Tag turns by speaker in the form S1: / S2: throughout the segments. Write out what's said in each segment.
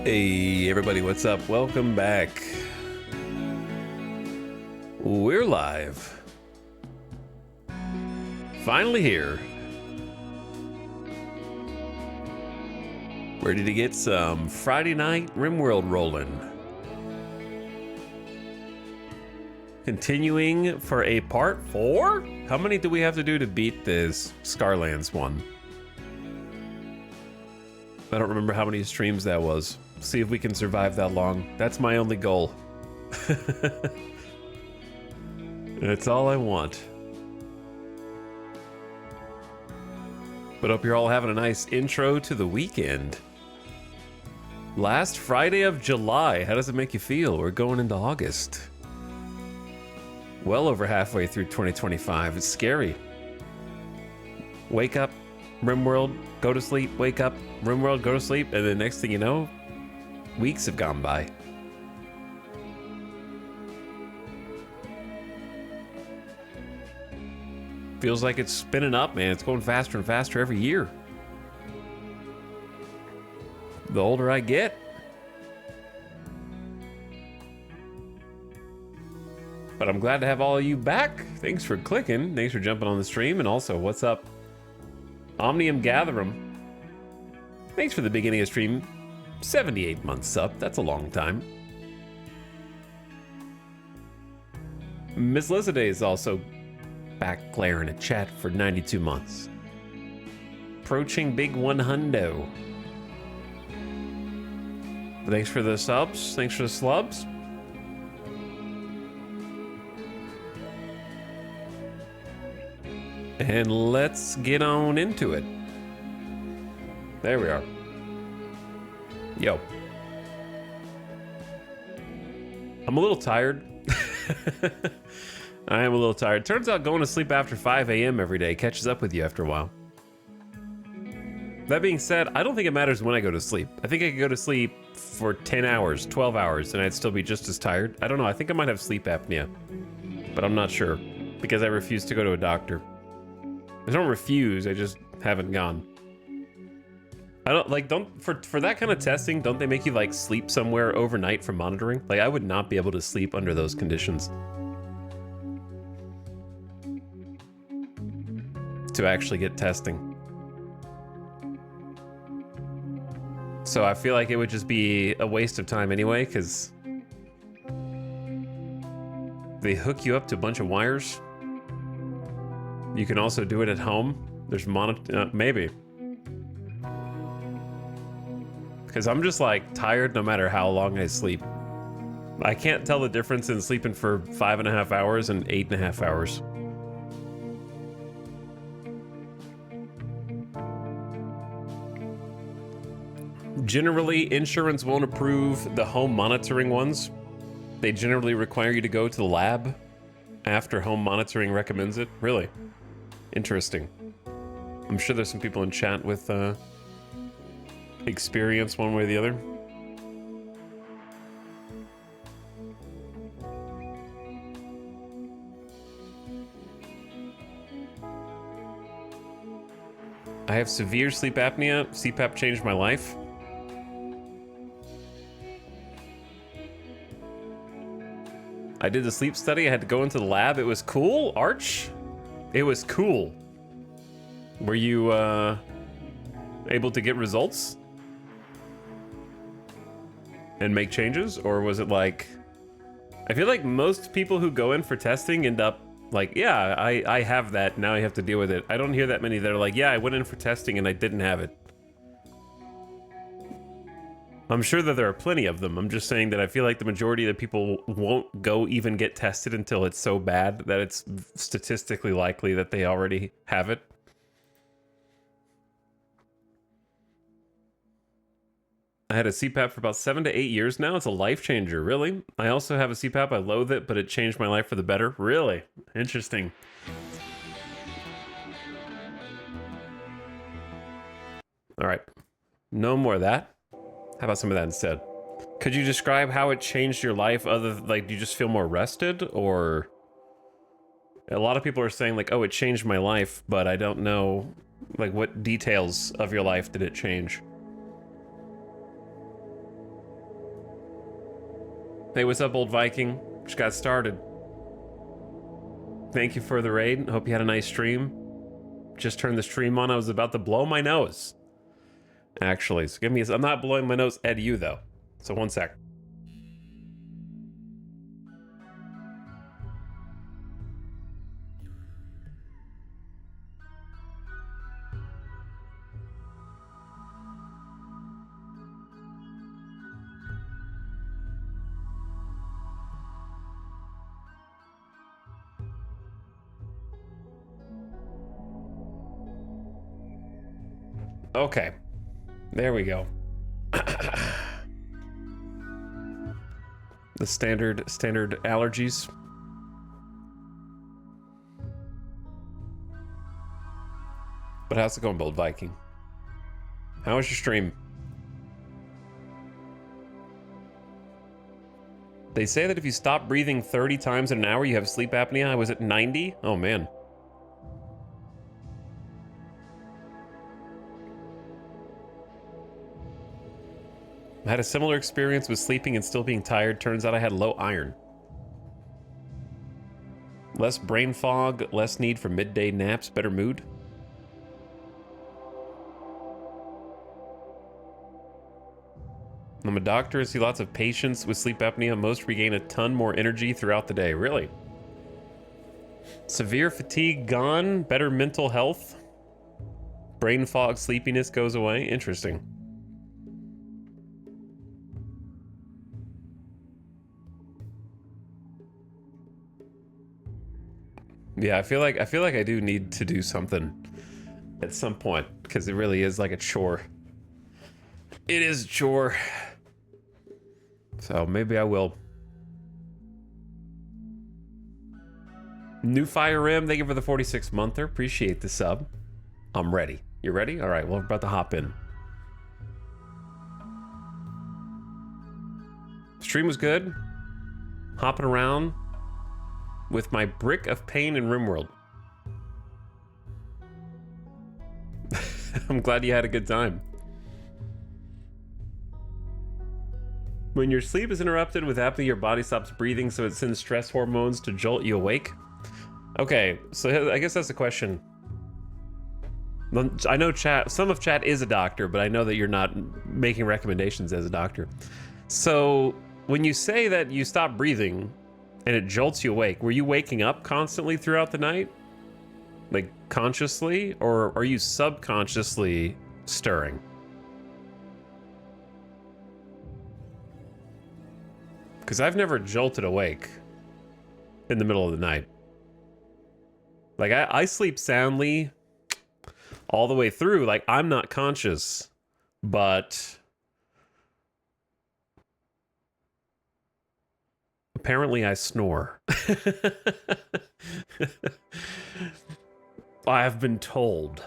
S1: Hey everybody, what's up? Welcome back. We're live. Finally here. Ready to get some Friday night RimWorld rolling. Continuing for a part 4? How many do we have to do to beat this Scarlands one? I don't remember how many streams that was. See if we can survive that long. That's my only goal. That's all I want. But hope you're all having a nice intro to the weekend. Last Friday of July. How does it make you feel? We're going into August. Well over halfway through 2025. It's scary. Wake up, RimWorld, go to sleep, wake up, RimWorld, go to sleep, and the next thing you know, weeks have gone by. Feels like it's spinning up, man. It's going faster and faster every year. The older I get. But I'm glad to have all of you back. Thanks for clicking. Thanks for jumping on the stream. And also, what's up? Omnium Gatherum. Thanks for the beginning of stream. 78 months up. That's a long time. Miss Liziday is also back glaring a chat for 92 months. Approaching big 100. Thanks for the subs. Thanks for the slubs. And let's get on into it. There we are. Yo. I'm a little tired. I am a little tired. Turns out going to sleep after 5 a.m. every day catches up with you after a while. That being said, I don't think it matters when I go to sleep. I think I could go to sleep for 10 hours, 12 hours, and I'd still be just as tired. I don't know. I think I might have sleep apnea, but I'm not sure because I refuse to go to a doctor. I don't refuse, I just haven't gone. I don't like, for that kind of testing, don't they make you like sleep somewhere overnight for monitoring? Like I would not be able to sleep under those conditions. To actually get testing. So I feel like it would just be a waste of time anyway, because they hook you up to a bunch of wires. You can also do it at home. There's maybe. Because I'm just like tired no matter how long I sleep. I can't tell the difference in sleeping for 5.5 hours and 8.5 hours. Generally, insurance won't approve the home monitoring ones. They generally require you to go to the lab after home monitoring recommends it. Really? Interesting. I'm sure there's some people in chat with experience one way or the other. I have severe sleep apnea. CPAP changed my life. I did the sleep study. I had to go into the lab. It was cool. Arch? It was cool. Were you able to get results? And make changes? Or was it like... I feel like most people who go in for testing end up like, yeah, I have that. Now I have to deal with it. I don't hear that many that are like, yeah, I went in for testing and I didn't have it. I'm sure that there are plenty of them. I'm just saying that I feel like the majority of the people won't go even get tested until it's so bad that it's statistically likely that they already have it. I had a CPAP for about 7 to 8 years now. It's a life changer, really. I also have a CPAP. I loathe it, but it changed my life for the better. Really? Interesting. All right. No more of that. How about some of that instead? Could you describe how it changed your life? Other like, do you just feel more rested, or a lot of people are saying like, oh, it changed my life, but I don't know like what details of your life did it change? Hey, what's up, old Viking? Just got started. Thank you for the raid. Hope you had a nice stream. Just turned the stream on. I was about to blow my nose. Actually, so give me I'm not blowing my nose at you, though. So one sec. Okay. There we go. The standard allergies. But how's it going, Bold Viking? How was your stream? They say that if you stop breathing 30 times in an hour, you have sleep apnea. I was at 90? Oh, man. I had a similar experience with sleeping and still being tired. Turns out I had low iron. Less brain fog, less need for midday naps, better mood. I'm a doctor and see lots of patients with sleep apnea. Most regain a ton more energy throughout the day. Really? Severe fatigue gone, better mental health. Brain fog, sleepiness goes away. Interesting. Yeah, I feel like I do need to do something at some point because it really is like a chore. It is a chore. So maybe I will. New Fire Rim, thank you for the 46-monther. Appreciate the sub. I'm ready. You ready? All right, well, we're about to hop in. Stream was good. Hopping around with my brick of pain in RimWorld. I'm glad you had a good time. When your sleep is interrupted with apnea, your body stops breathing, so it sends stress hormones to jolt you awake. Okay, so I guess that's the question. I know some of chat is a doctor, but I know that you're not making recommendations as a doctor. So when you say that you stop breathing and it jolts you awake, were you waking up constantly throughout the night? Like consciously, or are you subconsciously stirring? Because I've never jolted awake in the middle of the night. Like I sleep soundly all the way through. Like I'm not conscious, but apparently I snore. I have been told.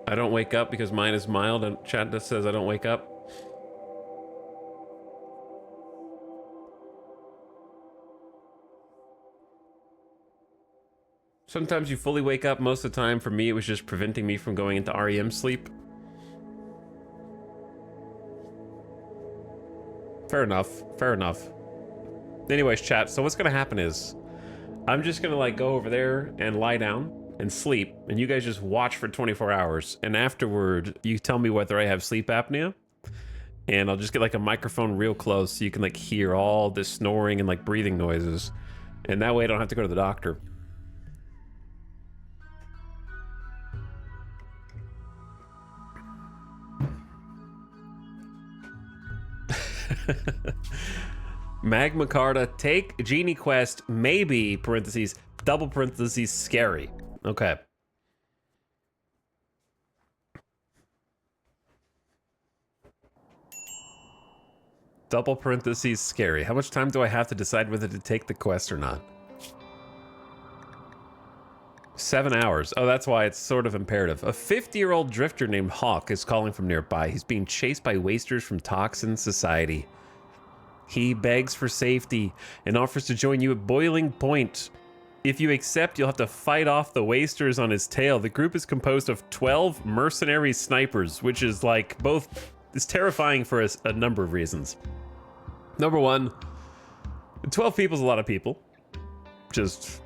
S1: I don't wake up because mine is mild, and chat just says I don't wake up. Sometimes you fully wake up. Most of the time, for me, it was just preventing me from going into REM sleep. Fair enough. Fair enough. Anyways, chat, so what's gonna happen is I'm just gonna like go over there and lie down and sleep, and you guys just watch for 24 hours, and afterward you tell me whether I have sleep apnea, and I'll just get like a microphone real close so you can like hear all this snoring and like breathing noises, and that way I don't have to go to the doctor. Magma Carta, take Genie Quest, maybe, parentheses, double parentheses, scary. Okay. Double parentheses, scary. How much time do I have to decide whether to take the quest or not? 7 hours. Oh, that's why it's sort of imperative. A 50-year-old drifter named Hawk is calling from nearby. He's being chased by wasters from Toxin Society. He begs for safety and offers to join you at boiling point. If you accept, you'll have to fight off the wasters on his tail. The group is composed of 12 mercenary snipers, which is like both it's terrifying for a number of reasons. Number one, 12 people is a lot of people, just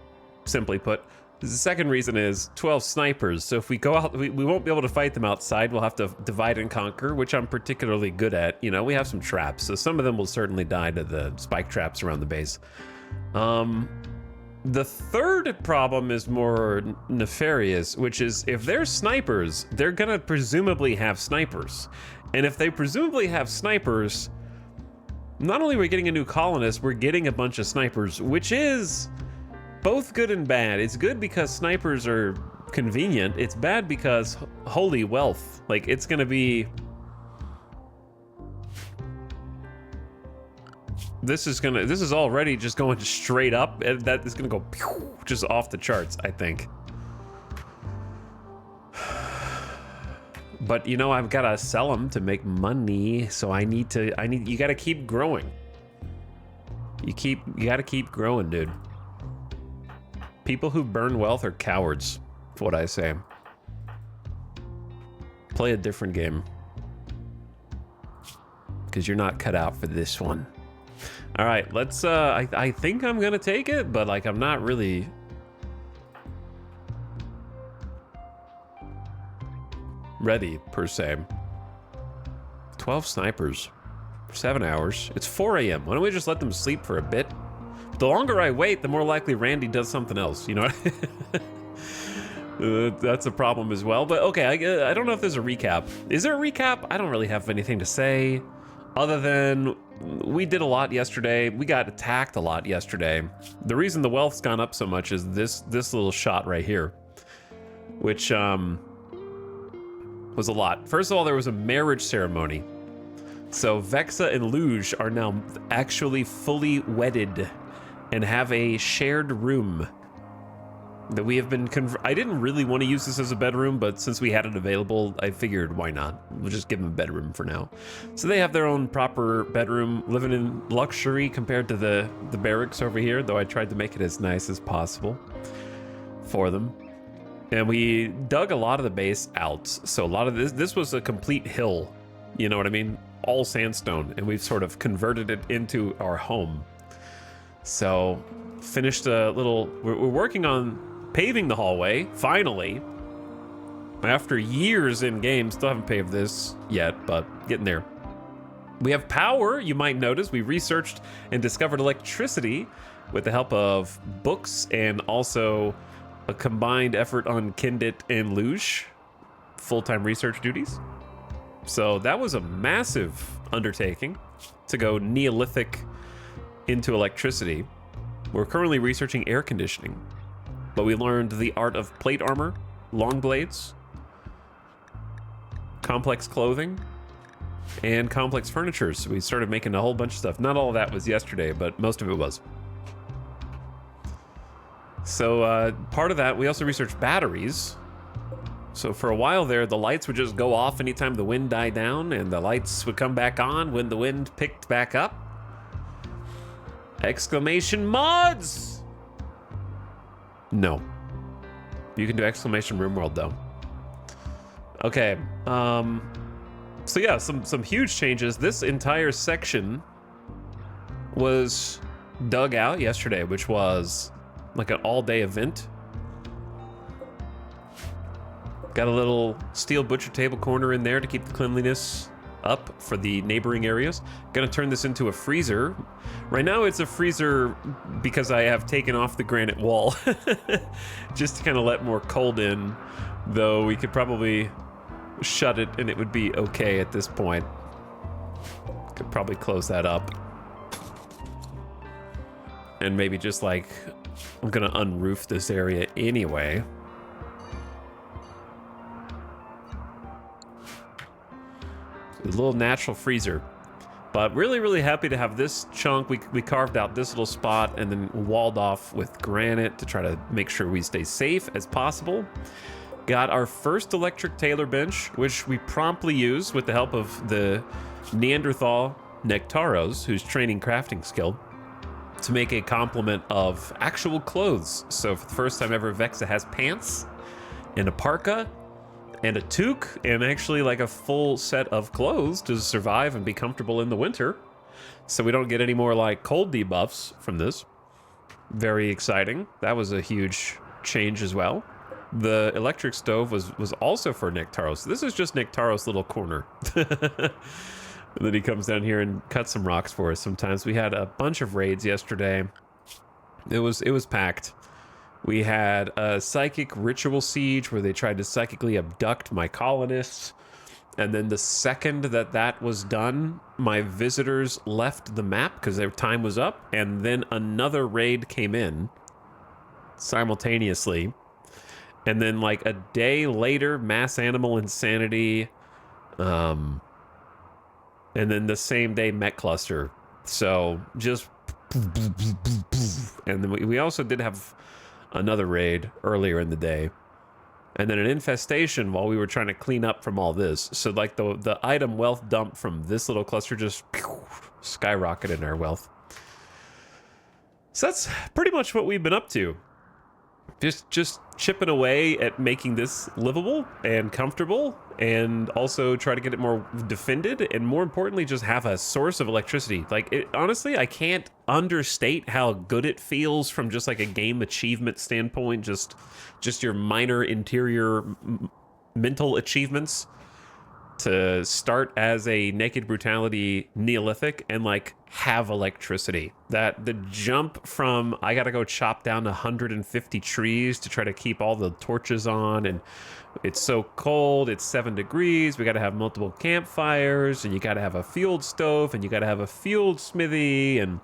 S1: simply put. The second reason is 12 snipers. So if we go out, we won't be able to fight them outside. We'll have to divide and conquer, which I'm particularly good at. You know, we have some traps, so some of them will certainly die to the spike traps around the base. The third problem is more nefarious, which is if they're snipers, they're gonna presumably have snipers. And if they presumably have snipers, not only are we getting a new colonist, we're getting a bunch of snipers, which is both good and bad. It's good because snipers are convenient. It's bad because holy wealth. Like, it's gonna be... This is already just going straight up, and that is gonna go pew, just off the charts, I think. But you know, I've gotta sell them to make money, so you gotta keep growing. You gotta keep growing, dude. People who burn wealth are cowards, is what I say. Play a different game. Because you're not cut out for this one. All right, let's, I think I'm gonna take it, but like, I'm not really. Ready, per se. 12 snipers, 7 hours. It's 4 a.m. Why don't we just let them sleep for a bit? The longer I wait, the more likely Randy does something else, you know? That's a problem as well, but okay, I don't know if there's a recap. Is there a recap? I don't really have anything to say, other than we did a lot yesterday. We got attacked a lot yesterday. The reason the wealth's gone up so much is this little shot right here, which was a lot. First of all, there was a marriage ceremony. So Vexa and Luge are now actually fully wedded and have a shared room that we have been I didn't really want to use this as a bedroom, but since we had it available, I figured why not? We'll just give them a bedroom for now. So they have their own proper bedroom, living in luxury compared to the barracks over here, though I tried to make it as nice as possible for them. And we dug a lot of the base out. So a lot of this was a complete hill, you know what I mean? All sandstone, and we've sort of converted it into our home. So finished a little, we're working on paving the hallway, finally. After years in game, still haven't paved this yet, but getting there. We have power, you might notice. We researched and discovered electricity with the help of books and also a combined effort on Kindit and Luge, full-time research duties. So that was a massive undertaking to go Neolithic into electricity. We're currently researching air conditioning, but we learned the art of plate armor, long blades, complex clothing, and complex furniture. So we started making a whole bunch of stuff. Not all of that was yesterday, but most of it was. So part of that, we also researched batteries. So for a while there, the lights would just go off anytime the wind died down, and the lights would come back on when the wind picked back up. Exclamation mods! No. You can do exclamation RimWorld though. Okay, so yeah, some huge changes. This entire section was dug out yesterday, which was like an all-day event. Got a little steel butcher table corner in there to keep the cleanliness up for the neighboring areas. Gonna turn this into a freezer. Right now it's a freezer because I have taken off the granite wall just to kind of let more cold in, though we could probably shut it and it would be okay at this point. Could probably close that up. And maybe just like, I'm gonna unroof this area anyway. A little natural freezer, but really happy to have this chunk. We carved out this little spot and then walled off with granite to try to make sure we stay safe as possible. Got our first electric tailor bench, which we promptly used with the help of the Neanderthal Nectaros, who's training crafting skill, to make a complement of actual clothes. So for the first time ever, Vexa has pants and a parka and a toque, and actually like a full set of clothes to survive and be comfortable in the winter. So we don't get any more like cold debuffs from this. Very exciting. That was a huge change as well. The electric stove was also for Nectaros. This is just Nectaros' little corner. And then he comes down here and cuts some rocks for us sometimes. We had a bunch of raids yesterday. It was packed. We had a psychic ritual siege where they tried to psychically abduct my colonists. And then the second that was done, my visitors left the map because their time was up. And then another raid came in simultaneously. And then like a day later, mass animal insanity. And then the same day, Met Cluster. So just... And then we also did have another raid earlier in the day. And then an infestation while we were trying to clean up from all this. So like the item wealth dump from this little cluster just skyrocketed our wealth. So that's pretty much what we've been up to. Just chipping away at making this livable and comfortable, and also try to get it more defended, and more importantly, just have a source of electricity. Like, honestly, I can't understate how good it feels from just like a game achievement standpoint, just your minor interior mental achievements, to start as a Naked Brutality Neolithic and like have electricity. That the jump from I gotta go chop down 150 trees to try to keep all the torches on, and it's so cold, it's 7 degrees, we gotta have multiple campfires, and you gotta have a field stove, and you gotta have a field smithy, and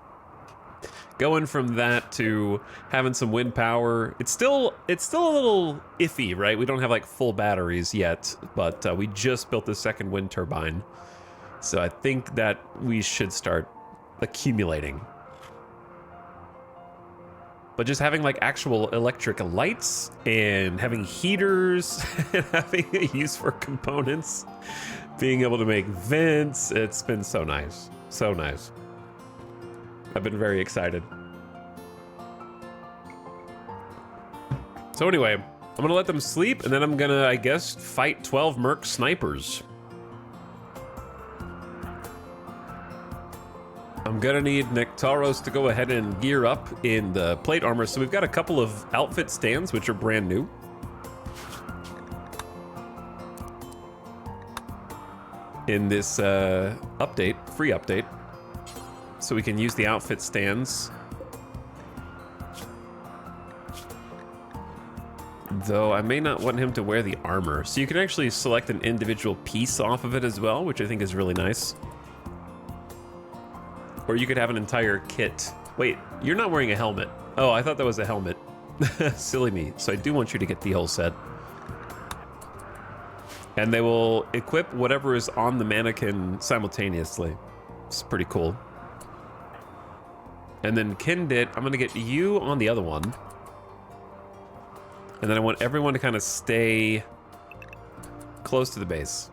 S1: going from that to having some wind power, it's still a little iffy, right? We don't have like full batteries yet, but we just built the second wind turbine. So I think that we should start accumulating. But just having like actual electric lights and having heaters and having a use for components, being able to make vents, it's been so nice. So nice. I've been very excited. So anyway, I'm gonna let them sleep, and then I'm gonna, I guess, fight 12 merc snipers. I'm gonna need Nectaros to go ahead and gear up in the plate armor. So we've got a couple of outfit stands, which are brand new. In this update, free update. So we can use the outfit stands. Though I may not want him to wear the armor. So you can actually select an individual piece off of it as well, which I think is really nice. Or you could have an entire kit. Wait, you're not wearing a helmet. Oh, I thought that was a helmet. Silly me. So I do want you to get the whole set. And they will equip whatever is on the mannequin simultaneously. It's pretty cool. And then Kindit, I'm gonna get you on the other one. And then I want everyone to kind of stay close to the base.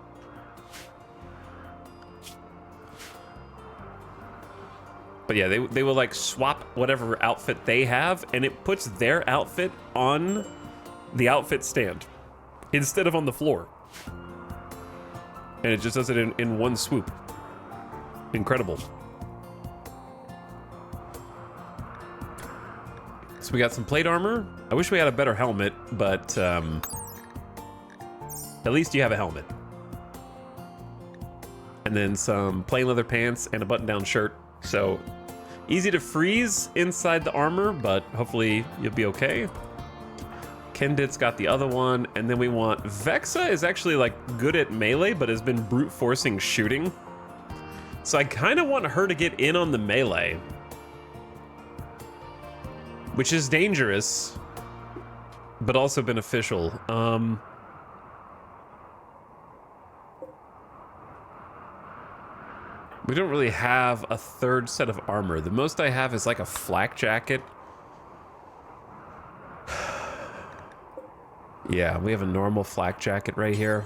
S1: But yeah, they will like swap whatever outfit they have, and it puts their outfit on the outfit stand instead of on the floor. And it just does it in one swoop. Incredible. So we got some plate armor. I wish we had a better helmet, but at least you have a helmet. And then some plain leather pants and a button-down shirt. So easy to freeze inside the armor, but hopefully you'll be okay. Kendit's got the other one, and then we want Vexa is actually like good at melee, but has been brute forcing shooting. So I kind of want her to get in on the melee, which is dangerous, but also beneficial. We don't really have a third set of armor. The most I have is like a flak jacket. Yeah, we have a normal flak jacket right here.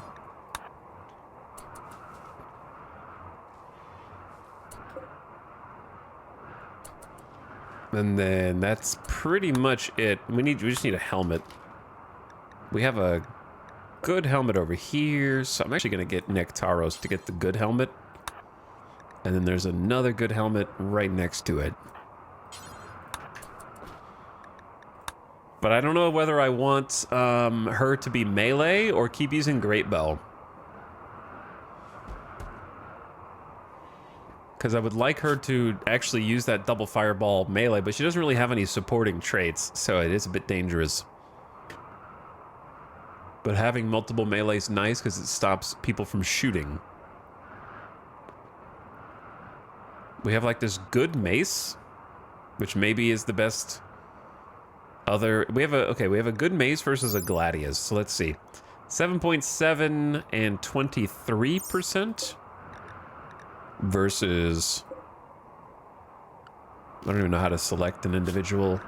S1: And then that's pretty much it. We just need a helmet. We have a good helmet over here. So I'm actually going to get Nectaros to get the good helmet. And then there's another good helmet right next to it. But I don't know whether I want her to be melee or keep using Great Bow. Because I would like her to actually use that double fireball melee, but she doesn't really have any supporting traits, so it is a bit dangerous. But having multiple melee is nice because it stops people from shooting. We have like this good mace, which maybe is the best other... We have a good mace versus a gladius, so let's see. 7.7 and 23%. Versus, I don't even know how to select an individual.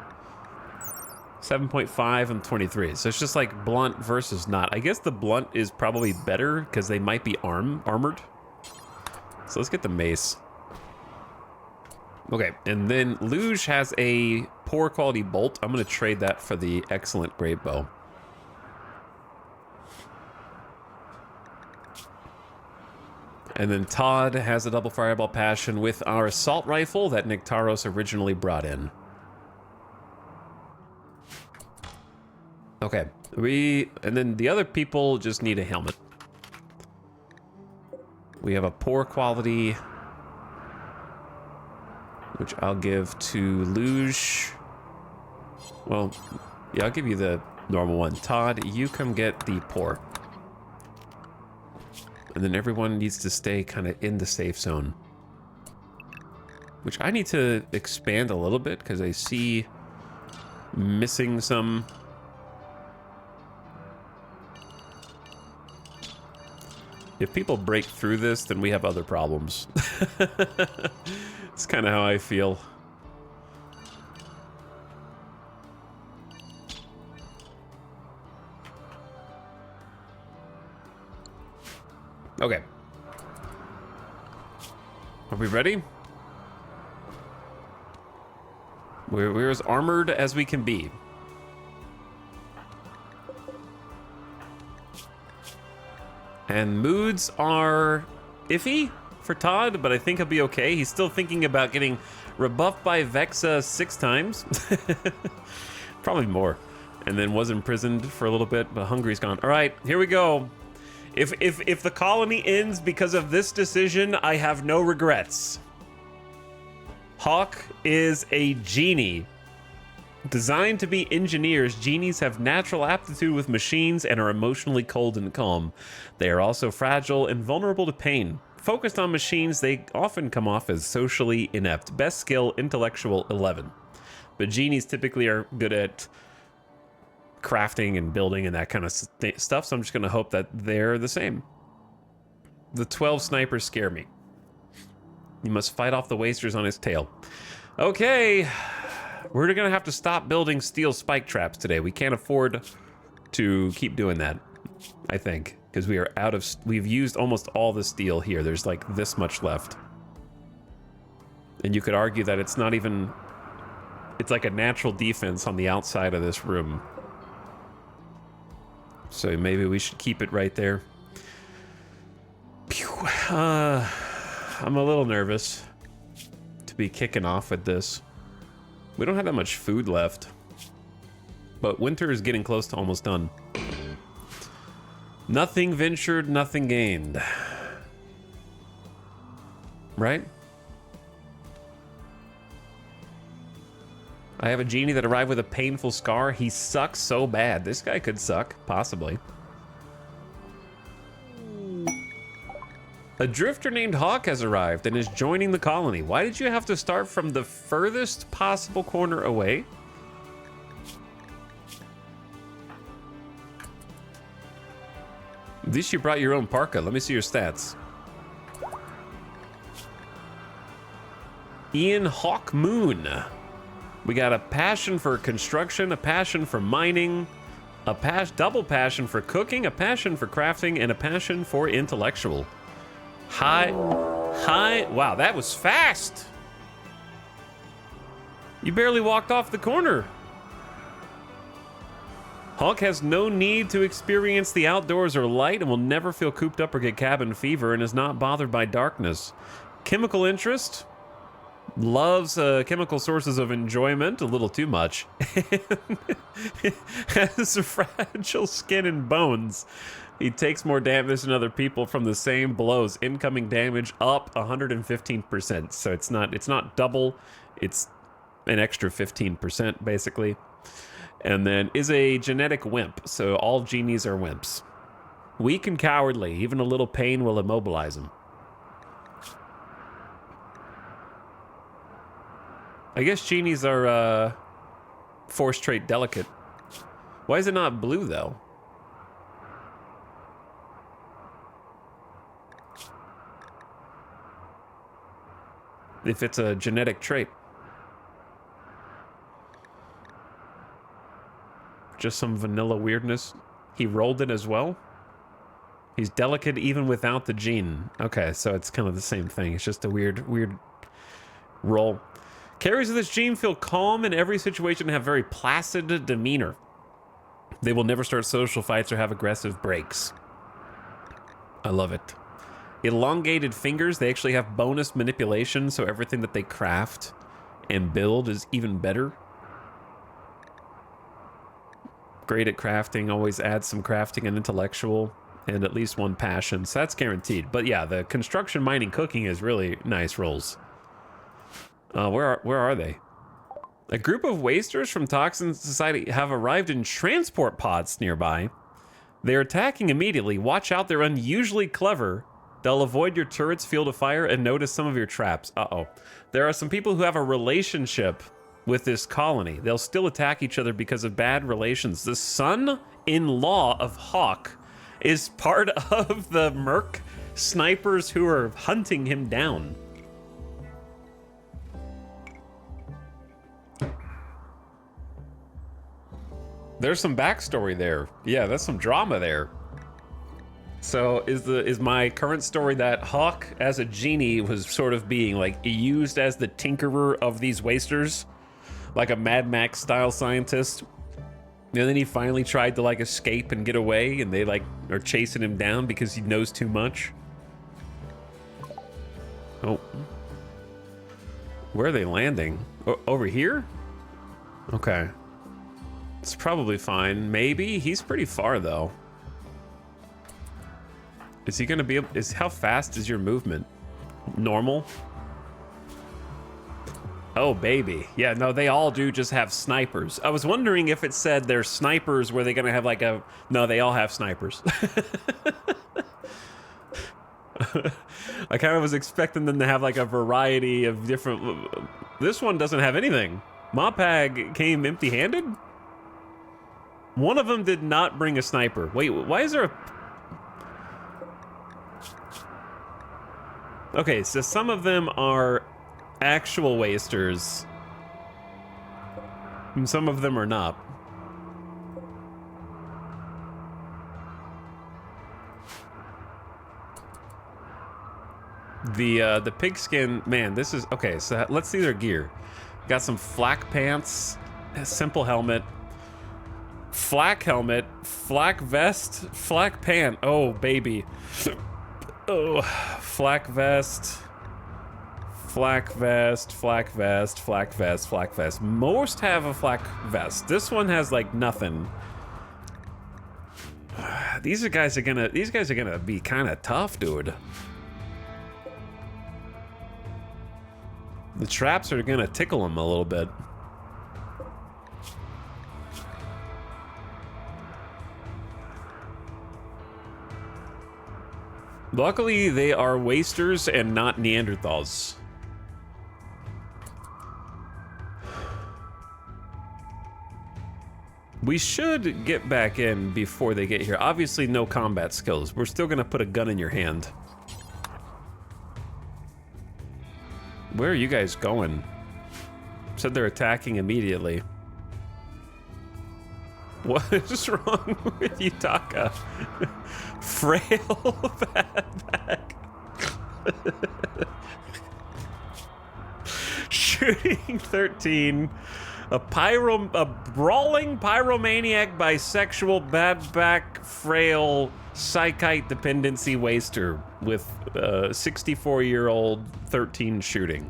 S1: 7.5 and 23. So it's just like blunt versus not. I guess the blunt is probably better because they might be armored. So let's get the mace. Okay, and then Luge has a poor quality bolt. I'm going to trade that for the excellent great bow. And then Todd has a double fireball passion with our assault rifle that Nectaros originally brought in. Okay, and then the other people just need a helmet. We have a poor quality, which I'll give to Luge. Well, yeah, I'll give you the normal one. Todd, you come get the poor. And then everyone needs to stay kind of in the safe zone. Which I need to expand a little bit because I see missing some. If people break through this, then we have other problems. It's kind of how I feel. Okay. Are we ready? We're as armored as we can be. And moods are iffy for Todd, but I think he'll be okay. He's still thinking about getting rebuffed by Vexa 6 times. Probably more. And then was imprisoned for a little bit, but Hungary's gone. All right, here we go. If the colony ends because of this decision, I have no regrets. Hawk is a genie. Designed to be engineers, genies have natural aptitude with machines and are emotionally cold and calm. They are also fragile and vulnerable to pain. Focused on machines, they often come off as socially inept. Best skill, intellectual 11. But genies typically are good at crafting and building and that kind of stuff, so I'm just going to hope that they're the same. The 12 snipers scare me. You must fight off the wasters on his tail. Okay, we're going to have to stop building steel spike traps today. We can't afford to keep doing that, I think, because we are out of... We've used almost all the steel here. There's like this much left. And you could argue that it's not even... It's like a natural defense on the outside of this room. So maybe we should keep it right there. Phew. I'm a little nervous to be kicking off with this. We don't have that much food left. But winter is getting close to almost done. Nothing ventured, nothing gained. Right? I have a genie that arrived with a painful scar. He sucks so bad. This guy could suck, possibly. A drifter named Hawk has arrived and is joining the colony. Why did you have to start from the furthest possible corner away? At least you brought your own parka. Let me see your stats. Ian Hawk Moon. We got a passion for construction, a passion for mining, a double passion for cooking, a passion for crafting, and a passion for intellectual. High, wow, that was fast. You barely walked off the corner. Hulk has no need to experience the outdoors or light and will never feel cooped up or get cabin fever and is not bothered by darkness. Chemical interest? Loves chemical sources of enjoyment, a little too much. Has fragile skin and bones. He takes more damage than other people from the same blows. Incoming damage up 115%. So it's not double, it's an extra 15% basically. And then is a genetic wimp. So all genies are wimps. Weak and cowardly. Even a little pain will immobilize him. I guess genies are 4th trait delicate. Why is it not blue though? If it's a genetic trait. Just some vanilla weirdness. He rolled it as well. He's delicate even without the gene. Okay, so it's kind of the same thing. It's just a weird roll. Carriers of this gene feel calm in every situation and have very placid demeanor. They will never start social fights or have aggressive breaks. I love it. Elongated fingers. They actually have bonus manipulation, so everything that they craft and build is even better. Great at crafting, always adds some crafting and intellectual, and at least one passion, so that's guaranteed. But yeah, the construction, mining, cooking is really nice rolls. Where are they? A group of wasters from Toxin Society have arrived in transport pods nearby. They're attacking immediately. Watch out, they're unusually clever. They'll avoid your turret's field of fire and notice some of your traps. Uh-oh. There are some people who have a relationship with this colony. They'll still attack each other because of bad relations. The son-in-law of Hawk is part of the merc snipers who are hunting him down. There's some backstory there. Yeah, that's some drama there. So is my current story that Hawk as a genie was sort of being like used as the tinkerer of these wasters? Like a Mad Max style scientist? And then he finally tried to like escape and get away, and they like are chasing him down because he knows too much. Oh. Where are they landing? Over here? Okay. It's probably fine. Maybe. He's pretty far though. Is he gonna be able, how fast is your movement? Normal? Oh baby. Yeah, no, they all do just have snipers. I was wondering if it said they're snipers, were they gonna have like a, no, they all have snipers. I kind of was expecting them to have like a variety of different, this one doesn't have anything. Mopag came empty-handed? One of them did not bring a sniper. Wait, why is there a... Okay, so some of them are actual wasters. And some of them are not. The pigskin, man, this is... Okay, so let's see their gear. Got some flak pants, a simple helmet, flak helmet, flak vest, flak pant. Oh, baby. Oh, flak vest, flak vest, flak vest, flak vest, flak vest. Most have a flak vest. This one has like nothing. These guys are gonna be kind of tough, dude. The traps are gonna tickle them a little bit. Luckily, they are wasters and not Neanderthals. We should get back in before they get here. Obviously, no combat skills. We're still gonna put a gun in your hand. Where are you guys going? Said they're attacking immediately. What is wrong with you, Taka? Frail fatback. Shooting 13. A brawling pyromaniac, bisexual, bad back, frail, psychite dependency waster with 64-year-old 13 shooting.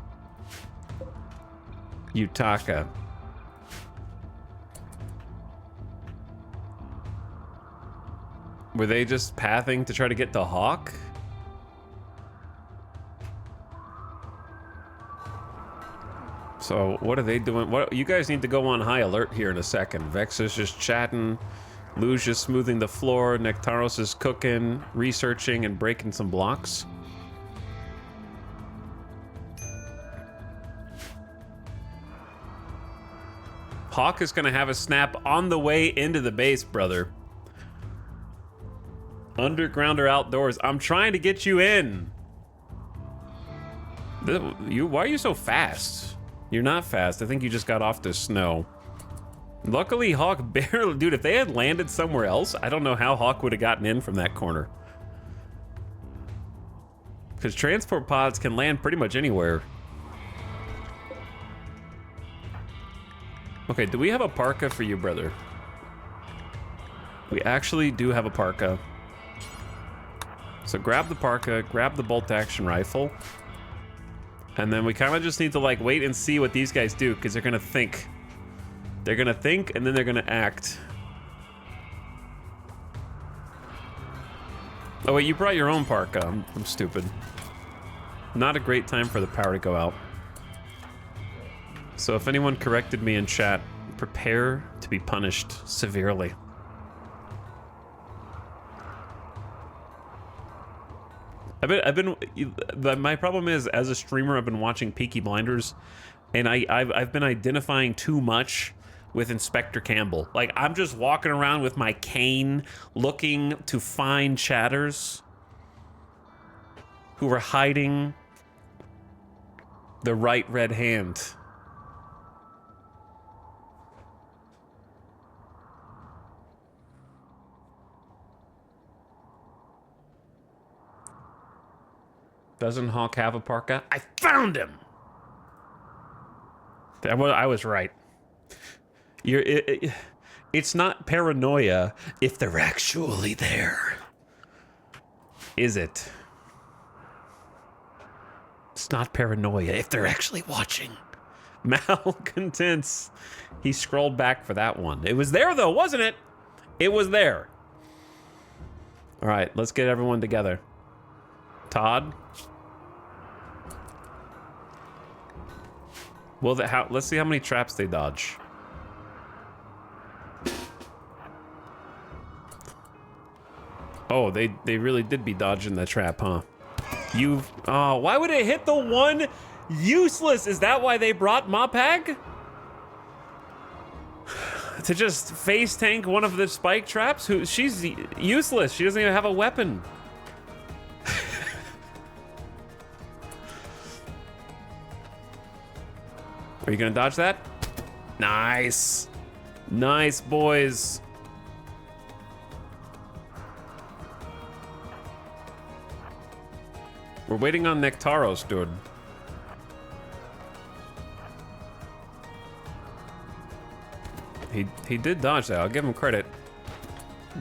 S1: Utaka. Were they just pathing to try to get to Hawk? So what are they doing? What, you guys need to go on high alert here in a second. Vex is just chatting. Luge is smoothing the floor. Nectaros is cooking, researching, and breaking some blocks. Hawk is gonna have a snap on the way into the base, brother. Underground or outdoors? I'm trying to get you in. Why are you so fast? You're not fast. I think you just got off the snow. Luckily, Hawk barely... Dude, if they had landed somewhere else, I don't know how Hawk would have gotten in from that corner. Because transport pods can land pretty much anywhere. Okay, do we have a parka for you, brother? We actually do have a parka. So grab the parka, grab the bolt-action rifle. And then we kind of just need to, like, wait and see what these guys do, because they're going to think. They're going to think, and then they're going to act. Oh, wait, you brought your own parka. I'm stupid. Not a great time for the power to go out. So if anyone corrected me in chat, prepare to be punished severely. My problem is, as a streamer, I've been watching Peaky Blinders, and I've been identifying too much with Inspector Campbell. Like, I'm just walking around with my cane, looking to find chatters who are hiding the right red hand. Doesn't Hawk have a parka? I found him! I was right. It's not paranoia if they're actually there. Is it? It's not paranoia if they're actually watching. Malcontents. He scrolled back for that one. It was there though, wasn't it? It was there. All right, let's get everyone together. Todd? Well, let's see how many traps they dodge. Oh, they really did be dodging the trap, huh? Oh, why would it hit the one? Useless! Is that why they brought Mopag? To just face tank one of the spike traps? She's useless. She doesn't even have a weapon. Are you gonna dodge that? Nice. Nice, boys. We're waiting on Nectaros, dude. He did dodge that. I'll give him credit.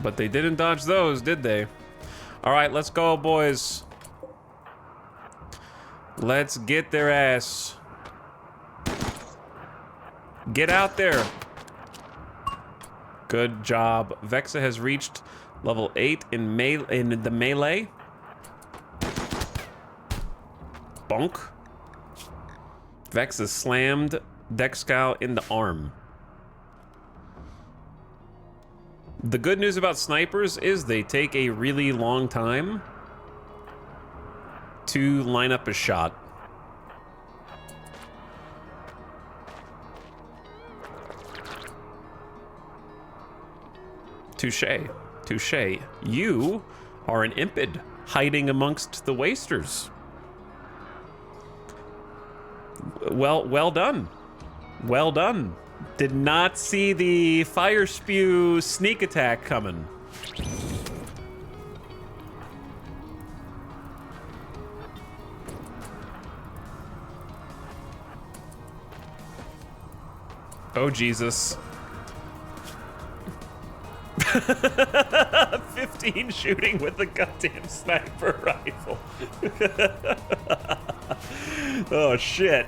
S1: But they didn't dodge those, did they? All right, let's go, boys. Let's get their ass. Get out there. Good job. Vexa has reached level 8 in the melee. Bonk. Vexa slammed Dexcal in the arm. The good news about snipers is they take a really long time to line up a shot. Touche. Touche. You are an impid hiding amongst the wasters. Well done. Well done. Did not see the fire spew sneak attack coming. Oh, Jesus. 15 shooting with a goddamn sniper rifle. Oh, shit.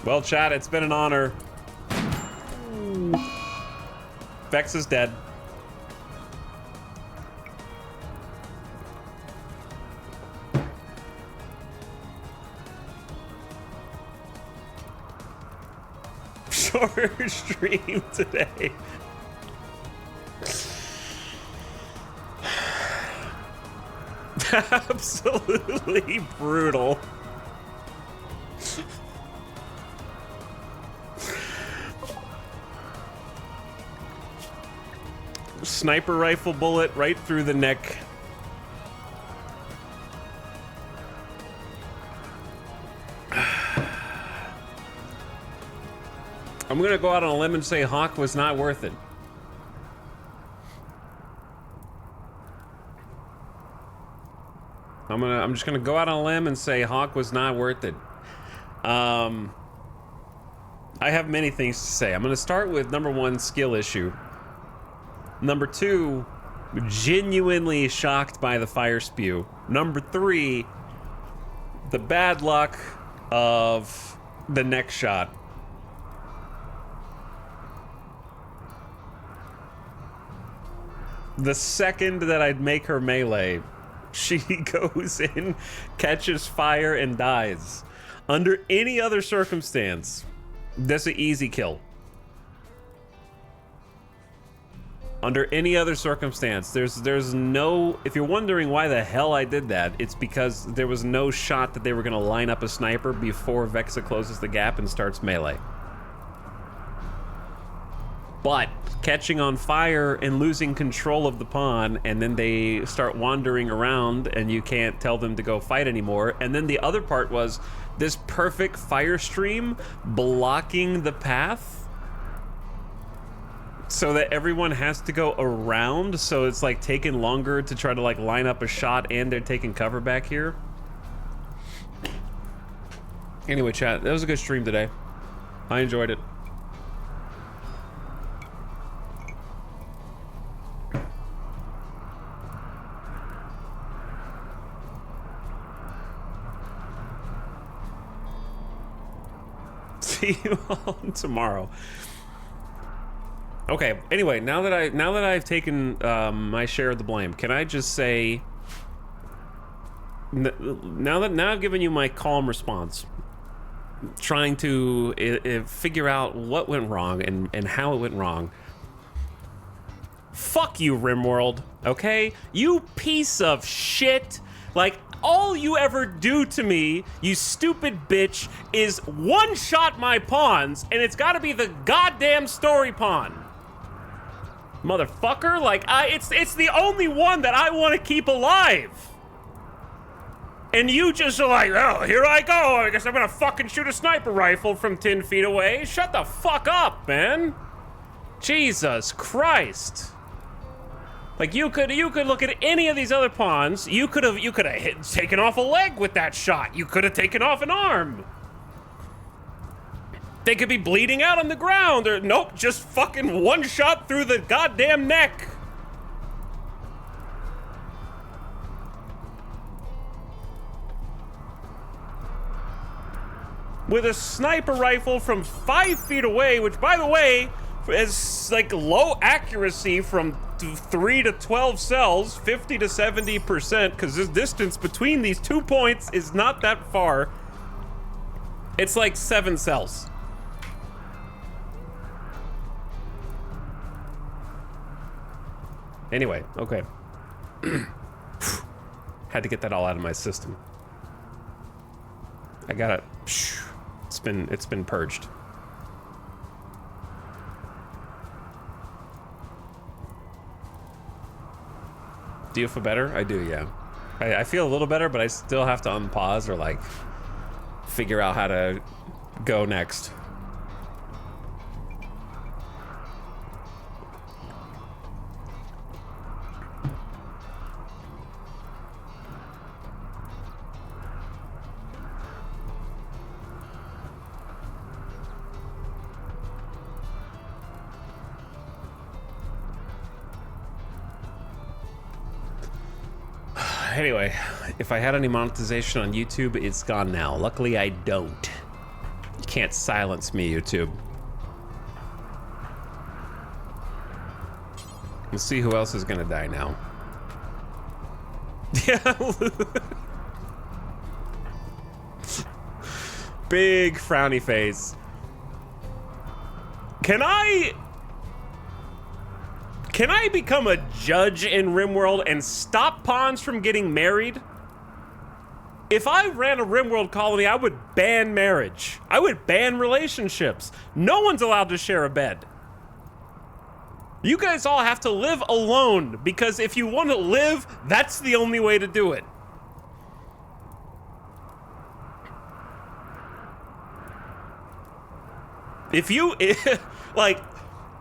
S1: Well, chat, it's been an honor. Vex is dead. Short stream today. Absolutely brutal. Sniper rifle bullet right through the neck. I'm gonna go out on a limb and say Hawk was not worth it. I'm just gonna go out on a limb and say Hawk was not worth it. I have many things to say. I'm gonna start with number one, skill issue. Number two, genuinely shocked by the fire spew. Number three, the bad luck of the next shot. The second that I'd make her melee, she goes in, catches fire, and dies. Under any other circumstance, that's an easy kill. Under any other circumstance, there's no... If you're wondering why the hell I did that, it's because there was no shot that they were going to line up a sniper before Vexa closes the gap and starts melee. But catching on fire and losing control of the pawn, and then they start wandering around and you can't tell them to go fight anymore. And then the other part was this perfect fire stream blocking the path so that everyone has to go around, so it's like taking longer to try to like line up a shot, and they're taking cover back here. Anyway, chat, that was a good stream today. I enjoyed it. See you all tomorrow. Okay, anyway, now that I've taken my share of the blame, can I just say, now I've given you my calm response, trying to figure out what went wrong and how it went wrong. Fuck you, RimWorld, okay? You piece of shit. Like, all you ever do to me, you stupid bitch, is one-shot my pawns, and it's gotta be the goddamn story pawn. Motherfucker, like, it's the only one that I want to keep alive. And you just are like, oh, here I go. I guess I'm gonna fucking shoot a sniper rifle from 10 feet away. Shut the fuck up, man. Jesus Christ. Like, you could look at any of these other pawns. You could have taken off a leg with that shot. You could have taken off an arm. They could be bleeding out on the ground, or nope, just fucking one shot through the goddamn neck. With a sniper rifle from 5 feet away, which, by the way, is like low accuracy from 3 to 12 cells, 50 to 70%, because this distance between these 2 points is not that far. It's like 7 cells. Anyway, okay. Had to get that all out of my system. I got it. It's been purged. Do you feel better? I do, yeah. I feel a little better, but I still have to unpause or like figure out how to go next. Anyway, if I had any monetization on YouTube, it's gone now. Luckily, I don't. You can't silence me, YouTube. Let's see who else is gonna die now. Yeah. Big frowny face. Can I become a judge in RimWorld and stop pawns from getting married? If I ran a RimWorld colony, I would ban marriage. I would ban relationships. No one's allowed to share a bed. You guys all have to live alone, because if you want to live, that's the only way to do it. If you, like,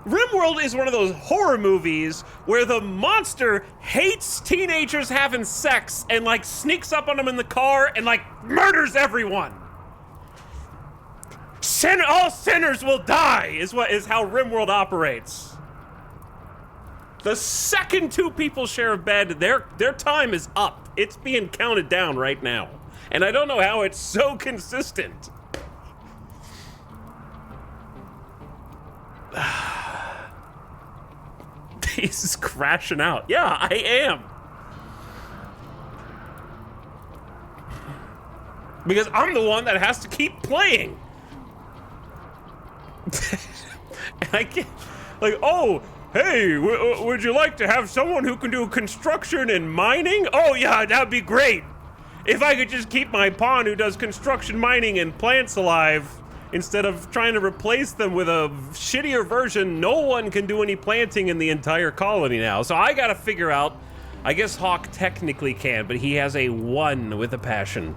S1: RimWorld is one of those horror movies where the monster hates teenagers having sex and, like, sneaks up on them in the car and, like, murders everyone. All sinners will die is how RimWorld operates. The second two people share a bed, their time is up. It's being counted down right now. And I don't know how it's so consistent. He's crashing out. Yeah, I am. Because I'm the one that has to keep playing. And I can't, like, oh, hey, would you like to have someone who can do construction and mining? Oh yeah, that'd be great. If I could just keep my pawn who does construction, mining, and plants alive, instead of trying to replace them with a shittier version, no one can do any planting in the entire colony now. So I gotta figure out, I guess Hawk technically can, but he has a 1 with a passion.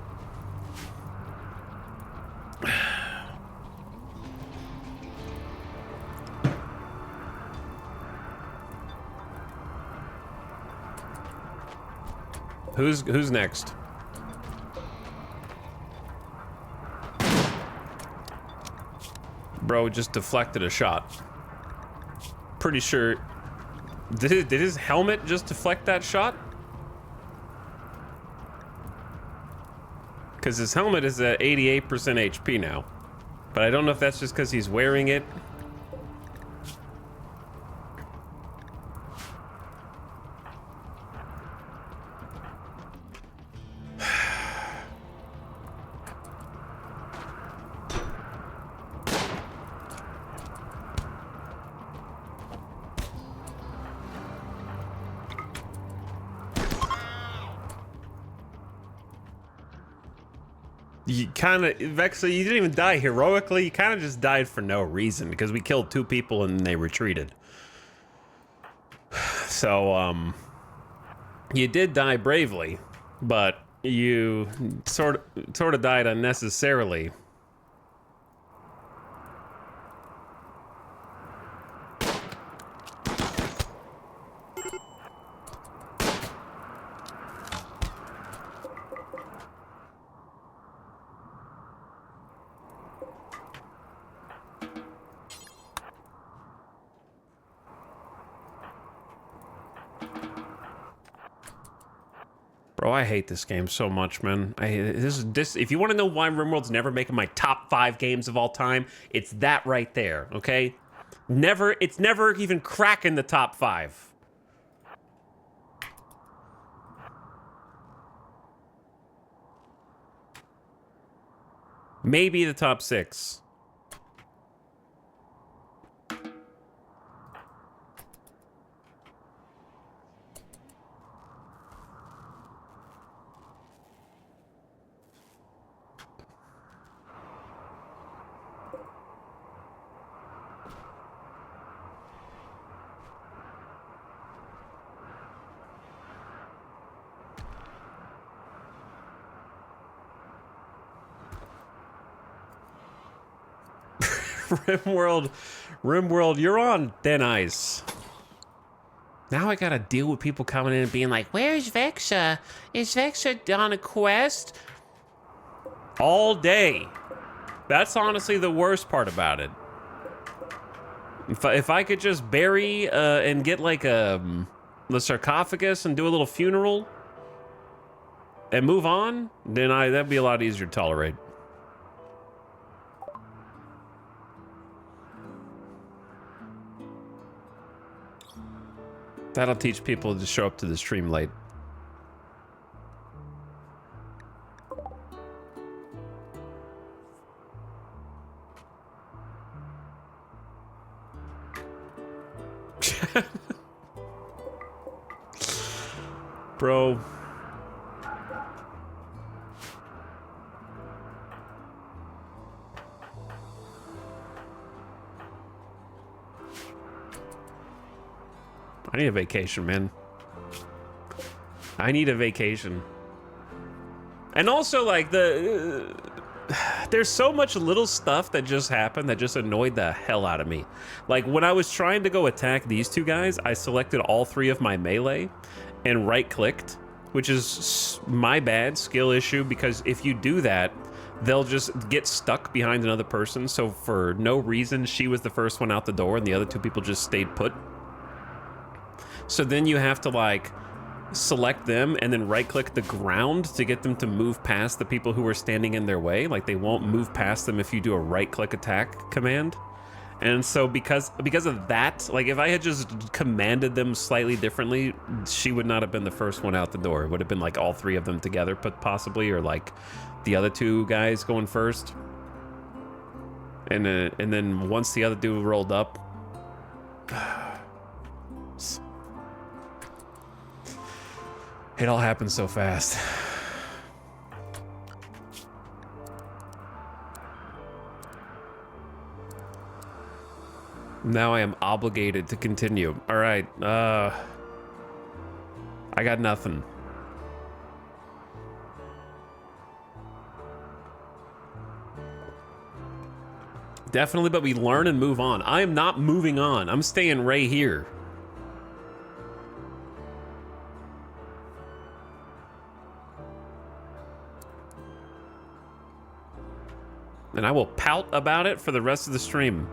S1: Who's next? Bro just deflected a shot. Pretty sure. Did his helmet just deflect that shot? Because his helmet is at 88% HP now. But I don't know if that's just because he's wearing it. You kind of, Vexa, you didn't even die heroically. You kind of just died for no reason because we killed 2 people and they retreated. So, you did die bravely, but you sort of died unnecessarily. Bro, I hate this game so much, man. If you want to know why RimWorld's never making my top 5 games of all time, it's that right there, okay? It's never even cracking the top 5. Maybe the top 6. RimWorld, you're on thin ice. Now I gotta deal with people coming in and being like, where's Vexa? Is Vexa on a quest? All day. That's honestly the worst part about it. If I could just bury and get like the sarcophagus and do a little funeral, and move on, then that'd be a lot easier to tolerate. That'll teach people to show up to the stream late. Bro. I need a vacation, man. I need a vacation. And also, like, there's so much little stuff that just happened that just annoyed the hell out of me. Like, when I was trying to go attack these two guys, I selected all 3 of my melee and right-clicked, which is my bad skill issue, because if you do that, they'll just get stuck behind another person. So for no reason, she was the first one out the door and the other 2 people just stayed put. So then you have to, like, select them and then right-click the ground to get them to move past the people who are standing in their way. Like, they won't move past them if you do a right-click attack command. And so because of that, like, if I had just commanded them slightly differently, she would not have been the first one out the door. It would have been, like, all 3 of them together, possibly, or, like, the other 2 guys going first. And then once the other dude rolled up... It all happened so fast. Now I am obligated to continue. All right, I got nothing. Definitely, but we learn and move on. I am not moving on. I'm staying right here. And I will pout about it for the rest of the stream.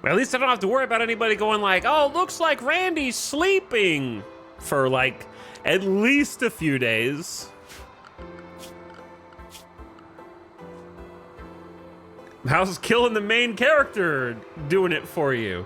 S1: At least I don't have to worry about anybody going like, oh, looks like Randy's sleeping for like at least a few days. How's killing the main character doing it for you?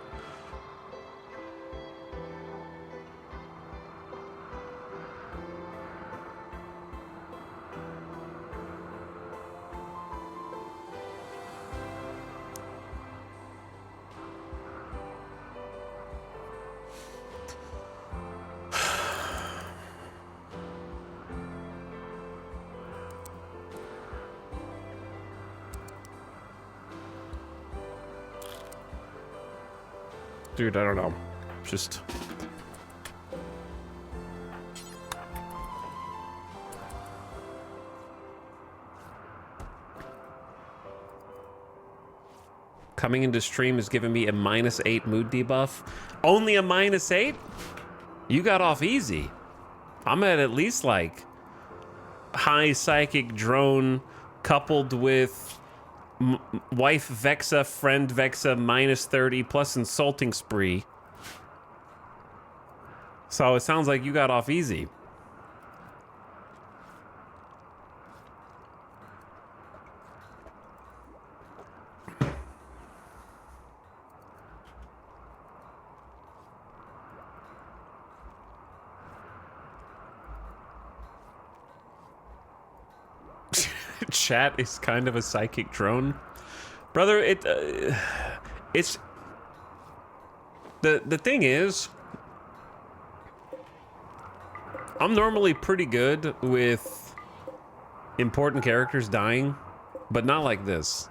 S1: Dude, I don't know. Just... Coming into stream is giving me a -8 mood debuff. Only a -8? You got off easy. I'm at least like high psychic drone coupled with wife Vexa, friend Vexa, -30 plus insulting spree. So it sounds like you got off easy. Chat is kind of a psychic drone, brother. It's the thing is, I'm normally pretty good with important characters dying, but not like this.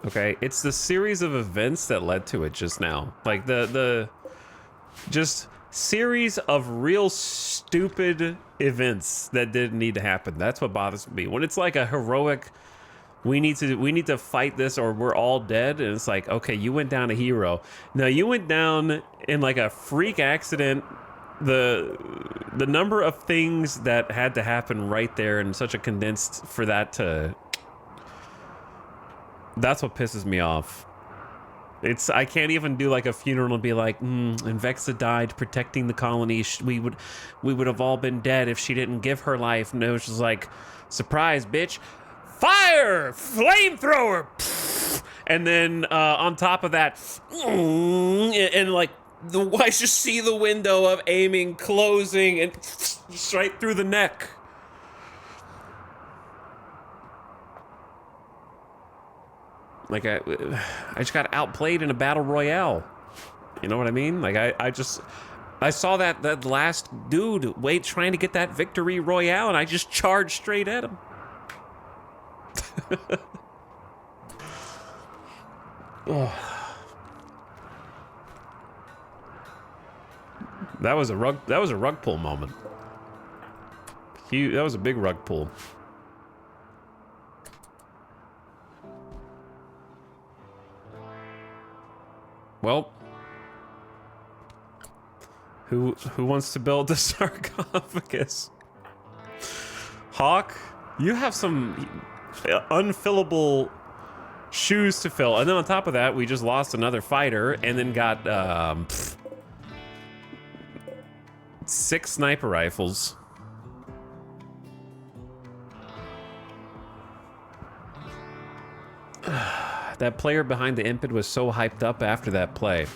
S1: Okay, it's the series of events that led to it just now. Like just series of real stupid events that didn't need to happen. That's what bothers me. When it's like a heroic, we need to fight this or we're all dead, and it's like, okay, you went down a hero. No, you went down in like a freak accident. The number of things that had to happen right there in such a condensed for that to, that's what pisses me off. It's, I can't even do like a funeral and be like, Invexa died protecting the colony. We would have all been dead if she didn't give her life. No, she's like, surprise, bitch. Fire! Flamethrower! And then on top of that, and like, I just see the window of aiming closing and straight through the neck. Like I just got outplayed in a battle royale. You know what I mean? Like I saw that last dude trying to get that victory royale, and I just charged straight at him. Oh. That was a rug pull moment. That was a big rug pull. Well, who wants to build the sarcophagus? Hawk, you have some unfillable shoes to fill, and then on top of that, we just lost another fighter, and then got 6 sniper rifles. That player behind the impid was so hyped up after that play.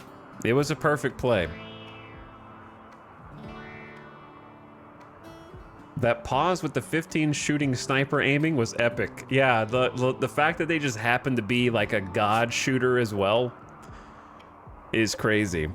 S1: It was a perfect play. That pause with the 15 shooting sniper aiming was epic. Yeah, the fact that they just happened to be like a god shooter as well is crazy.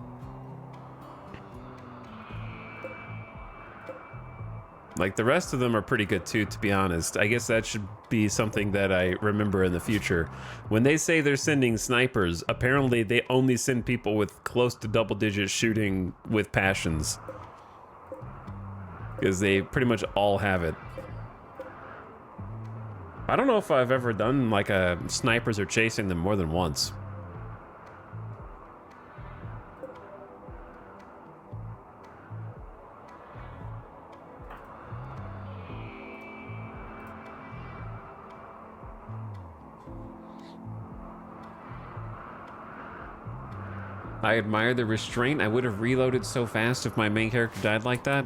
S1: Like, the rest of them are pretty good too, to be honest. I guess that should be something that I remember in the future. When they say they're sending snipers, apparently they only send people with close to double-digit shooting with passions. Because they pretty much all have it. I don't know if I've ever done, like, snipers are chasing them more than once. I admire the restraint. I would have reloaded so fast if my main character died like that.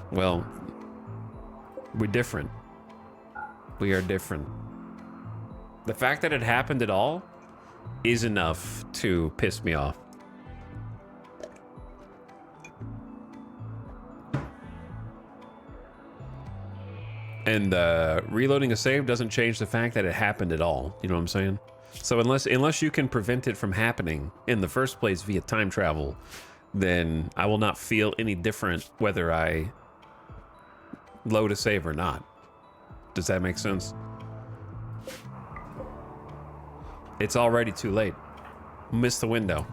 S1: Well, we're different. We are different. The fact that it happened at all is enough to piss me off. And reloading a save doesn't change the fact that it happened at all. You know what I'm saying? So unless you can prevent it from happening in the first place via time travel, then I will not feel any different whether I load a save or not. Does that make sense? It's already too late. Missed the window.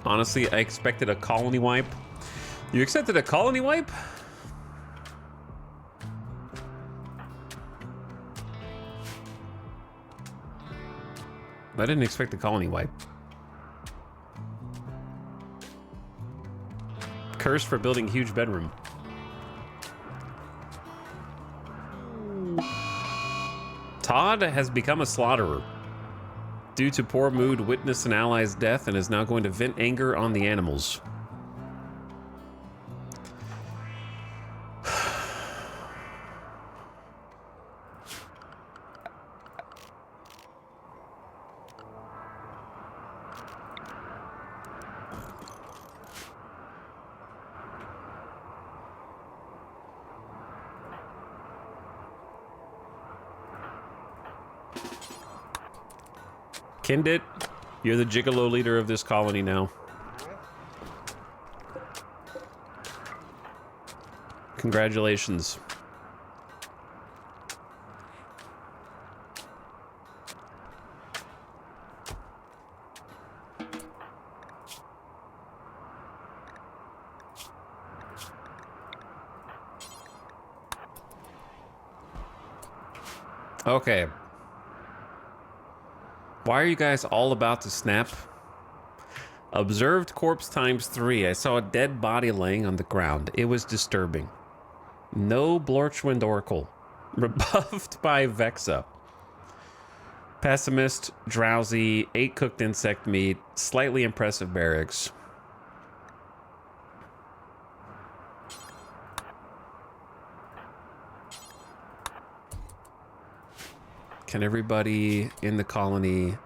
S1: Honestly, I expected a colony wipe. You expected a colony wipe? I didn't expect a colony wipe. Curse for building huge bedroom. Todd has become a slaughterer. Due to poor mood, witnessed an ally's death and is now going to vent anger on the animals. Kindit, you're the gigolo leader of this colony now. Congratulations. Okay. Why are you guys all about to snap? Observed corpse ×3. I saw a dead body laying on the ground. It was disturbing. No Blorchwind Oracle. Rebuffed by Vexa. Pessimist, drowsy, 8 cooked insect meat, slightly impressive barracks. Can everybody in the colony...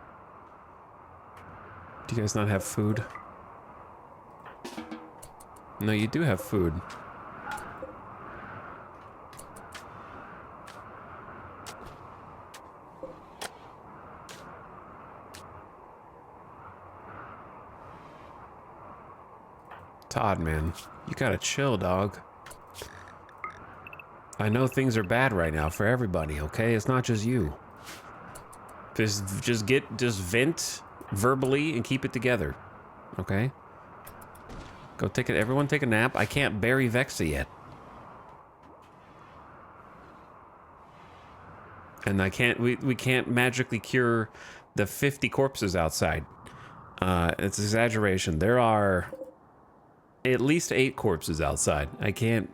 S1: Do you guys not have food? No, you do have food. Todd, man, you gotta chill, dog. I know things are bad right now for everybody, okay? It's not just you. Just vent verbally and keep it together, okay? Go take it. Everyone take a nap. I can't bury Vexa yet. And I can't, we can't magically cure the 50 corpses outside. It's exaggeration. There are at least 8 corpses outside. I can't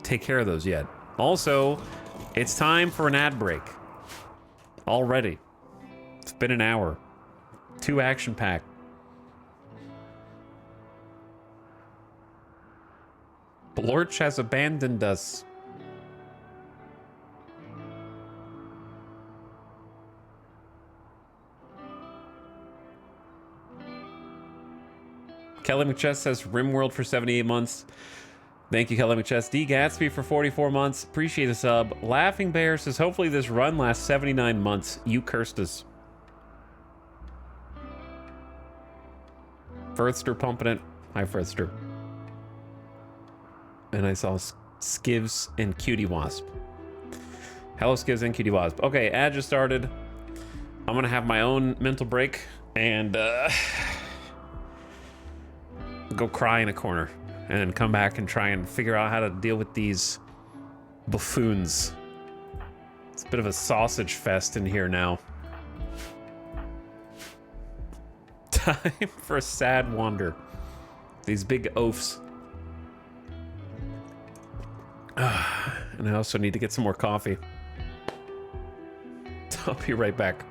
S1: take care of those yet. Also, it's time for an ad break. Already. It's been an hour. 2 action pack. Blorch has abandoned us. Kelly McChess says RimWorld for 78 months. Thank you, Kelly McChess. D. Gatsby for 44 months. Appreciate the sub. Laughing Bear says, hopefully this run lasts 79 months. You cursed us. Firthster pumping it. Hi, Firthster. And I saw Skivs and Cutie Wasp. Hello, Skivs and Cutie Wasp. Okay, ad just started. I'm gonna have my own mental break and go cry in a corner and then come back and try and figure out how to deal with these buffoons. It's a bit of a sausage fest in here now. Time for a sad wander. These big oafs. And I also need to get some more coffee. I'll be right back.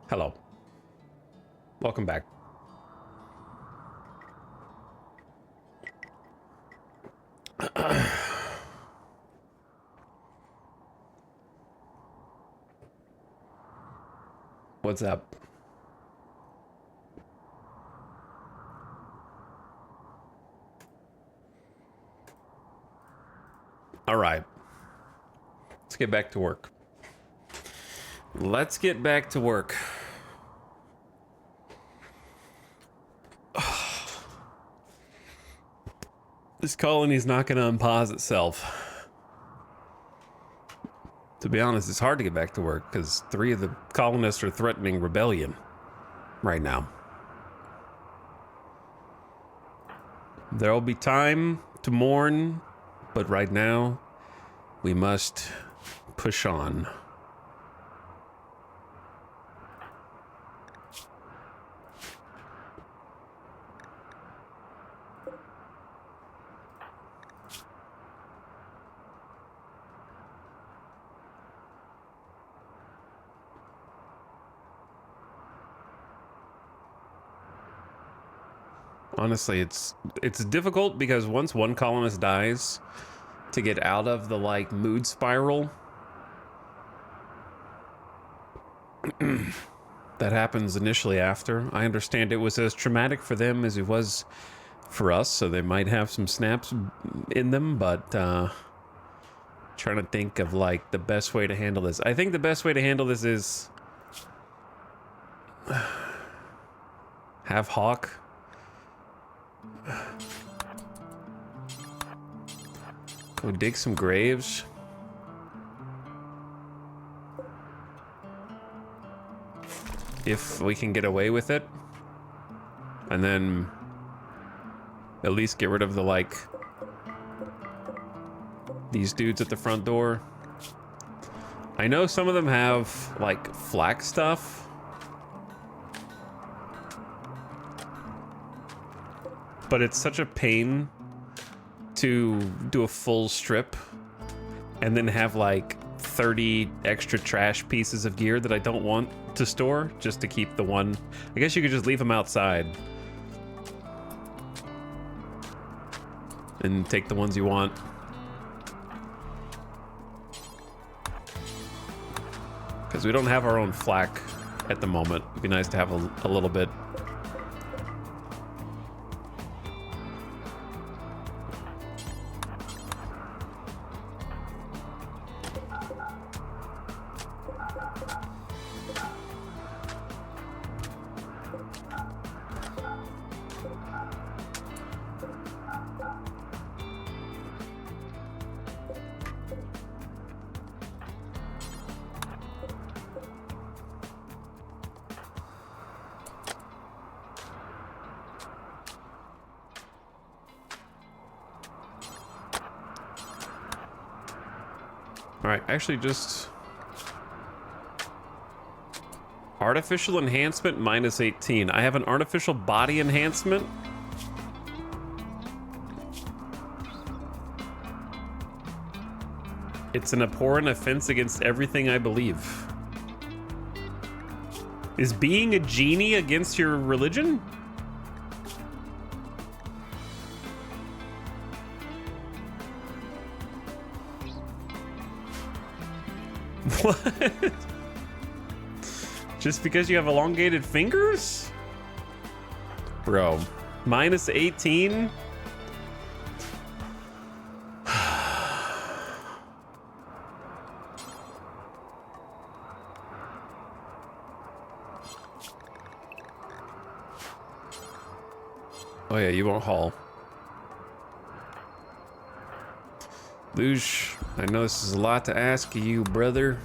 S1: Hello. Welcome back. What's up? All right. Let's get back to work. Let's get back to work. This colony's not going to unpause itself. To be honest, it's hard to get back to work because 3 of the colonists are threatening rebellion right now. There'll be time to mourn, but right now, we must push on. Honestly, it's difficult because once one colonist dies, to get out of the like mood spiral that happens initially after. I understand it was as traumatic for them as it was for us, so they might have some snaps in them, but trying to think of like the best way to handle this. I think the best way to handle this is have Hawk go dig some graves. If we can get away with it. And then at least get rid of the like these dudes at the front door. I know some of them have like flak stuff. But it's such a pain to do a full strip and then have like 30 extra trash pieces of gear that I don't want to store just to keep the one. I guess you could just leave them outside and take the ones you want. Because we don't have our own flak at the moment. It'd be nice to have a little bit. All right, actually just artificial enhancement minus 18. I have an artificial body enhancement. It's an abhorrent offense against everything I believe. Is being a genie against your religion? What? Just because you have elongated fingers? Bro, minus 18? Oh yeah, you won't haul. Luge, I know this is a lot to ask of you, brother.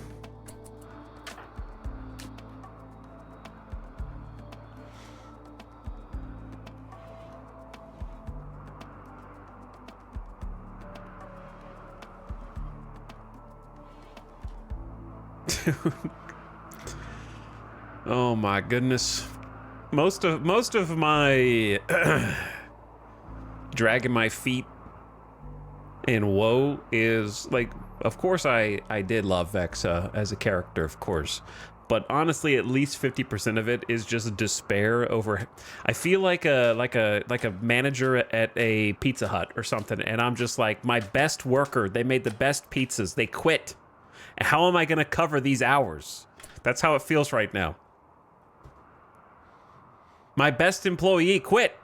S1: Oh my goodness. Most of my dragging my feet in WoW is like, of course I did love Vexa as a character, of course, but honestly, at least 50% of it is just despair over. I feel like a manager at a Pizza Hut or something, and I'm just like, my best worker, they made the best pizzas, they quit. How am I going to cover these hours? That's how it feels right now. My best employee quit.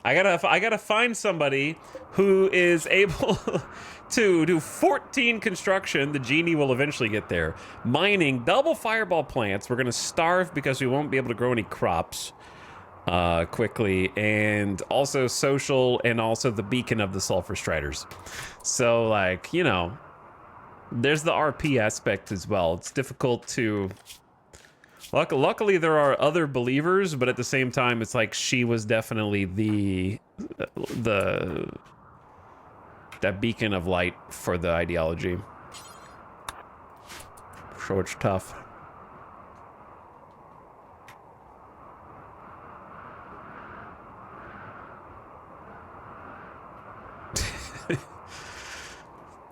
S1: I gotta find somebody who is able to do 14 construction. The genie will eventually get there. Mining, double fireball plants. We're gonna starve because we won't be able to grow any crops quickly. And also social, and also the beacon of the Sulfurstriders. So, like, you know, there's the RP aspect as well. It's difficult to... Luckily, there are other believers, but at the same time, it's like she was definitely that beacon of light for the ideology. So it's tough.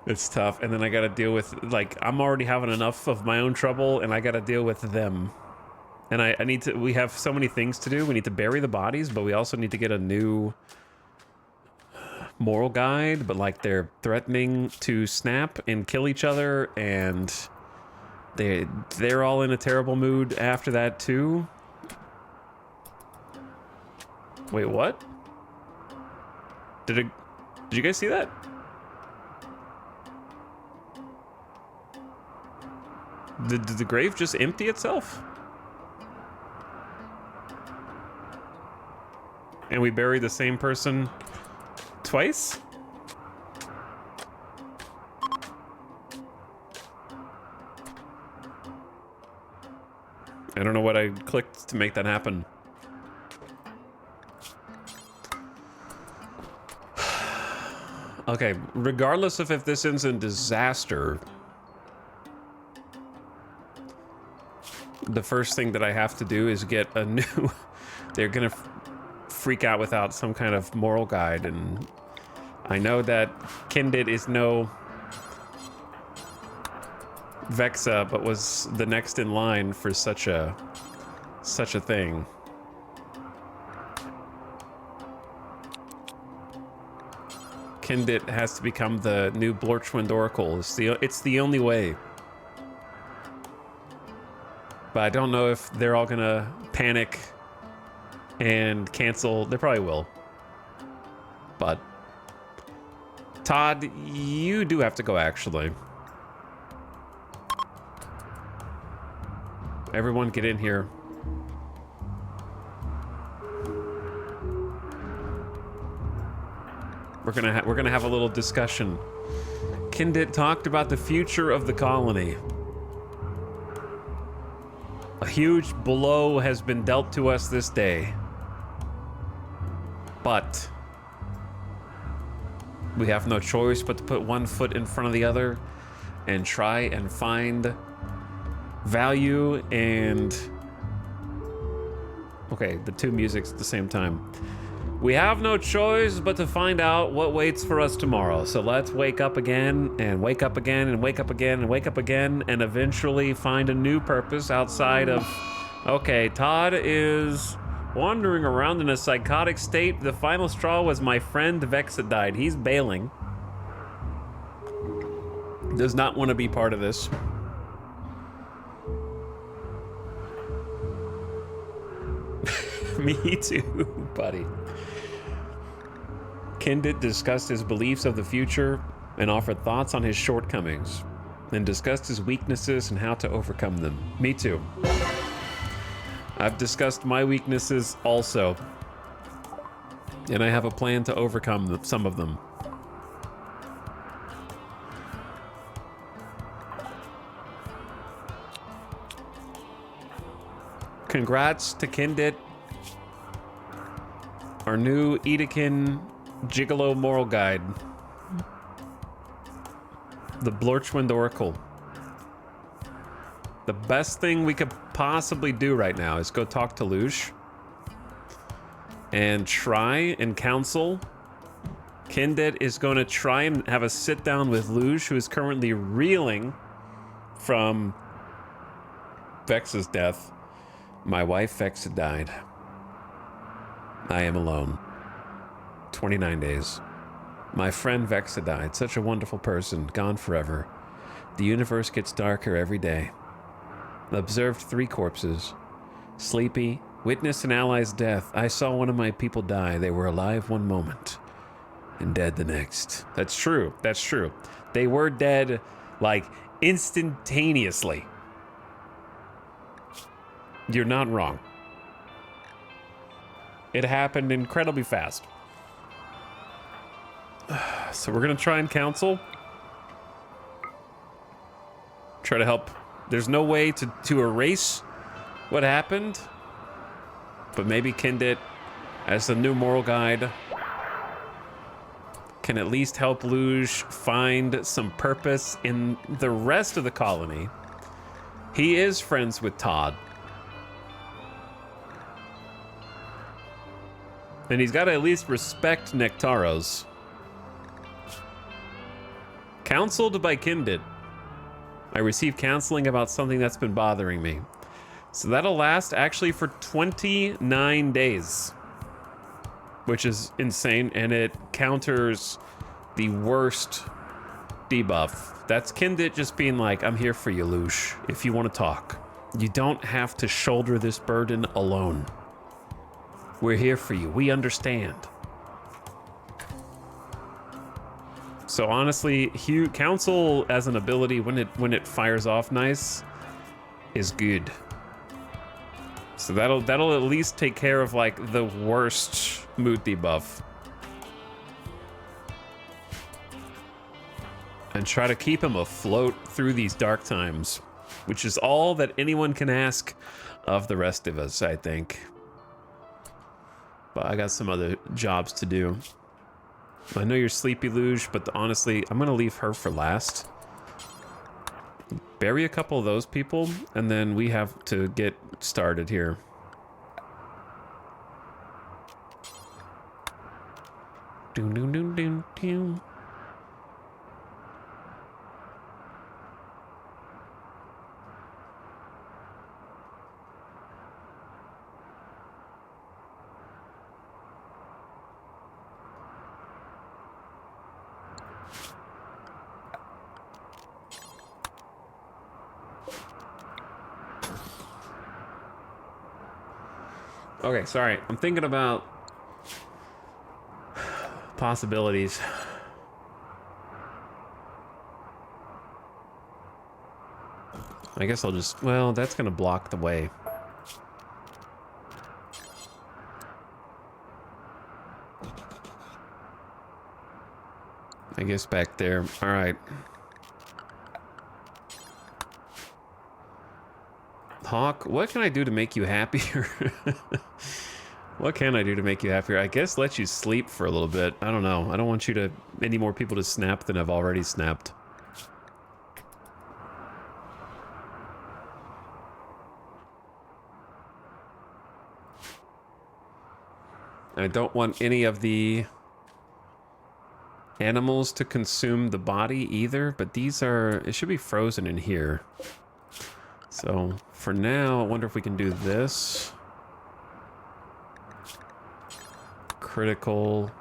S1: It's tough, and then I gotta deal with, like, I'm already having enough of my own trouble, and I gotta deal with them. And I need to, we have so many things to do. We need to bury the bodies, but we also need to get a new moral guide, but like they're threatening to snap and kill each other, and they're all in a terrible mood after that too. Wait, what? Did you guys see that? Did the grave just empty itself? And we buried the same person twice? I don't know what I clicked to make that happen. Okay, regardless of if this ends in disaster, the first thing that I have to do is get a new... They're gonna freak out without some kind of moral guide, and I know that Kindit is no Vexa, but was the next in line for such a thing. Kindit has to become the new Blorchwind Oracle. It's the only way. But I don't know if they're all gonna panic and cancel. They probably will. But Todd, you do have to go, actually. Everyone get in here. We're gonna have a little discussion. Kindit talked about the future of the colony. A huge blow has been dealt to us this day. But we have no choice but to put one foot in front of the other and try and find value and... Okay, the two musics at the same time. We have no choice but to find out what waits for us tomorrow. So let's wake up again and wake up again and wake up again and wake up again and eventually find a new purpose outside of... Okay, Todd is wandering around in a psychotic state. The final straw was my friend Vexa died. He's bailing. Does not want to be part of this. Me too, buddy. Kindit discussed his beliefs of the future and offered thoughts on his shortcomings, and discussed his weaknesses and how to overcome them. Me too. I've discussed my weaknesses also, and I have a plan to overcome some of them. Congrats to Kindit, our new Edekin Gigolo Moral Guide. The Blorchwind Oracle. The best thing we could possibly do right now is go talk to Luge and try and counsel. Kindit is going to try and have a sit down with Luge, who is currently reeling from Vex's death. My wife Vexa died. I am alone. 29 days. My friend Vexa died. Such a wonderful person. Gone forever. The universe gets darker every day. Observed 3 corpses. Sleepy. Witnessed an ally's death. I saw one of my people die. They were alive one moment and dead the next. That's true. That's true. They were dead, like, instantaneously. You're not wrong. It happened incredibly fast. So we're gonna try and counsel. Try to help. There's no way to erase what happened. But maybe Kindit, as the new moral guide, can at least help Luge find some purpose in the rest of the colony. He is friends with Todd. And he's got to at least respect Nectaros. Counseled by Kindit. I received counseling about something that's been bothering me. So that'll last actually for 29 days. Which is insane, and it counters the worst debuff. That's Kindit just being like, I'm here for you, Luge, if you want to talk. You don't have to shoulder this burden alone. We're here for you. We understand. So honestly, counsel as an ability when it fires off nice is good. So that'll at least take care of like the worst mood debuff. And try to keep him afloat through these dark times, which is all that anyone can ask of the rest of us, I think. But I got some other jobs to do. I know you're sleepy, Luge, but honestly, I'm gonna leave her for last. Bury a couple of those people, and then we have to get started here. Doom, doom, doom, doom, doom. Okay, sorry. I'm thinking about possibilities. I guess I'll just... Well, that's going to block the way. I guess back there. All right. Hawk, what can I do to make you happier? What can I do to make you happier? I guess let you sleep for a little bit. I don't know. I don't want you to... any more people to snap than I've already snapped. I don't want any of the animals to consume the body either, but these are... it should be frozen in here. So, for now, I wonder if we can do this. Critical.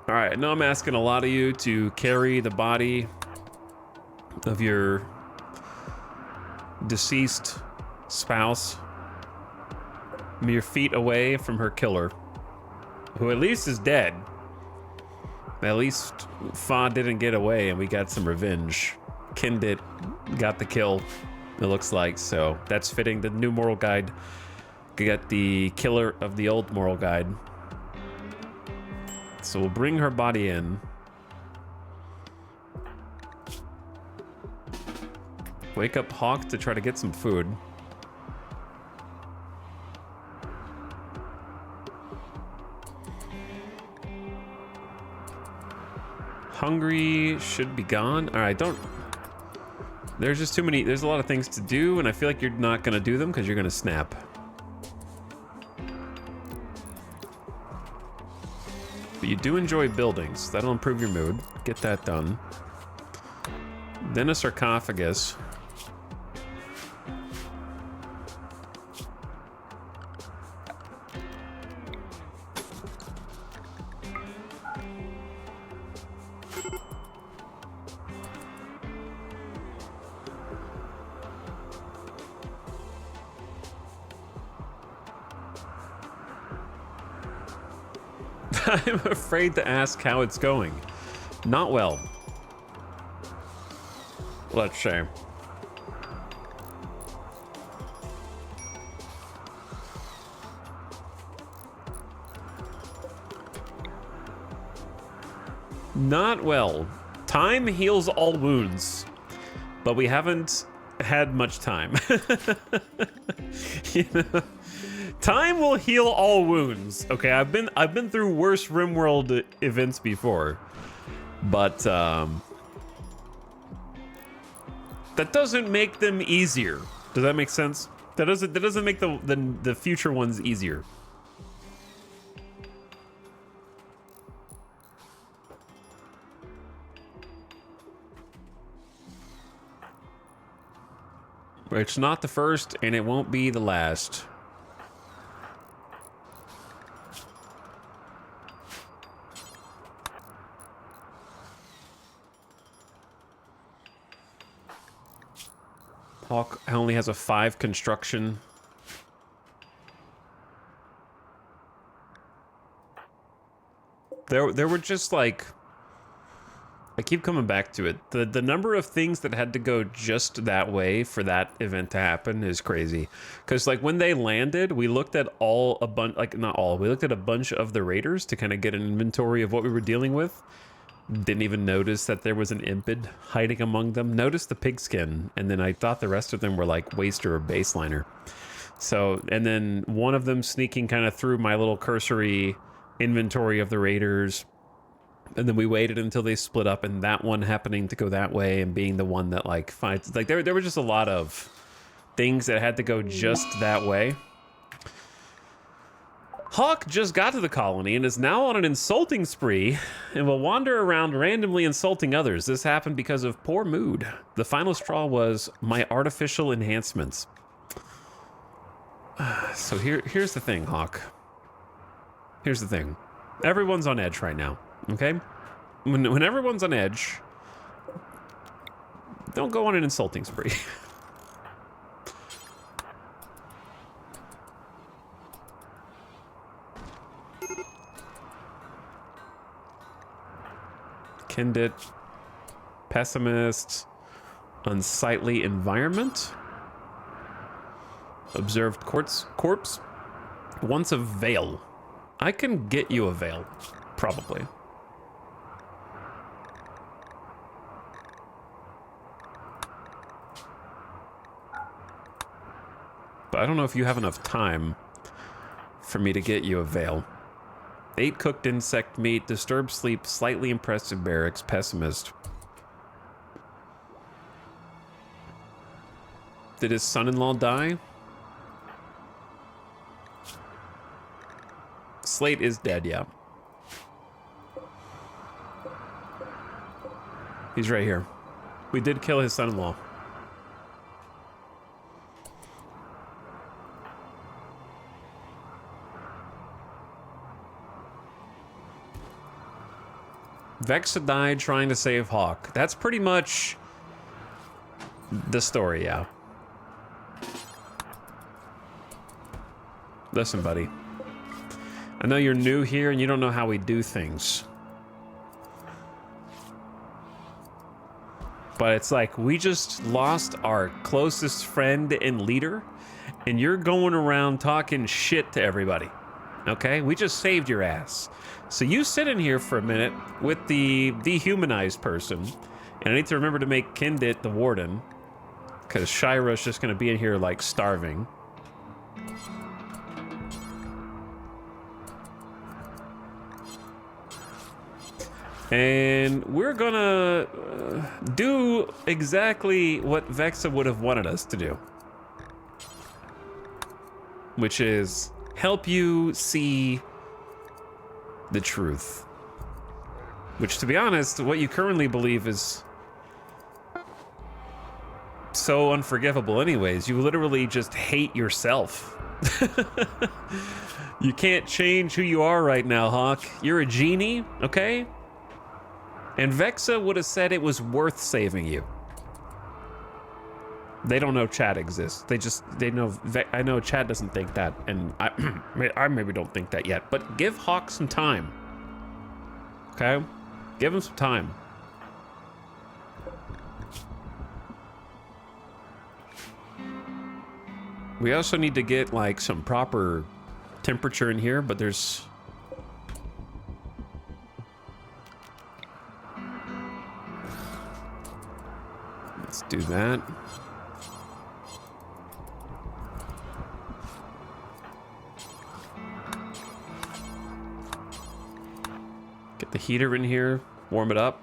S1: Alright, I know I'm asking a lot of you to carry the body of your deceased spouse mere feet away from her killer, who at least is dead. At least Fa didn't get away and we got some revenge. Kindit got the kill, it looks like, so that's fitting. The new moral guide got the killer of the old moral guide. So we'll bring her body in. Wake up Hawk to try to get some food. Hungry should be gone. All right, don't... there's just too many... there's a lot of things to do, and I feel like you're not going to do them because you're going to snap. But you do enjoy buildings. That'll improve your mood. Get that done. Then a sarcophagus. I'm afraid to ask how it's going. Not well. Let's say. Not well. Time heals all wounds, but we haven't had much time. You know? Time will heal all wounds. Okay, I've been through worse RimWorld events before, but that doesn't make them easier. Does that make sense? That doesn't make the future ones easier. It's not the first, and it won't be the last. Hawk only has a 5 construction. There were just like, I keep coming back to it. The number of things that had to go just that way for that event to happen is crazy. Because like when they landed, we looked at we looked at a bunch of the raiders to kind of get an inventory of what we were dealing with. Didn't even notice that there was an impid hiding among them. Noticed the pigskin, and then I thought the rest of them were like waster or baseliner. So, and then one of them sneaking kind of through my little cursory inventory of the raiders. And then we waited until they split up, and that one happening to go that way and being the one that like fights. Like there were just a lot of things that had to go just that way. Hawk just got to the colony and is now on an insulting spree and will wander around randomly insulting others. This happened because of poor mood. The final straw was my artificial enhancements. So here's the thing, Hawk. Here's the thing. Everyone's on edge right now, okay? When everyone's on edge, don't go on an insulting spree. Kindit, pessimist, unsightly environment, observed corpse, wants a veil. I can get you a veil, probably. But I don't know if you have enough time for me to get you a veil. 8 cooked insect meat, disturbed sleep, slightly impressive barracks, pessimist. Did his son-in-law die? Slate is dead, yeah. He's right here. We did kill his son-in-law. Vexa died trying to save Hawk. That's pretty much the story, yeah. Listen, buddy. I know you're new here and you don't know how we do things. But it's like, we just lost our closest friend and leader, and you're going around talking shit to everybody. Okay? We just saved your ass. So you sit in here for a minute with the dehumanized person, and I need to remember to make Kindit the warden, because Shira's just going to be in here like starving. And we're gonna do exactly what Vexa would have wanted us to do, which is help you see the truth. Which, to be honest, what you currently believe is so unforgivable anyways. You literally just hate yourself. You can't change who you are right now, Hawk. You're a genie, okay? And Vexa would have said it was worth saving you. They don't know Chad exists. They know, I know Chad doesn't think that, and I maybe don't think that yet, but give Hawk some time. Okay? Give him some time. We also need to get like some proper temperature in here, but there's... Let's do that. Get the heater in here, warm it up.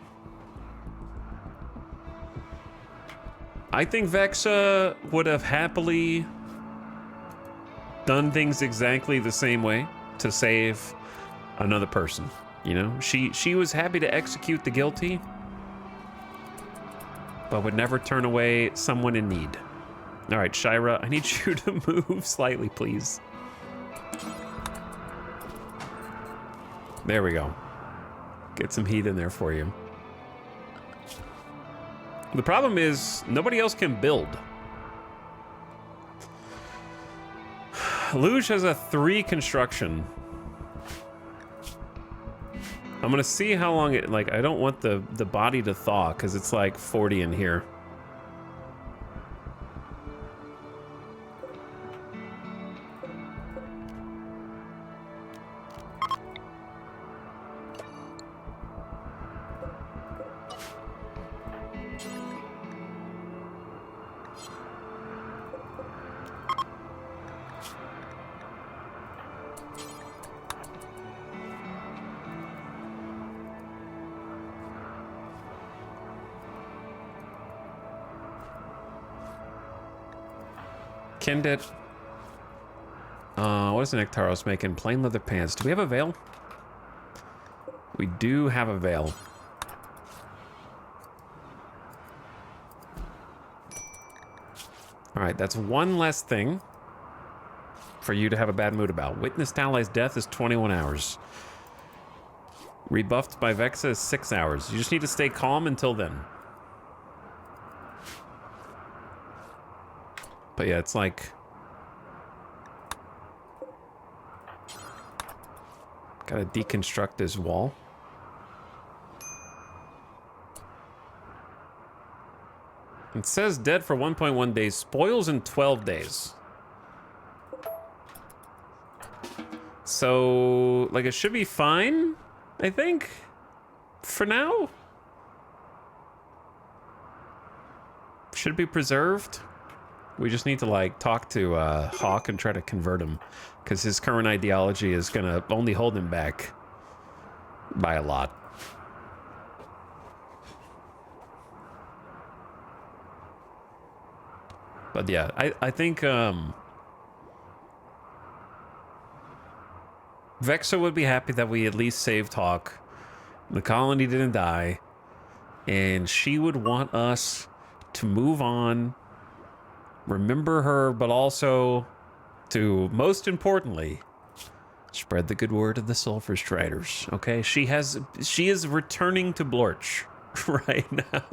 S1: I think Vexa would have happily done things exactly the same way to save another person. You know, she was happy to execute the guilty, but would never turn away someone in need. All right, Shira, I need you to move slightly, please. There we go. Get some heat in there for you. The problem is nobody else can build. Luge has a 3 construction. I'm gonna see how long it, like, I don't want the body to thaw because it's like 40 in here. Kindit. What is the Nectaros making? Plain leather pants. Do we have a veil? We do have a veil. All right, that's one less thing for you to have a bad mood about. Witnessed ally's death is 21 hours. Rebuffed by Vexa is 6 hours. You just need to stay calm until then. But yeah, it's like... Gotta deconstruct this wall. It says dead for 1.1 days. Spoils in 12 days. So, like, it should be fine, I think, for now. Should be preserved. We just need to, like, talk to Hawk and try to convert him, because his current ideology is gonna only hold him back by a lot. But yeah, I think Vexa would be happy that we at least saved Hawk. The colony didn't die, and she would want us to move on, remember her, but also to, most importantly, spread the good word of the Sulfurstriders. Okay, she is returning to Blorch right now.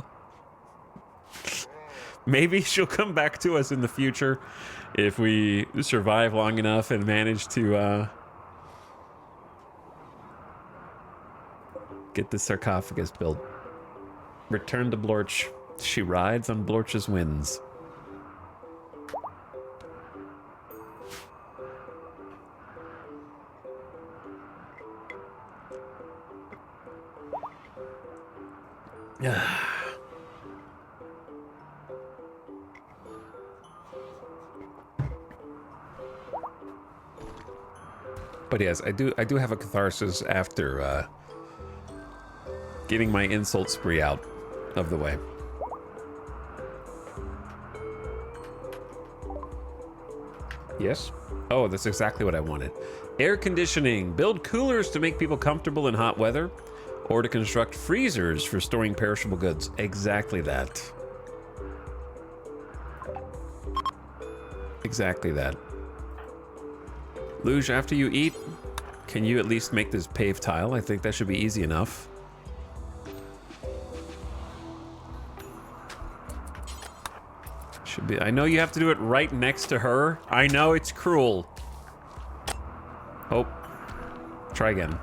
S1: Maybe she'll come back to us in the future if we survive long enough and manage to get the sarcophagus built. Return to Blorch. She rides on Blorch's winds. But yes, I do have a catharsis after getting my insult spree out of the way. Yes? Oh, that's exactly what I wanted. Air conditioning. Build coolers to make people comfortable in hot weather, Or to construct freezers for storing perishable goods. Exactly that. Exactly that. Luge, after you eat, can you at least make this paved tile? I think that should be easy enough. Should be. I know you have to do it right next to her. I know it's cruel. Oh. Try again.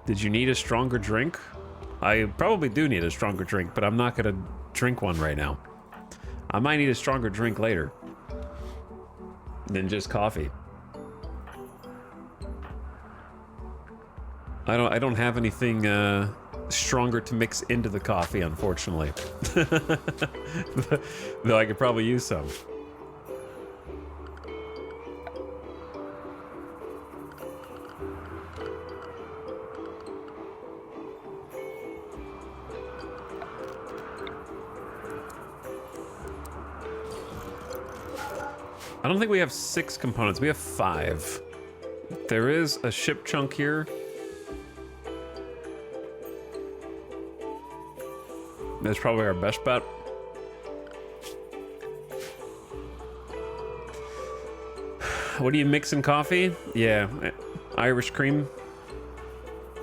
S1: Did you need a stronger drink? I probably do need a stronger drink, but I'm not gonna drink one right now. I might need a stronger drink later than just coffee. I don't have anything stronger to mix into the coffee, unfortunately. Though I could probably use some. I don't think we have 6 components. We have 5. There is a ship chunk here. That's probably our best bet. What do you mix in coffee? Yeah, Irish cream.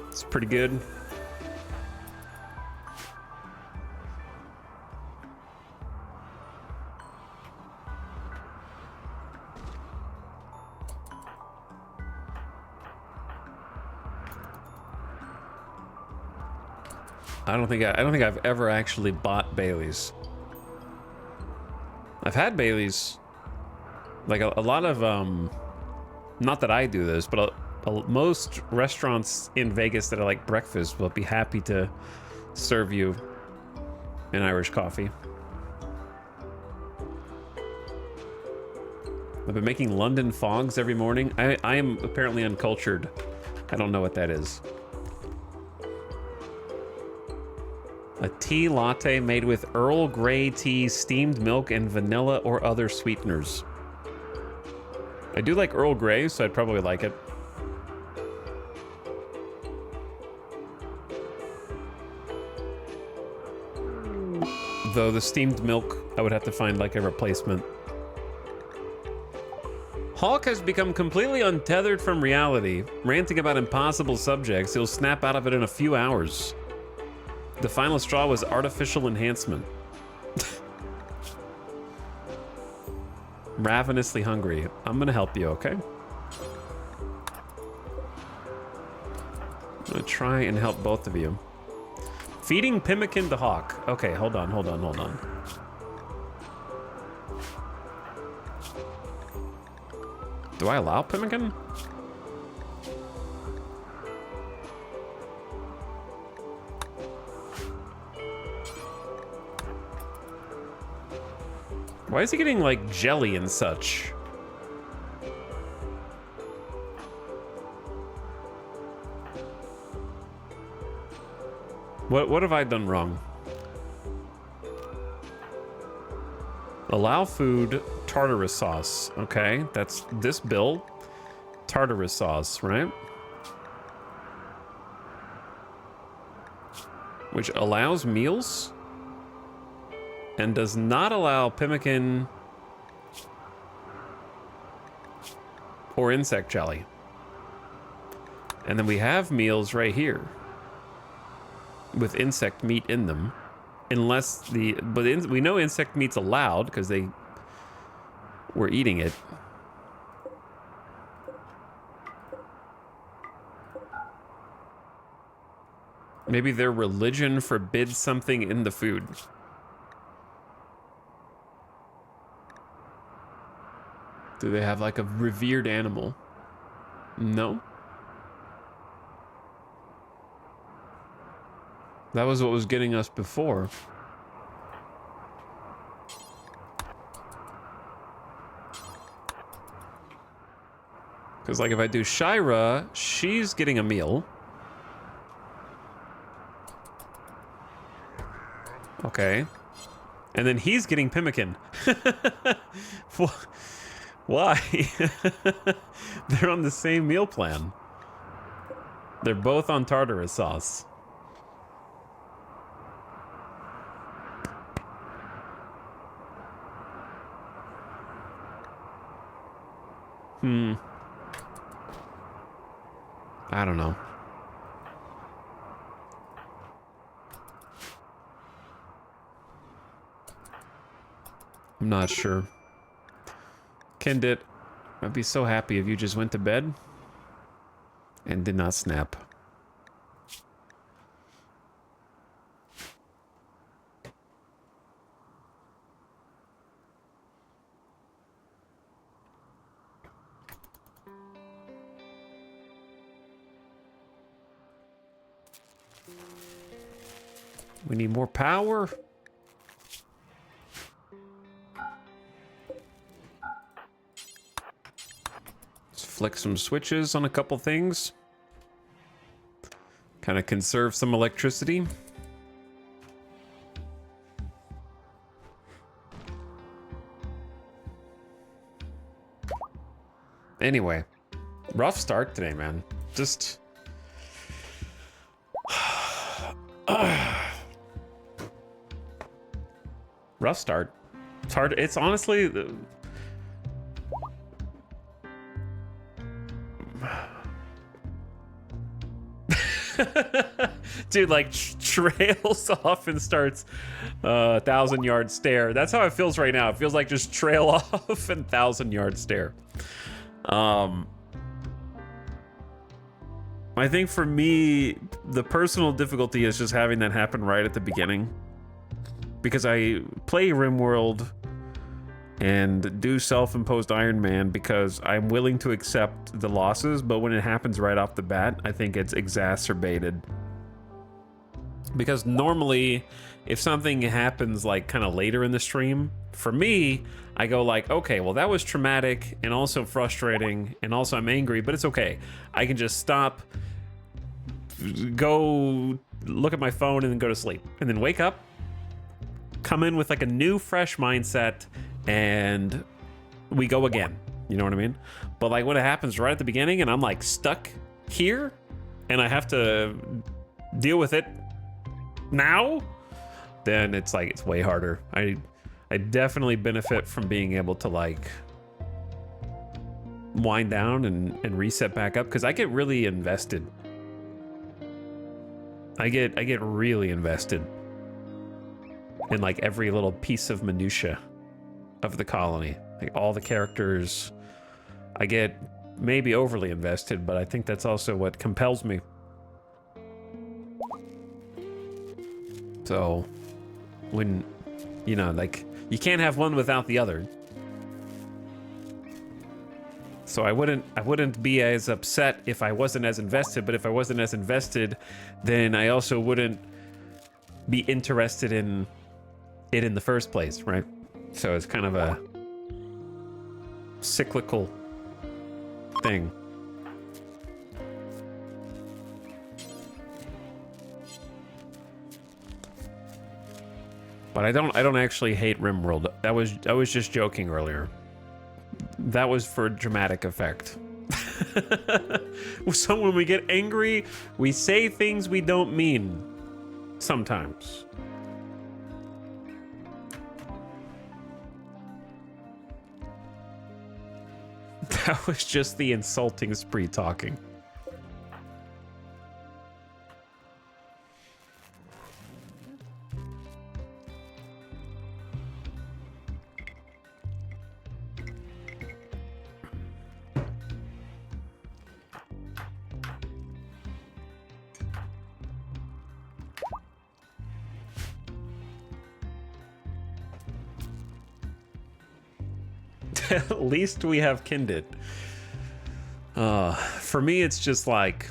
S1: It's pretty good. I don't think I've ever actually bought Bailey's. I've had Bailey's, like a lot of not that I do this, but most restaurants in Vegas that are like breakfast will be happy to serve you an Irish coffee. I've been making London fogs every morning. I am apparently uncultured. I don't know what that is. A tea latte made with Earl Grey tea, steamed milk, and vanilla or other sweeteners. I do like Earl Grey, so I'd probably like it. Though the steamed milk, I would have to find like a replacement. Hawk has become completely untethered from reality. Ranting about impossible subjects, he'll snap out of it in a few hours. The final straw was artificial enhancement. Ravenously hungry. I'm gonna help you, okay? I'm gonna try and help both of you. Feeding pemmican to Hawk. Okay, hold on. Do I allow pemmican? Why is he getting like jelly and such? What have I done wrong? Allow food, tartarus sauce. Okay, that's this bill. Tartarus sauce, right? Which allows meals and does not allow pemmican or insect jelly. And then we have meals right here with insect meat in them, unless we know insect meat's allowed because they were eating it. Maybe their religion forbids something in the food. Do they have like a revered animal? No. That was what was getting us before. Because like if I do Shira, she's getting a meal. Okay. And then he's getting pemmican. Why? They're on the same meal plan. They're both on Tartarus sauce. I don't know. I'm not sure. Kendit, I'd be so happy if you just went to bed and did not snap. We need more power. Let's flick some switches on a couple things. Kind of conserve some electricity. Anyway, rough start today, man. Just... rough start. It's hard. It's honestly... Dude, like, trails off and starts 1,000-yard stare. That's how it feels right now. It feels like just trail off and 1,000-yard stare. I think for me, the personal difficulty is just having that happen right at the beginning. Because I play RimWorld and do self-imposed Iron Man because I'm willing to accept the losses, but when it happens right off the bat, I think it's exacerbated. Because normally, if something happens like kind of later in the stream, for me, I go like, okay, well that was traumatic and also frustrating and also I'm angry, but it's okay. I can just stop, go look at my phone and then go to sleep and then wake up, come in with like a new fresh mindset and we go again. You know what I mean? But like when it happens right at the beginning and I'm like stuck here and I have to deal with it now, then it's like, it's way harder. I definitely benefit from being able to like wind down and reset back up because I get really invested. I get really invested in like every little piece of minutia of the colony, like all the characters. I get maybe overly invested, but I think that's also what compels me. So when, you know, like you can't have one without the other. So I wouldn't be as upset if I wasn't as invested, but if I wasn't as invested, then I also wouldn't be interested in it in the first place, right? So it's kind of a cyclical thing. But I don't actually hate RimWorld. I was just joking earlier. That was for dramatic effect. So when we get angry, we say things we don't mean. Sometimes. That was just the insulting spree talking. At least we have Kinded. For me, it's just like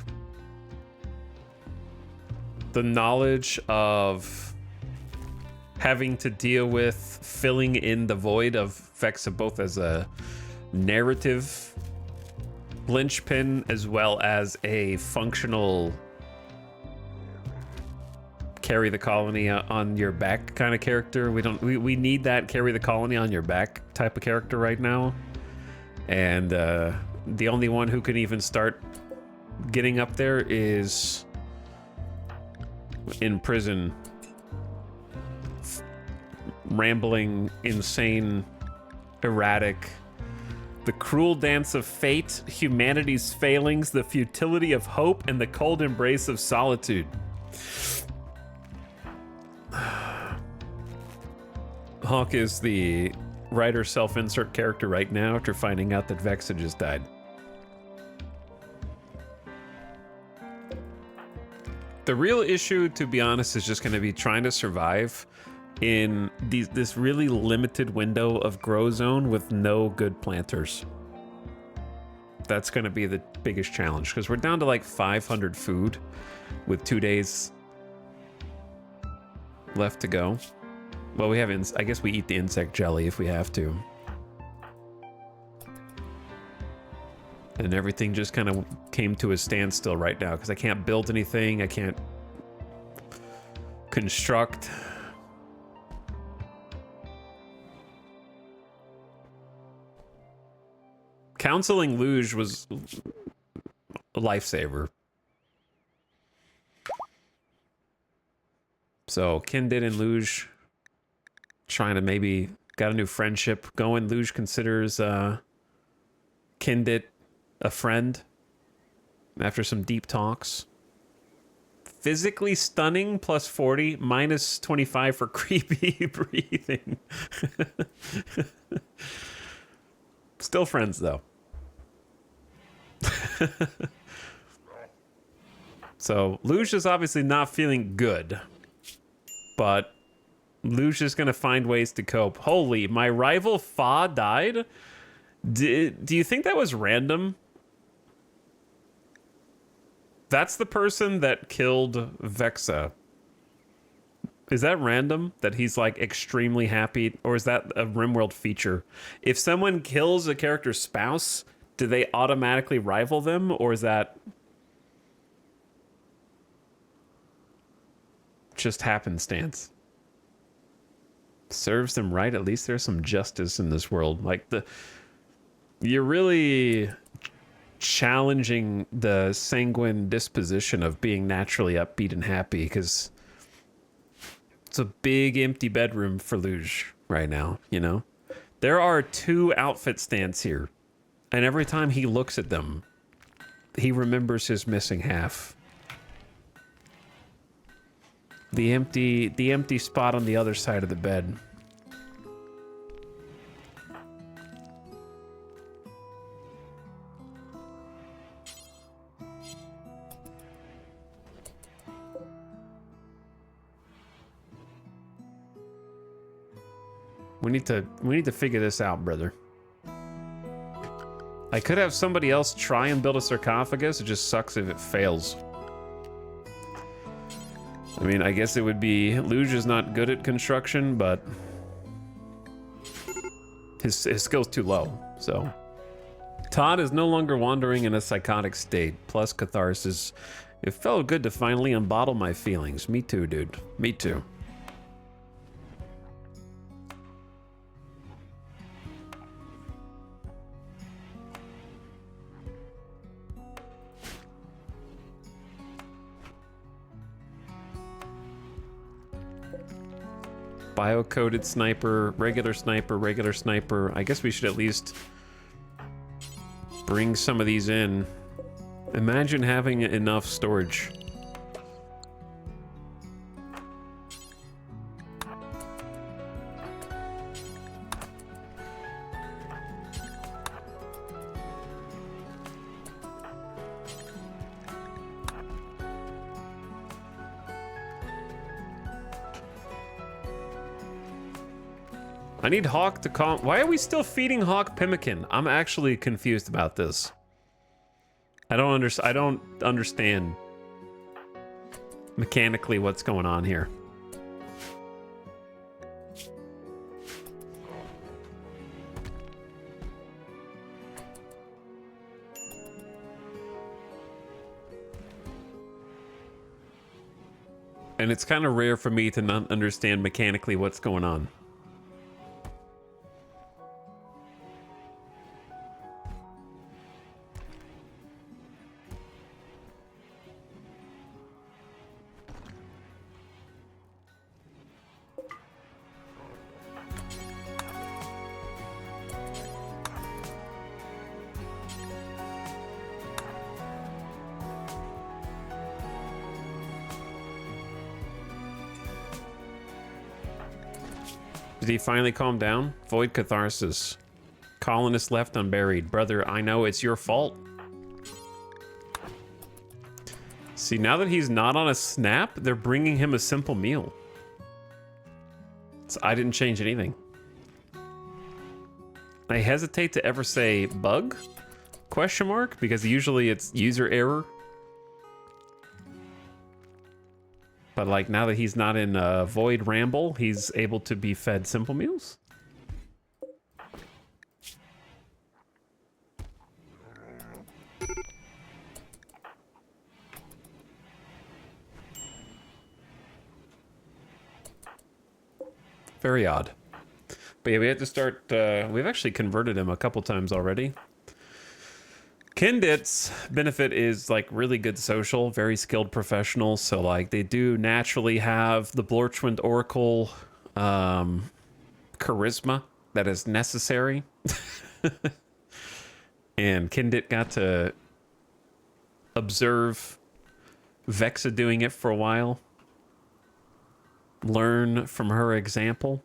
S1: the knowledge of having to deal with filling in the void of Vexa, both as a narrative linchpin as well as a functional carry the colony on your back kind of character. We need that carry the colony on your back type of character right now. And the only one who can even start getting up there is in prison, rambling, insane, erratic. The cruel dance of fate, humanity's failings, the futility of hope, and the cold embrace of solitude. Hawk is the writer self-insert character right now after finding out that Vexa just died. The real issue, to be honest, is just going to be trying to survive in this really limited window of grow zone with no good planters. That's going to be the biggest challenge, because we're down to like 500 food with 2 days left to go. Well, we have, I guess we eat the insect jelly if we have to. And everything just kind of came to a standstill right now because I can't build anything. I can't construct. Counseling Luge was a lifesaver. So Kindit and Luge trying to maybe got a new friendship going. Luge considers Kindit a friend after some deep talks. Physically stunning plus 40, minus 25 for creepy breathing. Still friends though. So Luge is obviously not feeling good, but Luge is going to find ways to cope. Holy, my rival Fa died? Do you think that was random? That's the person that killed Vexa. Is that random that he's like extremely happy? Or is that a RimWorld feature? If someone kills a character's spouse, do they automatically rival them? Or is that just happenstance? Serves them right. At least there's some justice in this world. Like you're really challenging the sanguine disposition of being naturally upbeat and happy, because it's a big empty bedroom for Luge right now, you know? There are 2 outfit stands here, and every time he looks at them, he remembers his missing half. The empty spot on the other side of the bed. We need to figure this out, brother. I could have somebody else try and build a sarcophagus. It just sucks if it fails. I mean, I guess it would be... Luge is not good at construction, but... His skill's too low, so... Todd is no longer wandering in a psychotic state, plus catharsis. It felt good to finally unbottle my feelings. Me too, dude. Me too. Bio-coded sniper, regular sniper, regular sniper. I guess we should at least bring some of these in. Imagine having enough storage. I need Hawk to calm. Why are we still feeding Hawk pemmican? I'm actually confused about this. I don't understand mechanically what's going on here. And it's kind of rare for me to not understand mechanically what's going on. Did he finally calm down? Void catharsis. Colonist left unburied. Brother, I know it's your fault. See, now that he's not on a snap, they're bringing him a simple meal. So I didn't change anything. I hesitate to ever say bug? Question mark? Because usually it's user error. But like now that he's not in Void Ramble, he's able to be fed simple meals. Very odd. But yeah, we had to start, we've actually converted him a couple times already. Kindit's benefit is like really good social, very skilled professionals. So like they do naturally have the Blorchwind Oracle charisma that is necessary. And Kindit got to observe Vexa doing it for a while. Learn from her example.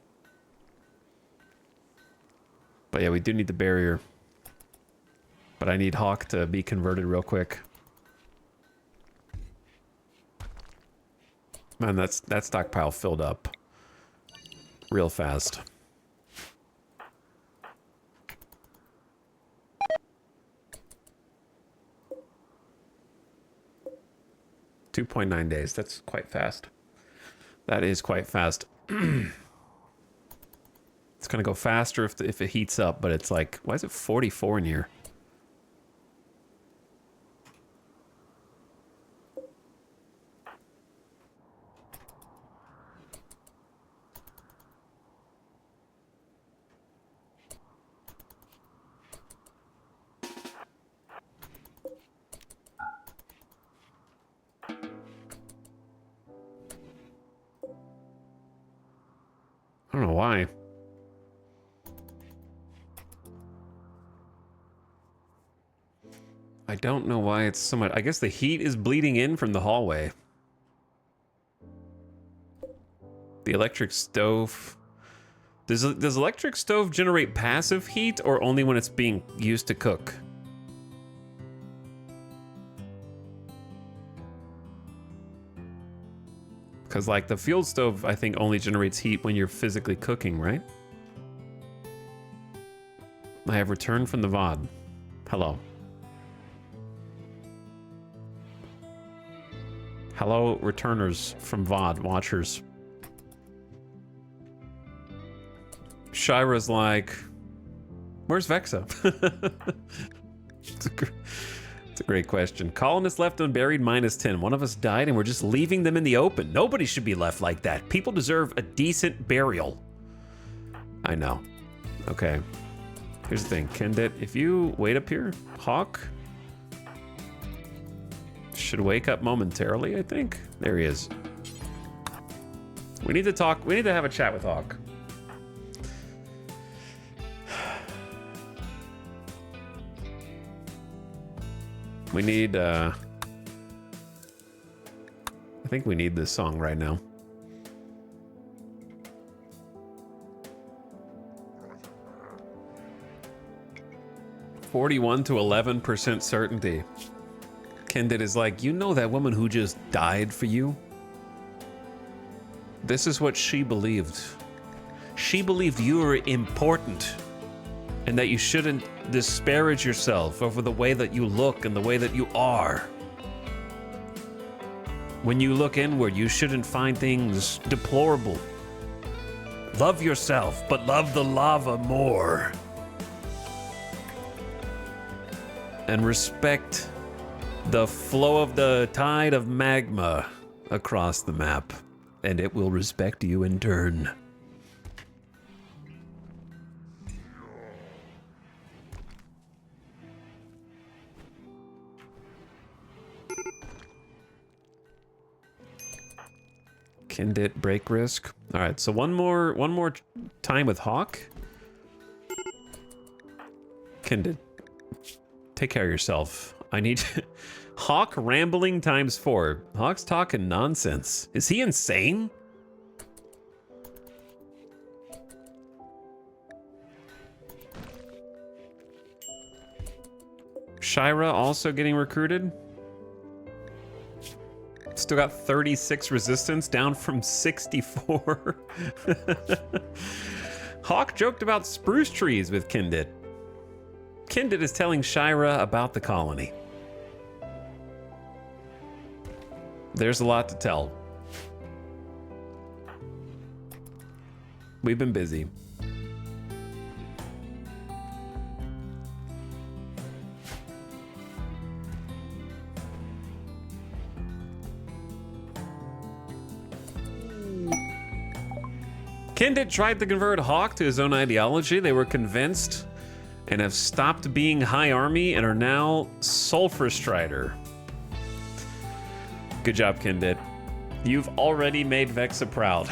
S1: But yeah, we do need the barrier. But I need Hawk to be converted real quick. Man, that stockpile filled up real fast. $2.9 days. That's quite fast. That is quite fast. It's gonna go faster if it heats up, but it's like, why is it 44 in here? I don't know why. I don't know why it's so much. I guess the heat is bleeding in from the hallway. The electric stove. Does electric stove generate passive heat or only when it's being used to cook? Because like the fuel stove, I think only generates heat when you're physically cooking, right? I have returned from the VOD. Hello. Hello, returners from VOD watchers. Shira's like, where's Vexa? It's a great question. Colonists left unburied -10. One of us died and we're just leaving them in the open. Nobody should be left like that. People deserve a decent burial. I know. Okay. Here's the thing. Kendit, if you wait up here, Hawk should wake up momentarily, I think. There he is. We need to talk. We need to have a chat with Hawk. We need, I think we need this song right now. $41 to 11% certainty. Kendit is like, you know that woman who just died for you? This is what she believed. She believed you were important and that you shouldn't disparage yourself over the way that you look and the way that you are. When you look inward, you shouldn't find things deplorable. Love yourself, but love the lava more. And respect the flow of the tide of magma across the map, and it will respect you in turn. Kindit break risk. All right, so one more time with Hawk. Kindit, take care of yourself. I need Hawk rambling ×4. Hawk's talking nonsense. Is he insane? Shira also getting recruited. Still got 36 resistance, down from 64. Hawk joked about spruce trees with Kindit. Kindit is telling Shira about the colony. There's a lot to tell. We've been busy. Kindit tried to convert Hawk to his own ideology. They were convinced and have stopped being High Army and are now Sulfurstrider. Good job, Kindit. You've already made Vexa proud.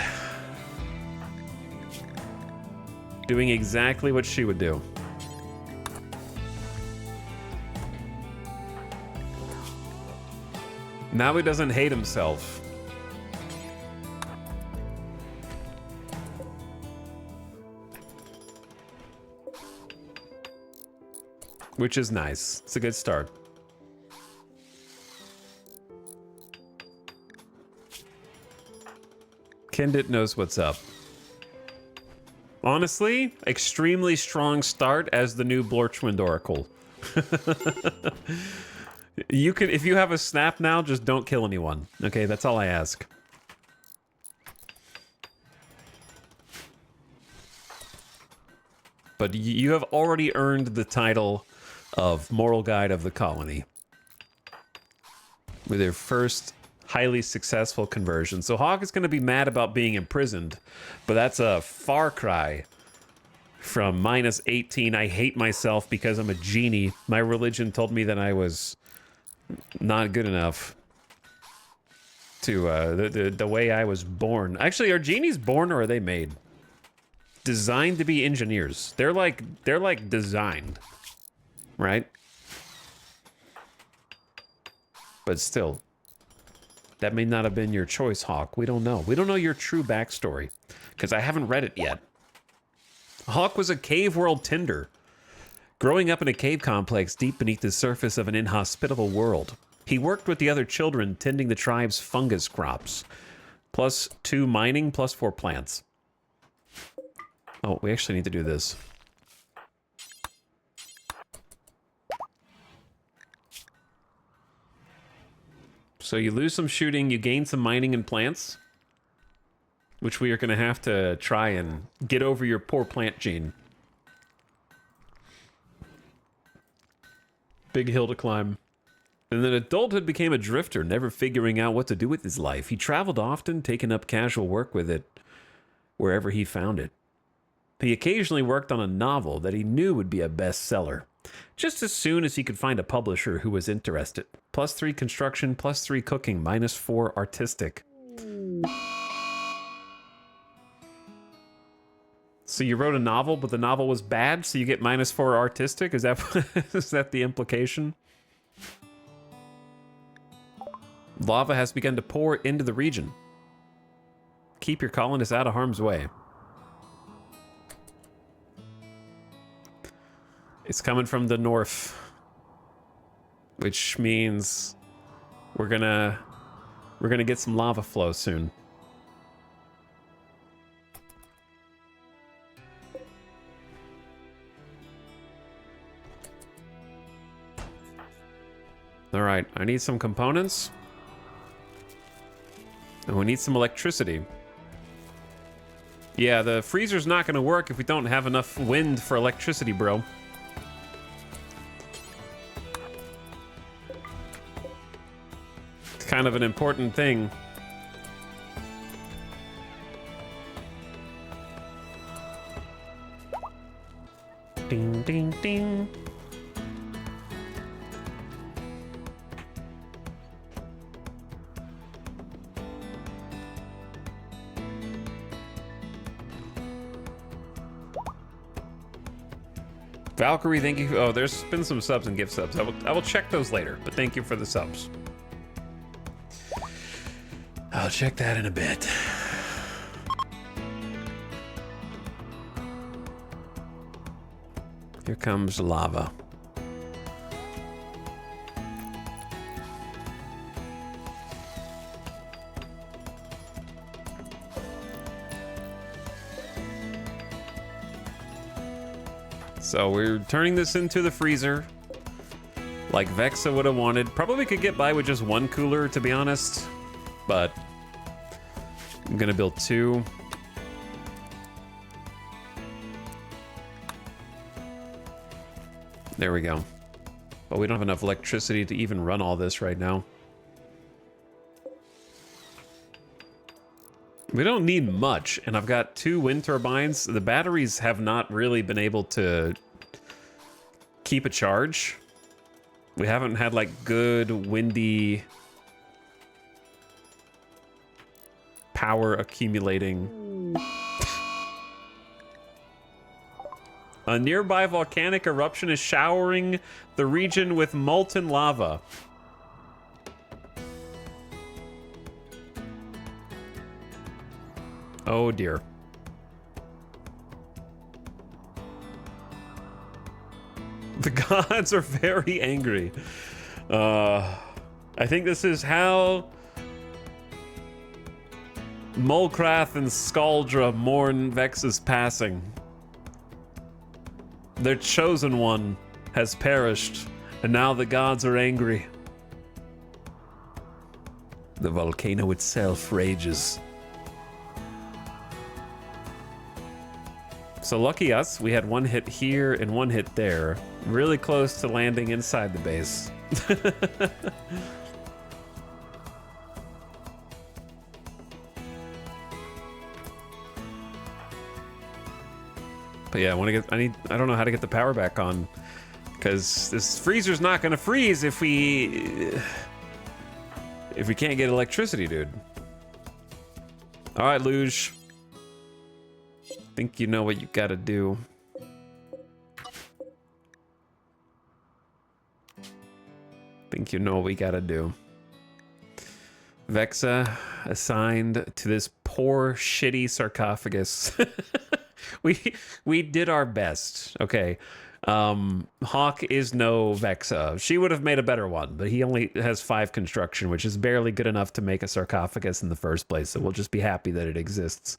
S1: Doing exactly what she would do. Now he doesn't hate himself. Which is nice. It's a good start. Kindit knows what's up. Honestly, extremely strong start as the new Blorchwind Oracle. You can, if you have a snap now, just don't kill anyone. Okay, that's all I ask. But you have already earned the title of Moral Guide of the Colony with your first highly successful conversion. So Hawk is going to be mad about being imprisoned, but that's a far cry from -18. I hate myself because I'm a genie. My religion told me that I was not good enough to the way I was born. Actually, are genies born or are they made? Designed to be engineers. They're like designed, right? But still, that may not have been your choice, Hawk. We don't know. We don't know your true backstory because I haven't read it yet. Hawk was a cave world Tinder, growing up in a cave complex deep beneath the surface of an inhospitable world. He worked with the other children tending the tribe's fungus crops. +2 mining, +4 plants. Oh, we actually need to do this. So you lose some shooting, you gain some mining and plants, which we are going to have to try and get over your poor plant gene. Big hill to climb. And then adulthood became a drifter, never figuring out what to do with his life. He traveled often, taking up casual work with it wherever he found it. He occasionally worked on a novel that he knew would be a bestseller, just as soon as he could find a publisher who was interested. +3 construction, +3 cooking, -4 artistic. So you wrote a novel, but the novel was bad, so you get -4 artistic? Is that is that the implication? Lava has begun to pour into the region. Keep your colonists out of harm's way. It's coming from the north, which means we're gonna get some lava flow soon. All right, I need some components. And we need some electricity. Yeah, the freezer's not gonna work if we don't have enough wind for electricity, bro. Kind of an important thing. Ding, ding, ding. Valkyrie, thank you. Oh, there's been some subs and gift subs. I will check those later, but thank you for the subs. I'll check that in a bit. Here comes lava. So we're turning this into the freezer, like Vexa would have wanted. Probably could get by with just one cooler, to be honest, but I'm gonna build 2. There we go. But we don't have enough electricity to even run all this right now. We don't need much, and I've got 2 wind turbines. The batteries have not really been able to keep a charge. We haven't had like good windy power accumulating. A nearby volcanic eruption is showering the region with molten lava. Oh dear. The gods are very angry. I think this is how Molcrath and Skaldra mourn Vex's passing. Their chosen one has perished, and now the gods are angry. The volcano itself rages. So lucky us, we had 1 hit here and 1 hit there. Really close to landing inside the base. But yeah, I don't know how to get the power back on, because this freezer's not gonna freeze if we can't get electricity, dude. All right, Luge. Think you know what you gotta do. Think you know what we gotta do. Vexa assigned to this poor, shitty sarcophagus. We did our best, okay. Hawk is no Vexa. She would have made a better one, but he only has 5 construction, which is barely good enough to make a sarcophagus in the first place, so we'll just be happy that it exists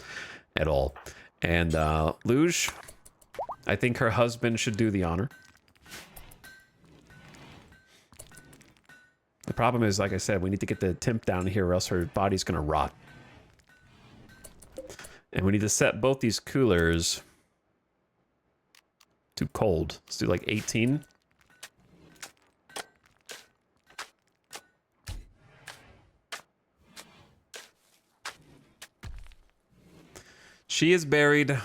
S1: at all. And Luge, I think her husband should do the honor. The problem is, like I said, we need to get the temp down here or else her body's gonna rot. And we need to set both these coolers to cold. Let's do like 18. She is buried.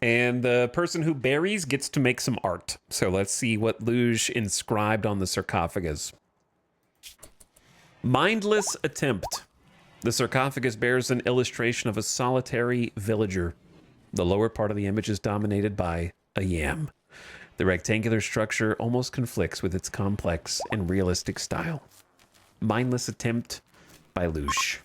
S1: And the person who buries gets to make some art. So let's see what Luge inscribed on the sarcophagus. Mindless attempt. The sarcophagus bears an illustration of a solitary villager. The lower part of the image is dominated by a yam. The rectangular structure almost conflicts with its complex and realistic style. Mindless attempt by Luge.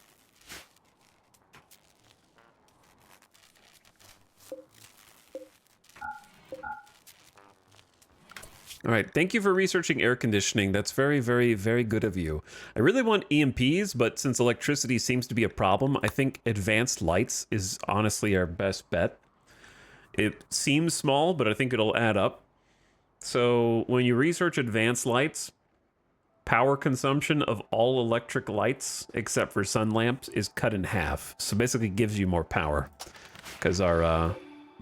S1: All right, thank you for researching air conditioning. That's very, very, very good of you. I really want EMPs, but since electricity seems to be a problem, I think advanced lights is honestly our best bet. It seems small, but I think it'll add up. So when you research advanced lights, power consumption of all electric lights, except for sun lamps, is cut in half. So basically gives you more power. Because our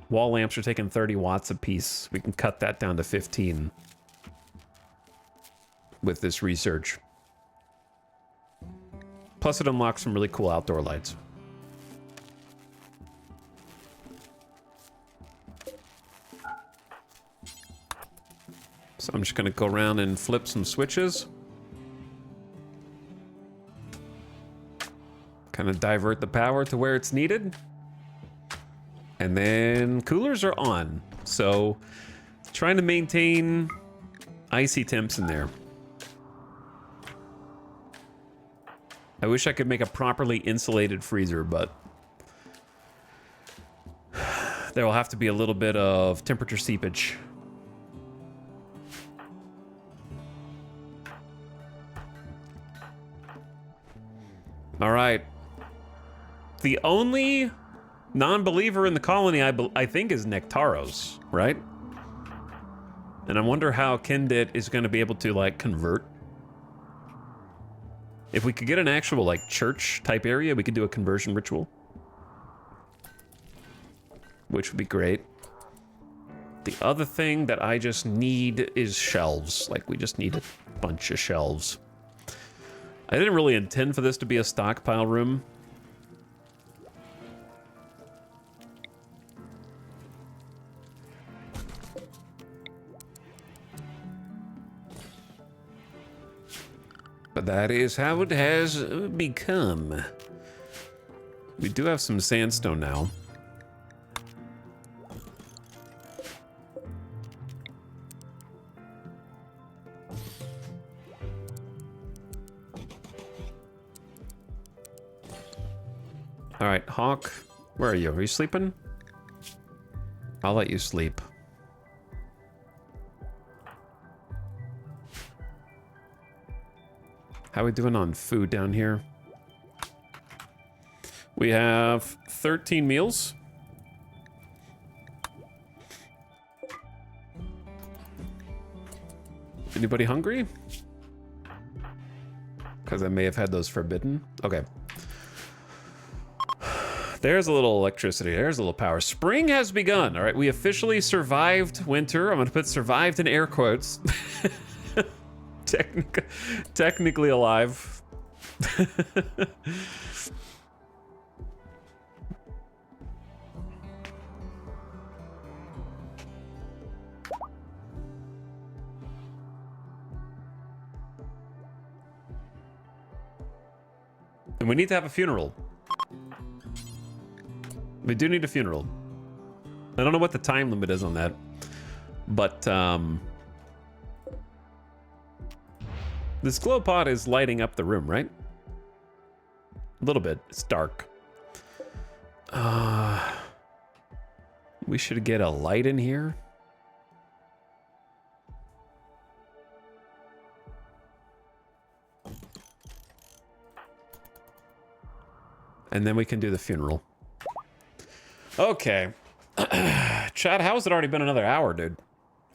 S1: wall lamps are taking 30 watts a piece. We can cut that down to 15 with this research. Plus it unlocks some really cool outdoor lights. So I'm just gonna go around and flip some switches. Kind of divert the power to where it's needed. And then coolers are on. So trying to maintain icy temps in there. I wish I could make a properly insulated freezer, but there will have to be a little bit of temperature seepage. All right. The only Non-believer in the colony, I think, is Nectaros, right? And I wonder how Kindit is going to be able to, like, convert. If we could get an actual, like, church-type area, we could do a conversion ritual. Which would be great. The other thing that I just need is shelves. Like, we just need a bunch of shelves. I didn't really intend for this to be a stockpile room. But that is how it has become. We do have some sandstone now. All right, Hawk, where are you? Are you sleeping? I'll let you sleep. How are we doing on food down here? We have 13 meals. Anybody hungry? Because I may have had those forbidden. Okay. There's a little electricity. There's a little power. Spring has begun. All right, we officially survived winter. I'm going to put survived in air quotes. Technically alive. And we need to have a funeral. We do need a funeral. I don't know what the time limit is on that, but this glow pot is lighting up the room, right? A little bit. It's dark. We should get a light in here. And then we can do the funeral. Okay. Chad, how has it already been another hour, dude?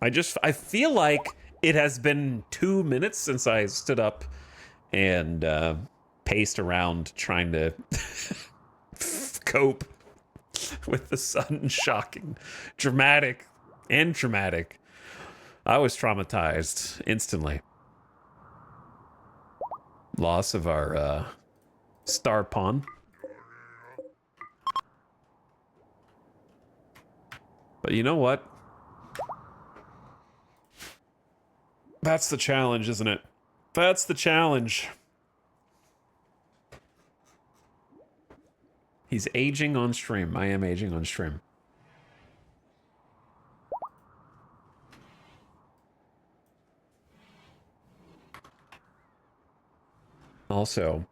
S1: I feel like it has been 2 minutes since I stood up and paced around trying to cope with the sun. Shocking. Dramatic and traumatic. I was traumatized instantly. Loss of our star pawn. But you know what? That's the challenge, isn't it? That's the challenge. He's aging on stream. I am aging on stream. Also,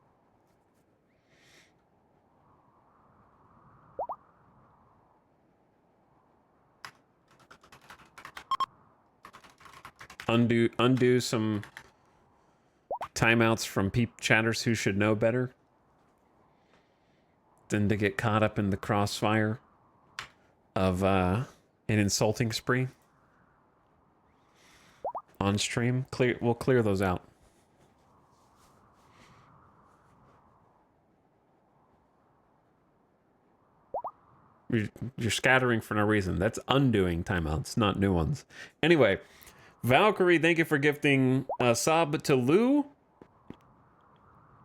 S1: undo some timeouts from chatters who should know better than to get caught up in the crossfire of an insulting spree on stream. We'll clear those out. You're scattering for no reason. That's undoing timeouts, not new ones. Anyway, Valkyrie, thank you for gifting a sub to Lou.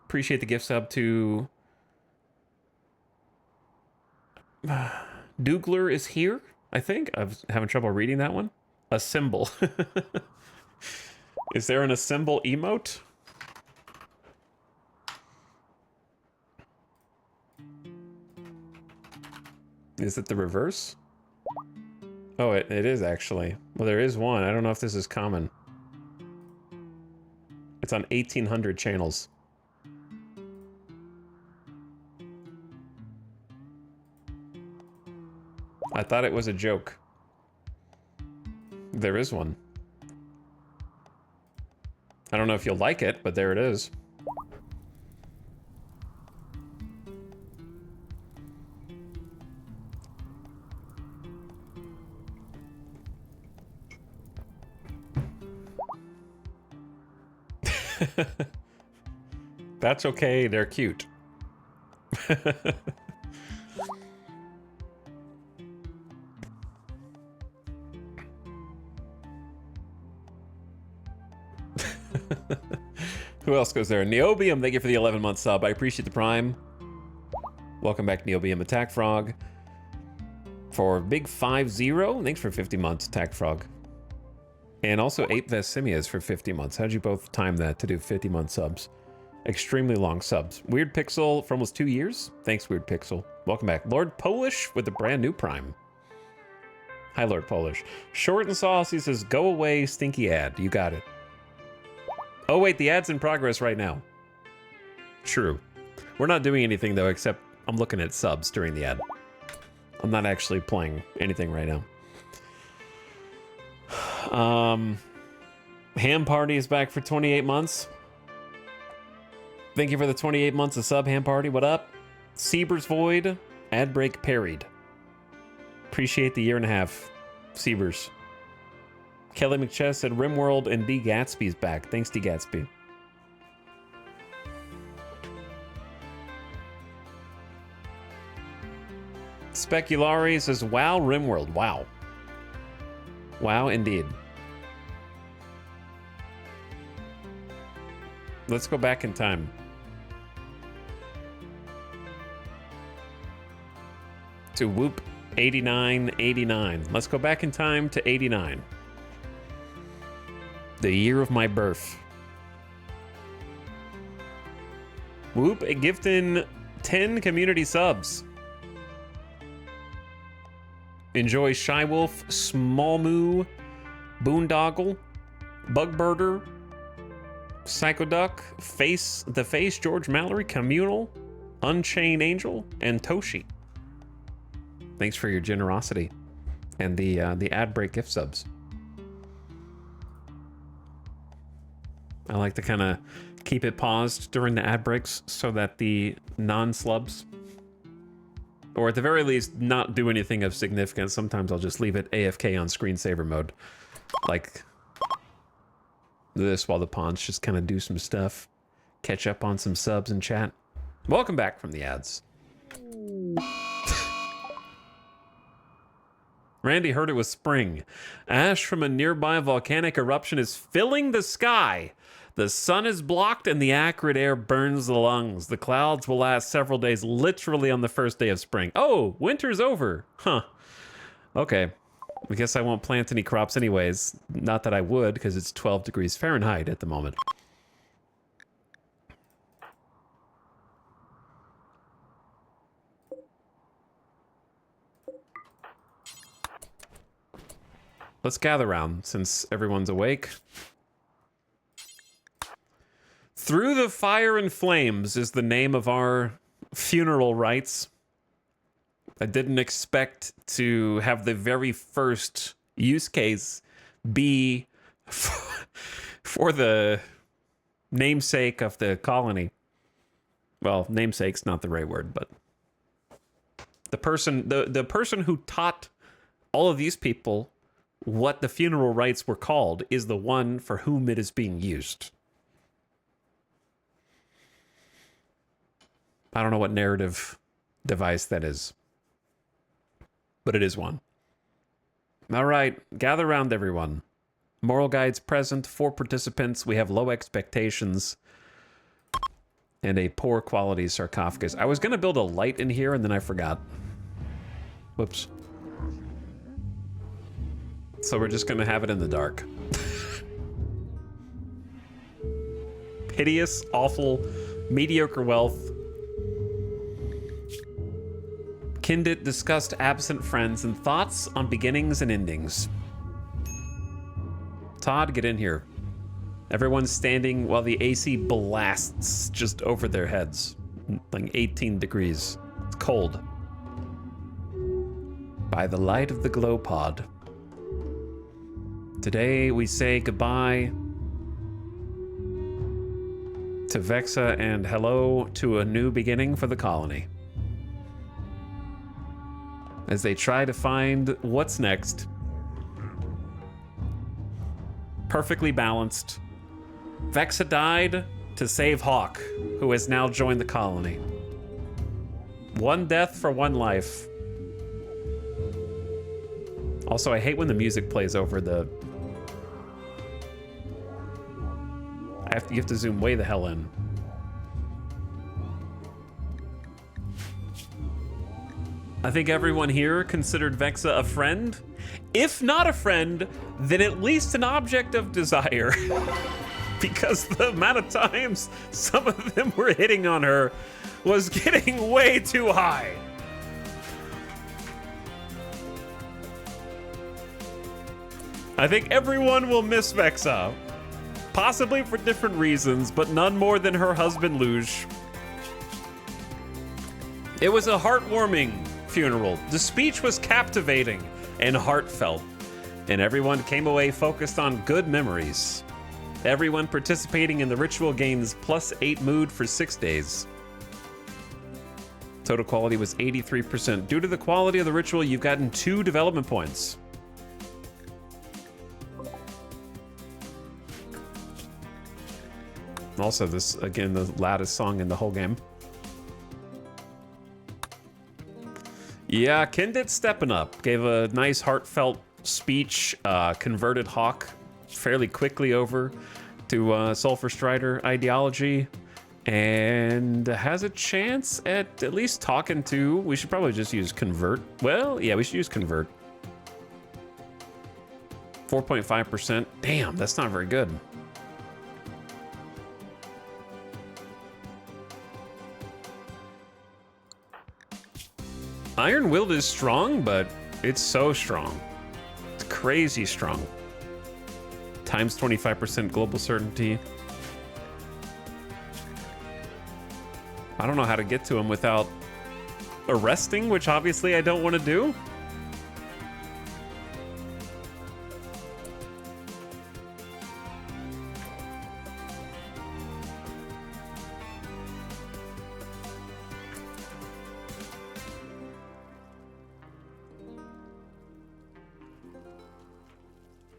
S1: Appreciate the gift sub to Dougler is here, I think. I'm having trouble reading that one. A symbol. Is there an assemble emote? Is it the reverse? Oh, it is actually. Well, there is one. I don't know if this is common. It's on 1800 channels. I thought it was a joke. There is one. I don't know if you'll like it, but there it is. That's okay, they're cute. Who else goes there? Neobium, thank you for the 11-month sub. I appreciate the prime. Welcome back, Neobium. Attack Frog. For Big 50, thanks for 50 months, Attack Frog. And also 8 Vesimias for 50 months. How'd you both time that to do 50-month subs? Extremely long subs. Weird Pixel for almost 2 years. Thanks, Weird Pixel. Welcome back. Lord Polish with the brand new prime. Hi, Lord Polish. Short and saucy says, go away, stinky ad. You got it. Oh, wait, the ad's in progress right now. True. We're not doing anything, though, except I'm looking at subs during the ad. I'm not actually playing anything right now. Ham Party is back for 28 months. Thank you for the 28 months of sub, Ham Party. What up? Sieber's Void, ad break parried. Appreciate the 1.5 years, Siebers. Kelly McChess said RimWorld and D. Gatsby's back. Thanks, D. Gatsby. Speculari says, wow, RimWorld. Wow. Wow, indeed. Let's go back in time. To Whoop 89. Let's go back in time to 89. The year of my birth. Whoop, gifting 10 community subs. Enjoy Shy Wolf, Small Moo, Boondoggle, Bugbirder, Psychoduck, The Face, George Mallory, Communal, Unchained Angel, and Toshi. Thanks for your generosity and the ad break gift subs. I like to kind of keep it paused during the ad breaks so that the non-slubs, or at the very least, not do anything of significance. Sometimes I'll just leave it AFK on screensaver mode. Like this while the pawns just kind of do some stuff. Catch up on some subs and chat. Welcome back from the ads. Randy heard it was spring. Ash from a nearby volcanic eruption is filling the sky. The sun is blocked and the acrid air burns the lungs. The clouds will last several days, literally on the first day of spring. Oh, winter's over. Huh. Okay. I guess I won't plant any crops anyways. Not that I would, because it's 12 degrees Fahrenheit at the moment. Let's gather around since everyone's awake. Through the Fire and Flames is the name of our funeral rites. I didn't expect to have the very first use case be for the namesake of the colony. Well, namesake's not the right word, but the person who taught all of these people what the funeral rites were called is the one for whom it is being used. I don't know what narrative device that is, but it is one. All right, gather around, everyone. Moral guides present, 4 participants. We have low expectations and a poor quality sarcophagus. I was going to build a light in here and then I forgot. Whoops. So we're just going to have it in the dark. Hideous, awful, mediocre wealth. Kindit discussed absent friends and thoughts on beginnings and endings. Todd, get in here. Everyone's standing while the AC blasts just over their heads. Like 18 degrees. It's cold. By the light of the glow pod. Today we say goodbye to Vexa and hello to a new beginning for the colony. As they try to find what's next. Perfectly balanced. Vexa died to save Hawk, who has now joined the colony. One death for one life. Also, I hate when the music plays over the... you have to zoom way the hell in. I think everyone here considered Vexa a friend. If not a friend, then at least an object of desire. Because the amount of times some of them were hitting on her was getting way too high. I think everyone will miss Vexa. Possibly for different reasons, but none more than her husband Luge. It was a heartwarming funeral. The speech was captivating and heartfelt, and everyone came away focused on good memories. Everyone participating in the ritual gains +8 mood for 6 days. Total quality was 83%. Due to the quality of the ritual, you've gotten 2 development points. Also, this, again, the loudest song in the whole game. Yeah, Kindit stepping up. Gave a nice heartfelt speech, converted Hawk fairly quickly over to Sulfurstrider ideology, and has a chance at least talking to... We should probably just use convert. Well, yeah, we should use convert. 4.5%. Damn, that's not very good. Iron Willed is strong, but it's so strong. It's crazy strong. Times 25% global certainty. I don't know how to get to him without arresting, which obviously I don't want to do.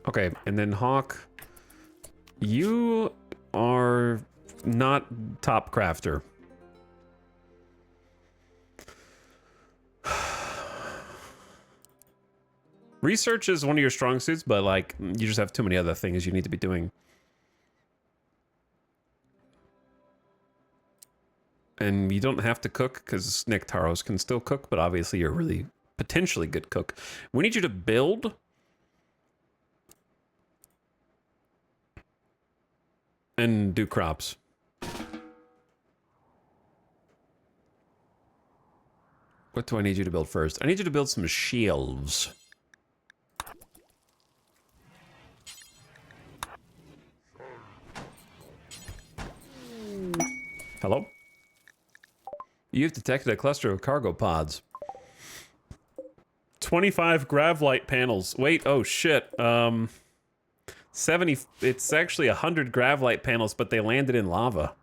S1: Okay, and then Hawk, you are not top crafter. Research is one of your strong suits, but like you just have too many other things you need to be doing. And you don't have to cook because Nectaros can still cook, but obviously you're a really potentially good cook. We need you to build. And do crops. What do I need you to build first? I need you to build some shelves. Hello? You've detected a cluster of cargo pods. 25 gravlite panels. Wait, oh shit. 70, it's actually 100 gravlite panels, but they landed in lava.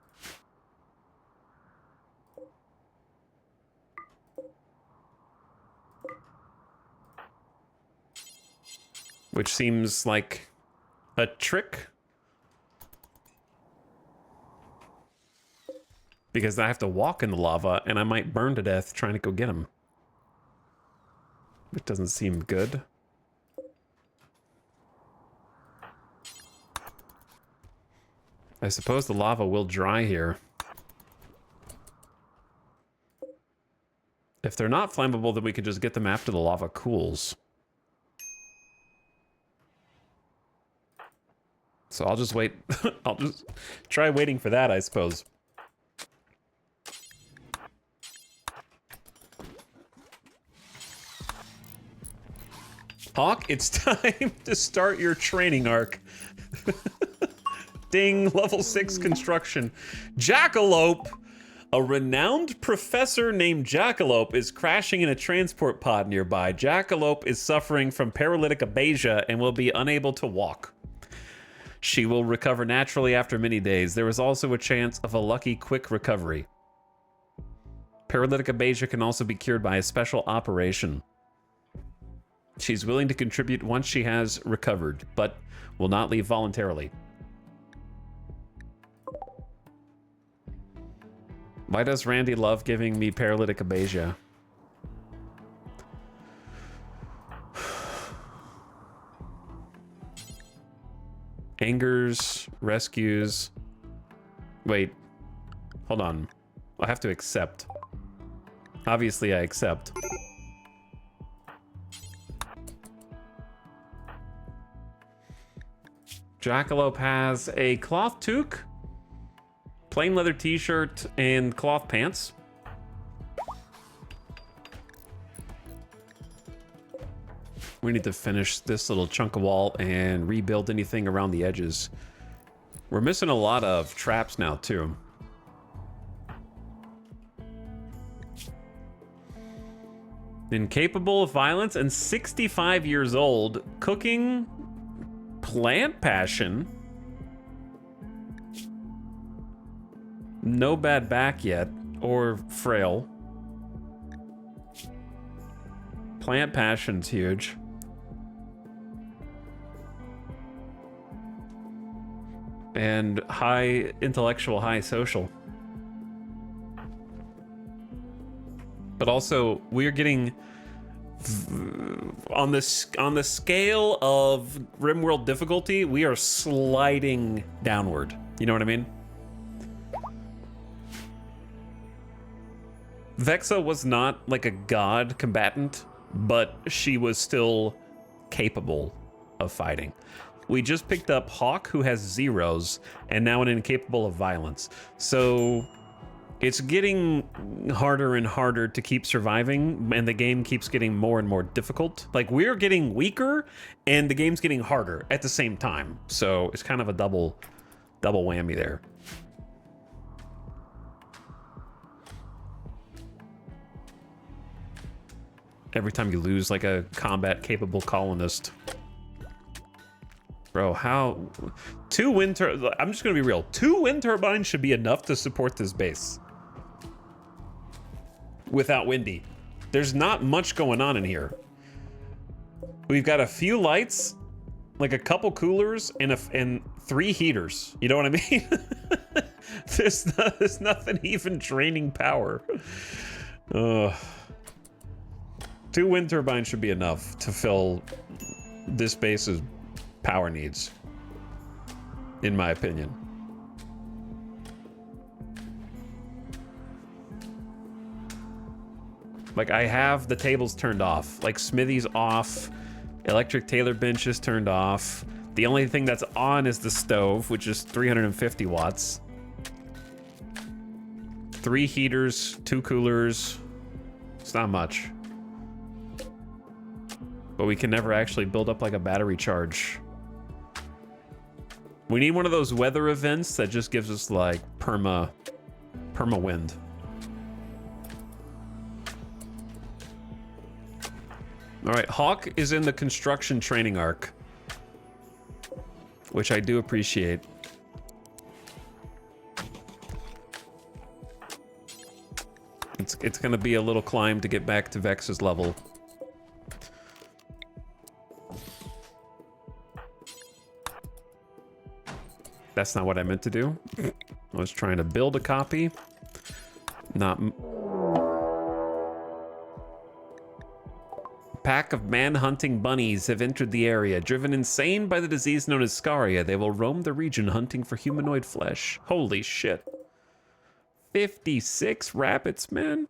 S1: Which seems like a trick. Because I have to walk in the lava, and I might burn to death trying to go get them. Which doesn't seem good. I suppose the lava will dry here. If they're not flammable, then we could just get them after the lava cools. So I'll just wait. I'll just try waiting for that, I suppose. Hawk, it's time to start your training arc. Ding, level 6 construction. Jackalope! A renowned professor named Jackalope is crashing in a transport pod nearby. Jackalope is suffering from paralytic abasia and will be unable to walk. She will recover naturally after many days. There is also a chance of a lucky quick recovery. Paralytic abasia can also be cured by a special operation. She's willing to contribute once she has recovered, but will not leave voluntarily. Why does Randy love giving me paralytic abasia? Angers, rescues. Wait, hold on. I have to accept. Obviously, I accept. Jackalope has a cloth toque, plain leather t-shirt, and cloth pants. We need to finish this little chunk of wall and rebuild anything around the edges. We're missing a lot of traps now, too. Incapable of violence and 65 years old. Cooking, plant passion. No bad back yet, or frail. Plant passion's huge. And high intellectual, high social. But also, we're getting on the scale of RimWorld difficulty, we are sliding downward. You know what I mean? Vexa was not like a god combatant, but she was still capable of fighting. We just picked up Hawk, who has zeros, and now an incapable of violence. So it's getting harder and harder to keep surviving, and the game keeps getting more and more difficult. Like, we're getting weaker, and the game's getting harder at the same time. So it's kind of a double whammy there. Every time you lose, like, a combat-capable colonist. Bro, how... I'm just gonna be real. 2 wind turbines should be enough to support this base. Without Windy. There's not much going on in here. We've got a few lights, like a couple coolers, and 3 heaters. You know what I mean? There's nothing even draining power. 2 wind turbines should be enough to fill this base's power needs, in my opinion. Like, I have the tables turned off. Like, Smithy's off. Electric Taylor bench is turned off. The only thing that's on is the stove, which is 350 watts. 3 heaters, 2 coolers. It's not much. But we can never actually build up like a battery charge. We need one of those weather events that just gives us like perma wind. All right, Hawk is in the construction training arc, which I do appreciate. It's gonna be a little climb to get back to Vex's level. That's not what I meant to do. I was trying to build a copy. Not... Pack of man-hunting bunnies have entered the area. Driven insane by the disease known as Scaria, they will roam the region hunting for humanoid flesh. Holy shit. 56 rabbits, man.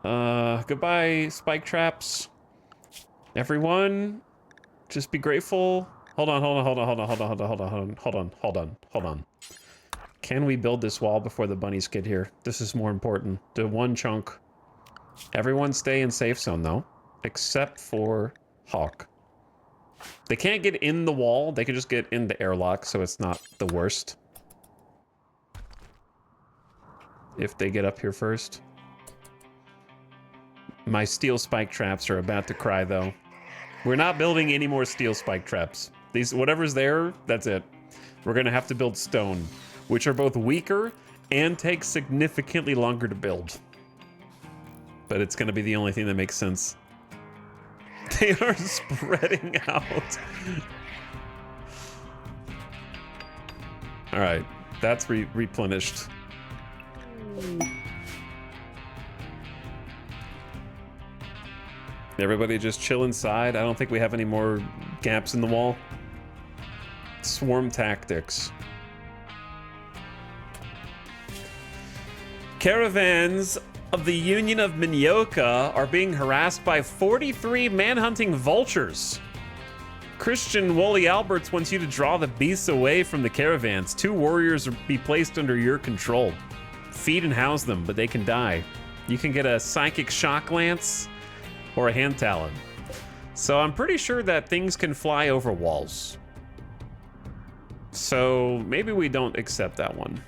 S1: Goodbye, spike traps. Everyone, just be grateful. Hold on. Can we build this wall before the bunnies get here? This is more important. The one chunk. Everyone stay in safe zone, though. Except for Hawk. They can't get in the wall. They can just get in the airlock, so it's not the worst. If they get up here first. My steel spike traps are about to cry, though. We're not building any more steel spike traps. These, whatever's there, that's it. We're gonna have to build stone, which are both weaker and take significantly longer to build. But it's gonna be the only thing that makes sense. They are spreading out. All right, that's replenished. Everybody just chill inside. I don't think we have any more gaps in the wall. Swarm tactics. Caravans of the Union of Minyoka are being harassed by 43 manhunting vultures. Christian Wooly Alberts wants you to draw the beasts away from the caravans. 2 warriors will be placed under your control. Feed and house them, but they can die. You can get a psychic shock lance or a hand talon. So I'm pretty sure that things can fly over walls. So maybe we don't accept that one.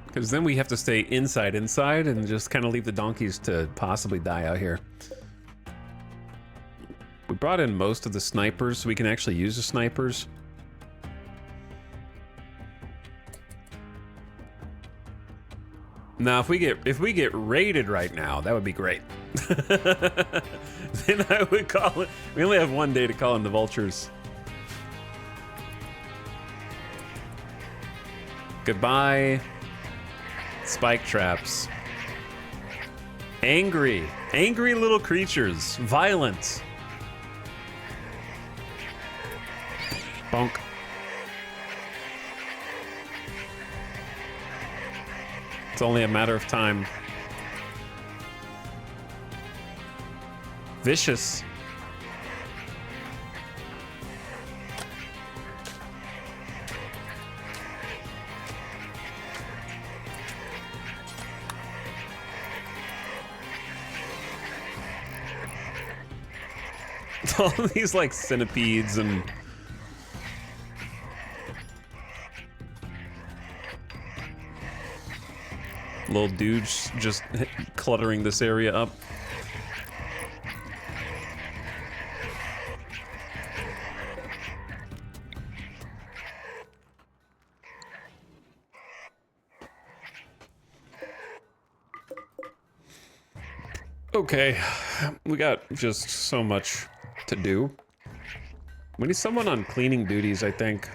S1: Because then we have to stay inside and just kind of leave the donkeys to possibly die out here. We brought in most of the snipers, so we can actually use the snipers. Now, if we get raided right now, that would be great. Then I would call it. We only have 1 day to call in the vultures. Goodbye. Spike traps. Angry little creatures. Violent. Bonk. It's only a matter of time. Vicious. All these like centipedes and little dudes just cluttering this area up. Okay, we got just so much to do. We need someone on cleaning duties, I think.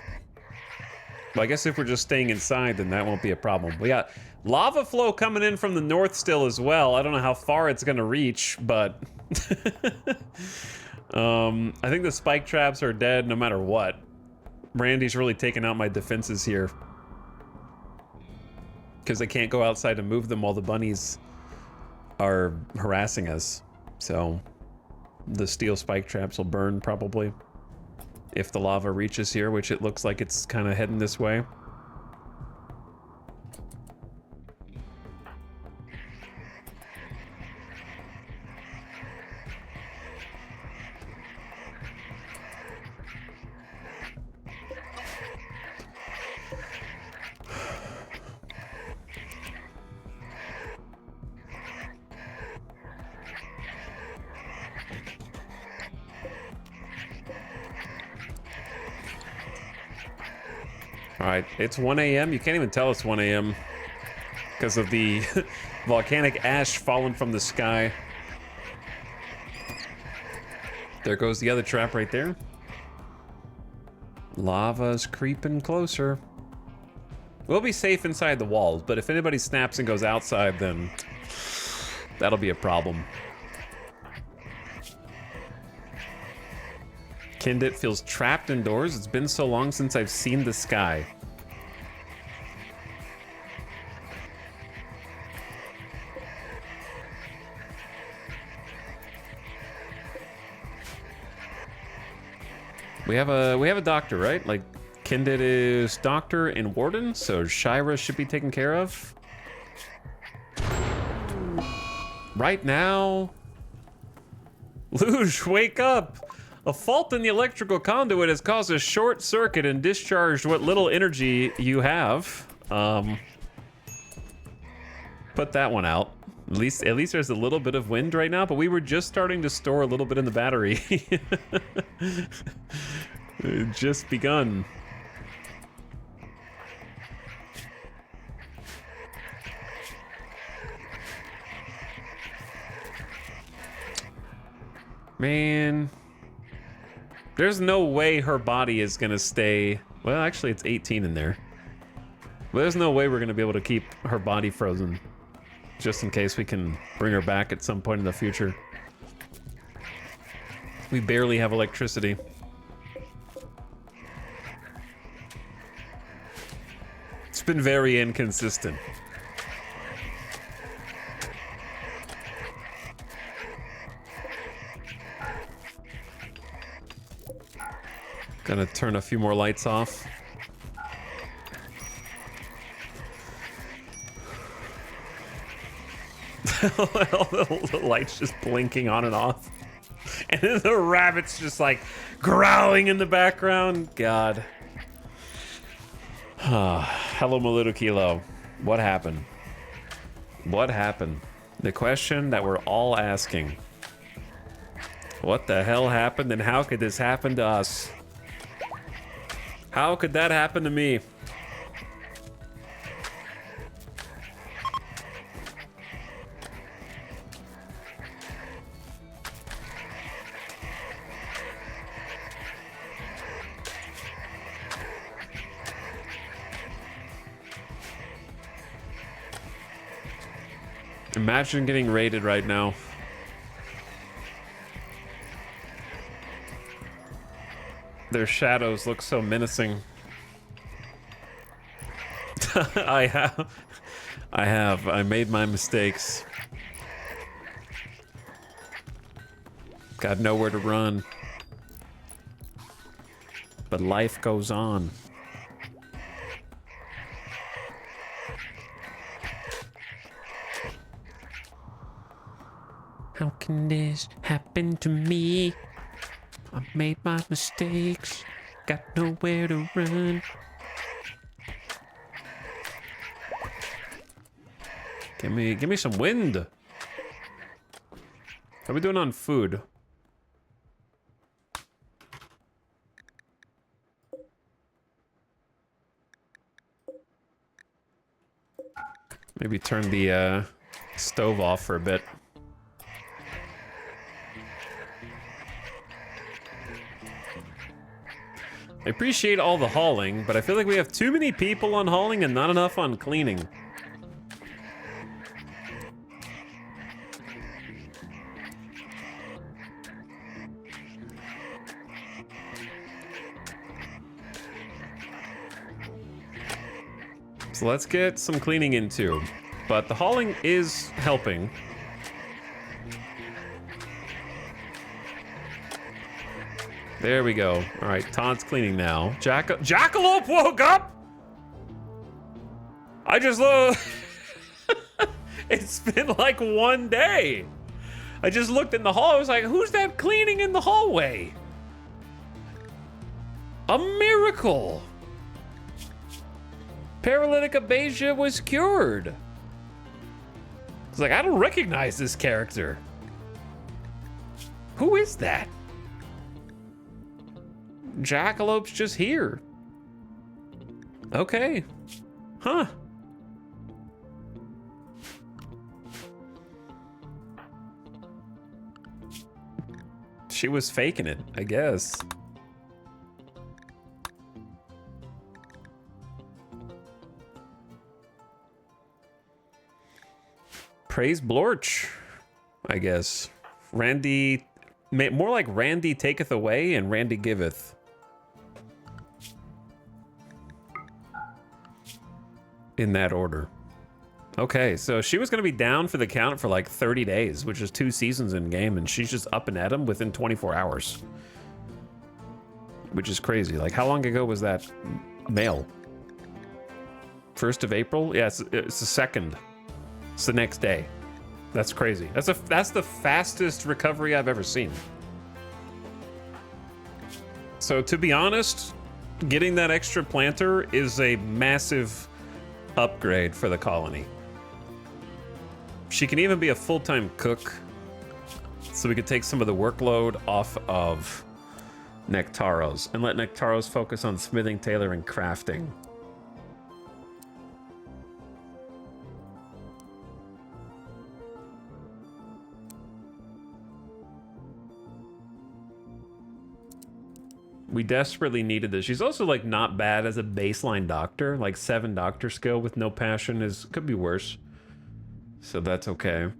S1: Well, I guess if we're just staying inside, then that won't be a problem. We got lava flow coming in from the north still as well. I don't know how far it's gonna reach, but I think the spike traps are dead no matter what. Randy's really taking out my defenses here. Because I can't go outside and move them while the bunnies are harassing us. So the steel spike traps will burn probably if the lava reaches here, which it looks like it's kind of heading this way. Alright, it's 1 a.m. You can't even tell it's 1 a.m. because of the volcanic ash falling from the sky. There goes the other trap right there. Lava's creeping closer. We'll be safe inside the walls, but if anybody snaps and goes outside, then that'll be a problem. Kindit feels trapped indoors. It's been so long since I've seen the sky. We have a doctor, right? Like Kindit is doctor and warden, so Shira should be taken care of. Right now. Luge, wake up! A fault in the electrical conduit has caused a short circuit and discharged what little energy you have. Put that one out. At least there's a little bit of wind right now, but we were just starting to store a little bit in the battery. It just begun. Man. There's no way her body is gonna stay... Well, actually, it's 18 in there. But there's no way we're gonna be able to keep her body frozen. Just in case we can bring her back at some point in the future. We barely have electricity. It's been very inconsistent. Gonna turn a few more lights off. The light's just blinking on and off. And then the rabbit's just like growling in the background. God. Hello, Maluto Kilo. What happened? What happened? The question that we're all asking. What the hell happened, and how could this happen to us? How could that happen to me? Imagine getting raided right now. Their shadows look so menacing. I made my mistakes. Got nowhere to run. But life goes on. How can this happen to me? I made my mistakes, got nowhere to run. Give me some wind. How are we doing on food? Maybe turn the stove off for a bit. I appreciate all the hauling, but I feel like we have too many people on hauling and not enough on cleaning. So let's get some cleaning in too. But the hauling is helping. There we go. All right, Todd's cleaning now. Jackalope woke up! I just looked. It's been like one day. I just looked in the hall. I was like, who's that cleaning in the hallway? A miracle. Paralytic Abasia was cured. It's like, I don't recognize this character. Who is that? Jackalope's just here. Okay. Huh. She was faking it, I guess. Praise Blorch, I guess. Randy, more like Randy taketh away and Randy giveth. In that order. Okay, so she was going to be down for the count for like 30 days, which is 2 seasons in game, and she's just up and at 'em within 24 hours. Which is crazy. Like, how long ago was that mail? 1st of April? Yeah, it's the 2nd. It's the next day. That's crazy. That's the fastest recovery I've ever seen. So to be honest, getting that extra planter is a massive upgrade for the colony. She can even be a full-time cook, so we could take some of the workload off of Nectaros and let Nectaros focus on smithing, tailoring, crafting. We desperately needed this. She's also like not bad as a baseline doctor. Like 7 doctor skill with no passion could be worse. So that's okay.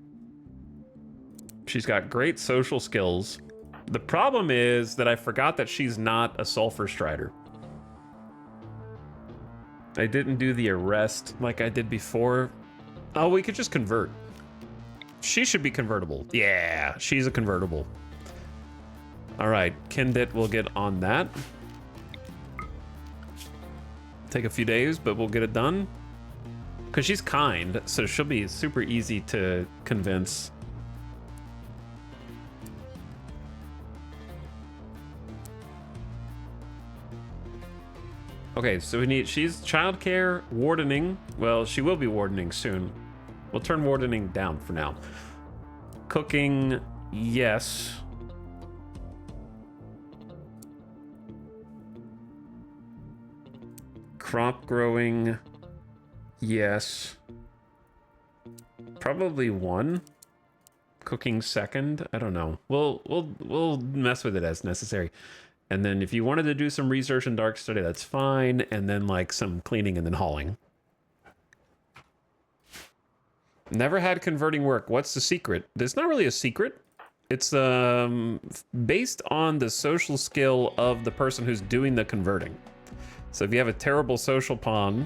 S1: She's got great social skills. The problem is that I forgot that she's not a Sulfurstrider. I didn't do the arrest like I did before. Oh, we could just convert. She should be convertible. Yeah, she's a convertible. All right, Kindit will get on that. Take a few days, but we'll get it done. Because she's kind, so she'll be super easy to convince. Okay, so she's childcare, wardening. Well, she will be wardening soon. We'll turn wardening down for now. Cooking, yes. Crop growing, yes. Probably 1. Cooking second, I don't know. We'll mess with it as necessary. And then if you wanted to do some research and dark study, that's fine. And then like some cleaning and then hauling. Never had converting work. What's the secret? There's not really a secret. It's based on the social skill of the person who's doing the converting. So if you have a terrible social pawn,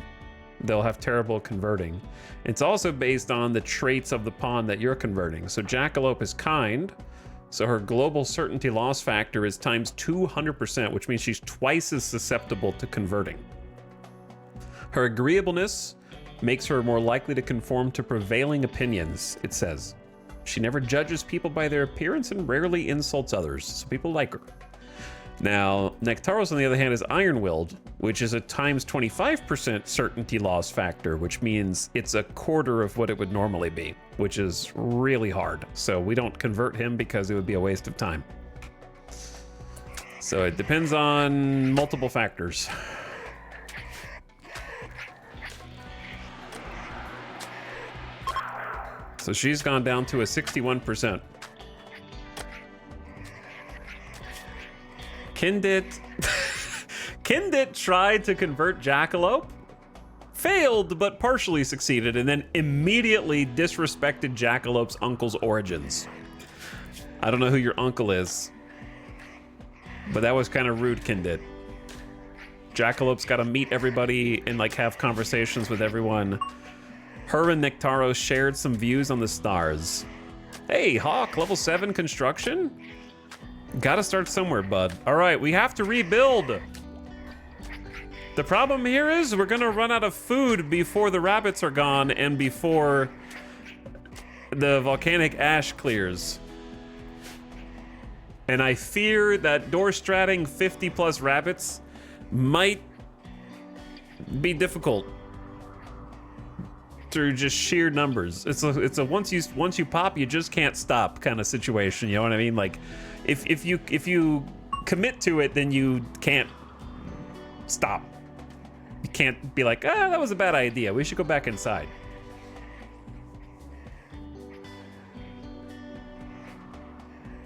S1: they'll have terrible converting. It's also based on the traits of the pawn that you're converting. So Jackalope is kind, so her global certainty loss factor is times 200%, which means she's twice as susceptible to converting. Her agreeableness makes her more likely to conform to prevailing opinions, it says. She never judges people by their appearance and rarely insults others, so people like her. Now, Nectaros, on the other hand, is iron-willed, which is a times 25% certainty loss factor, which means it's a quarter of what it would normally be, which is really hard. So we don't convert him because it would be a waste of time. So it depends on multiple factors. So she's gone down to a 61%. Kindit tried to convert Jackalope, failed but partially succeeded, and then immediately disrespected Jackalope's uncle's origins. I don't know who your uncle is, but that was kind of rude, Kindit. Jackalope's got to meet everybody and like have conversations with everyone. Her and Nectaros shared some views on the stars. Hey, Hawk, level 7 construction? Gotta start somewhere, bud. All right, we have to rebuild. The problem here is we're gonna run out of food before the rabbits are gone and before the volcanic ash clears. And I fear that door stratting 50 plus rabbits might be difficult through just sheer numbers. It's a once you pop, you just can't stop kind of situation. You know what I mean? Like, if you commit to it, then you can't stop. You can't be like, that was a bad idea. We should go back inside.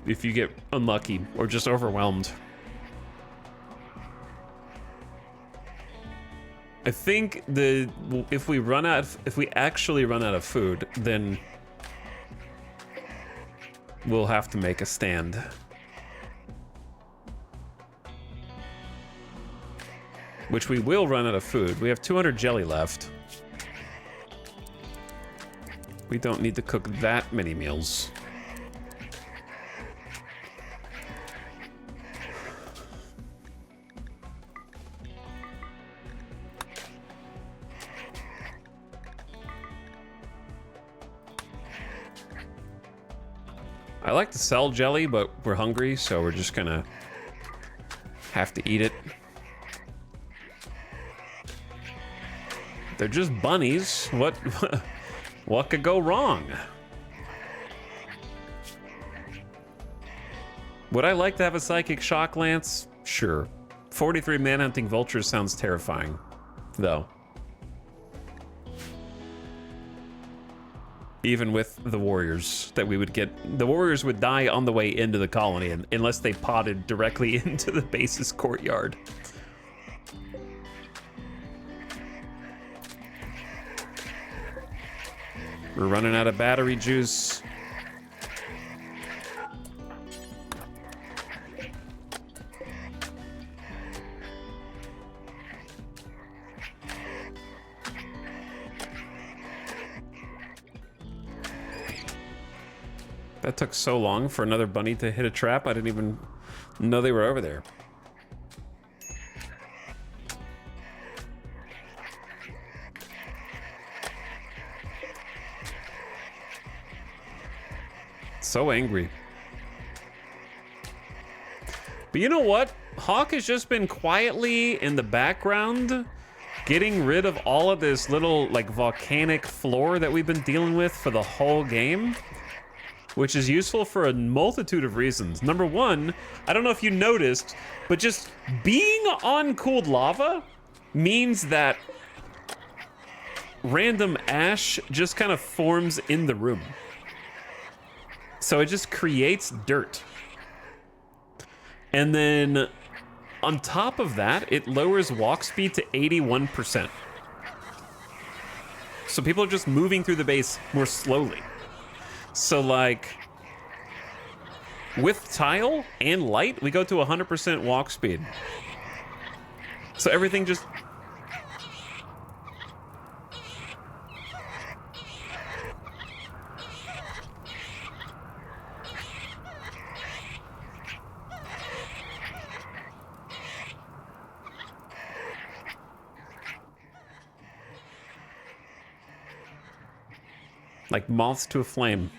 S1: If you get unlucky or just overwhelmed. I think if we actually run out of food, then we'll have to make a stand. Which we will run out of food. We have 200 jelly left. We don't need to cook that many meals. I like to sell jelly, but we're hungry, so we're just gonna have to eat it. They're just bunnies. What could go wrong? Would I like to have a psychic shock lance? Sure. 43 manhunting vultures sounds terrifying, though. even with the warriors that we would get. The warriors would die on the way into the colony unless they potted directly into the base's courtyard. We're running out of battery juice. That took so long for another bunny to hit a trap. I didn't even know they were over there. So angry. But you know what? Hawk has just been quietly in the background getting rid of all of this little like volcanic floor that we've been dealing with for the whole game, which is useful for a multitude of reasons. Number one, I don't know if you noticed, but just being on cooled lava means that random ash just kind of forms in the room. So it just creates dirt. And then on top of that, it lowers walk speed to 81%. So people are just moving through the base more slowly. So like, with tile and light, we go to 100% walk speed. So everything just... like moths to a flame.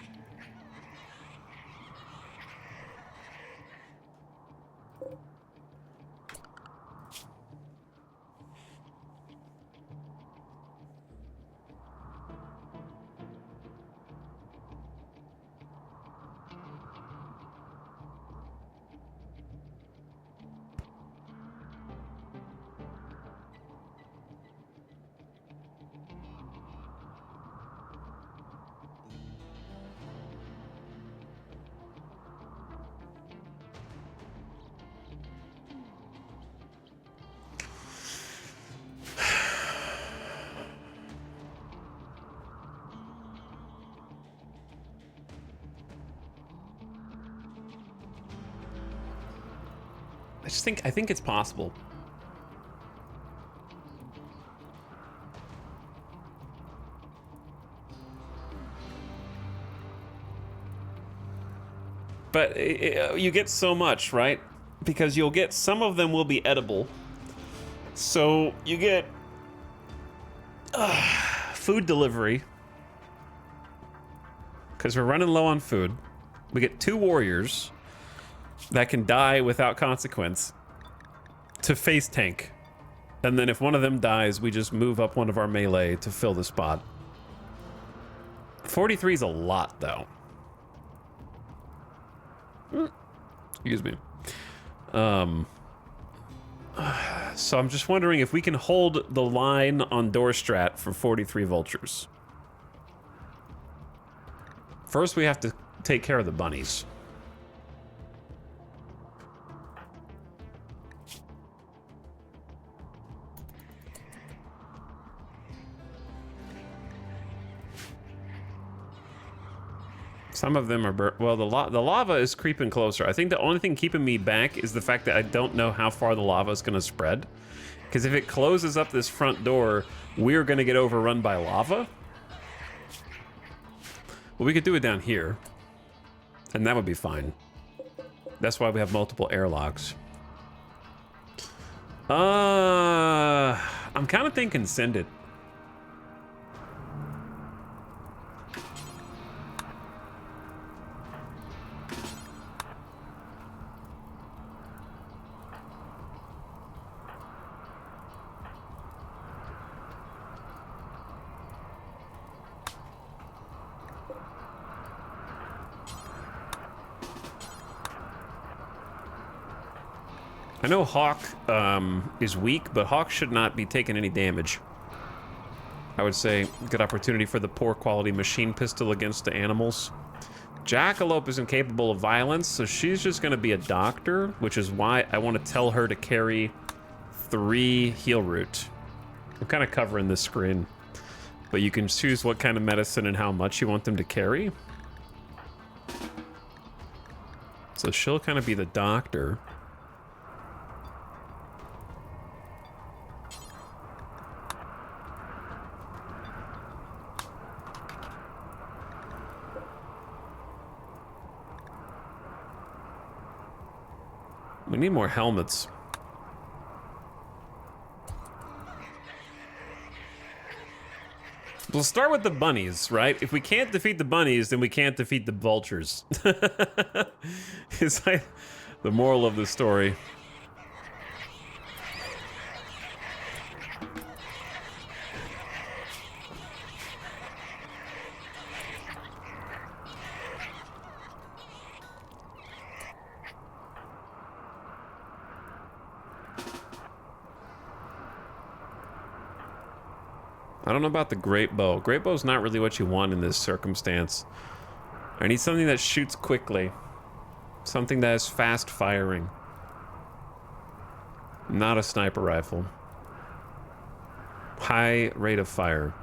S1: I think it's possible. But you get so much, right? Because you'll get, some of them will be edible. So you get food delivery. Because we're running low on food. We get 2 warriors that can die without consequence to face tank. And then if one of them dies, we just move up one of our melee to fill the spot. 43 is a lot, though. Excuse me. So I'm just wondering if we can hold the line on door strat for 43 vultures. First, we have to take care of the bunnies. Some of them are well, the lava is creeping closer. I think the only thing keeping me back is the fact that I don't know how far the lava is going to spread. Because if it closes up this front door, we're going to get overrun by lava. Well, we could do it down here. And that would be fine. That's why we have multiple airlocks. I'm kind of thinking send it. I know Hawk is weak, but Hawk should not be taking any damage. I would say good opportunity for the poor quality machine pistol against the animals. Jackalope is incapable of violence, so she's just gonna be a doctor, which is why I want to tell her to carry 3 heal root. I'm kind of covering this screen, but you can choose what kind of medicine and how much you want them to carry. So she'll kind of be the doctor. We need more helmets. We'll start with the bunnies, right? If we can't defeat the bunnies, then we can't defeat the vultures. It's like the moral of the story. I don't know about the great bow. Great bow's not really what you want in this circumstance. I need something that shoots quickly. Something that is fast firing. Not a sniper rifle. High rate of fire.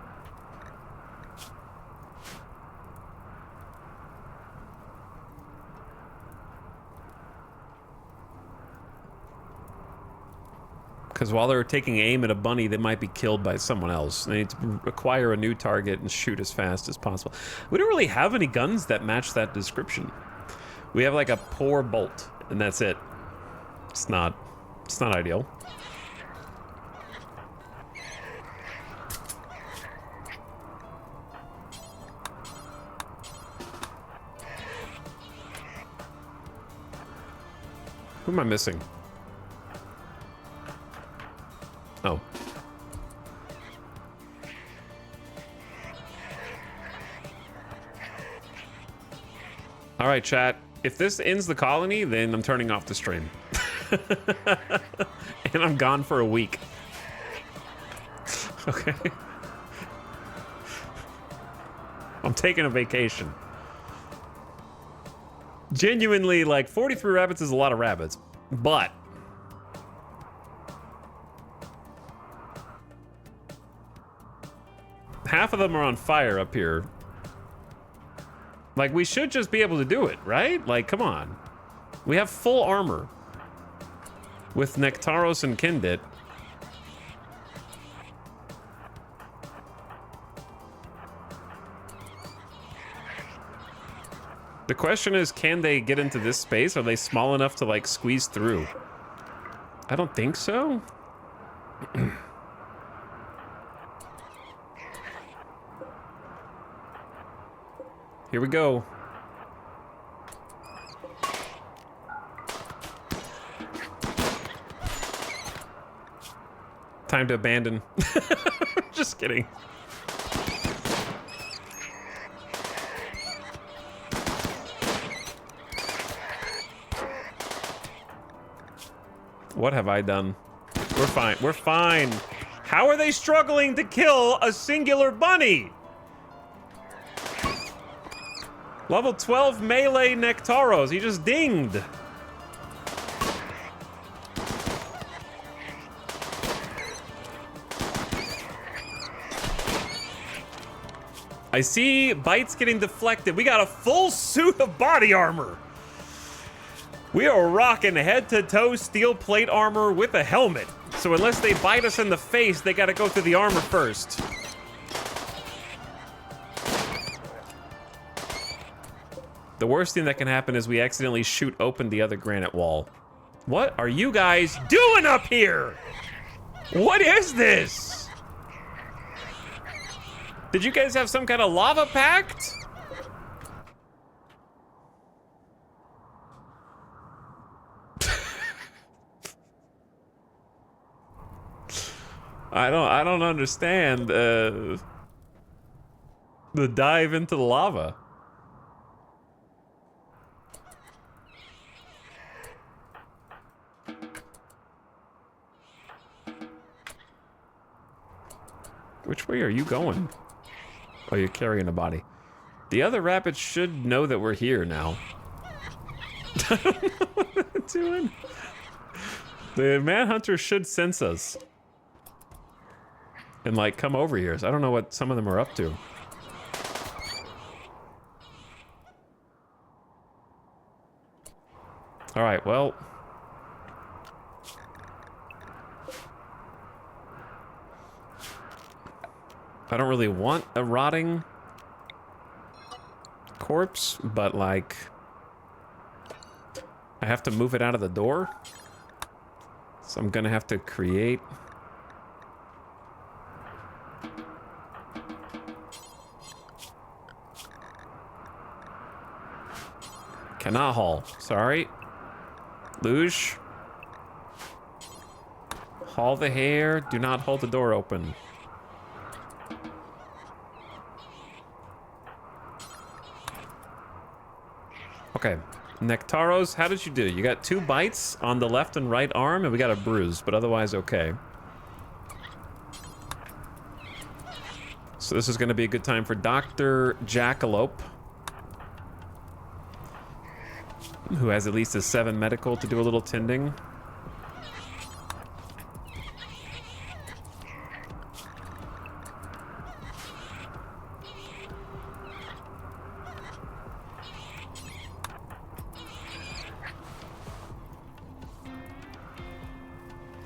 S1: Because while they're taking aim at a bunny, they might be killed by someone else. They need to acquire a new target and shoot as fast as possible. We don't really have any guns that match that description. We have like a poor bolt, and that's it. It's not ideal. Who am I missing? Oh. All right, chat. If this ends the colony, then I'm turning off the stream. And I'm gone for a week. Okay. I'm taking a vacation. Genuinely, like, 43 rabbits is a lot of rabbits, but half of them are on fire up here. Like, we should just be able to do it, right? Like, come on. We have full armor with Nectaros and Kindit. The question is, can they get into this space? Are they small enough to, like, squeeze through? I don't think so. Here we go. Time to abandon. Just kidding. What have I done? We're fine. We're fine. How are they struggling to kill a singular bunny? Level 12 melee Nectaros. He just dinged. I see bites getting deflected. We got a full suit of body armor. We are rocking head-to-toe steel plate armor with a helmet. So unless they bite us in the face, they gotta go through the armor first. The worst thing that can happen is we accidentally shoot open the other granite wall. What are you guys doing up here? What is this? Did you guys have some kind of lava pact? I don't understand the dive into the lava. Which way are you going? Oh, you're carrying a body. The other rabbits should know that we're here now. I don't know what they're doing. The manhunter should sense us. And, like, come over here. So I don't know what some of them are up to. Alright, well... I don't really want a rotting corpse, but, like... I have to move it out of the door. So I'm gonna have to create... Cannot haul. Sorry. Luge. Haul the hair. Do not hold the door open. Okay. Nectaros, how did you do? You got 2 bites on the left and right arm, and we got a bruise, but otherwise okay. So this is going to be a good time for Dr. Jackalope, who has at least a 7 medical to do a little tending.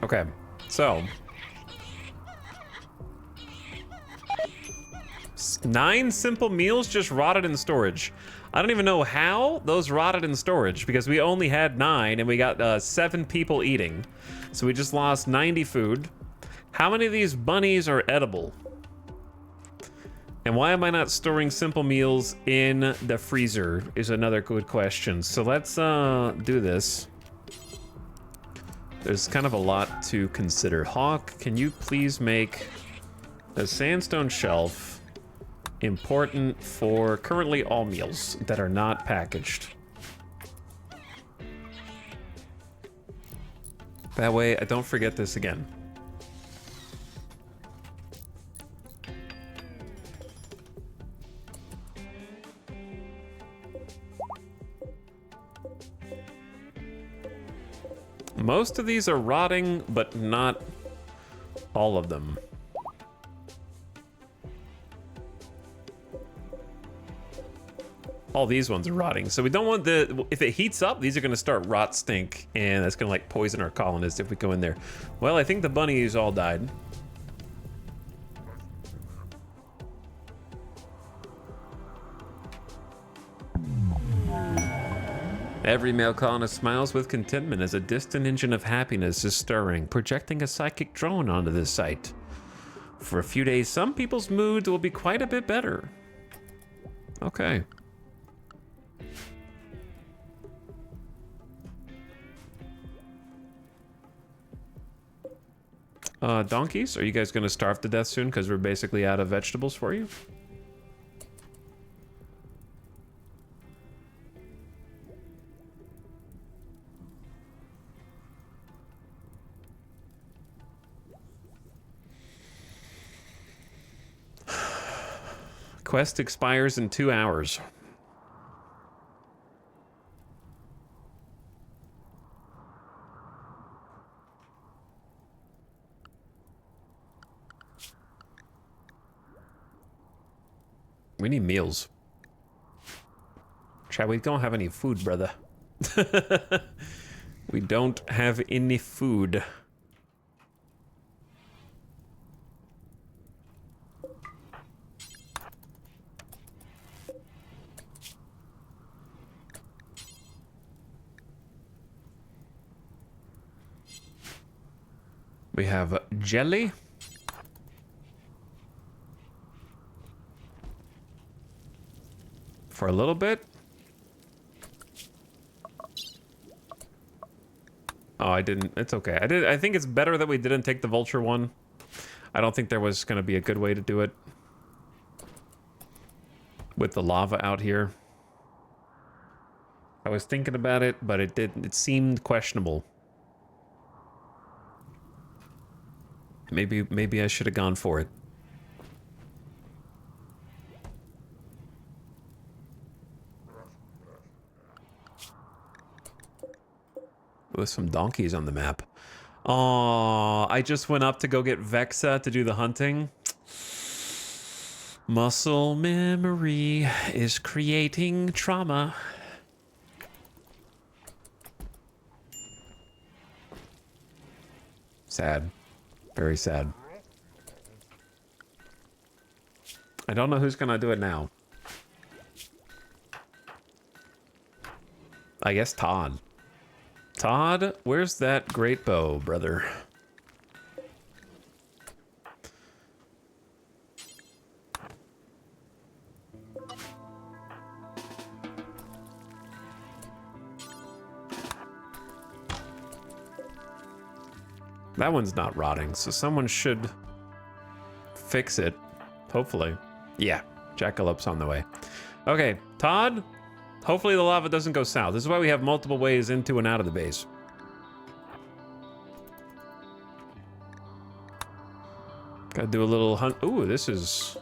S1: Okay, so 9 simple meals just rotted in storage. I don't even know how those rotted in storage because we only had 9 and we got 7 people eating. So we just lost 90 food. How many of these bunnies are edible? And why am I not storing simple meals in the freezer is another good question. So let's do this. There's kind of a lot to consider. Hawk, can you please make a sandstone shelf important for currently all meals that are not packaged? That way I don't forget this again. Most of these are rotting, but not all of them. All these ones are rotting, so we don't want the... If it heats up, these are going to start rot stink, and that's going to like poison our colonists if we go in there. Well, I think the bunnies all died. Every male colonist smiles with contentment as a distant engine of happiness is stirring, projecting a psychic drone onto this site. For a few days, some people's moods will be quite a bit better. Okay. Donkeys, are you guys going to starve to death soon because we're basically out of vegetables for you? Quest expires in 2 hours. We need meals. Chad, we don't have any food, brother. We don't have any food. We have jelly. For a little bit. Oh, I didn't. It's okay. I think it's better that we didn't take the vulture one. I don't think there was going to be a good way to do it. With the lava out here. I was thinking about it, but it seemed questionable. Maybe I should have gone for it. with some donkeys on the map. Oh, I just went up to go get Vexa to do the hunting. Muscle memory is creating trauma. Sad. Very sad. I don't know who's gonna do it now. I guess Todd. Todd, where's that great bow, brother? That one's not rotting, so someone should fix it. Hopefully. Yeah, Jackalop's on the way. Okay, Todd, hopefully the lava doesn't go south. This is why we have multiple ways into and out of the base. Gotta do a little hunt. Ooh, this is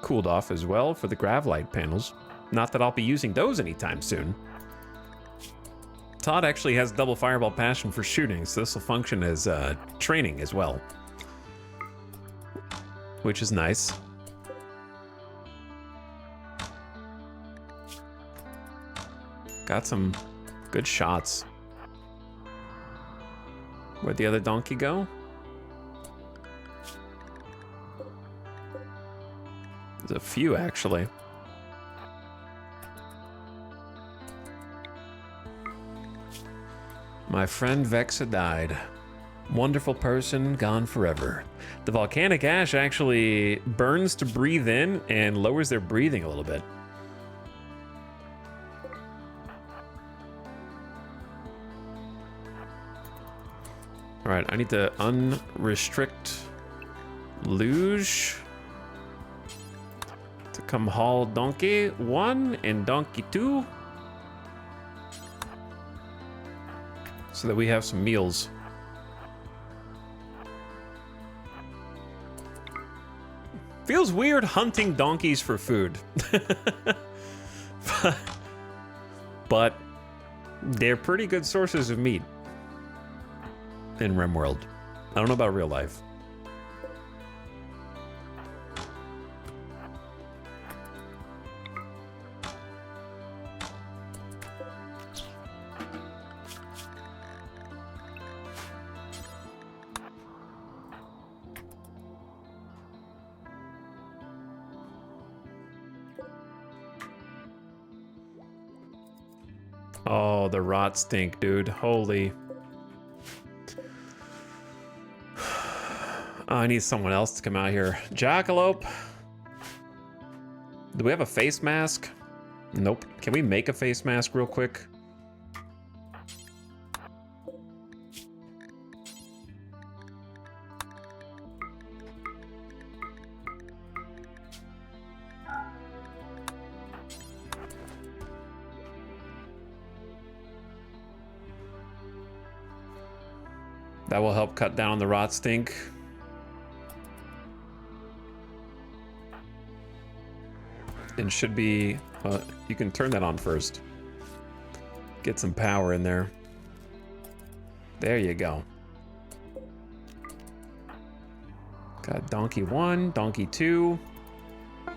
S1: cooled off as well for the Gravlight panels. Not that I'll be using those anytime soon. Todd actually has double fireball passion for shooting, so this will function as training as well. Which is nice. Got some good shots. Where'd the other donkey go? There's a few, actually. My friend Vexa died. Wonderful person, gone forever. The volcanic ash actually burns to breathe in and lowers their breathing a little bit. All right, I need to unrestrict Luge to come haul Donkey 1 and Donkey 2 so that we have some meals. Feels weird hunting donkeys for food. But they're pretty good sources of meat in RimWorld. I don't know about real life. Oh, the rot stink, dude. Holy. Oh, I need someone else to come out here. Jackalope. Do we have a face mask? Nope. Can we make a face mask real quick? That will help cut down the rot stink. And should be, you can turn that on first. Get some power in there. There you go. Got Donkey 1, Donkey 2. I'm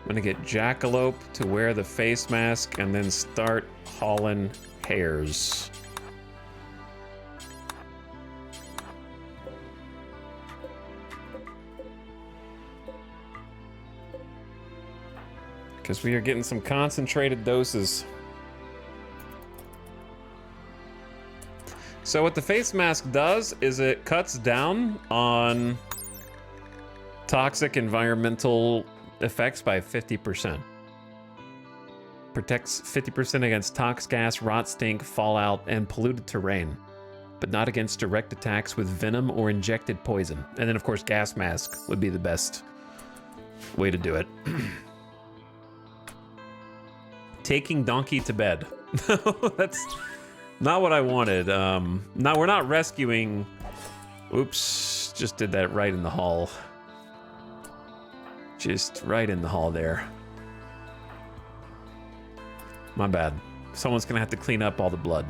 S1: gonna get Jackalope to wear the face mask and then start hauling hares. Because we are getting some concentrated doses. So what the face mask does is it cuts down on toxic environmental effects by 50%. Protects 50% against tox gas, rot stink, fallout, and polluted terrain, but not against direct attacks with venom or injected poison. And then of course gas mask would be the best way to do it. Taking Donkey to bed. That's not what I wanted. No, we're not rescuing. Oops, just did that right in the hall. Just right in the hall there. My bad. Someone's gonna have to clean up all the blood.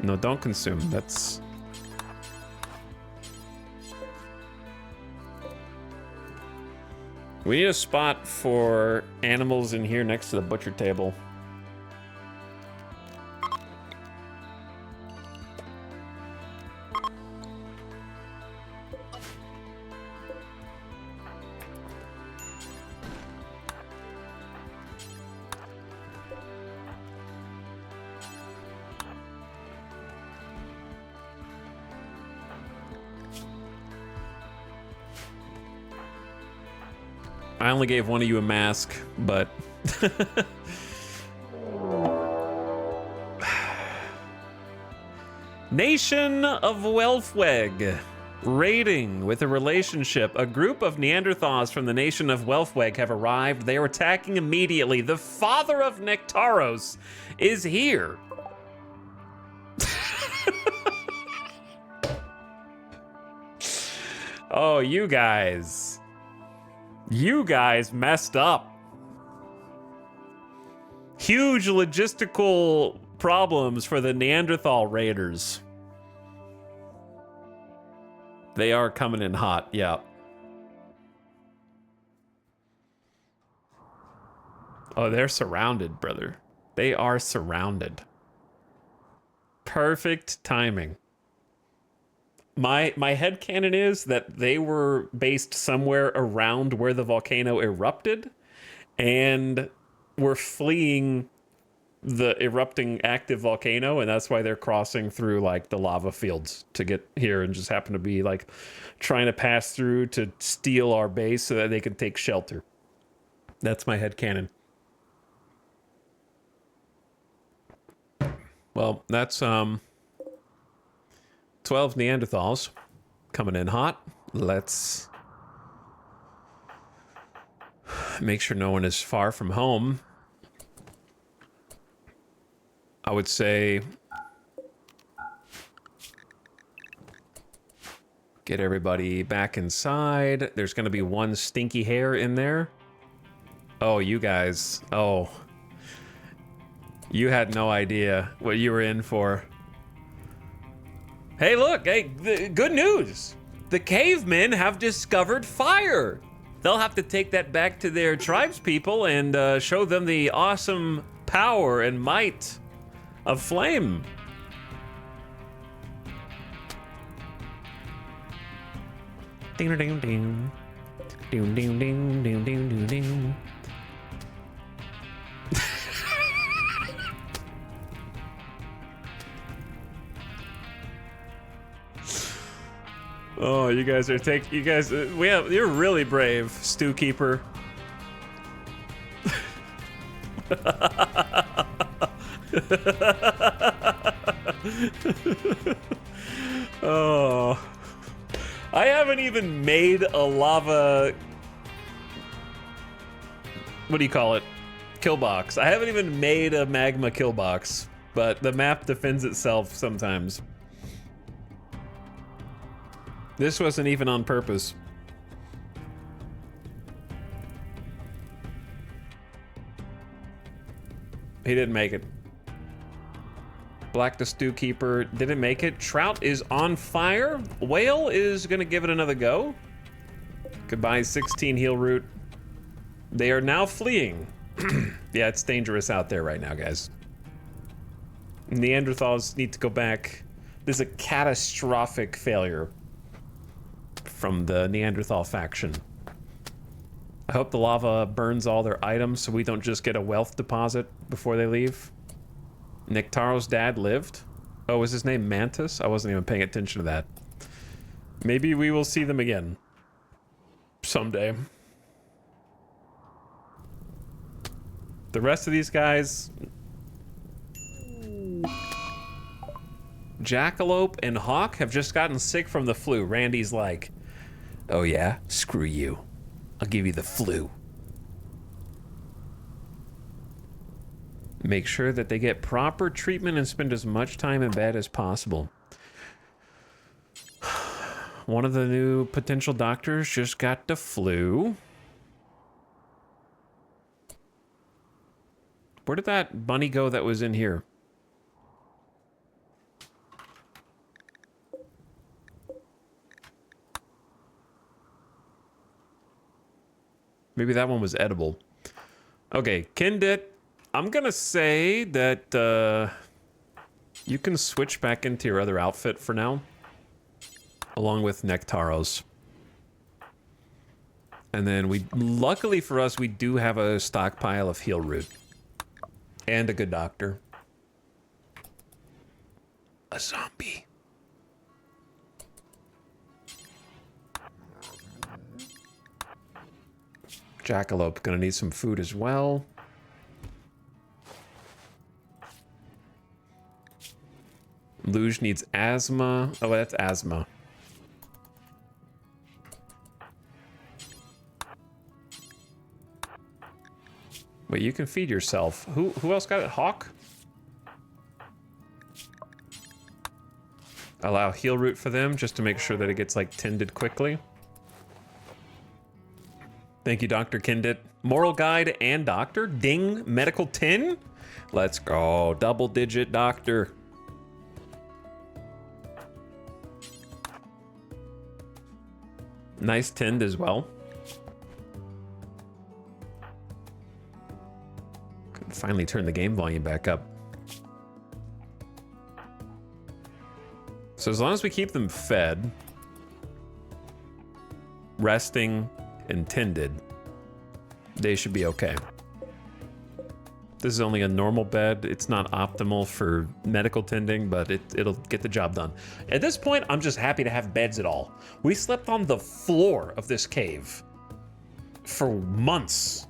S1: No, don't consume. That's... We need a spot for animals in here next to the butcher table. I only gave one of you a mask, but... Nation of Welfweg. Raiding with a relationship. A group of Neanderthals from the nation of Welfweg have arrived. They are attacking immediately. The father of Nectaros is here. Oh, you guys. You guys messed up. Huge logistical problems for the Neanderthal raiders. They are coming in hot, yeah. Oh, they're surrounded, brother. They are surrounded. Perfect timing. My headcanon is that they were based somewhere around where the volcano erupted and were fleeing the erupting active volcano, and that's why they're crossing through like the lava fields to get here, and just happen to be like trying to pass through to steal our base so that they can take shelter. That's my headcanon. Well, that's 12 Neanderthals coming in hot. Let's make sure no one is far from home. I would say get everybody back inside. There's going to be one stinky hair in there. Oh, you guys. Oh. You had no idea what you were in for. Hey, look, hey, good news. The cavemen have discovered fire. They'll have to take that back to their tribespeople and show them the awesome power and might of flame. Ding ding ding. Ding ding ding ding ding ding ding. Oh, you guys are you're really brave, Stew Keeper. Oh, I haven't even made a lava, what do you call it? Kill box. I haven't even made a magma kill box, but the map defends itself sometimes. This wasn't even on purpose. He didn't make it. Black the Stew Keeper didn't make it. Trout is on fire. Whale is gonna give it another go. Goodbye, 16 heal root. They are now fleeing. Yeah, it's dangerous out there right now, guys. Neanderthals need to go back. This is a catastrophic failure from the Neanderthal faction. I hope the lava burns all their items so we don't just get a wealth deposit before they leave. Nectaro's dad lived? Oh, was his name Mantis? I wasn't even paying attention to that. Maybe we will see them again. Someday. The rest of these guys... Jackalope and Hawk have just gotten sick from the flu. Randy's like, oh yeah? Screw you. I'll give you the flu. Make sure that they get proper treatment and spend as much time in bed as possible. one of the new potential doctors just got the flu. Where did that bunny go that was in here? Maybe that one was edible. Okay, Kindit, I'm gonna say that you can switch back into your other outfit for now, along with Nectaros. And then luckily for us, we do have a stockpile of heal root. And a good doctor. A zombie. Jackalope, gonna need some food as well. Luge needs asthma. Oh, that's asthma. Wait, you can feed yourself. Who else got it? Hawk? Allow heal root for them just to make sure that it gets like tended quickly. Thank you, Dr. Kindit. Moral guide and doctor. Ding, medical 10. Let's go. Double digit doctor. Nice tend as well. Could finally turn the game volume back up. So as long as we keep them fed, resting, and tended, they should be okay. This is only a normal bed. It's not optimal for medical tending, but it'll get the job done. At this point, I'm just happy to have beds at all. We slept on the floor of this cave for months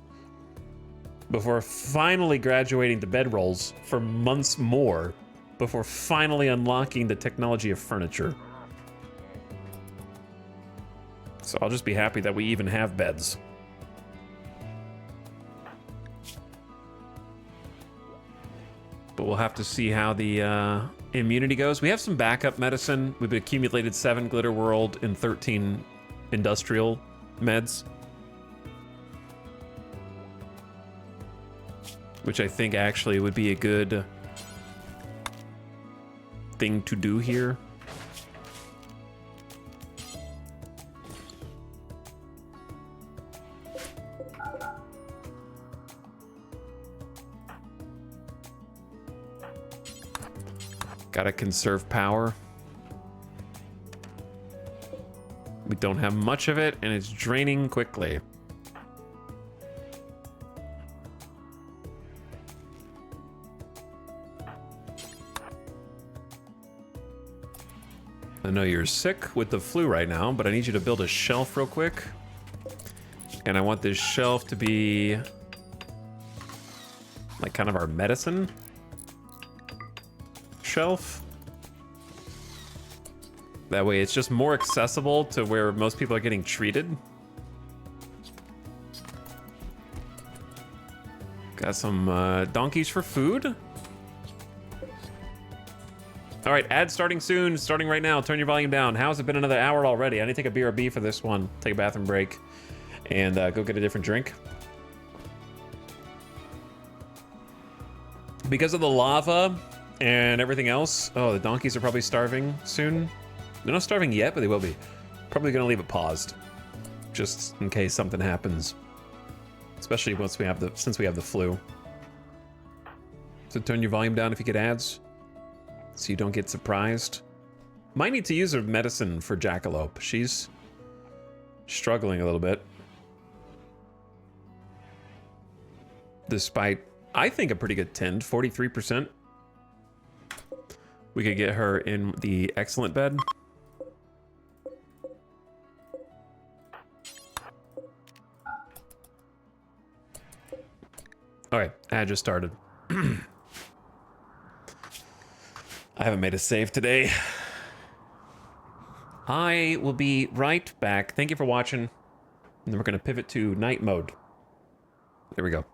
S1: before finally graduating to bedrolls for months more before finally unlocking the technology of furniture. So I'll just be happy that we even have beds. But we'll have to see how the immunity goes. We have some backup medicine. We've accumulated 7 Glitter World and 13 industrial meds. Which I think actually would be a good thing to do here. Gotta conserve power. We don't have much of it, and it's draining quickly. I know you're sick with the flu right now, but I need you to build a shelf real quick. And I want this shelf to be like kind of our medicine shelf. That way it's just more accessible to where most people are getting treated. Got some donkeys for food. All right, ad starting soon, starting right now. Turn your volume down. How's it been another hour already? I need to take a BRB for this one. Take a bathroom break and go get a different drink. Because of the lava and everything else, oh, the donkeys are probably starving soon. They're not starving yet, but they will be. Probably gonna leave it paused, just in case something happens. Especially once we have since we have the flu. So turn your volume down if you get ads, so you don't get surprised. Might need to use her medicine for Jackalope. She's struggling a little bit. Despite, I think, a pretty good tend, 43%. We could get her in the excellent bed. All right, ad just started. I haven't made a save today. I will be right back. Thank you for watching. And then we're going to pivot to night mode. There we go.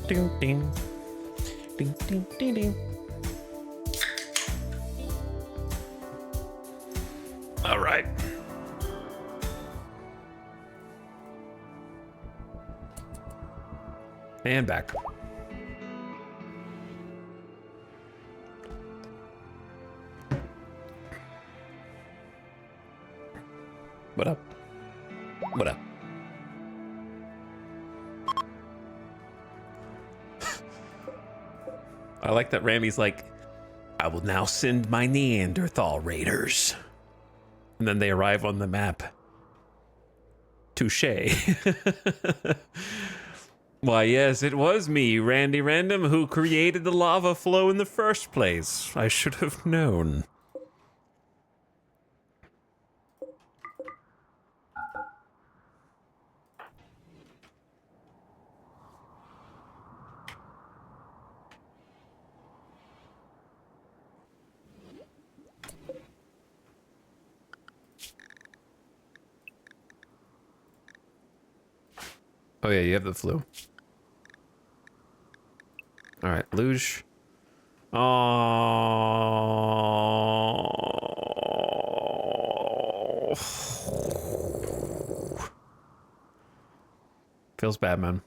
S1: Ding, ding. Ding, ding, ding, ding. All right. And back. What up? What up? I like that Rami's like, I will now send my Neanderthal raiders. And then they arrive on the map. Touché. Why, yes, it was me, Randy Random, who created the lava flow in the first place. I should have known. Oh yeah, you have the flu. All right, luge. Oh, feels bad, man.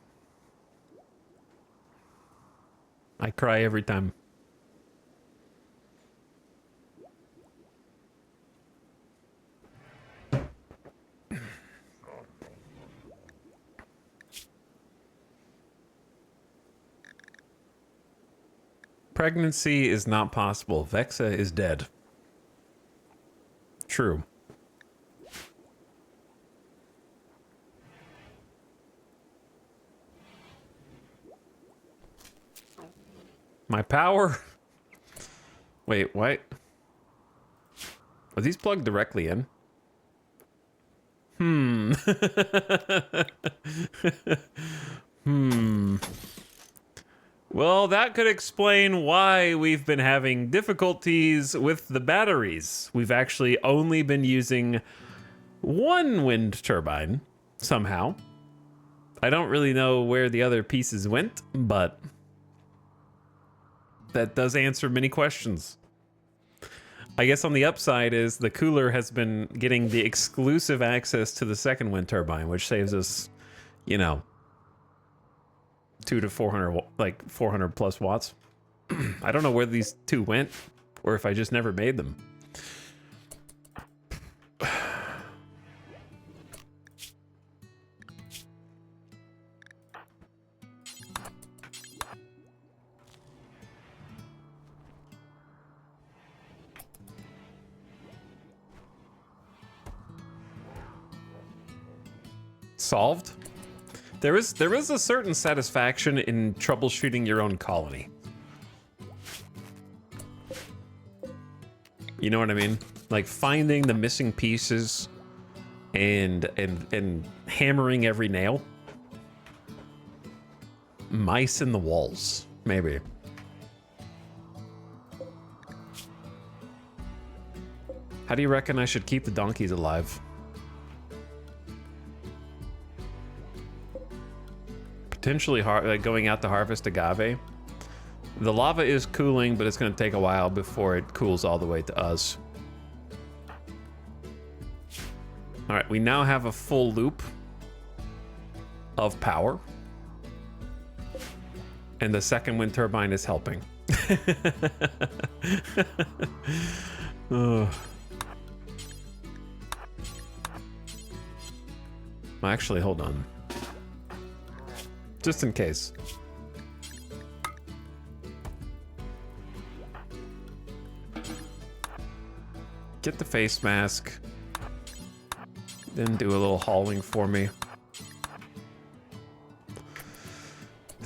S1: I cry every time. Pregnancy is not possible. Vexa is dead. True. My power? Wait, what? Are these plugged directly in? Well, that could explain why we've been having difficulties with the batteries. We've actually only been using one wind turbine, somehow. I don't really know where the other pieces went, but that does answer many questions. I guess on the upside is the cooler has been getting the exclusive access to the second wind turbine, which saves us, you know, 200 to 400, like 400 plus watts. I don't know where these two went, or if I just never made them. Solved? There is a certain satisfaction in troubleshooting your own colony. You know what I mean? Like finding the missing pieces and hammering every nail. Mice in the walls, maybe. How do you reckon I should keep the donkeys alive? Potentially like going out to harvest agave. The lava is cooling, but it's going to take a while before it cools all the way to us. All right, we now have a full loop of power. And the second wind turbine is helping. Well, actually, hold on. Just in case. Get the face mask. Then do a little hauling for me.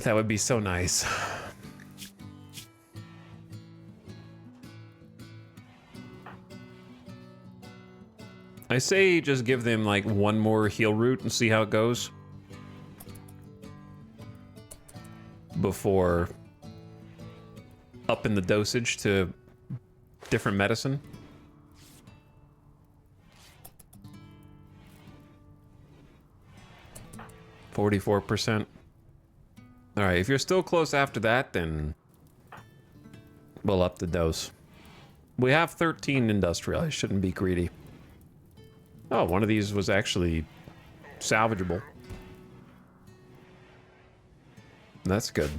S1: That would be so nice. I say just give them like one more heal route and see how it goes. Before upping the dosage to different medicine. %. All right, if you're still close after that, then we'll up the dose. We have 13 industrial. I shouldn't be greedy. Oh, one of these was actually salvageable. That's good.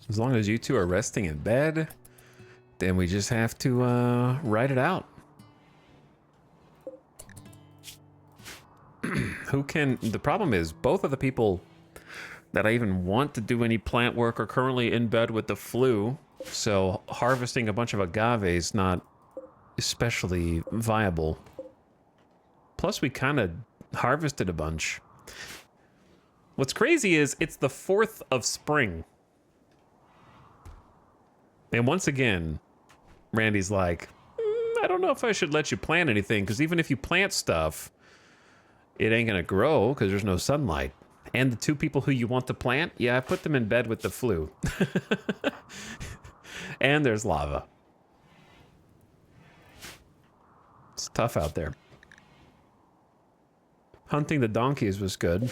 S1: As long as you two are resting in bed, then we just have to ride it out. Who can... The problem is, both of the people that I even want to do any plant work are currently in bed with the flu, so harvesting a bunch of agave is not especially viable. Plus, we kind of harvested a bunch. What's crazy is, it's the 4th of spring. And once again, Randy's like, I don't know if I should let you plant anything, because even if you plant stuff, it ain't gonna grow because there's no sunlight. And the 2 people who you want to plant, yeah, I put them in bed with the flu. And there's lava. It's tough out there. Hunting the donkeys was good.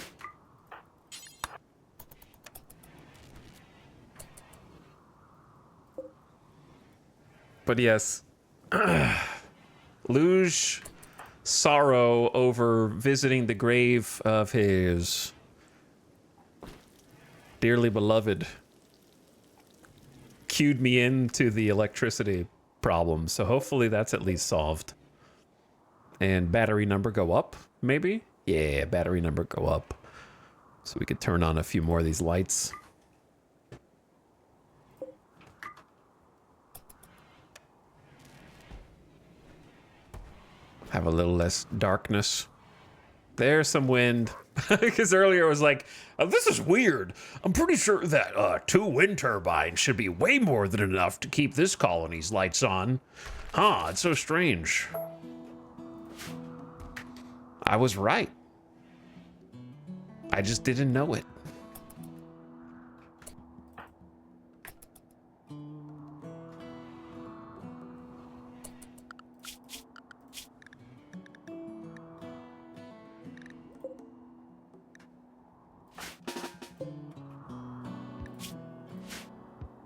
S1: But yes, Luge sorrow over visiting the grave of his dearly beloved cued me into the electricity problem, so hopefully that's at least solved. And battery number go up, maybe? Yeah, battery number go up. So we could turn on a few more of these lights. Have a little less darkness. There's some wind. Because earlier it was like, oh, this is weird. I'm pretty sure that 2 wind turbines should be way more than enough to keep this colony's lights on. Huh, it's so strange. I was right. I just didn't know it.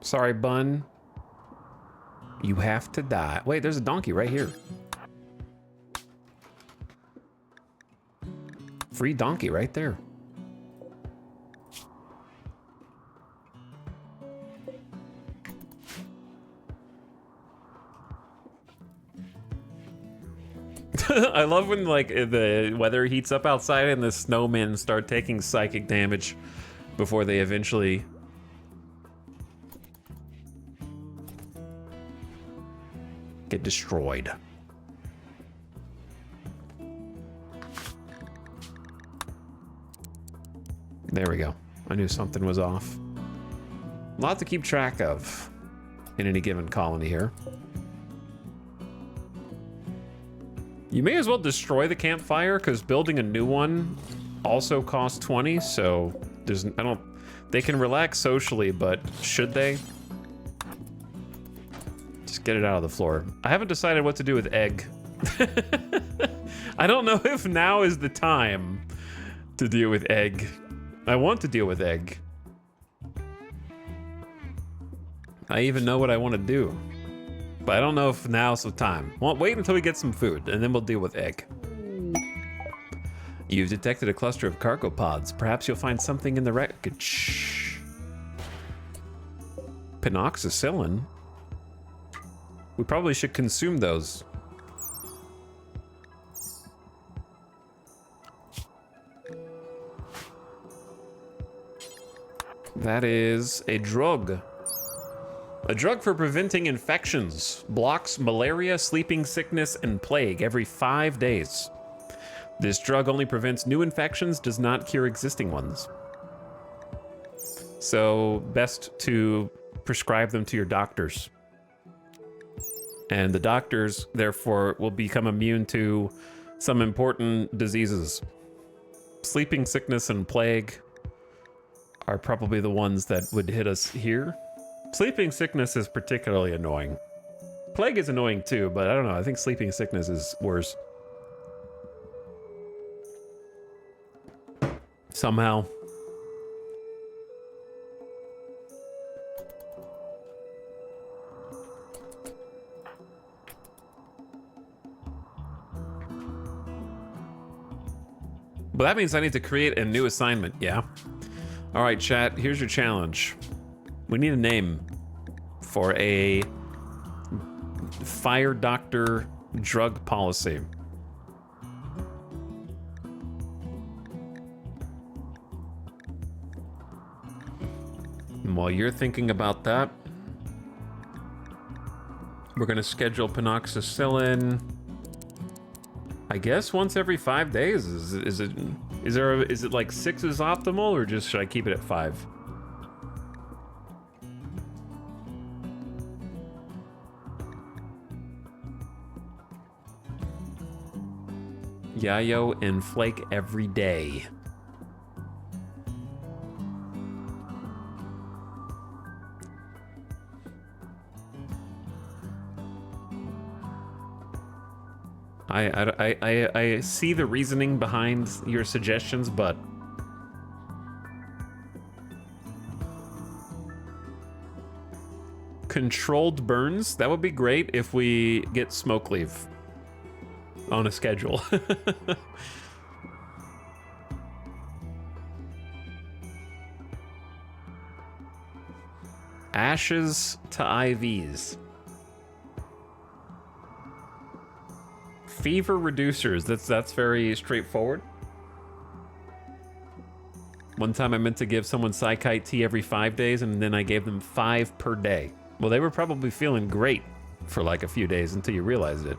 S1: Sorry, Bun. You have to die. Wait, there's a donkey right here. Free donkey right there. I love when like the weather heats up outside and the snowmen start taking psychic damage before they eventually get destroyed. There we go. I knew something was off. A lot to keep track of in any given colony here. You may as well destroy the campfire because building a new one also costs 20, so there's they can relax socially, but should they? Just get it out of the floor. I haven't decided what to do with egg. I don't know if now is the time to deal with egg. I want to deal with egg. I even know what I want to do. But I don't know if now's the time. Well, wait until we get some food, and then we'll deal with egg. You've detected a cluster of cargo pods. Perhaps you'll find something in the wreckage. Penoxycillin? We probably should consume those. That is a drug. A drug for preventing infections. Blocks malaria, sleeping sickness, and plague every 5 days. This drug only prevents new infections, does not cure existing ones. So, best to prescribe them to your doctors. And the doctors, therefore, will become immune to some important diseases. Sleeping sickness and plague are probably the ones that would hit us here. Sleeping sickness is particularly annoying. Plague is annoying too, but I don't know. I think sleeping sickness is worse. somehow. But that means I need to create a new assignment, yeah? All right, chat, here's your challenge. We need a name for a fire doctor drug policy. And while you're thinking about that, we're gonna schedule penoxycillin, I guess once every 5 days. Is it like 6 is optimal, or just should I keep it at 5? Yayo and Flake every day. I see the reasoning behind your suggestions, but controlled burns, that would be great if we get smoke leave on a schedule. Ashes to IVs. Fever reducers, that's very straightforward. One time I meant to give someone Psychite tea every 5 days, and then I gave them 5 per day. Well, they were probably feeling great for like a few days until you realized it.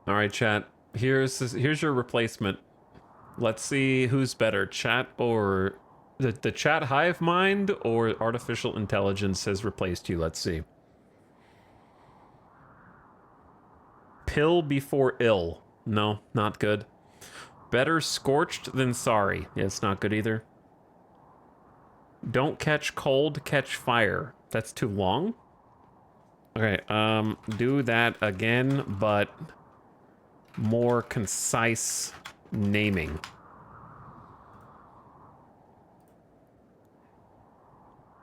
S1: All right, chat. Here's your replacement. Let's see who's better, chat or the chat hive mind or artificial intelligence has replaced you. Let's see. Pill before ill. No, not good. Better scorched than sorry. Yeah, it's not good either. Don't catch cold, catch fire. That's too long. Okay, do that again, but more concise naming.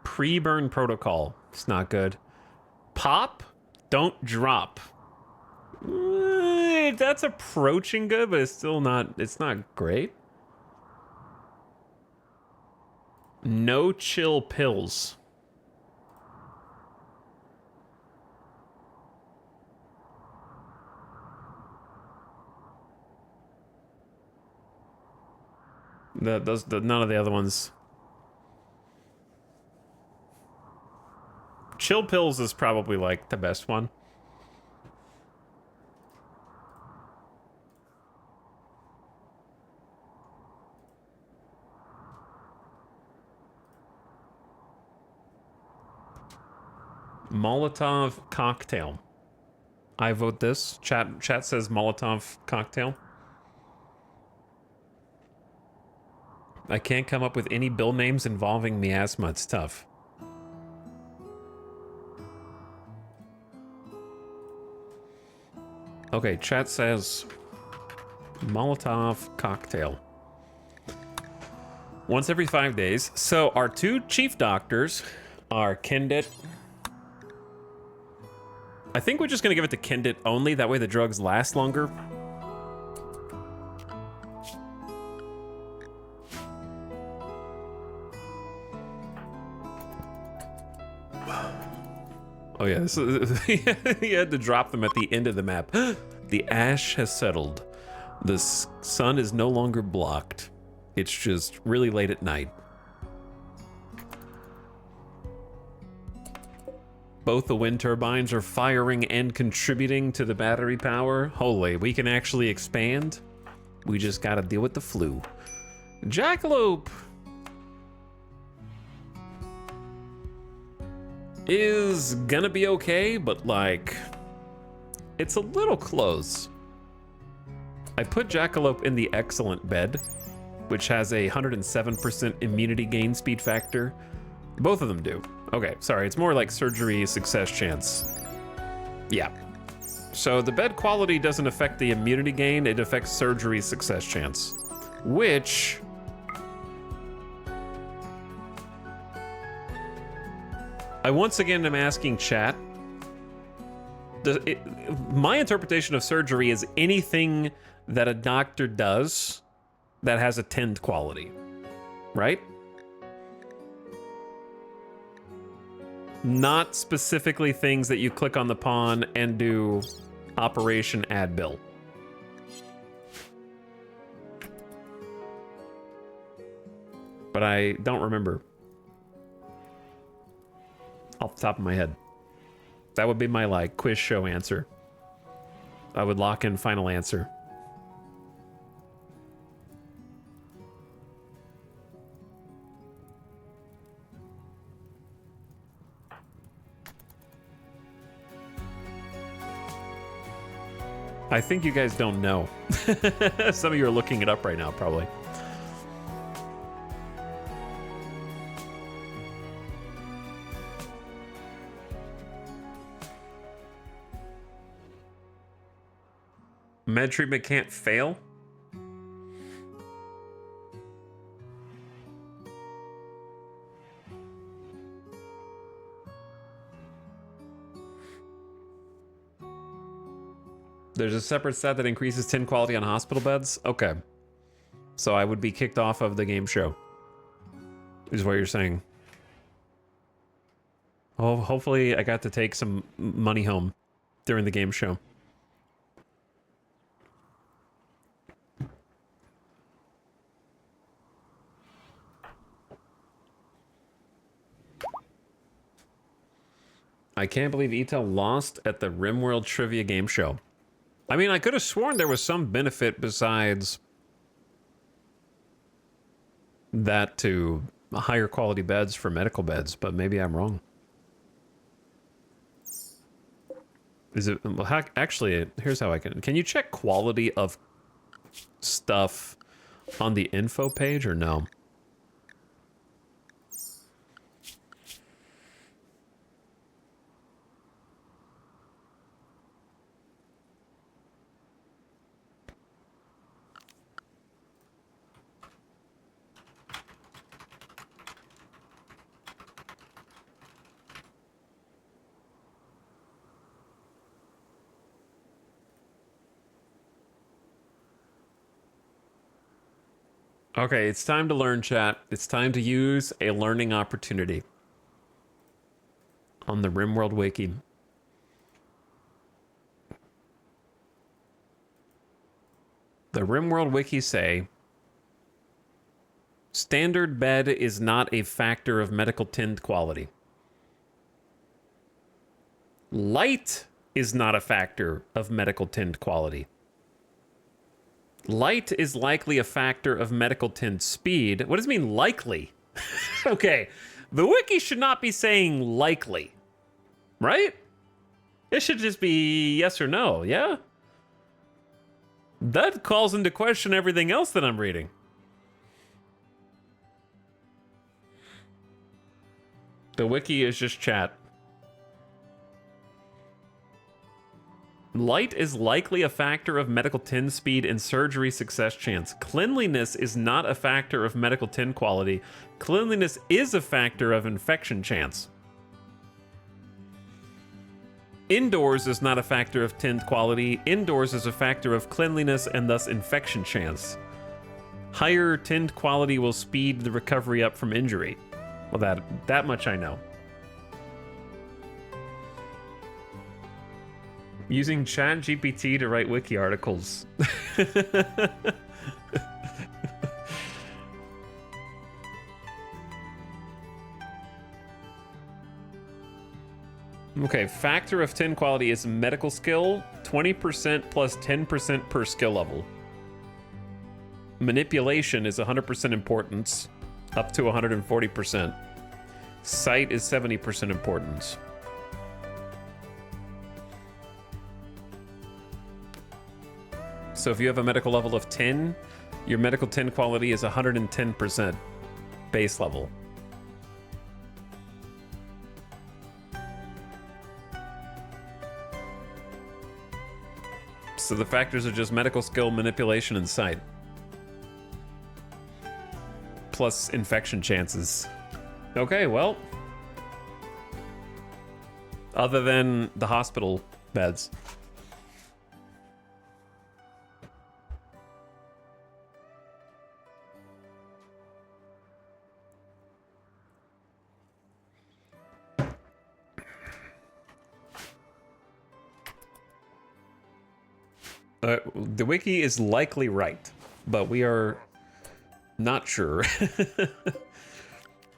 S1: Pre-burn protocol. It's not good. Pop, don't drop. That's approaching good, but it's still not, it's not great. No chill pills. None of the other ones. Chill pills is probably like the best one. Molotov cocktail. I vote this. Chat says Molotov cocktail. I can't come up with any bill names involving miasma. It's tough. Okay, chat says Molotov cocktail. Once every 5 days. So our 2 chief doctors are Kindit. I think we're just gonna give it to Kindit only. That way the drugs last longer. Oh yeah, this is, he had to drop them at the end of the map. The ash has settled. The sun is no longer blocked. It's just really late at night. Both the wind turbines are firing and contributing to the battery power. Holy, we can actually expand. We just gotta deal with the flu. Jackalope is gonna be okay, but like, it's a little close. I put Jackalope in the excellent bed which has a 107% immunity gain speed factor. Both of them do. Okay, sorry, it's more like surgery success chance. Yeah. So the bed quality doesn't affect the immunity gain, it affects surgery success chance. Which... I once again am asking chat. My interpretation of surgery is anything that a doctor does that has a 10 quality, right? Not specifically things that you click on the pawn and do operation add bill. But I don't remember off the top of my head. That would be my like quiz show answer. I would lock in final answer. I think you guys don't know. Some of you are looking it up right now, probably. Med treatment can't fail? There's a separate stat that increases 10 quality on hospital beds? Okay. So I would be kicked off of the game show, is what you're saying. Oh, hopefully I got to take some money home during the game show. I can't believe Etel lost at the RimWorld Trivia Game Show. I mean, I could have sworn there was some benefit besides that to higher quality beds for medical beds, but maybe I'm wrong. Is it, well, actually, here's how I can you check quality of stuff on the info page or no? Okay, it's time to learn, chat. It's time to use a learning opportunity on the RimWorld Wiki. The RimWorld Wiki say, standard bed is not a factor of medical tint quality. Light is not a factor of medical tint quality. Light is likely a factor of medical tint speed. What does it mean, likely? Okay, the wiki should not be saying likely, right? It should just be yes or no, yeah? That calls into question everything else that I'm reading. The wiki is just chat. Light is likely a factor of medical tin speed and surgery success chance. Cleanliness is not a factor of medical tin quality. Cleanliness is a factor of infection chance. Indoors is not a factor of tint quality. Indoors is a factor of cleanliness and thus infection chance. Higher tint quality will speed the recovery up from injury. Well, that much I know. Using ChatGPT to write wiki articles. Okay, factor of 10 quality is medical skill, 20% plus 10% per skill level. Manipulation is 100% importance, up to 140%. Sight is 70% importance. So if you have a medical level of 10, Your medical tin quality is 110% base level. So the factors are just medical skill, manipulation, and sight. Plus infection chances. Okay, well. Other than the hospital beds. The wiki is likely right, but we are not sure.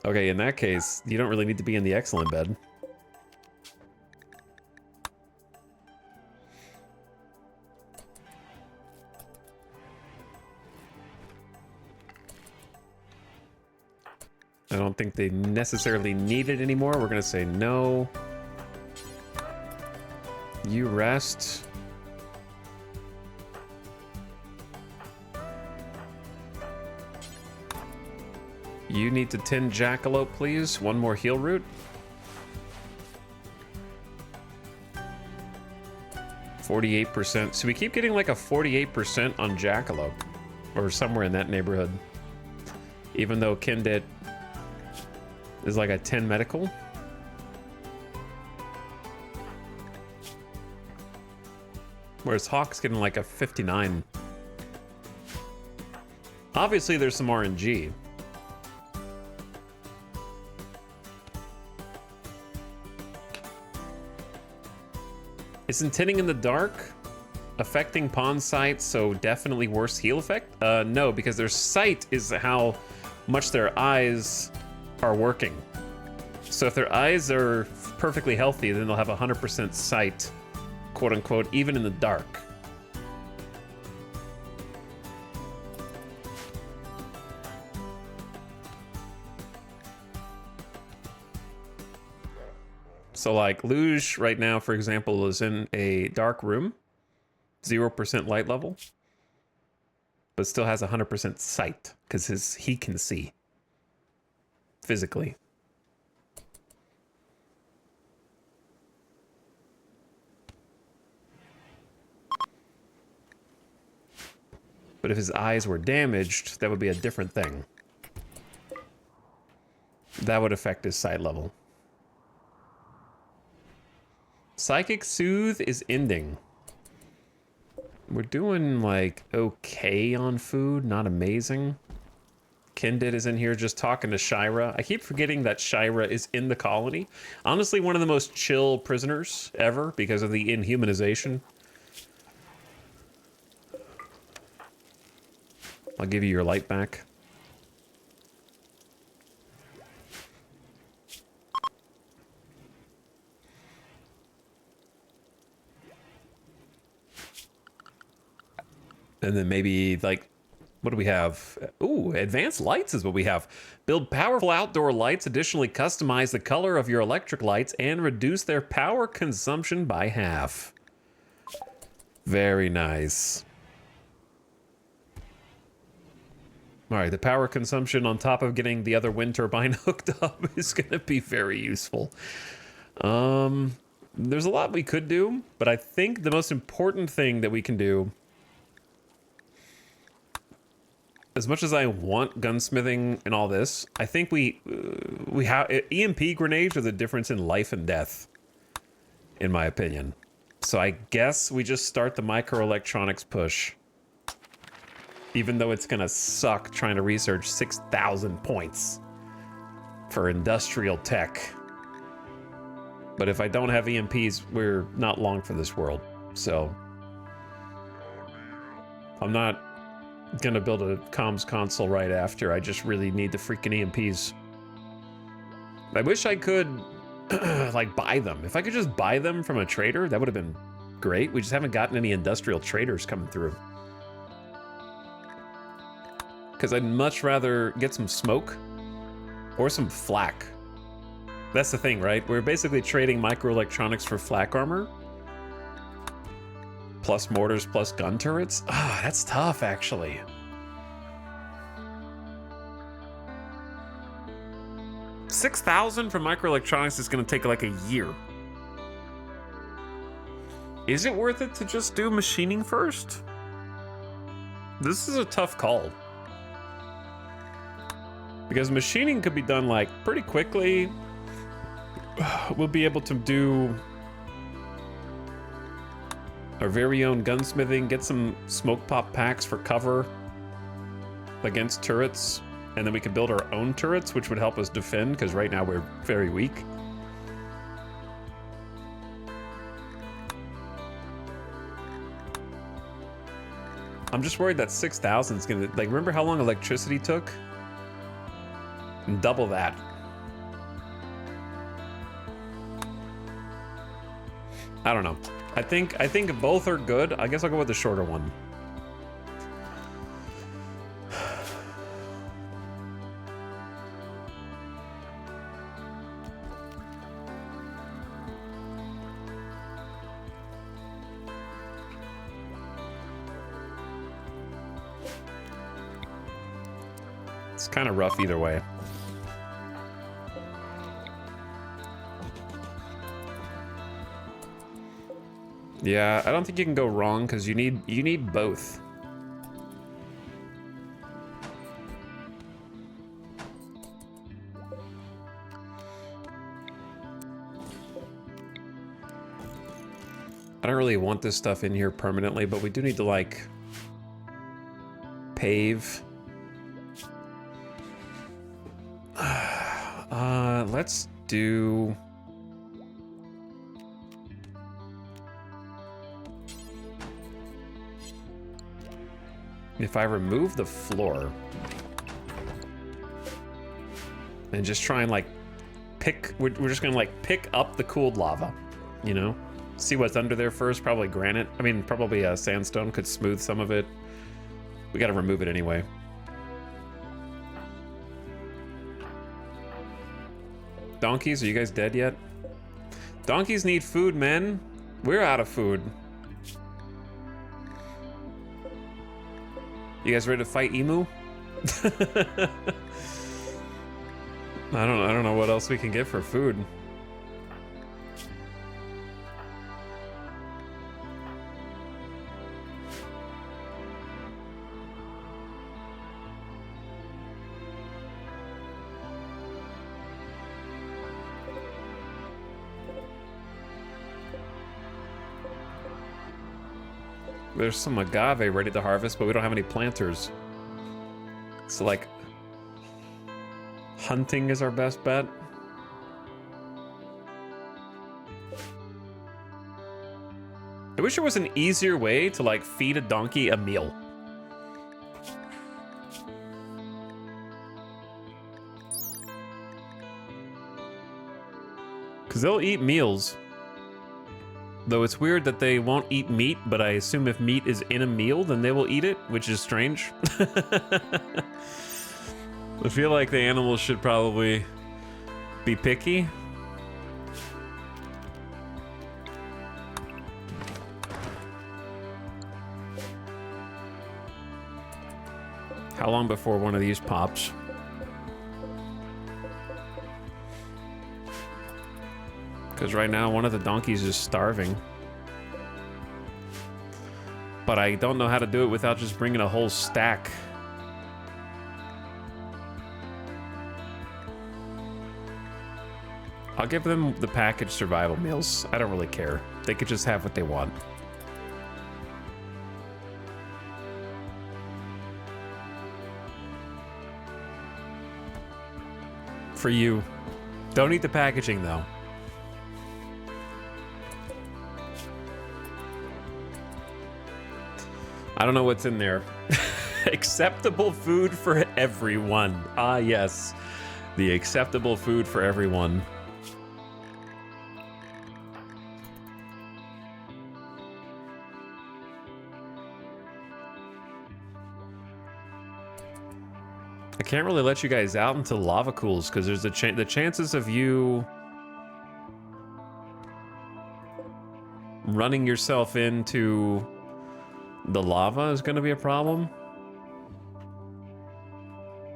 S1: Okay, in that case, you don't really need to be in the excellent bed. I don't think they necessarily need it anymore. We're gonna say no. You rest. You need to tin jackalope, please. One more heal root. 48%. So we keep getting like a 48% on jackalope, or somewhere in that neighborhood. Even though Kindit is like a 10 medical. Whereas Hawk's getting like a 59. Obviously there's some RNG. Isn't tinning in the dark affecting pawn sight, so definitely worse heal effect? No, because their sight is how much their eyes are working. So if their eyes are perfectly healthy, then they'll have 100% sight, quote unquote, even in the dark. So like Luge right now, for example, is in a dark room, 0% light level, but still has 100% sight because he can see physically. But if his eyes were damaged, that would be a different thing. That would affect his sight level. Psychic Soothe is ending. We're doing like okay on food, not amazing. Kindit is in here just talking to Shira. I keep forgetting that Shira is in the colony. Honestly, one of the most chill prisoners ever because of the inhumanization. I'll give you your light back. And then maybe, like, what do we have? Ooh, advanced lights is what we have. Build powerful outdoor lights. Additionally, customize the color of your electric lights and reduce their power consumption by half. Very nice. All right, the power consumption on top of getting the other wind turbine hooked up is going to be very useful. There's a lot we could do, but I think the most important thing that we can do, as much as I want gunsmithing and all this, I think we have EMP grenades are the difference in life and death, in my opinion. So I guess we just start the microelectronics push, even though it's gonna suck trying to research 6,000 points for industrial tech. But if I don't have EMPs, we're not long for this world. So I'm not gonna build a comms console right after. I just really need the freaking EMPs. I wish I could like buy them. If I could just buy them from a trader, that would have been great. We just haven't gotten any industrial traders coming through. Because I'd much rather get some smoke or some flak. That's the thing, right? We're basically trading microelectronics for flak armor. Plus mortars, plus gun turrets. Ah, that's tough, actually. 6,000 from microelectronics is gonna take like a year. Is it worth it to just do machining first? This is a tough call. Because machining could be done like pretty quickly. We'll be able to do our very own gunsmithing, get some smoke pop packs for cover against turrets, and then we could build our own turrets, which would help us defend, because right now we're very weak. I'm just worried that 6,000 is gonna, like, remember how long electricity took? And double that. I don't know. I think both are good. I guess I'll go with the shorter one. It's kind of rough either way. Yeah, I don't think you can go wrong because you need both. I don't really want this stuff in here permanently, but we do need to like pave. Let's do. If I remove the floor and just try and like pick, we're just gonna like pick up the cooled lava, you know? See what's under there first, probably granite. I mean, probably sandstone could smooth some of it. We gotta remove it anyway. Donkeys, are you guys dead yet? Donkeys need food, men. We're out of food. You guys ready to fight Emu? I don't know what else we can get for food. There's some agave ready to harvest, but we don't have any planters. So like, hunting is our best bet. I wish there was an easier way to like feed a donkey a meal. Because they'll eat meals. Though it's weird that they won't eat meat, but I assume if meat is in a meal, then they will eat it, which is strange. I feel like the animals should probably be picky. How long before one of these pops? Because right now, one of the donkeys is starving. But I don't know how to do it without just bringing a whole stack. I'll give them the packaged survival meals. I don't really care. They could just have what they want. For you. Don't eat the packaging, though. I don't know what's in there. Acceptable food for everyone. Ah, yes. The acceptable food for everyone. I can't really let you guys out until lava cools because there's the chances of you running yourself into the lava is going to be a problem.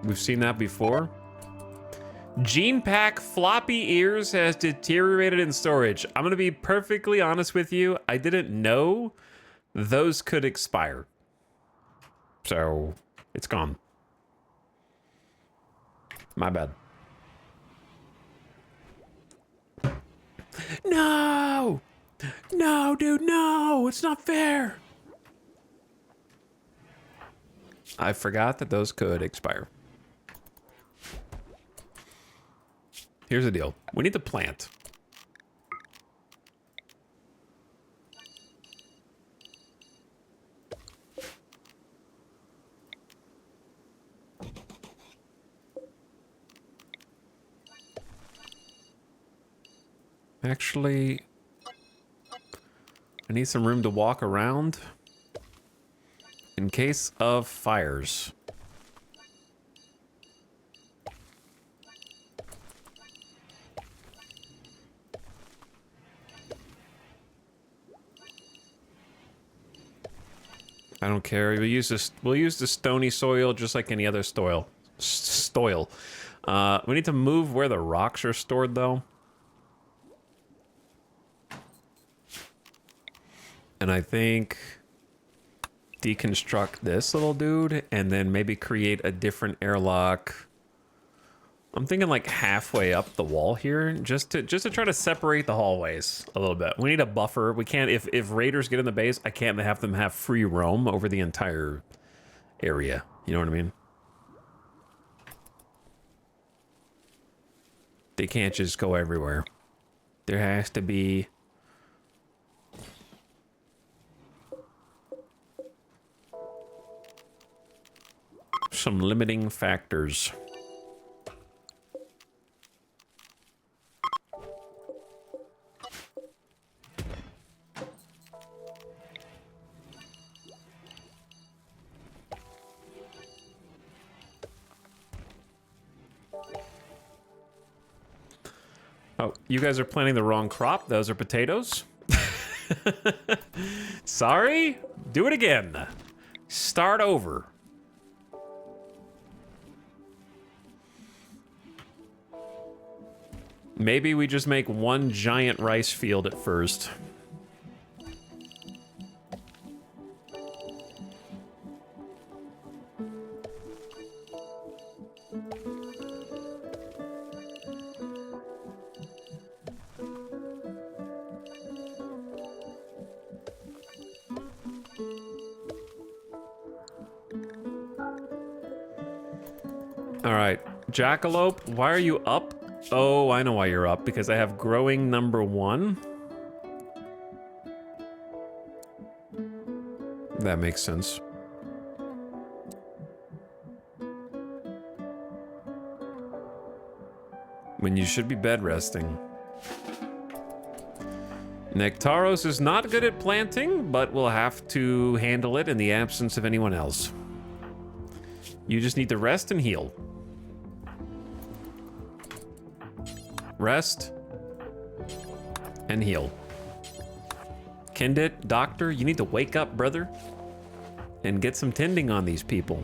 S1: We've seen that before. Gene Pack floppy ears has deteriorated in storage. I'm gonna be perfectly honest with you. I didn't know those could expire. So it's gone. My bad. No! No, dude, no! It's not fair! I forgot that those could expire. Here's the deal. We need to plant. Actually, I need some room to walk around in case of fires. I don't care. We'll use this. We'll use the stony soil just like any other soil. We need to move where the rocks are stored, though. And I think deconstruct this little dude and then maybe create a different airlock. I'm thinking like halfway up the wall here, just to try to separate the hallways a little bit. We need a buffer. We can't, if raiders get in the base, I can't have them have free roam over the entire area. You know what I mean? They can't just go everywhere. There has to be some limiting factors. Oh, you guys are planting the wrong crop. Those are potatoes. Sorry? Do it again. Start over. Maybe we just make one giant rice field at first. All right, Jackalope, why are you up? Oh, I know why you're up, because I have growing number 1. That makes sense. When you should be bed resting. Nectaros is not good at planting, but will have to handle it in the absence of anyone else. You just need to rest and heal. Rest and heal. Kendit, doctor, you need to wake up, brother, and get some tending on these people.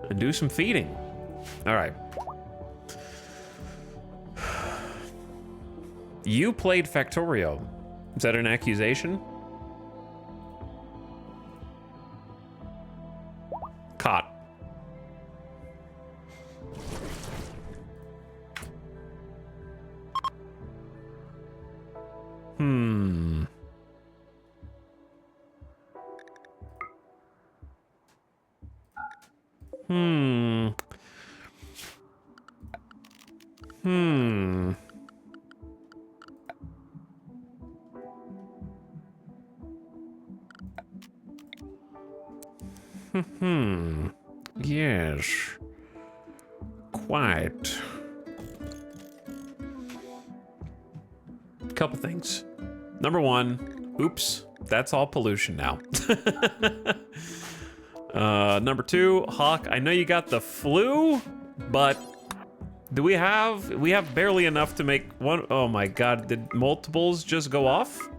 S1: And do some feeding. All right. You played Factorio. Is that an accusation? Caught. Hmm. Hmm. Hmm. Hmm. Yes. Quite. Couple things. Number 1, oops, that's all pollution now. Number 2, Hawk, I know you got the flu, but do we have barely enough to make one? Oh my God, did multiples just go off?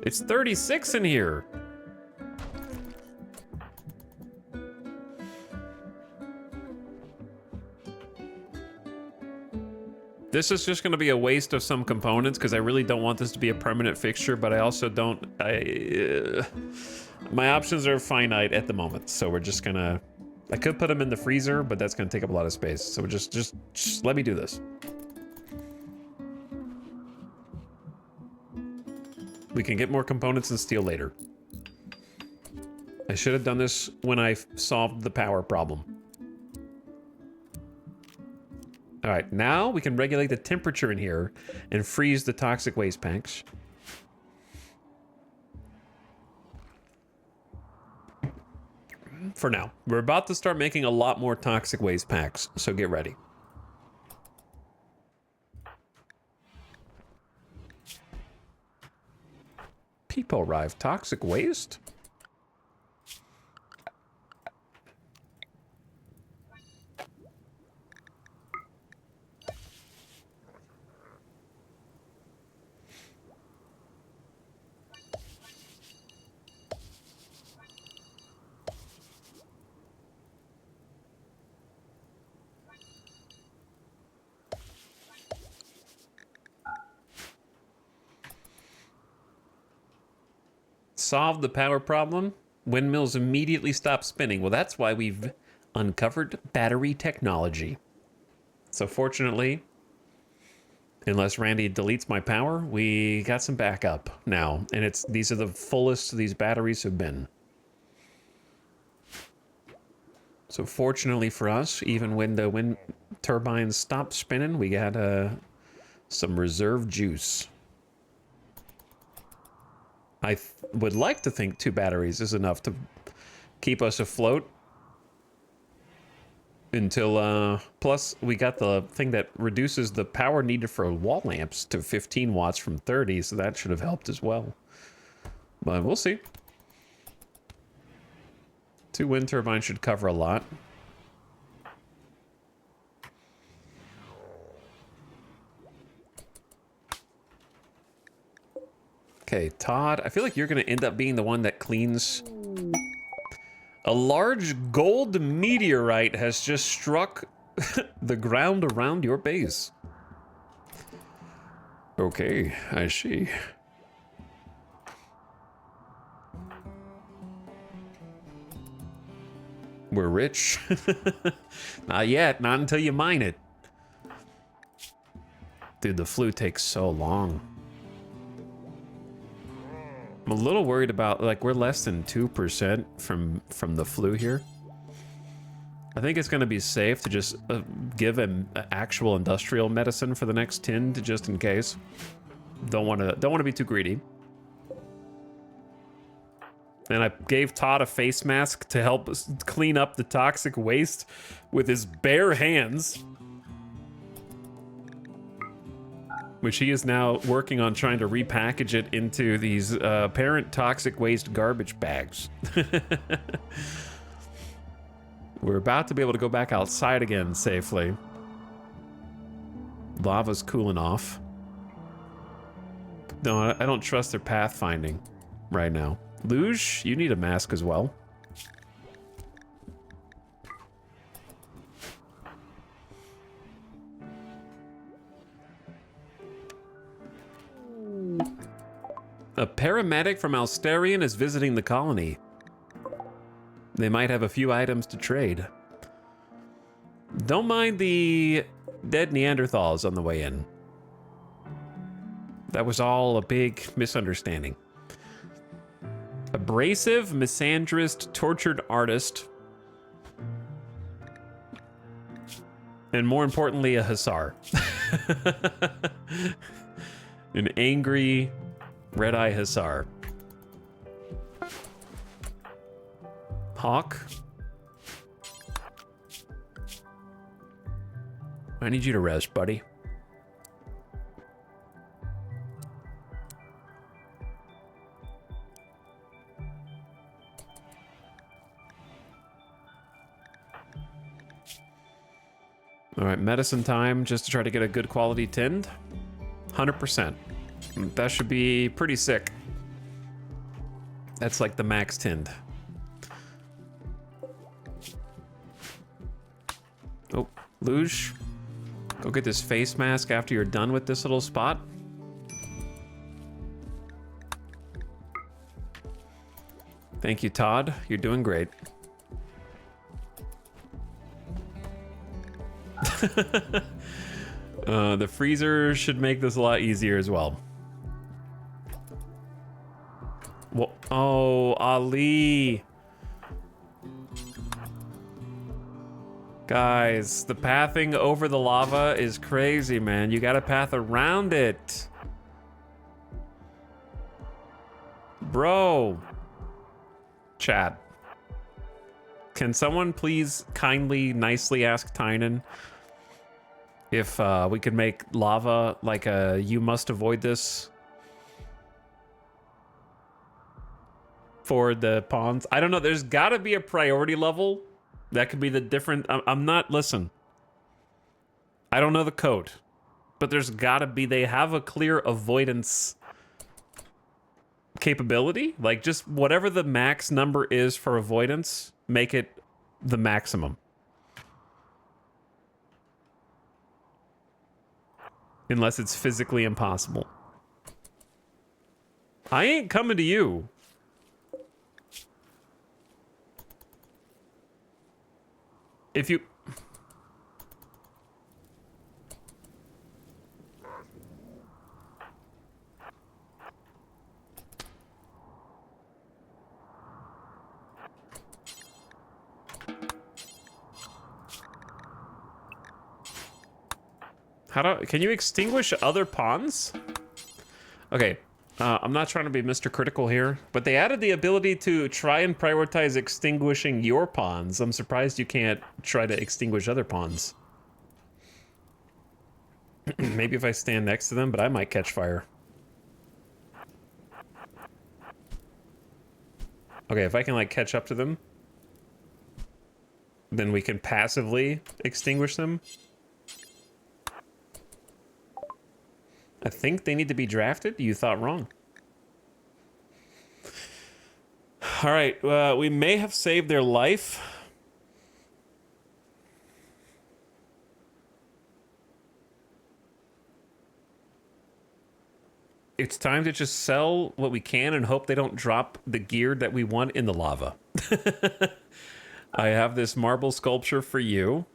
S1: It's 36 in here. This is just going to be a waste of some components because I really don't want this to be a permanent fixture, but I also don't... my options are finite at the moment, so we're just going to... I could put them in the freezer, but that's going to take up a lot of space. So just let me do this. We can get more components and steel later. I should have done this when I solved the power problem. All right, now we can regulate the temperature in here and freeze the toxic waste packs. For now. We're about to start making a lot more toxic waste packs, so get ready. People arrive. Toxic waste? Solve the power problem. Windmills immediately stop spinning. Well, that's why we've uncovered battery technology. So fortunately, unless Randy deletes my power, we got some backup now. And these are the fullest these batteries have been. So fortunately for us, even when the wind turbines stop spinning, we got some reserve juice. I would like to think 2 batteries is enough to keep us afloat until, plus we got the thing that reduces the power needed for wall lamps to 15 watts from 30, so that should have helped as well. But we'll see. 2 wind turbines should cover a lot. Okay, Todd, I feel like you're going to end up being the one that cleans. A large gold meteorite has just struck the ground around your base. Okay, I see. We're rich. Not yet, not until you mine it. Dude, the flue takes so long. I'm a little worried about, like, we're less than 2% from the flue here. I think it's going to be safe to just give an actual industrial medicine for the next 10 to just in case. Don't want to be too greedy. And I gave Todd a face mask to help us clean up the toxic waste with his bare hands. Which he is now working on trying to repackage it into these apparent toxic waste garbage bags. We're about to be able to go back outside again safely. Lava's cooling off. No, I don't trust their pathfinding right now. Luge, you need a mask as well. A paramedic from Alsterian is visiting the colony. They might have a few items to trade. Don't mind the dead Neanderthals on the way in. That was all a big misunderstanding. Abrasive, misandrist, tortured artist. And more importantly, a hussar. An angry red-eye hussar. Hawk. I need you to rest, buddy. All right, medicine time, just to try to get a good quality tinned. 100%. That should be pretty sick. That's like the max tinned. Oh, luge. Go get this face mask after you're done with this little spot. Thank you, Todd. You're doing great. The freezer should make this a lot easier as well. Well, oh, Ali. Guys, the pathing over the lava is crazy, man. You gotta path around it. Bro. Chat. Can someone please kindly, nicely ask Tynan if we could make lava like a you must avoid this for the ponds? I don't know. There's got to be a priority level. That could be the different... I'm not... Listen. I don't know the code. But there's got to be... They have a clear avoidance capability. Like, just whatever the max number is for avoidance, make it the maximum. Unless it's physically impossible. I ain't coming to you. If you... Can you extinguish other pawns? Okay, I'm not trying to be Mr. Critical here, but they added the ability to try and prioritize extinguishing your pawns. I'm surprised you can't try to extinguish other pawns. Maybe if I stand next to them, but I might catch fire. Okay, if I can like catch up to them, then we can passively extinguish them. I think they need to be drafted. You thought wrong. All right, we may have saved their life. It's time to just sell what we can and hope they don't drop the gear that we want in the lava. I have this marble sculpture for you.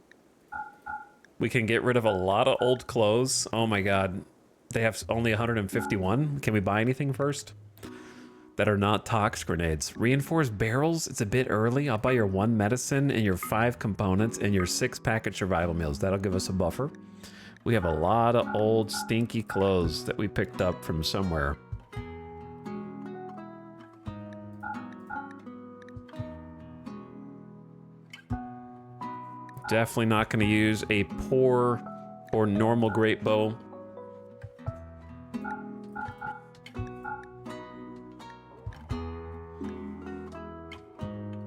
S1: We can get rid of a lot of old clothes. Oh my god. They have only 151. Can we buy anything first? That are not tox grenades. Reinforced barrels? It's a bit early. I'll buy your 1 medicine and your 5 components and your 6 package survival meals. That'll give us a buffer. We have a lot of old stinky clothes that we picked up from somewhere. Definitely not going to use a poor or normal great bow.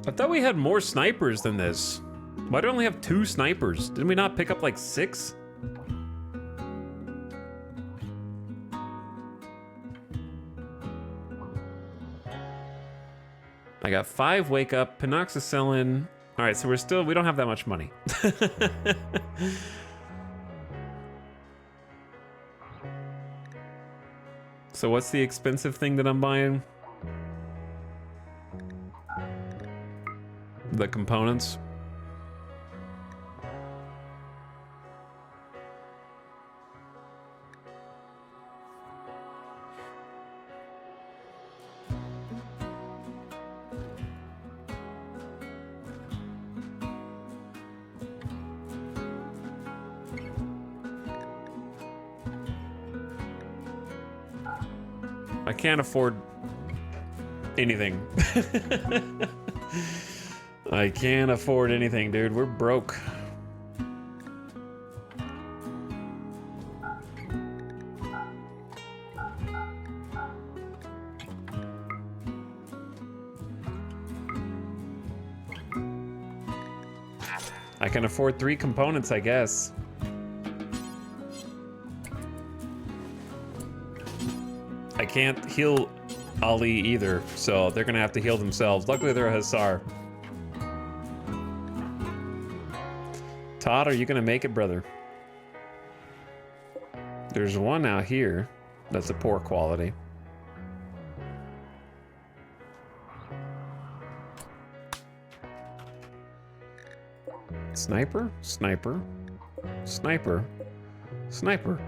S1: I thought we had more snipers than this. Why do we only have 2 snipers? Didn't we not pick up like 6? I got 5 wake up, penoxycillin. All right, so we don't have that much money. So what's the expensive thing that I'm buying? The components. I can't afford anything. I can't afford anything, dude. We're broke. I can afford 3 components, I guess. I can't heal Ali either, so they're gonna have to heal themselves. Luckily, they're a Hussar. Todd, are you gonna make it, brother? There's one out here that's a poor quality. Sniper, sniper, sniper, sniper.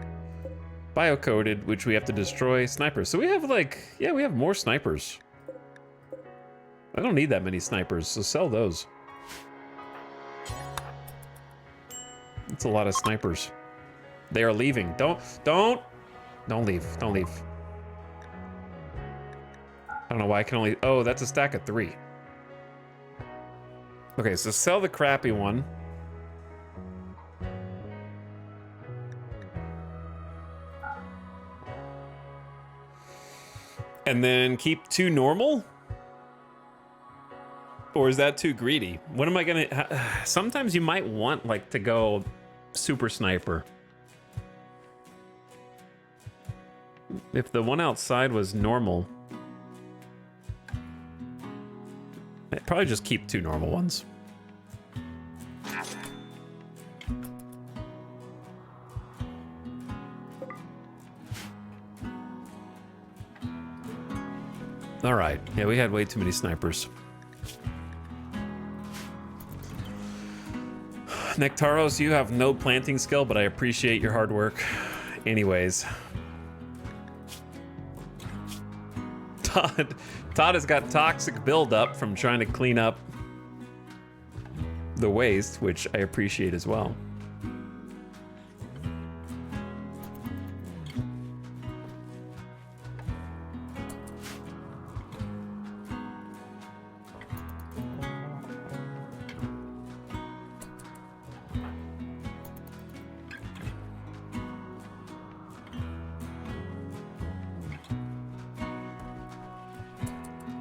S1: Biocoded, which we have to destroy. Sniper. So we have like, yeah, we have more snipers. I don't need that many snipers, so sell those. That's a lot of snipers. They are leaving. Don't leave. Don't leave. I don't know why I can only, oh, that's a stack of 3. Okay, so sell the crappy one. And then keep 2 normal? Or is that too greedy? What am I gonna... Sometimes you might want, like, to go super sniper. If the one outside was normal... I'd probably just keep 2 normal ones. All right. Yeah, we had way too many snipers. Nectaros, you have no planting skill, but I appreciate your hard work. Anyways. Todd has got toxic buildup from trying to clean up the waste, which I appreciate as well.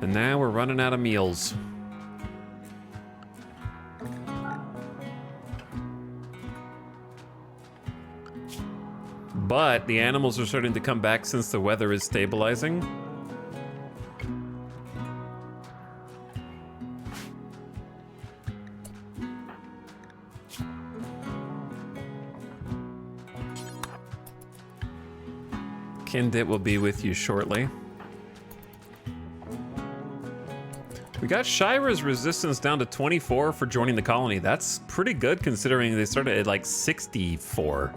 S1: And now we're running out of meals. But the animals are starting to come back since the weather is stabilizing. Kindit will be with you shortly. We got Shira's resistance down to 24 for joining the colony. That's pretty good considering they started at like 64.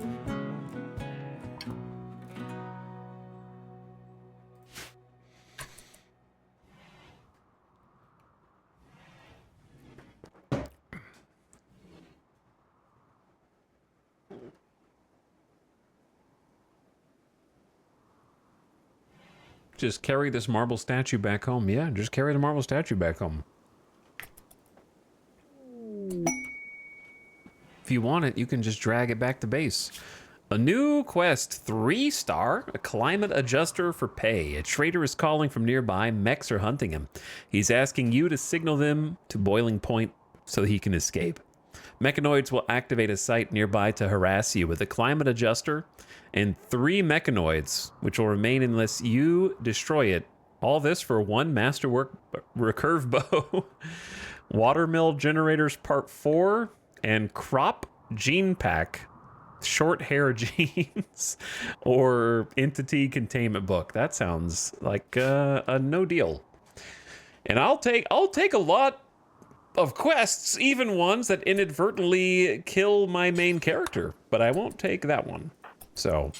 S1: Just carry this marble statue back home. Yeah, just carry the marble statue back home. If you want it, you can just drag it back to base. A new quest, 3-star, a climate adjuster for pay. A trader is calling from nearby. Mechs are hunting him. He's asking you to signal them to boiling point so he can escape. Mechanoids will activate a site nearby to harass you with a climate adjuster and 3 mechanoids, which will remain unless you destroy it. All this for 1 masterwork recurve bow, watermill generators part 4, and crop gene pack, short hair genes, or entity containment book. That sounds like a no deal. And I'll take a lot of quests, even ones that inadvertently kill my main character, but I won't take that one. So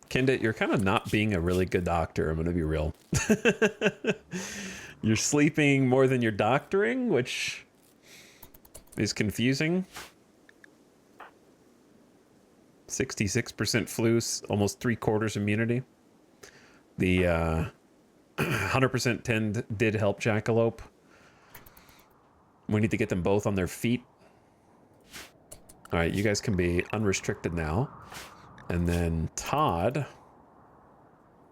S1: Kindit, you're kind of not being a really good doctor, I'm gonna be real. You're sleeping more than you're doctoring, which is confusing. 66% flu, almost 3/4 immunity. The 100% tend did help Jackalope. We need to get them both on their feet. All right, you guys can be unrestricted now. And then Todd,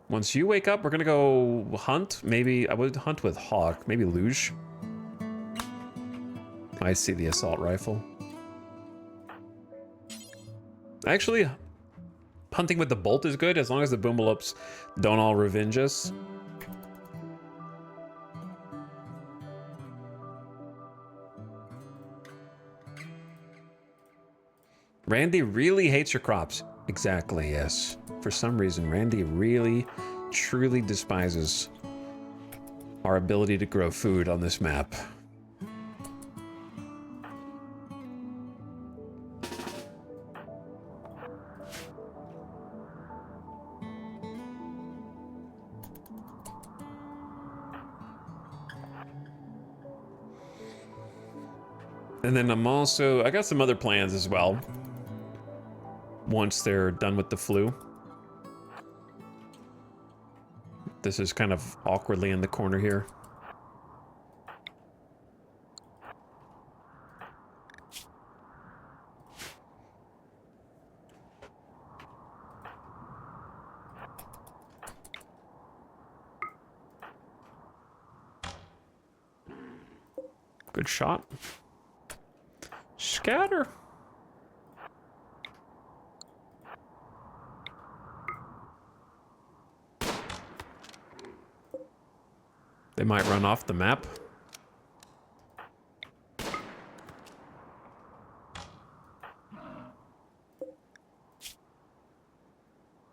S1: once you wake up, we're gonna go hunt. Maybe I would hunt with Hawk, maybe Luge. I see the assault rifle. Actually, hunting with the bolt is good as long as the boomalopes don't all revenge us. Randy really hates your crops. Exactly, yes. For some reason, Randy really, truly despises our ability to grow food on this map. And then I got some other plans as well. Once they're done with the flu. This is kind of awkwardly in the corner here. Good shot. Scatter. They might run off the map.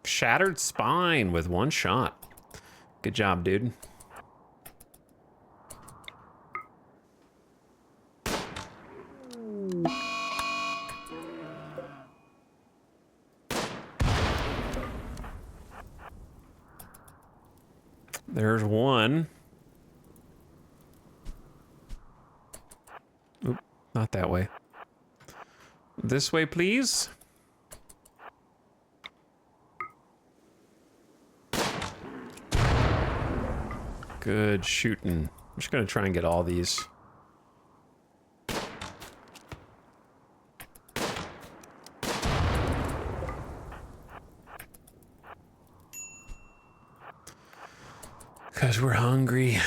S1: Shattered spine with one shot. Good job, dude. There's one. Oop, not that way. This way, please. Good shooting. I'm just gonna try and get all these. Because we're hungry.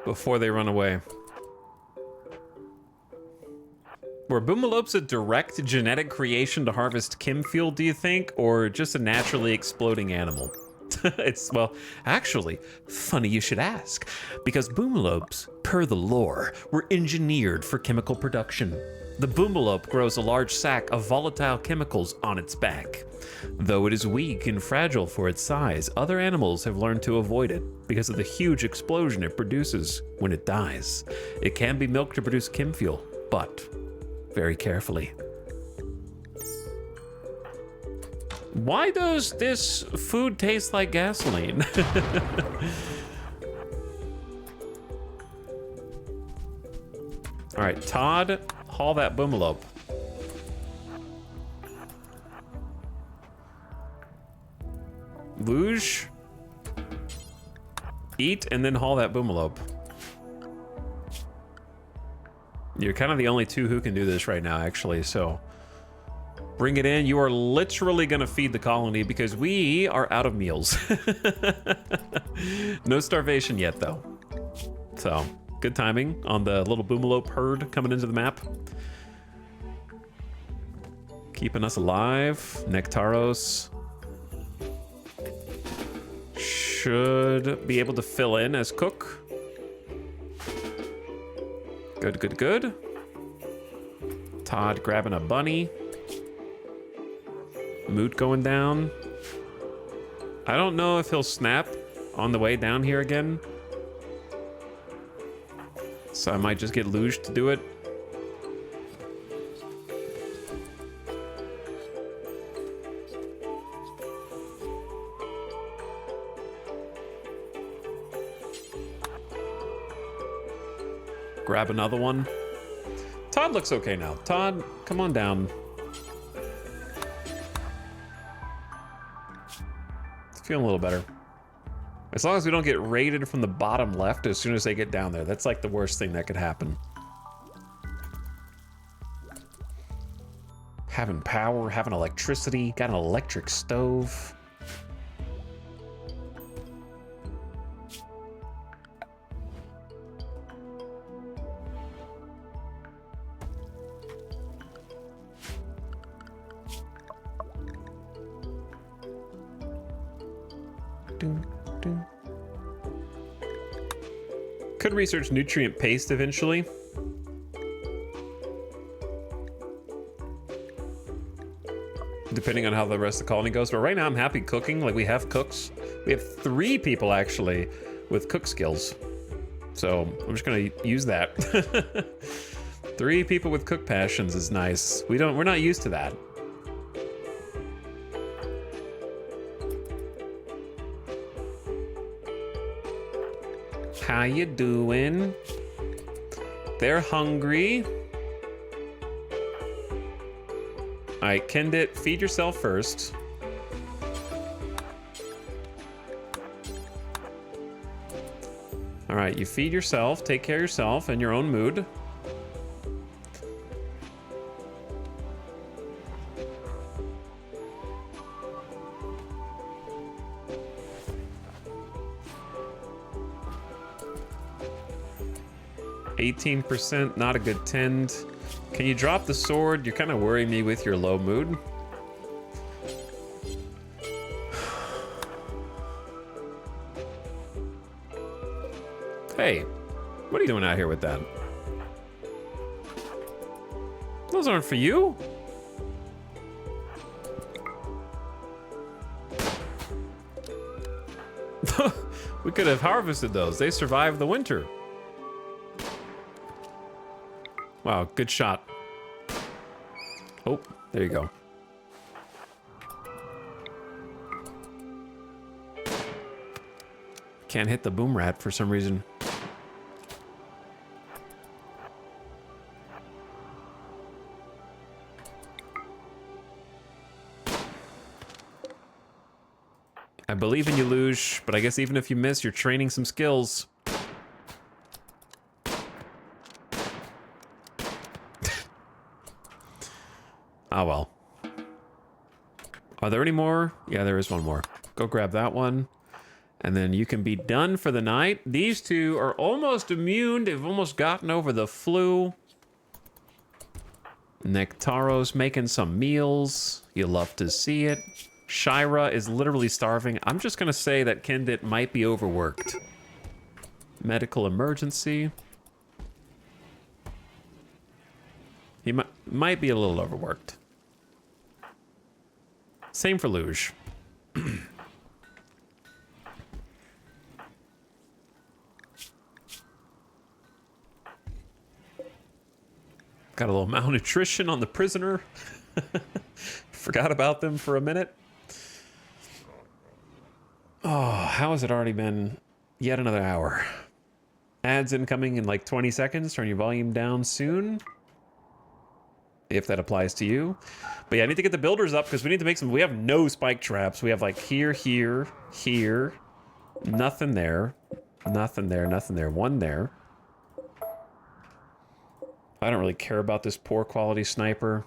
S1: Before they run away. Were boomalopes a direct genetic creation to harvest chem fuel, do you think? Or just a naturally exploding animal? Well, actually, funny you should ask. Because boomalopes, per the lore, were engineered for chemical production. The boomalope grows a large sack of volatile chemicals on its back. Though it is weak and fragile for its size, other animals have learned to avoid it because of the huge explosion it produces when it dies. It can be milked to produce chem fuel, but very carefully. Why does this food taste like gasoline? All right, Todd, haul that boomalope. Luge, eat, and then haul that boomalope. You're kind of the only two who can do this right now, actually, so bring it in. You are literally gonna feed the colony because we are out of meals. No starvation yet, though. So, good timing on the little boomalope herd coming into the map. Keeping us alive. Nectaros should be able to fill in as cook. Good, good, good. Todd grabbing a bunny. Moot going down. I don't know if he'll snap on the way down here again. So I might just get Luge to do it. Grab another one. Todd looks okay now. Todd, come on down. It's feeling a little better. As long as we don't get raided from the bottom left as soon as they get down there. That's like the worst thing that could happen. Having power, having electricity, got an electric stove. Could research nutrient paste eventually. Depending on how the rest of the colony goes. But right now I'm happy cooking. Like, we have cooks. We have 3 people actually with cook skills. So I'm just gonna use that. 3 people with cook passions is nice. We're not used to that. How you doing? They're hungry. All right, Kendit, feed yourself first. All right, you feed yourself, take care of yourself in your own mood. %, not a good tend. Can you drop the sword? You're kind of worrying me with your low mood. Hey, what are you doing out here with that? Those aren't for you. We could have harvested those. They survived the winter. Wow, good shot. Oh, there you go. Can't hit the boom rat for some reason. I believe in you, Luge, but I guess even if you miss, you're training some skills. Oh well. Are there any more? Yeah, there is one more. Go grab that one. And then you can be done for the night. These 2 are almost immune. They've almost gotten over the flu. Nectaro's making some meals. You love to see it. Shira is literally starving. I'm just going to say that Kendit might be overworked. Medical emergency. He might be a little overworked. Same for Luge. Got a little malnutrition on the prisoner. Forgot about them for a minute. Oh, how has it already been yet another hour? Ads incoming in like 20 seconds. Turn your volume down soon. If that applies to you. But yeah, I need to get the builders up because we need to make some. We have no spike traps. We have like here, here, here. Nothing there. Nothing there, nothing there. One there. I don't really care about this poor quality sniper.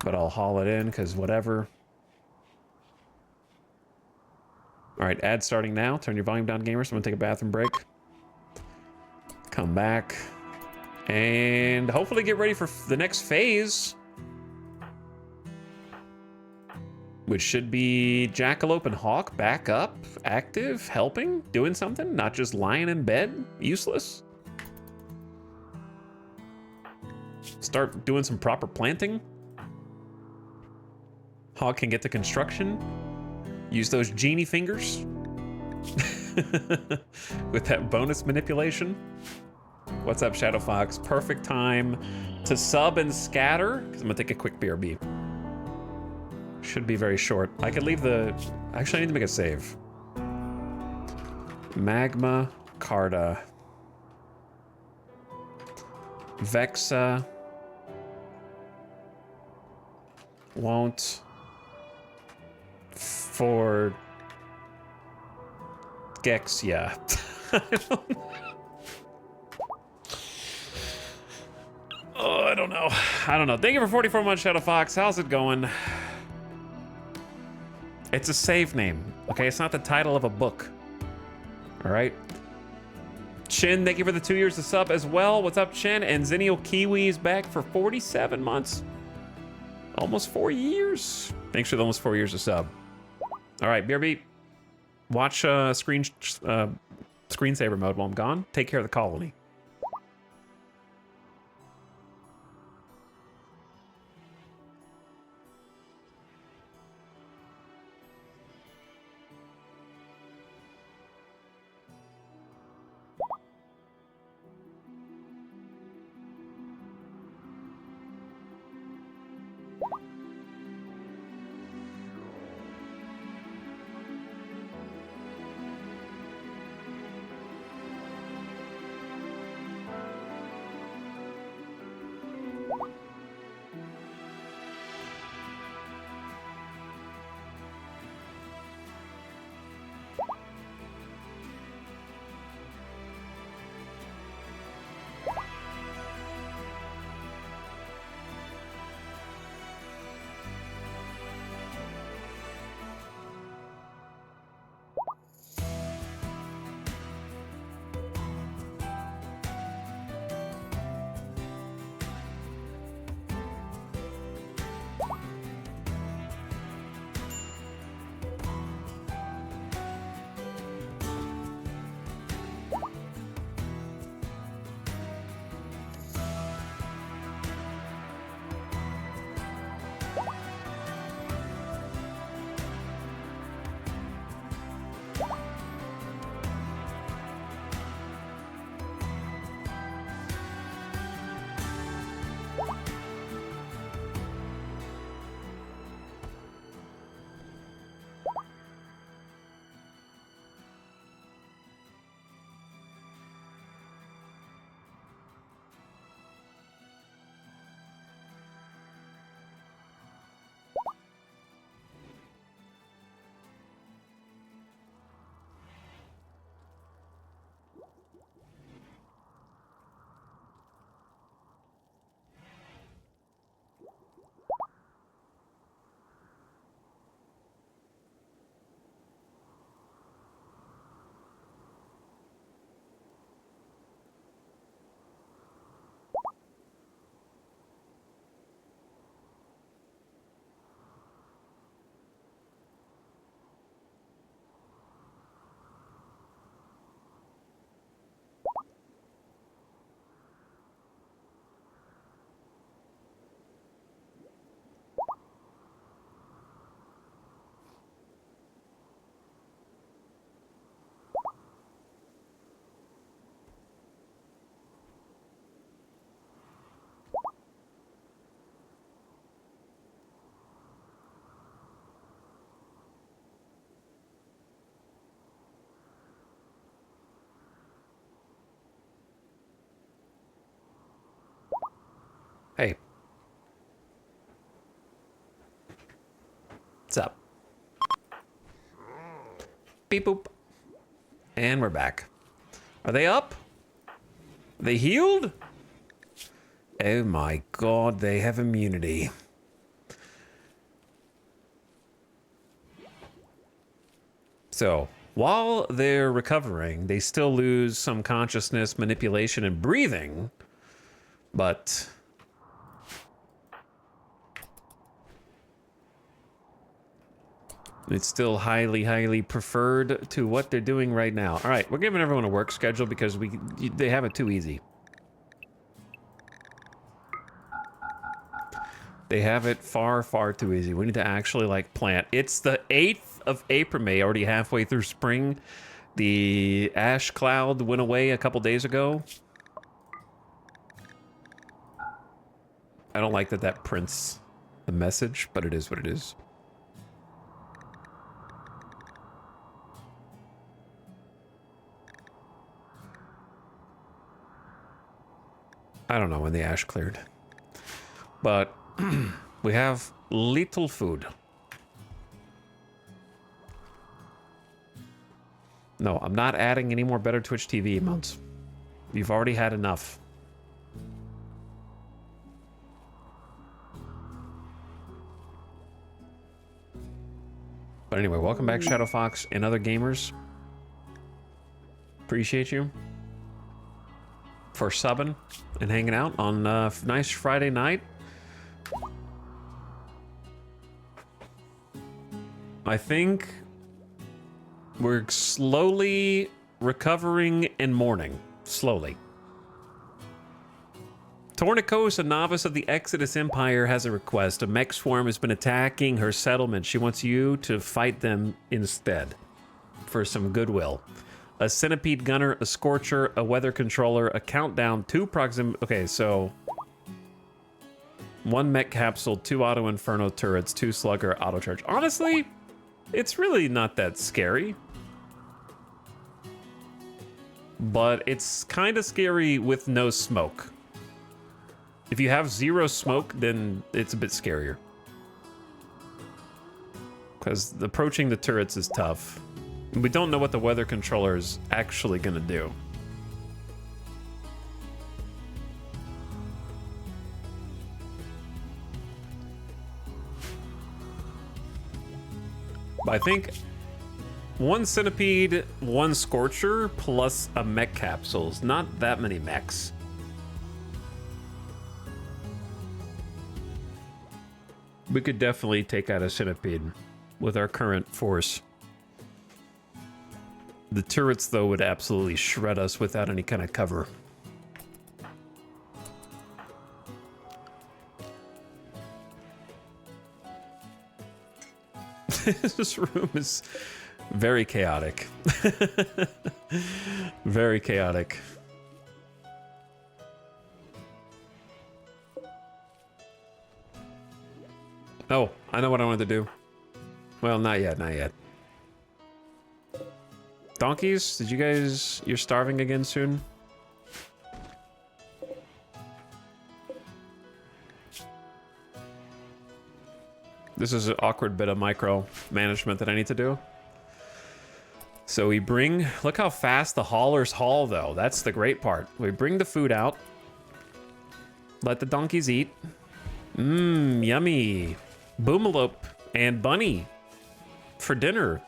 S1: But I'll haul it in because whatever. Alright, ad starting now. Turn your volume down, gamers. I'm gonna take a bathroom break. Come back. And hopefully get ready for the next phase. Which should be Jackalope and Hawk back up, active, helping, doing something, not just lying in bed, useless. Start doing some proper planting. Hawk can get to construction. Use those genie fingers. With that bonus manipulation. What's up, Shadow Fox? Perfect time to sub and scatter, because I'm gonna take a quick BRB. Should be very short. I could leave the... Actually, I need to make a save. Magma, Carta. Vexa. Won't. For... Gexia. Oh, I don't know. I don't know. Thank you for 44 months, Shadow Fox. How's it going? It's a save name, okay? It's not the title of a book. All right? Chin, thank you for the 2 years of sub as well. What's up, Chin? And Zennial Kiwi is back for 47 months. Almost 4 years. Thanks for the almost 4 years of sub. All right, BRB. watch screensaver mode while I'm gone. Take care of the colony. Hey. What's up? Beep boop. And we're back. Are they up? They healed? Oh my god, they have immunity. So, while they're recovering, they still lose some consciousness, manipulation, and breathing. But it's still highly, highly preferred to what they're doing right now. All right, we're giving everyone a work schedule because they have it too easy. They have it far, far too easy. We need to actually, like, plant. It's the 8th of April, May, already halfway through spring. The ash cloud went away a couple days ago. I don't like that prints the message, but it is what it is. I don't know when the ash cleared. But we have little food. No, I'm not adding any more Better Twitch TV emotes. You've already had enough. But anyway, welcome back, Shadow Fox and other gamers. Appreciate you for subbing and hanging out on a nice Friday night. I think We're slowly recovering and mourning. Slowly. Tornicos, a novice of the Exodus Empire, has a request. A mech swarm has been attacking her settlement. She wants you to fight them instead for some goodwill. A centipede gunner, a scorcher, a weather controller, a countdown, 2 proximity... Okay, so... 1 mech capsule, 2 auto inferno turrets, 2 slugger auto charge. Honestly, it's really not that scary. But it's kind of scary with no smoke. If you have 0 smoke, then it's a bit scarier. Because approaching the turrets is tough. We don't know what the weather controller is actually going to do. But I think 1 centipede, 1 scorcher, plus a mech capsules. Not that many mechs. We could definitely take out a centipede with our current force. The turrets, though, would absolutely shred us without any kind of cover. This room is very chaotic. Very chaotic. Oh, I know what I wanted to do. Well, not yet, not yet. Donkeys, did you guys... You're starving again soon? This is an awkward bit of micro management that I need to do. So we bring... Look how fast the haulers haul, though. That's the great part. We bring the food out. Let the donkeys eat. Mmm, yummy. Boomalope and Bunny for dinner.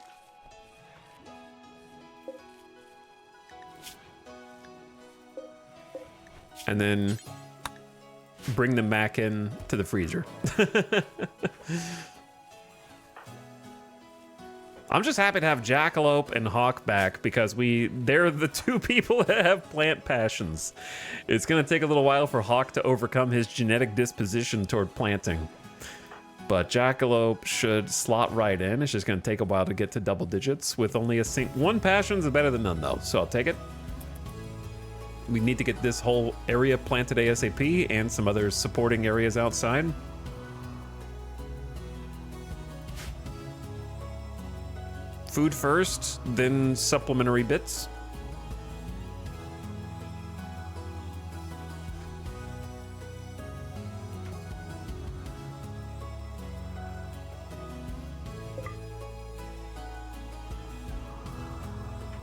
S1: And then bring them back in to the freezer. I'm just happy to have Jackalope and Hawk back because they're the 2 people that have plant passions. It's gonna take a little while for Hawk to overcome his genetic disposition toward planting. But Jackalope should slot right in. It's just gonna take a while to get to double digits with only 1 passion is better than none though, so I'll take it. We need to get this whole area planted ASAP and some other supporting areas outside. Food first, then supplementary bits.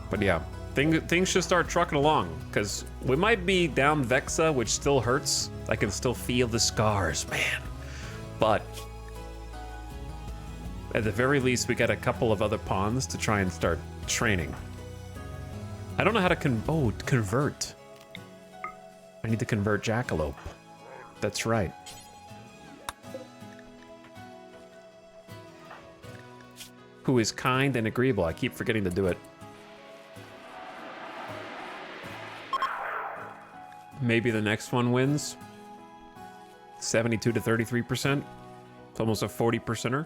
S1: But yeah, things should start trucking along, because we might be down Vexa, which still hurts. I can still feel the scars, man. But at the very least, we got a couple of other pawns to try and start training. I don't know how to convert. I need to convert Jackalope. That's right. Who is kind and agreeable. I keep forgetting to do it. Maybe the next one wins. 72 to 33%. It's almost a 40%er.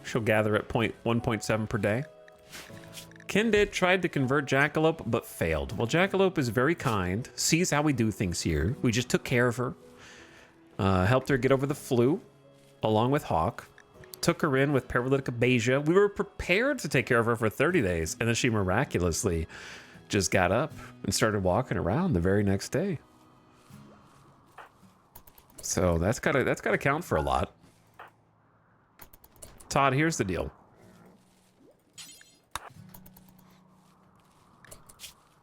S1: She'll gather at 1.7 per day. Kindit tried to convert Jackalope, but failed. Well, Jackalope is very kind, sees how we do things here. We just took care of her. Helped her get over the flu, along with Hawk. Took her in with paralytic abasia. We were prepared to take care of her for 30 days, and then she miraculously just got up and started walking around the very next day. So that's gotta count for a lot. Todd, here's the deal.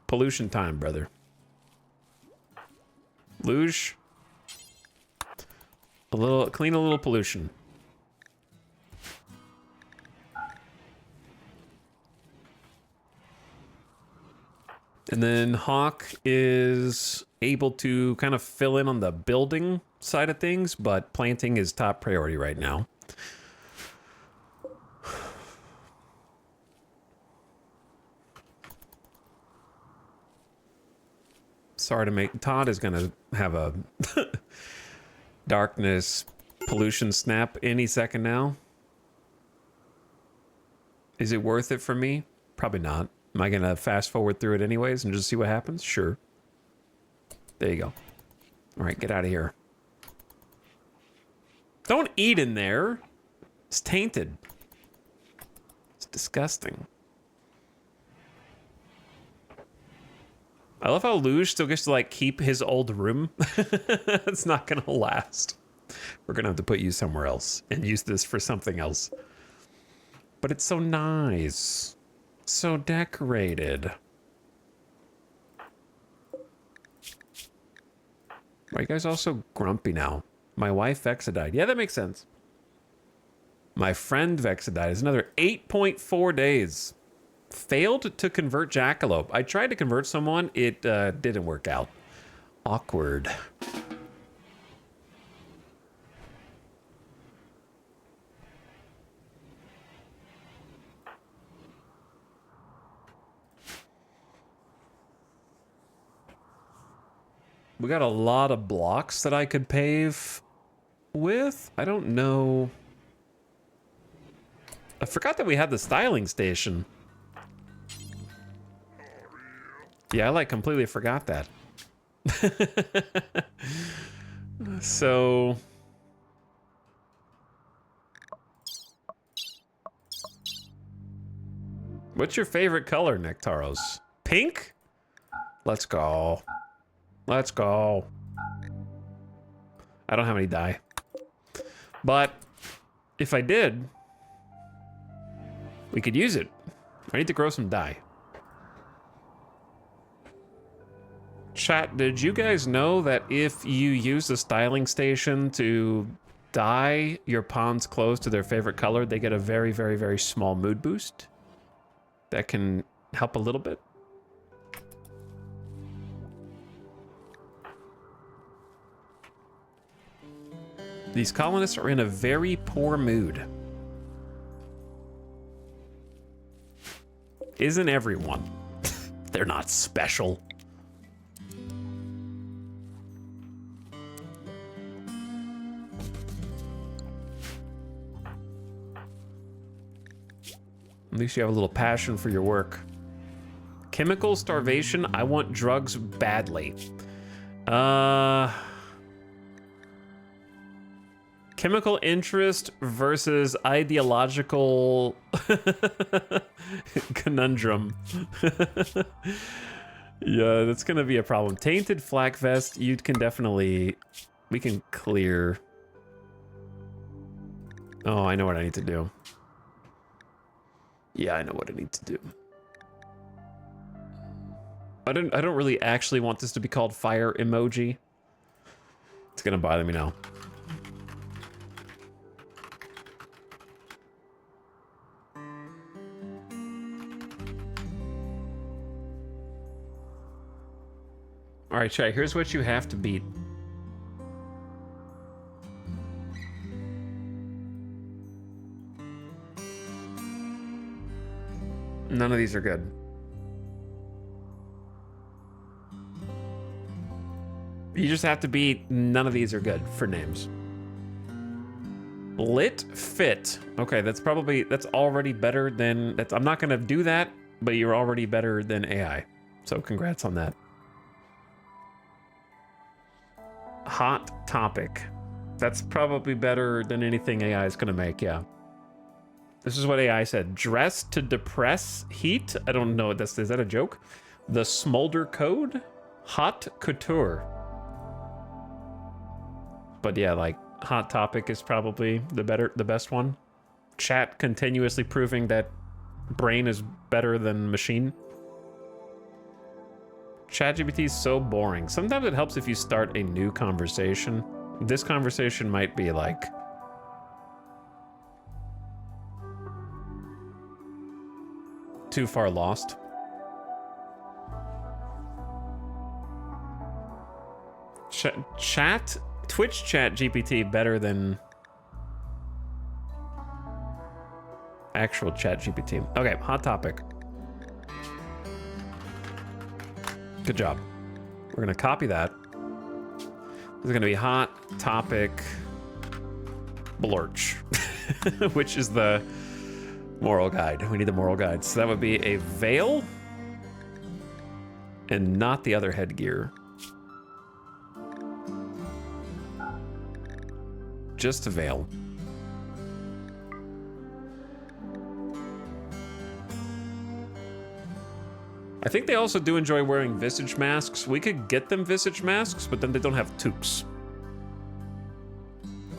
S1: Pollution time, brother. Luge. Clean a little pollution. And then Hawk is able to kind of fill in on the building side of things, but planting is top priority right now. Sorry to make... Todd is going to have a darkness pollution snap any second now. Is it worth it for me? Probably not. Am I going to fast forward through it anyways and just see what happens? Sure. There you go. All right, get out of here. Don't eat in there. It's tainted. It's disgusting. I love how Luge still gets to, like, keep his old room. It's not going to last. We're going to have to put you somewhere else and use this for something else. But it's so nice. So decorated. Are you guys also grumpy now? My wife Vexa died. Yeah, that makes sense. My friend Vexa died. It's another 8.4 days. Failed to convert Jackalope. I tried to convert someone. It didn't work out. Awkward. We got a lot of blocks that I could pave with. I don't know. I forgot that we had the styling station. Yeah, I like completely forgot that. So... what's your favorite color, Nectaros? Pink? Let's go. Let's go. I don't have any dye. But if I did, we could use it. I need to grow some dye. Chat, did you guys know that if you use the styling station to dye your pawn's clothes to their favorite color, they get a very, very, very small mood boost? That can help a little bit. These colonists are in a very poor mood. Isn't everyone? They're not special. At least you have a little passion for your work. Chemical starvation. I want drugs badly. Chemical interest versus ideological conundrum. Yeah, that's gonna be a problem. Tainted flak vest, you can definitely... we can clear. Oh, I know what I need to do. Yeah, I know what I need to do. I don't really actually want this to be called fire emoji. It's gonna bother me now. All right, chat, here's what you have to beat. None of these are good. You just have to beat none of these are good for names. Lit fit. Okay, that's already better than I'm not gonna do that, but you're already better than AI. So congrats on that. Hot topic. That's probably better than anything AI is gonna make, yeah. This is what AI said. Dress to depress heat. I don't know what this is. Is that a joke? The smolder code. Hot couture. But yeah, like hot topic is probably the best one. Chat continuously proving that brain is better than machine. ChatGPT is so boring. Sometimes it helps if you start a new conversation. This conversation might be like too far lost. Twitch chat GPT better than actual chat GPT. Okay, hot topic. Good job. We're gonna copy that. There's gonna be hot topic blorch, which is the moral guide. We need the moral guide. So that would be a veil and not the other headgear. Just a veil. I think they also do enjoy wearing visage masks. We could get them visage masks, but then they don't have toques.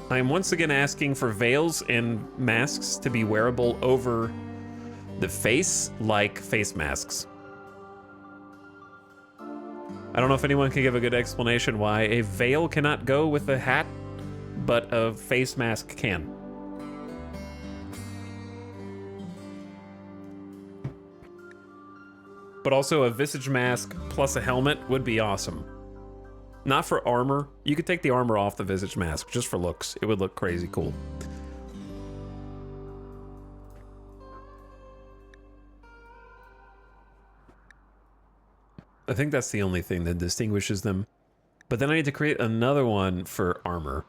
S1: I am once again asking for veils and masks to be wearable over the face, like face masks. I don't know if anyone can give a good explanation why a veil cannot go with a hat, but a face mask can. But also a visage mask plus a helmet would be awesome. Not for armor. You could take the armor off the visage mask just for looks. It would look crazy cool. I think that's the only thing that distinguishes them. But then I need to create another one for armor.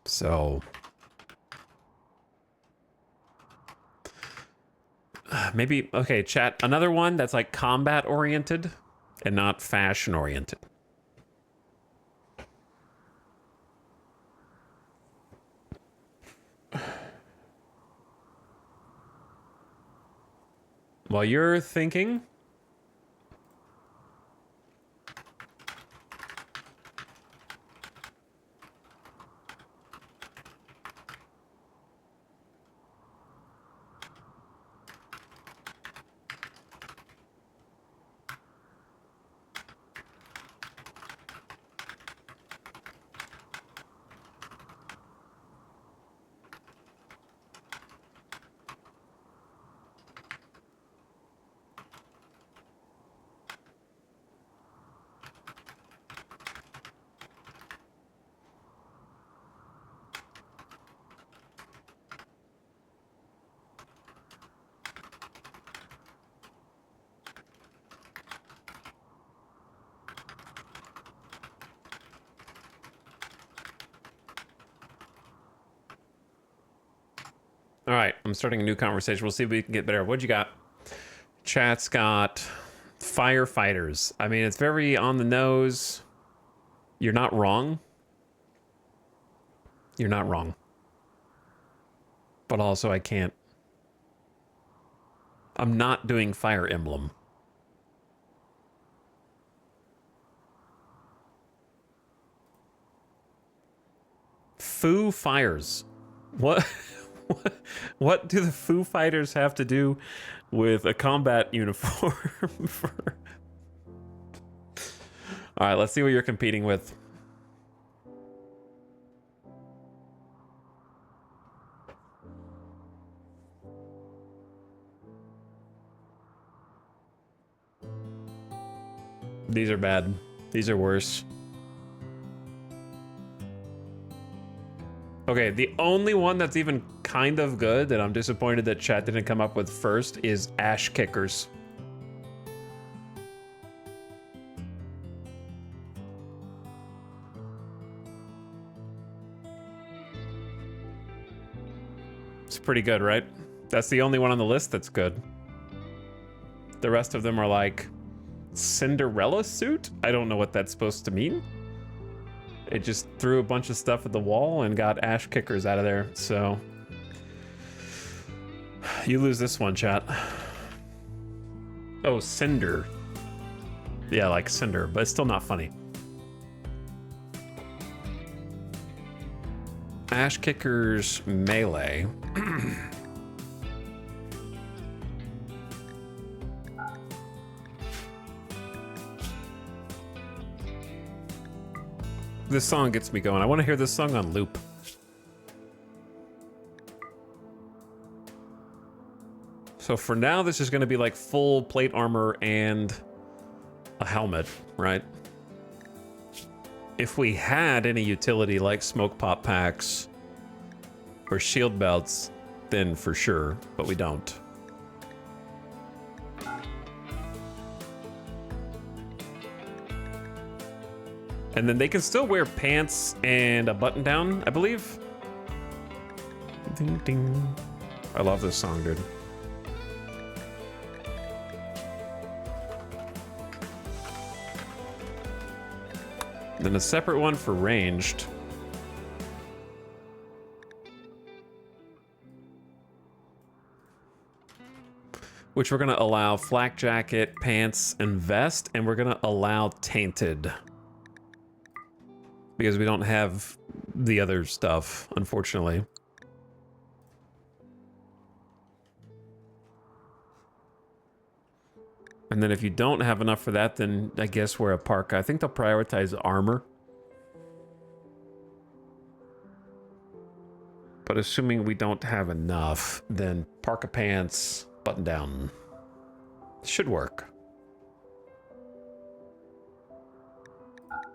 S1: So maybe, okay, chat, another one that's like combat oriented and not fashion oriented. While you're thinking, all right, I'm starting a new conversation. We'll see if we can get better. What'd you got? Chat's got firefighters. I mean, it's very on the nose. You're not wrong. You're not wrong. But also, I can't. I'm not doing Fire Emblem. Foo Fires. What? What do the Foo Fighters have to do with a combat uniform? All right, let's see what you're competing with. These are bad. These are worse. Okay, the only one that's even kind of good that I'm disappointed that chat didn't come up with first is Ash Kickers. It's pretty good, right? That's the only one on the list that's good. The rest of them are like Cinderella suit? I don't know what that's supposed to mean. It just threw a bunch of stuff at the wall and got Ash Kickers out of there, so... You lose this one, chat. Oh, Cinder. Yeah, like Cinder, but it's still not funny. Ash Kickers Melee. This song gets me going. I want to hear this song on loop. So for now, this is going to be like full plate armor and a helmet, right? If we had any utility like smoke pop packs or shield belts, then for sure, but we don't. And then they can still wear pants and a button down, I believe. Ding, ding. I love this song, dude. Then a separate one for ranged. Which we're gonna allow flak jacket, pants, and vest, and we're gonna allow tainted. Because we don't have the other stuff, unfortunately. And then if you don't have enough for that, then I guess we're a parka. I think they'll prioritize armor. But assuming we don't have enough, then parka pants, button down. Should work.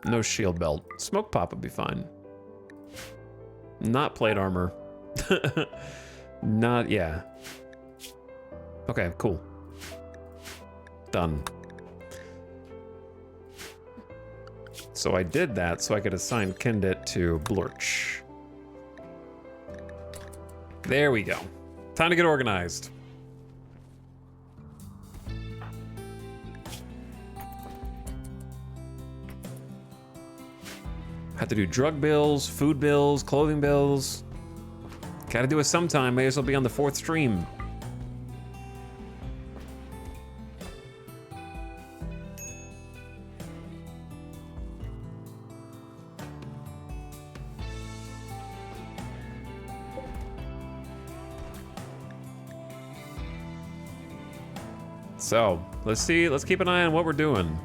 S1: No shield belt. Smoke pop would be fine. Not plate armor. Not, yeah. Okay, cool. Done. So I did that so I could assign Kindit to Blorch. There we go. Time to get organized. Had to do drug bills, food bills, clothing bills. Gotta do it sometime. May as well be on the 4th stream. So, let's keep an eye on what we're doing.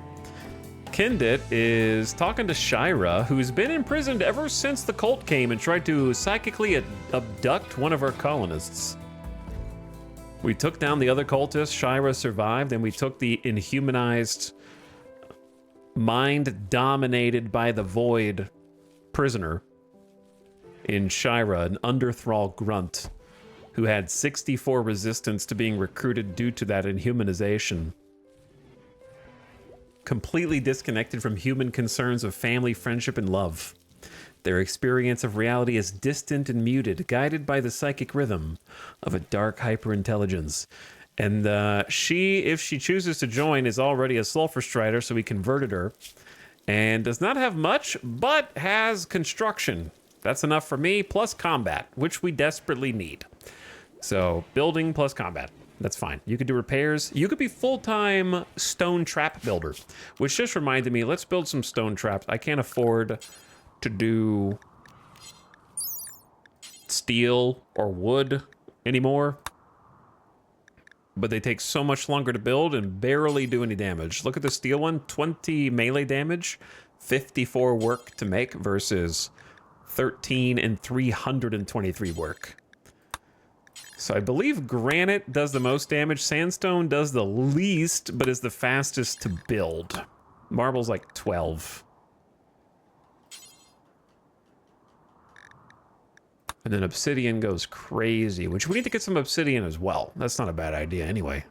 S1: Kindit is talking to Shira, who's been imprisoned ever since the cult came and tried to psychically abduct one of our colonists. We took down the other cultists, Shira survived, and we took the inhumanized, mind dominated by the void prisoner in Shira, an underthrall grunt who had 64 resistance to being recruited due to that inhumanization. Completely disconnected from human concerns of family, friendship, and love. Their experience of reality is distant and muted, guided by the psychic rhythm of a dark hyperintelligence. And she, if she chooses to join, is already a Sulfurstrider, so we converted her. And does not have much, but has construction. That's enough for me, plus combat, which we desperately need. So, building plus combat. That's fine. You could do repairs. You could be full-time stone trap builder, which just reminded me, let's build some stone traps. I can't afford to do steel or wood anymore, but they take so much longer to build and barely do any damage. Look at the steel one, 20 melee damage, 54 work to make versus 13 and 323 work. So I believe granite does the most damage, sandstone does the least, but is the fastest to build. Marble's like 12. And then obsidian goes crazy, which we need to get some obsidian as well. That's not a bad idea anyway.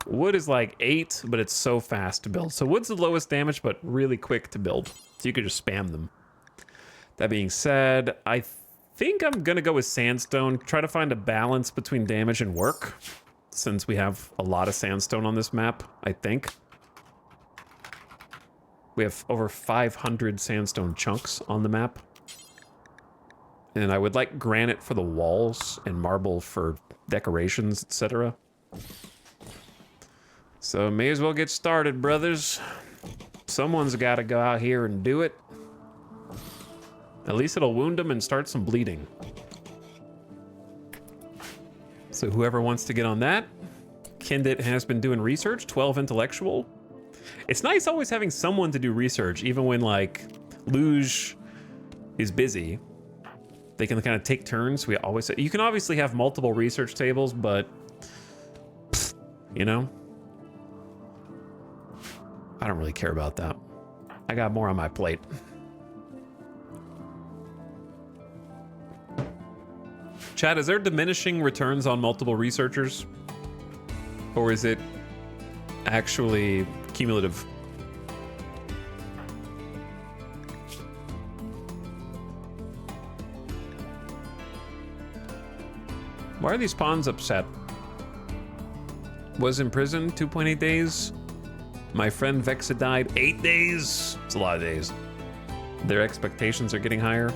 S1: Wood is like 8, but it's so fast to build. So wood's the lowest damage, but really quick to build. So you could just spam them. That being said, I think I'm gonna go with sandstone. Try to find a balance between damage and work, since we have a lot of sandstone on this map, I think. We have over 500 sandstone chunks on the map. And I would like granite for the walls and marble for decorations, etc. So may as well get started, brothers. Someone's gotta go out here and do it. At least it'll wound them and start some bleeding. So whoever wants to get on that, Kindit has been doing research, 12 intellectual. It's nice always having someone to do research, even when like Luge is busy. They can kind of take turns. We always, you can obviously have multiple research tables, but you know, I don't really care about that. I got more on my plate. Chat, is there diminishing returns on multiple researchers? Or is it actually cumulative. Why are these pawns upset? Was in prison 2.8 days. My friend Vexa died 8 days. It's a lot of days. Their expectations are getting higher.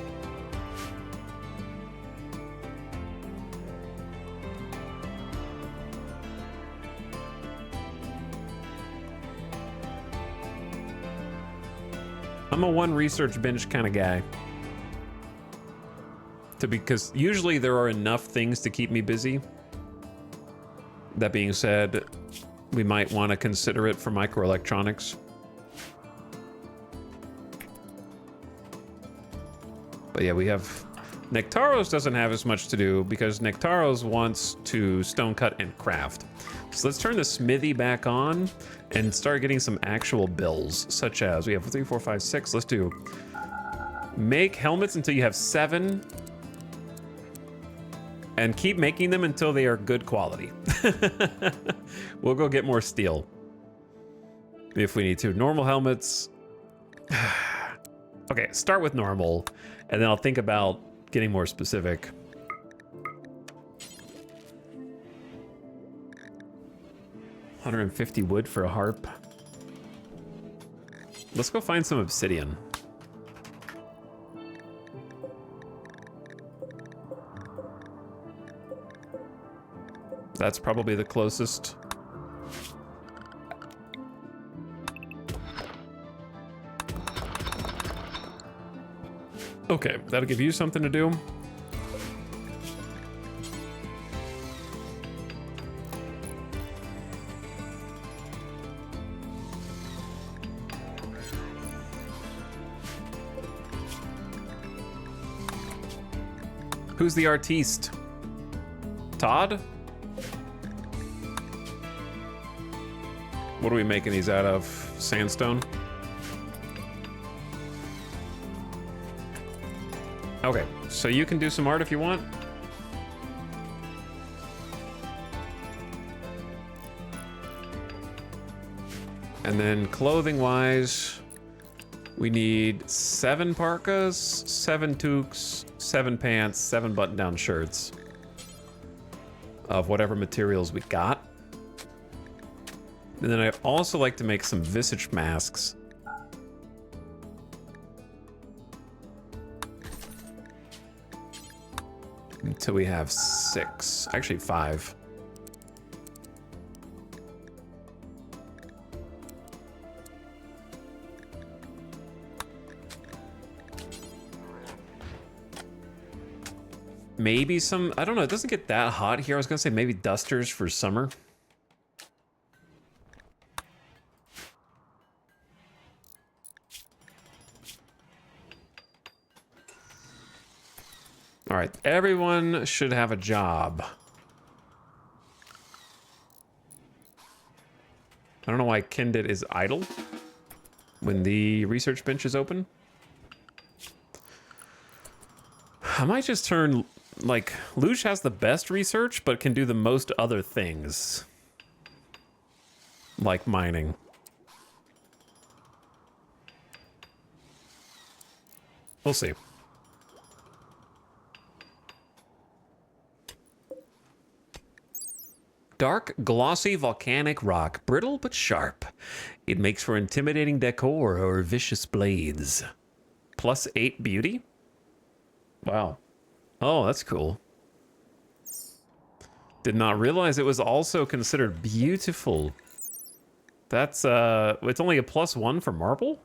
S1: I'm a one research binge kind of guy. Because usually there are enough things to keep me busy. That being said, we might want to consider it for microelectronics. But yeah, we have... Nectaros doesn't have as much to do because Nectaros wants to stone cut and craft. So let's turn the smithy back on and start getting some actual bills, such as we have 3, 4, 5, 6. Let's do make helmets until you have 7 and keep making them until they are good quality. We'll go get more steel if we need to. Normal helmets. Okay, start with normal and then I'll think about getting more specific. $150 wood for a harp. Let's go find some obsidian. That's probably the closest. Okay, that'll give you something to do. Who's the artiste? Todd? What are we making these out of? Sandstone? Okay, so you can do some art if you want. And then clothing-wise, we need 7 parkas, 7 toques, 7 pants, 7 button-down shirts of whatever materials we got. And then I also like to make some visage masks. Until we have 6, actually 5. Maybe some, I don't know, it doesn't get that hot here. I was gonna say maybe dusters for summer. All right, everyone should have a job. I don't know why Kindit is idle when the research bench is open. I might just turn, like, Luge has the best research, but can do the most other things. Like mining. We'll see. Dark, glossy volcanic rock, brittle but sharp. It makes for intimidating decor or vicious blades. +8 beauty? Wow. Oh, that's cool. Did not realize it was also considered beautiful. That's, it's only a +1 for marble?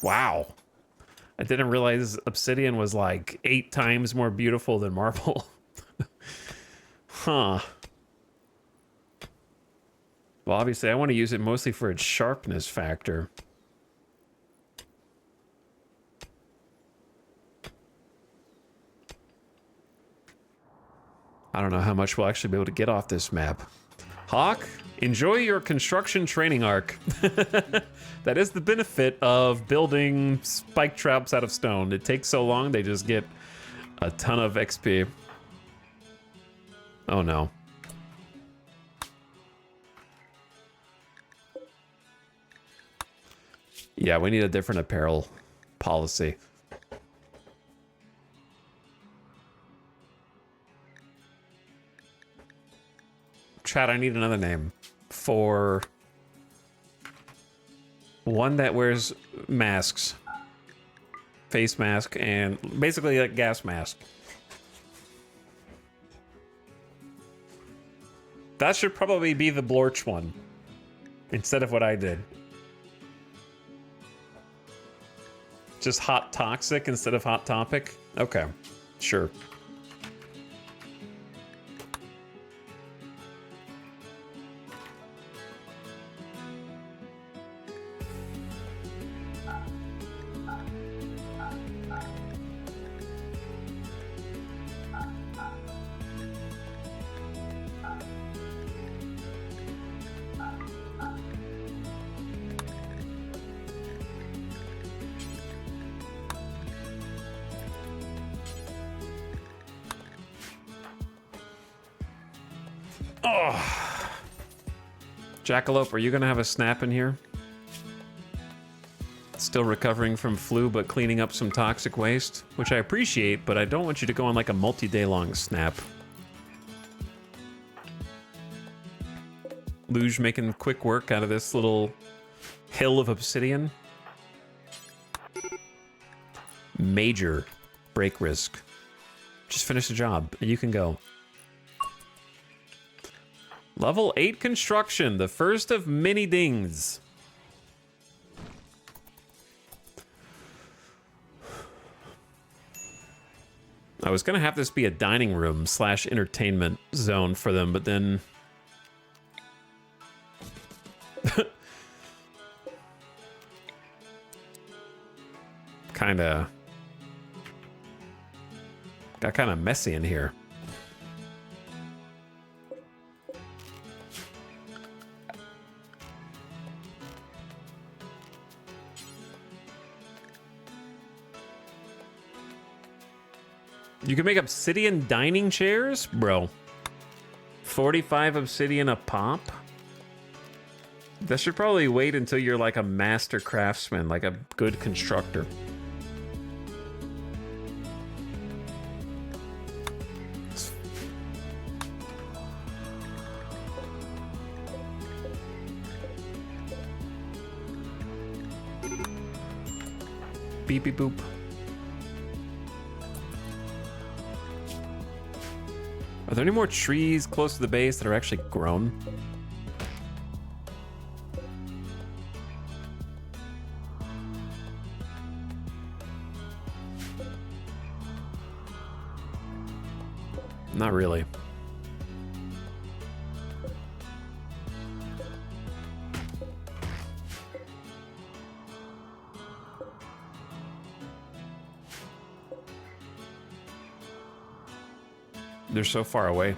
S1: Wow. I didn't realize obsidian was like 8 times more beautiful than marble. Huh. Well, obviously I want to use it mostly for its sharpness factor. I don't know how much we'll actually be able to get off this map. Hawk, enjoy your construction training arc. That is the benefit of building spike traps out of stone. It takes so long, they just get a ton of XP. Oh no. Yeah, we need a different apparel policy. Chad, I need another name for one that wears masks. Face mask and basically a gas mask. That should probably be the Blorch one instead of what I did. Just hot toxic instead of hot topic? Okay, sure. Oh. Jackalope, are you gonna have a snap in here? Still recovering from flu, but cleaning up some toxic waste, which I appreciate, but I don't want you to go on like a multi-day long snap. Luge making quick work out of this little hill of obsidian. Major break risk. Just finish the job and you can go. Level 8 construction, the first of many dings. I was gonna have this be a dining room / entertainment zone for them, but then got kinda messy in here. You can make obsidian dining chairs? Bro. 45 obsidian a pop? That should probably wait until you're like a master craftsman, like a good constructor. Beep beep boop. Are there any more trees close to the base that are actually grown? Not really. They're so far away.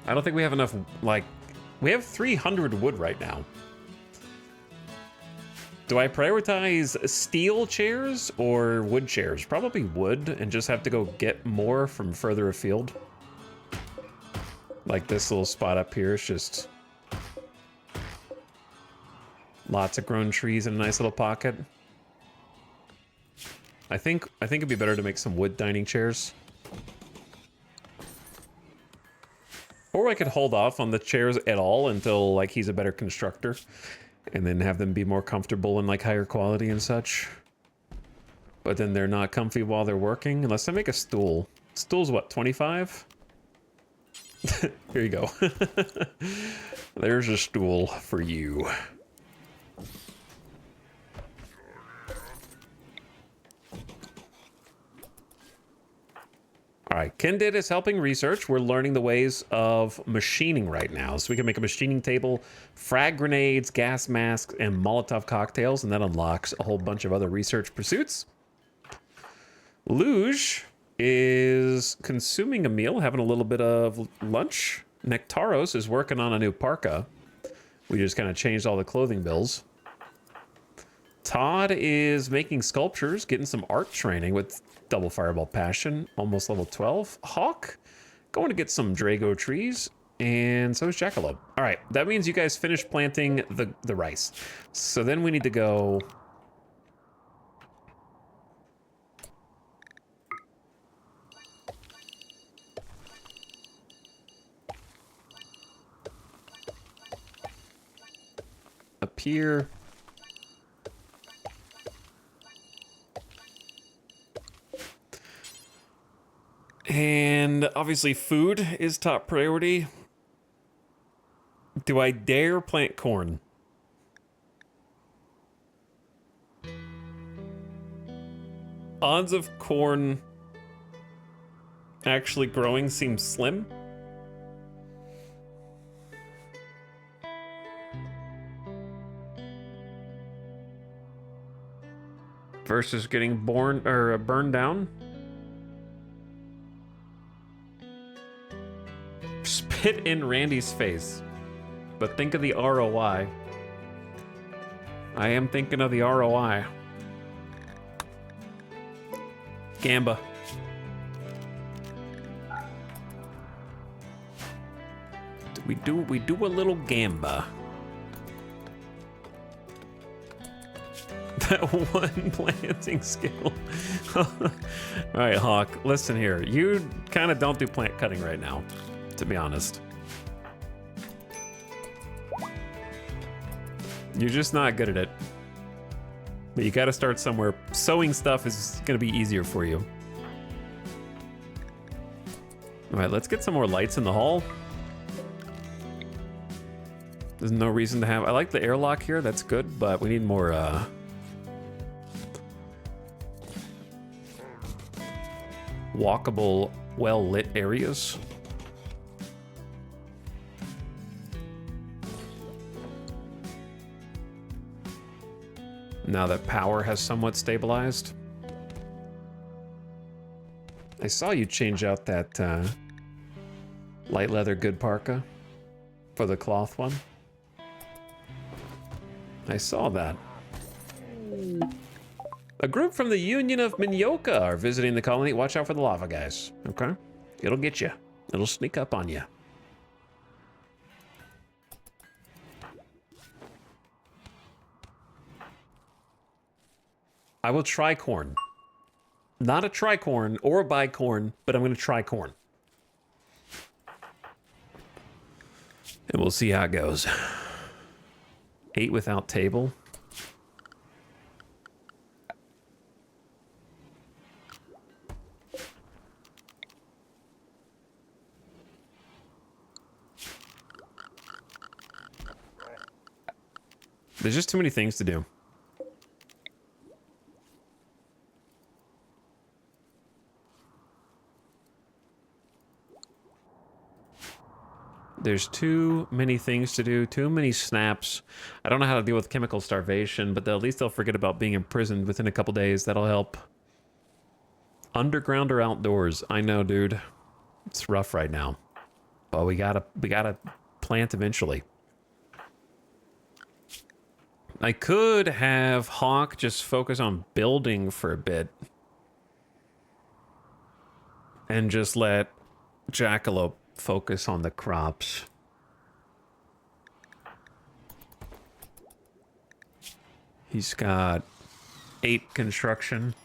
S1: I don't think we have enough, like, we have 300 wood right now. Do I prioritize steel chairs or wood chairs? Probably wood, and just have to go get more from further afield. Like this little spot up here is just lots of grown trees in a nice little pocket. I think it'd be better to make some wood dining chairs. Or I could hold off on the chairs at all until like he's a better constructor, and then have them be more comfortable and like higher quality and such. But then they're not comfy while they're working, unless I make a stool. Stool's what, 25? Here you go. There's a stool for you. All right, Kindid is helping research. We're learning the ways of machining right now. So we can make a machining table, frag grenades, gas masks, and Molotov cocktails, and that unlocks a whole bunch of other research pursuits. Luge is consuming a meal, having a little bit of lunch. Nectaros is working on a new parka. We just kind of changed all the clothing bills. Todd is making sculptures, getting some art training with Double Fireball Passion, almost level 12. Hawk, going to get some Drago trees. And so is Jackalope. All right, that means you guys finished planting the rice. So then we need to go... up here. And obviously food is top priority. Do I dare plant corn? Odds of corn actually growing seem slim. Versus getting burned down. Spit in Randy's face. But think of the ROI. I am thinking of the ROI. Gamba. We do a little gamba. That one planting skill. All right, Hawk, listen here. You kind of don't do plant cutting right now, to be honest. You're just not good at it. But you gotta start somewhere. Sewing stuff is gonna be easier for you. All right, let's get some more lights in the hall. There's no reason to have... I like the airlock here, that's good, but we need more, walkable, well-lit areas. Now that power has somewhat stabilized. I saw you change out that light leather good parka for the cloth one. I saw that. A group from the Union of Minyoka are visiting the colony. Watch out for the lava, guys. Okay? It'll get you. It'll sneak up on you. I will try corn. Not a tricorn or a bicorn, but I'm going to try corn. And we'll see how it goes. 8 without table. There's just too many things to do. There's too many things to do, too many snaps. I don't know how to deal with chemical starvation, but at least they'll forget about being imprisoned within a couple days. That'll help. Underground or outdoors? I know, dude. It's rough right now. But we gotta plant eventually. I could have Hawk just focus on building for a bit. And just let Jackalope focus on the crops. He's got 8 construction.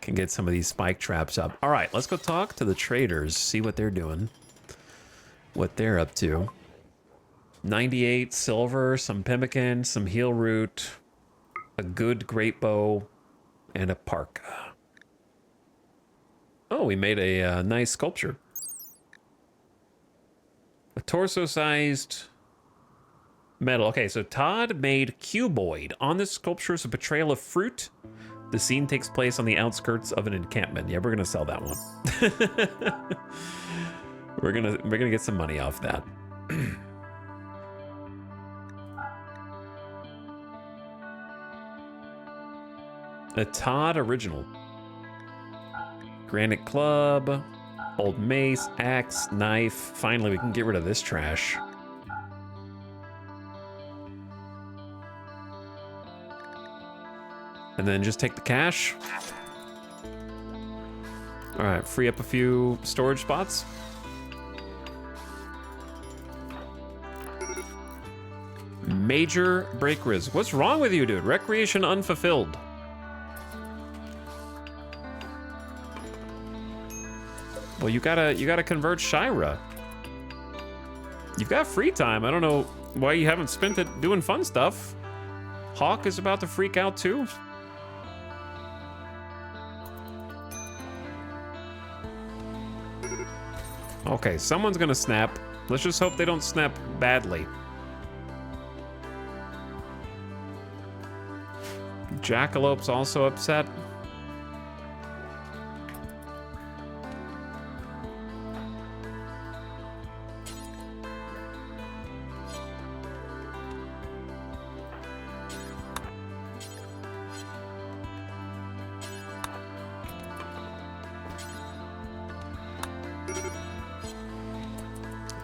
S1: Can get some of these spike traps up. All right, let's go talk to the traders, see what they're doing. What they're up to. 98 silver, some pemmican, some heel root, a good great bow, and a parka. Oh, we made a nice sculpture. A torso-sized metal. Okay, so Todd made cuboid. On this sculpture is a portrayal of fruit. The scene takes place on the outskirts of an encampment. Yeah, we're gonna sell that one. we're gonna get some money off that. A Todd original. Granite club, old mace, axe, knife. Finally, we can get rid of this trash. And then just take the cash. All right, free up a few storage spots. Major break risk. What's wrong with you, dude? Recreation unfulfilled. Well, you gotta convert Shira. You've got free time. I don't know why you haven't spent it doing fun stuff. Hawk is about to freak out too. Okay, someone's gonna snap. Let's just hope they don't snap badly. Jackalope's also upset.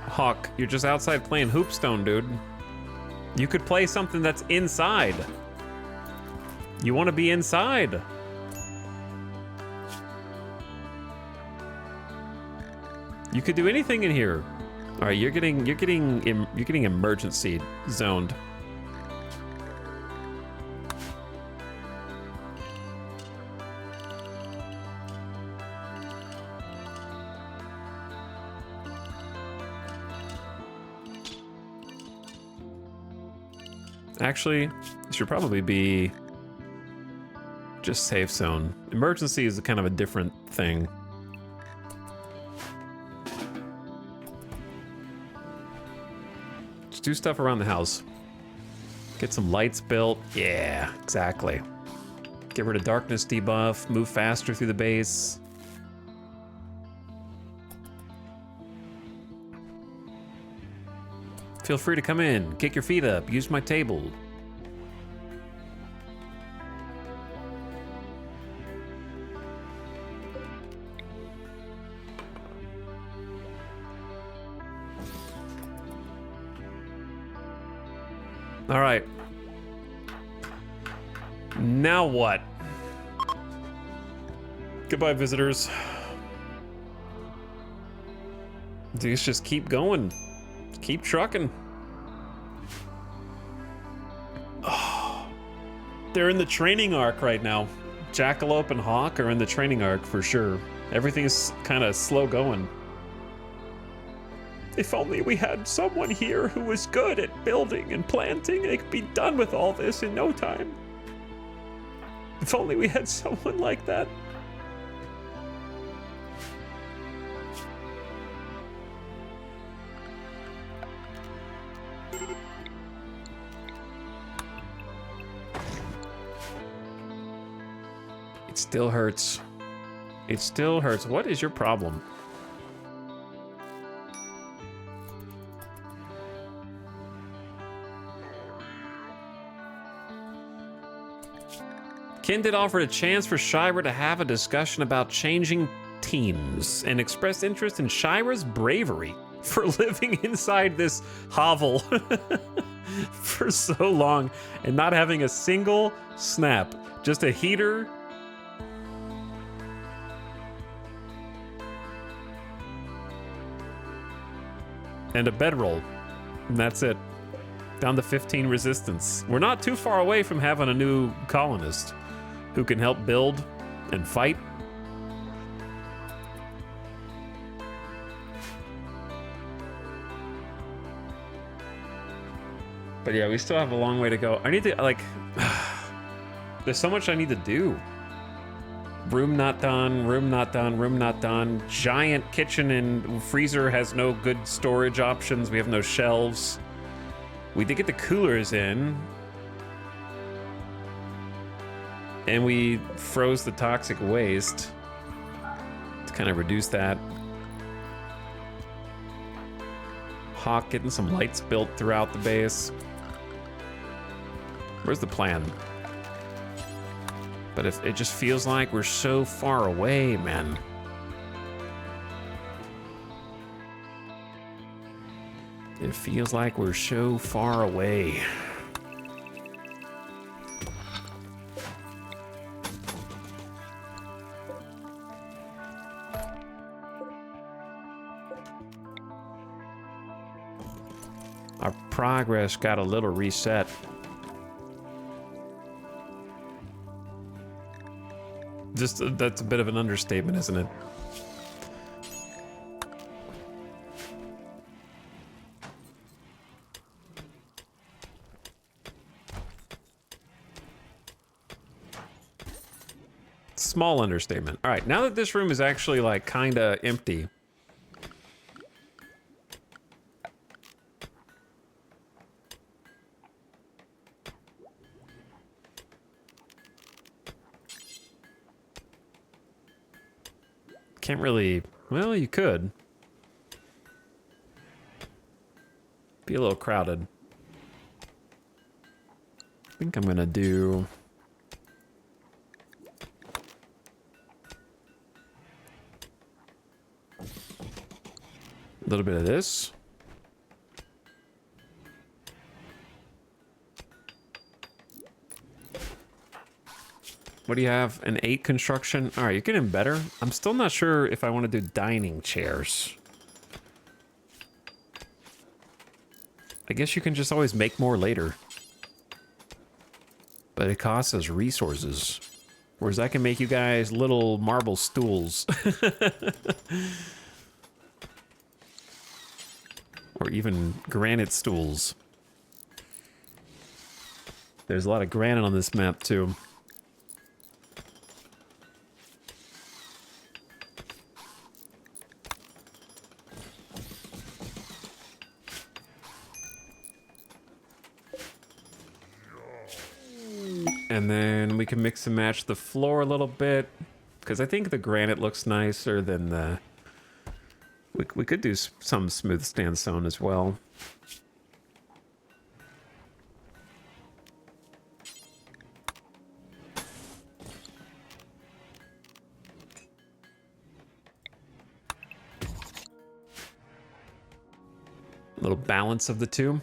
S1: Hawk, you're just outside playing Hoopstone, dude. You could play something that's inside. You want to be inside. You could do anything in here. All right, you're getting emergency zoned. Actually, it should probably be just safe zone. Emergency is kind of a different thing. Just do stuff around the house. Get some lights built. Yeah, exactly. Get rid of darkness debuff. Move faster through the base. Feel free to come in, kick your feet up, use my table. All right. Now what? Goodbye, visitors. Let's just keep going. Keep trucking. Oh, they're in the training arc right now. Jackalope and Hawk are in the training arc for sure. Everything's kind of slow going. If only we had someone here who was good at building and planting, they could be done with all this in no time. If only we had someone like that. It still hurts. It still hurts. What is your problem? Kindred offered a chance for Shira to have a discussion about changing teams and expressed interest in Shira's bravery for living inside this hovel for so long and not having a single snap. Just a heater. And a bedroll. And that's it. Down to 15 resistance. We're not too far away from having a new colonist who can help build and fight. But yeah, we still have a long way to go. I need to, like, there's so much I need to do. Room not done, room not done, room not done. Giant kitchen and freezer has no good storage options. We have no shelves. We did get the coolers in. And we froze the toxic waste to kind of reduce that. Hawk getting some lights built throughout the base. Where's the plan? But if it just feels like we're so far away, man. It feels like we're so far away. progress got a little reset. Just, that's a bit of an understatement, isn't it? Small understatement. All right, now that this room is actually like kind of empty. Can't really, well, you could. Be a little crowded. I think I'm gonna do... a little bit of this. What do you have? An 8 construction? All right, you're getting better. I'm still not sure if I want to do dining chairs. I guess you can just always make more later. But it costs us resources. Whereas I can make you guys little marble stools. Or even granite stools. There's a lot of granite on this map, too. And then we can mix and match the floor a little bit. Because I think the granite looks nicer than the... We could do some smooth sandstone as well. A little balance of the two.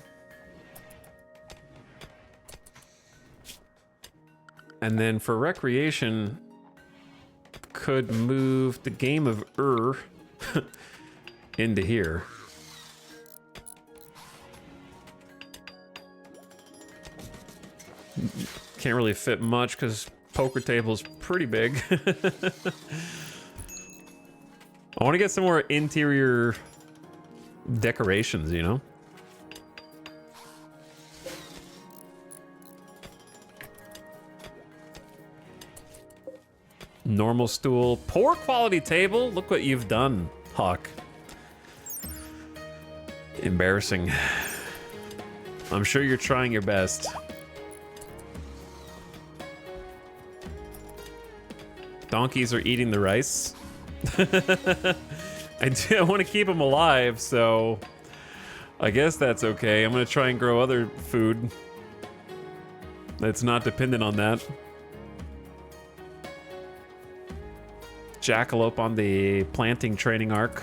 S1: And then for recreation, could move the game of into here. Can't really fit much because poker table's pretty big. I want to get some more interior decorations, you know? Normal stool. Poor quality table. Look what you've done, Hawk. Embarrassing. I'm sure you're trying your best. Donkeys are eating the rice. I want to keep them alive, so I guess that's okay. I'm going to try and grow other food that's not dependent on that. Jackalope on the planting training arc.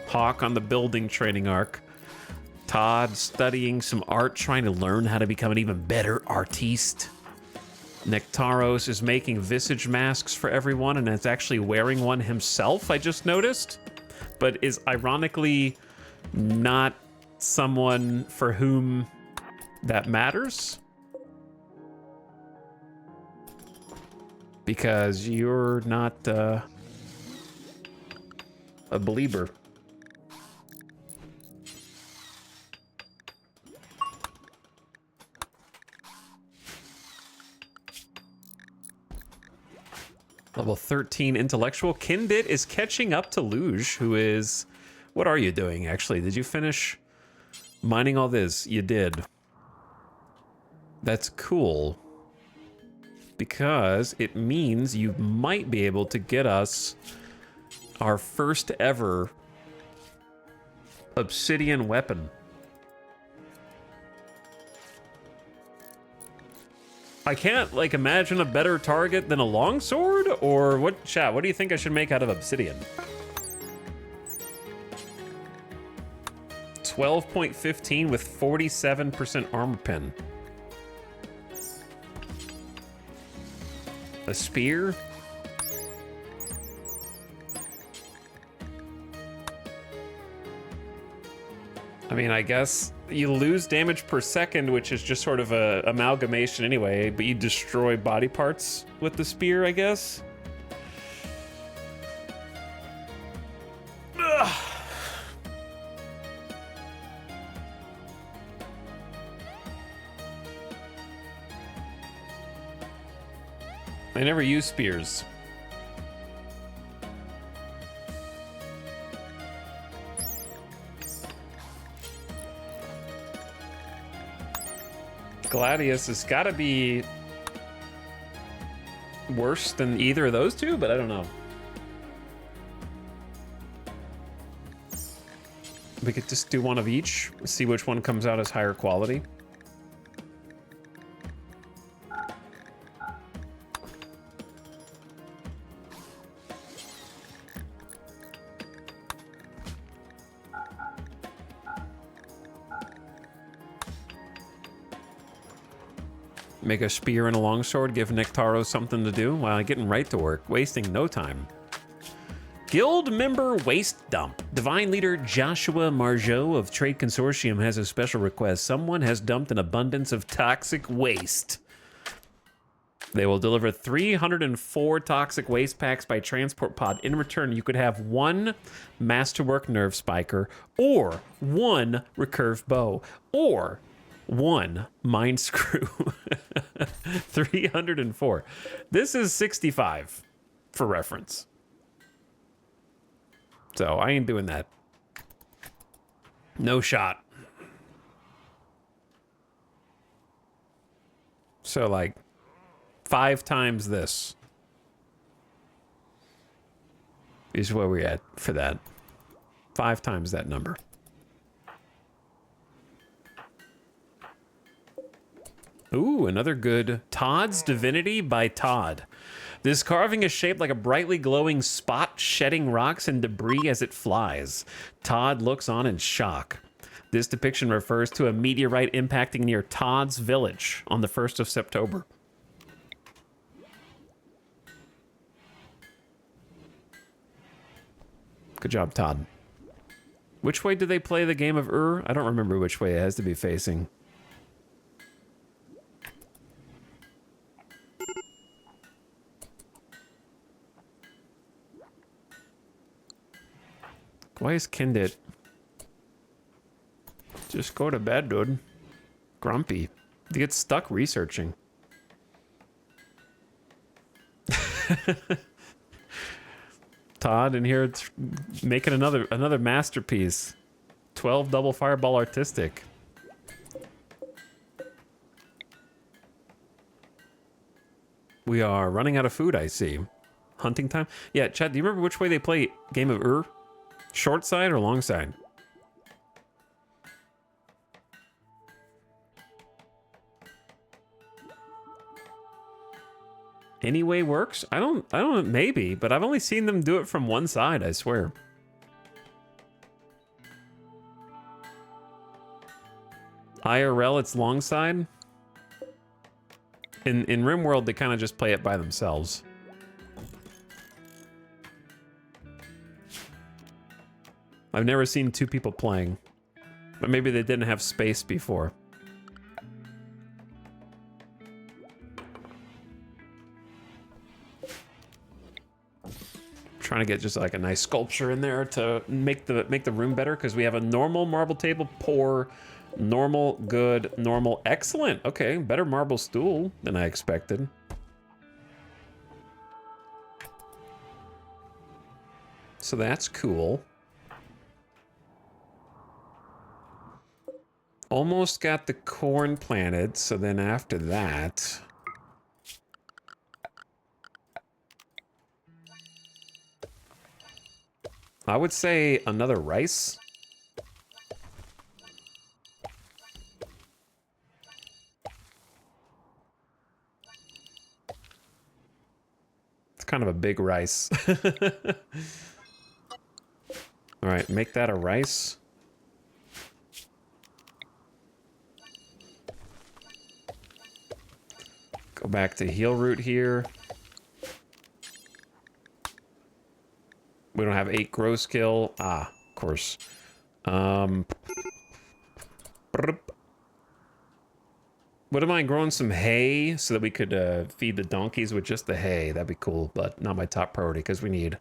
S1: Hawk on the building training arc. Todd studying some art, trying to learn how to become an even better artiste. Nectaros is making visage masks for everyone and is actually wearing one himself, I just noticed. But is ironically not someone for whom that matters. Because you're not a believer. Level 13 intellectual. Kindit is catching up to Luge, who is... What are you doing, actually? Did you finish mining all this? You did. That's cool. Because it means you might be able to get us our first ever obsidian weapon. I can't, like, imagine a better target than a longsword, or what? Chat, what do you think I should make out of obsidian? 12.15 with 47% armor pen. A spear? I mean, I guess You lose damage per second, which is just sort of a amalgamation anyway, but you destroy body parts with the spear, I guess. Ugh. I never use spears. Gladius has got to be worse than either of those two, but I don't know. We could just do one of each, see which one comes out as higher quality. Make a spear and a longsword, give Nectaro something to do while getting right to work, wasting no time. Guild member waste dump. Divine leader Joshua Margeau of Trade Consortium has a special request. Someone has dumped an abundance of toxic waste. They will deliver 304 toxic waste packs by transport pod. In return, you could have 1 masterwork nerve spiker, or 1 recurve bow, or 1 mind screw. 304. This is 65 for reference. So I ain't doing that. No shot. So like 5 times this is where we're at for that. 5 times that number. Ooh, another good Todd's Divinity by Todd. This carving is shaped like a brightly glowing spot, shedding rocks and debris as it flies. Todd looks on in shock. This depiction refers to a meteorite impacting near Todd's village on the 1st of September. Good job, Todd. Which way do they play the game of Ur? I don't remember which way it has to be facing. Why is Kindit? Just go to bed, dude. Grumpy. He gets stuck researching. Todd in here making another masterpiece. 12 double fireball artistic. We are running out of food, I see. Hunting time? Yeah, Chad, do you remember which way they play Game of Ur? Short side or long side? Any way works? I don't, maybe, but I've only seen them do it from one side, I swear. IRL, it's long side. In RimWorld, they kind of just play it by themselves. I've never seen 2 people playing, but maybe they didn't have space before. Trying to get just like a nice sculpture in there to make the room better, because we have a normal marble table, poor, normal, good, normal, excellent. Okay, better marble stool than I expected. So that's cool. Almost got the corn planted, so then after that... I would say another rice. It's kind of a big rice. All right, make that a rice. Go back to heal root here. We don't have 8 grow skill. Ah, of course. Wouldn't mind growing some hay so that we could feed the donkeys with just the hay. That'd be cool, but not my top priority because we need...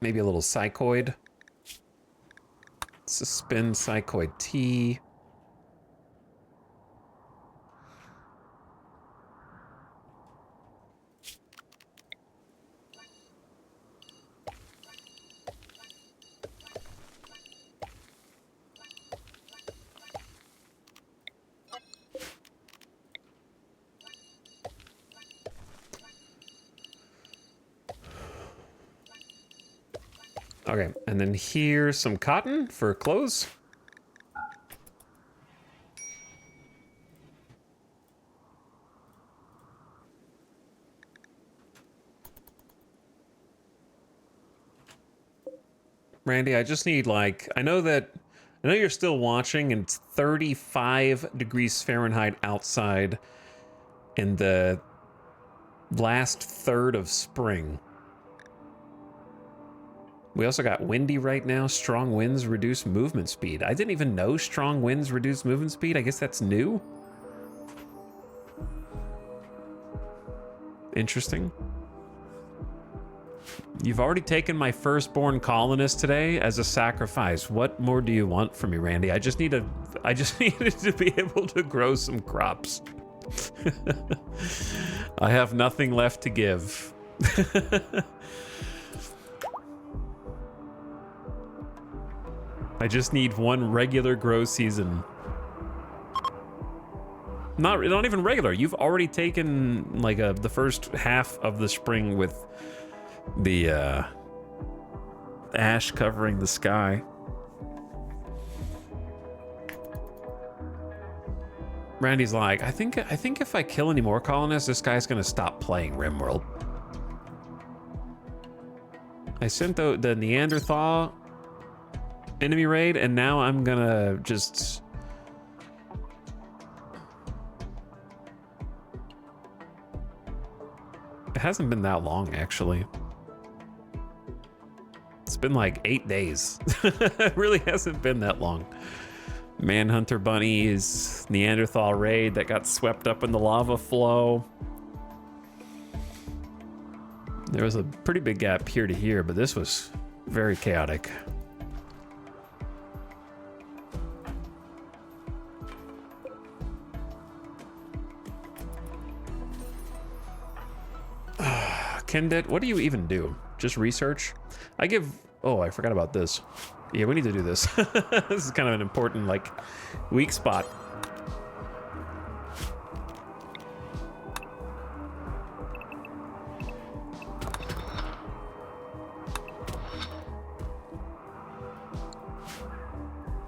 S1: maybe a little psychoid. Suspend psychoid T. Okay, and then here's some cotton for clothes. Randy, I just need like, I know you're still watching and it's 35 degrees Fahrenheit outside in the last third of spring. We also got windy right now. Strong winds reduce movement speed. I didn't even know strong winds reduce movement speed. I guess that's new. Interesting. You've already taken my firstborn colonist today as a sacrifice. What more do you want from me, Randy? I just needed to be able to grow some crops. I have nothing left to give. I just need one regular grow season. Not even regular. You've already taken like the first half of the spring with the ash covering the sky. Randy's like, I think if I kill any more colonists, this guy's gonna stop playing RimWorld. I sent the Neanderthal enemy raid, and now I'm gonna just... It hasn't been that long, actually. It's been like 8 days. It really hasn't been that long. Manhunter bunnies, Neanderthal raid that got swept up in the lava flow. There was a pretty big gap here to here, but this was very chaotic. Kindit, what do you even do? Just research? I give... Oh, I forgot about this. Yeah, we need to do this. This is kind of an important, like, weak spot.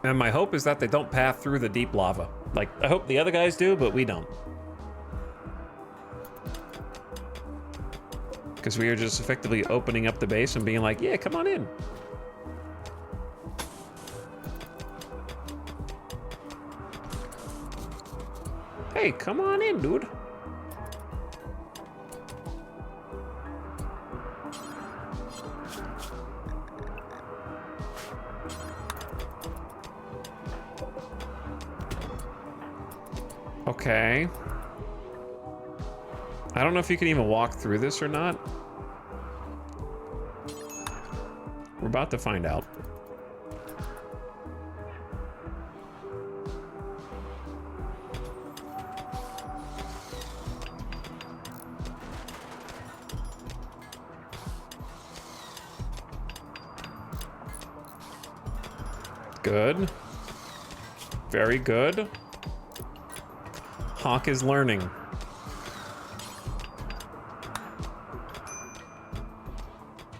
S1: And my hope is that they don't path through the deep lava. Like, I hope the other guys do, but we don't. Because we are just effectively opening up the base and being like, yeah, come on in. Hey, come on in, dude. Okay. I don't know if you can even walk through this or not. We're about to find out. Good. Very good. Hawk is learning.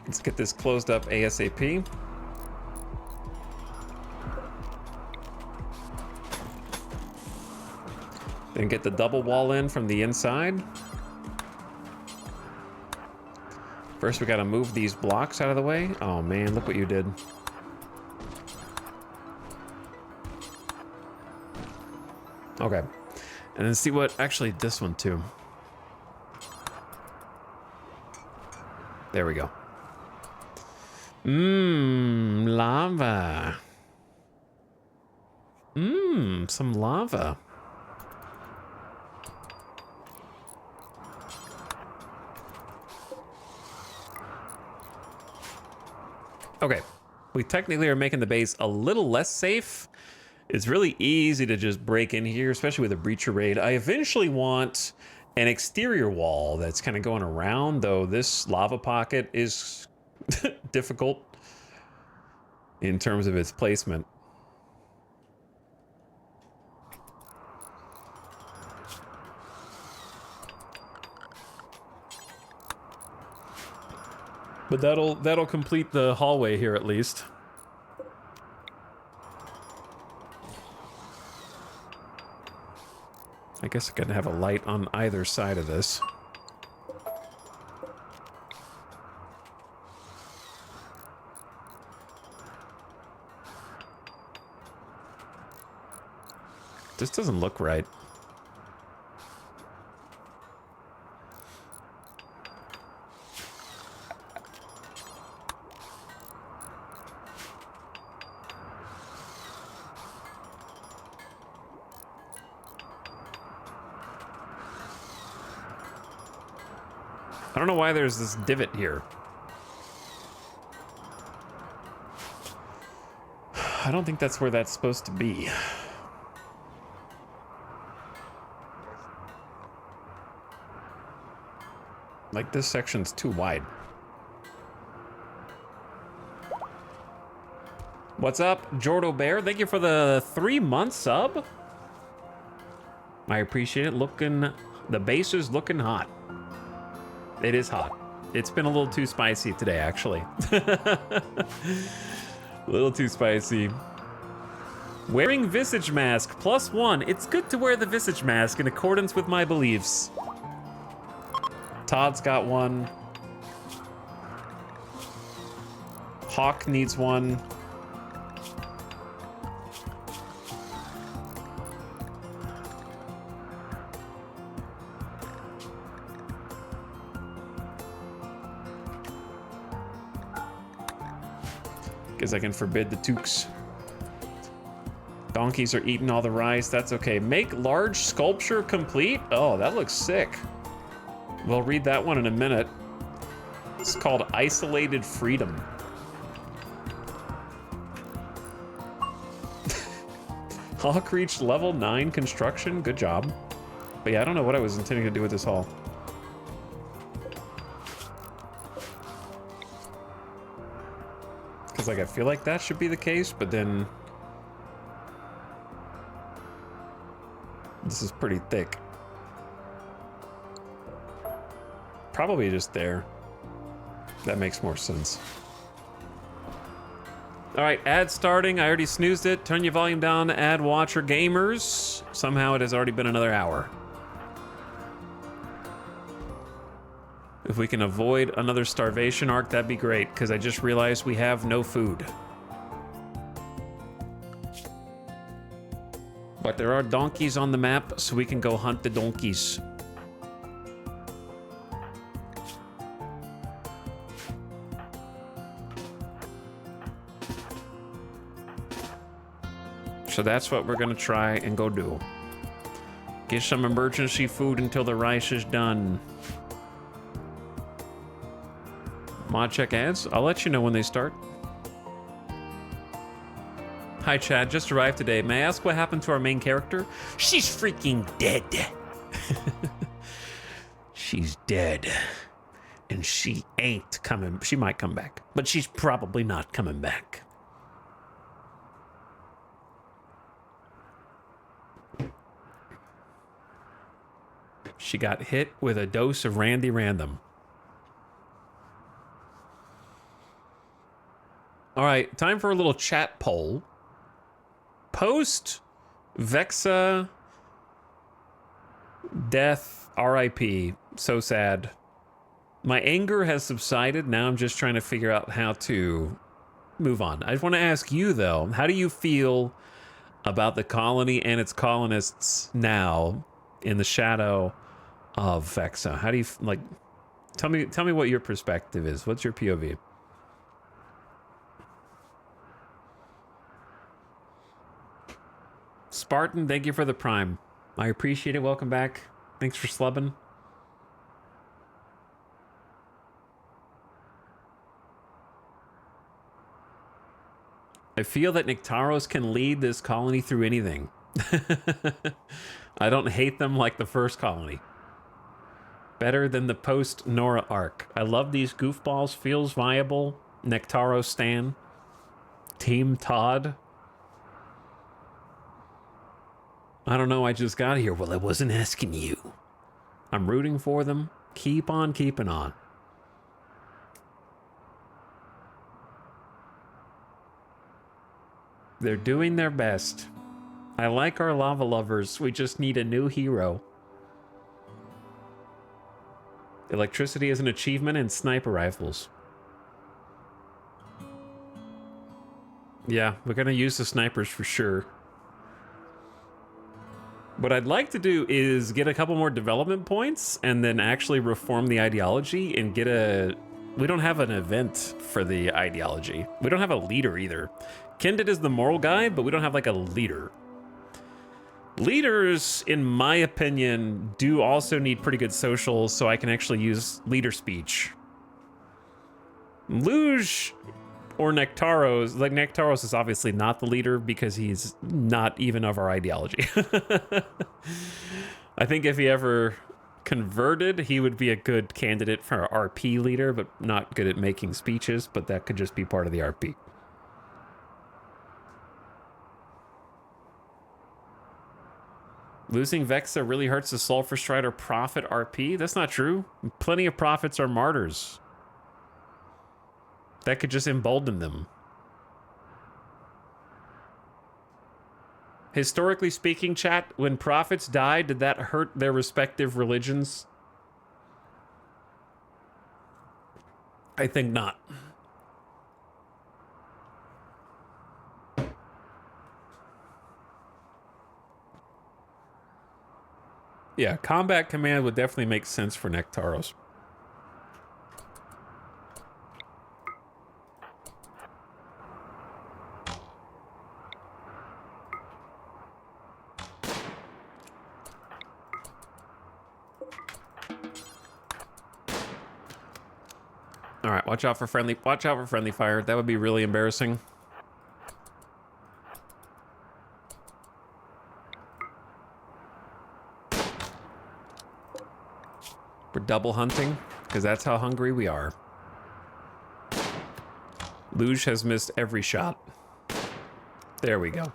S1: Let's get this closed up ASAP. Then get the double wall in from the inside. First, we gotta move these blocks out of the way. Oh man, look what you did. Okay. And then see what, actually this one too. There we go. Lava. Some lava. Okay, we technically are making the base a little less safe. It's really easy to just break in here, especially with a breacher raid. I eventually want an exterior wall that's kind of going around, though this lava pocket is difficult in terms of its placement. But that'll complete the hallway here at least. I guess I could have a light on either side of this. This doesn't look right. I don't know why there's this divot here. I don't think that's where that's supposed to be. Like, this section's too wide. What's up, Jordo Bear? Thank you for the 3-month sub. I appreciate it. The base is looking hot. It is hot. It's been a little too spicy today, actually. A little too spicy. Wearing visage mask, +1. It's good to wear the visage mask in accordance with my beliefs. Todd's got one. Hawk needs one. Guess I can forbid the toques. Donkeys are eating all the rice. That's okay. Make large sculpture complete? Oh, that looks sick. We'll read that one in a minute. It's called Isolated Freedom. Hawk reached level 9 construction. Good job. But yeah, I don't know what I was intending to do with this hall. Because, like, I feel like that should be the case, but then this is pretty thick. Probably just there. That makes more sense. All right, ad starting. I already snoozed it. Turn your volume down, ad watcher gamers. Somehow it has already been another hour. If we can avoid another starvation arc, that'd be great, because I just realized we have no food. But there are donkeys on the map, so we can go hunt the donkeys. So that's what we're gonna try and go do. Get some emergency food until the rice is done. Mod check ads. I'll let you know when they start. Hi Chad, just arrived today. May I ask what happened to our main character? She's freaking dead. She's dead. And she ain't coming. She might come back, but she's probably not coming back. She got hit with a dose of Randy Random. All right, time for a little chat poll. Post Vexa death, RIP, so sad. My anger has subsided. Now I'm just trying to figure out how to move on. I just want to ask you, though, how do you feel about the colony and its colonists now in the shadow of Vexa? How do you, like, tell me what your perspective is. What's your POV? Spartan, thank you for the prime. I appreciate it. Welcome back. Thanks for slubbing. I feel that Nyctaros can lead this colony through anything. I don't hate them like the first colony. Better than the post-Nora arc. I love these goofballs. Feels viable. Nyctaros Stan. Team Todd. I don't know, I just got here. Well, I wasn't asking you. I'm rooting for them. Keep on keeping on. They're doing their best. I like our lava lovers. We just need a new hero. Electricity is an achievement in sniper rifles. Yeah, we're gonna use the snipers for sure. What I'd like to do is get a couple more development points and then actually reform the ideology and get a... We don't have an event for the ideology. We don't have a leader either. Kindred is the moral guy, but we don't have like a leader. Leaders, in my opinion, do also need pretty good socials, so I can actually use leader speech. Luge or Nyctaros, like Nyctaros is obviously not the leader because he's not even of our ideology. I think if he ever converted, he would be a good candidate for our RP leader, but not good at making speeches, but that could just be part of the RP. Losing Vexa really hurts the Sulfurstrider Prophet RP? That's not true. Plenty of Prophets are martyrs. That could just embolden them. Historically speaking, chat, when prophets died, did that hurt their respective religions? I think not. Yeah, combat command would definitely make sense for Nyctaros. All right, watch out for friendly fire. That would be really embarrassing. We're double hunting because that's how hungry we are. Luge has missed every shot. There we go.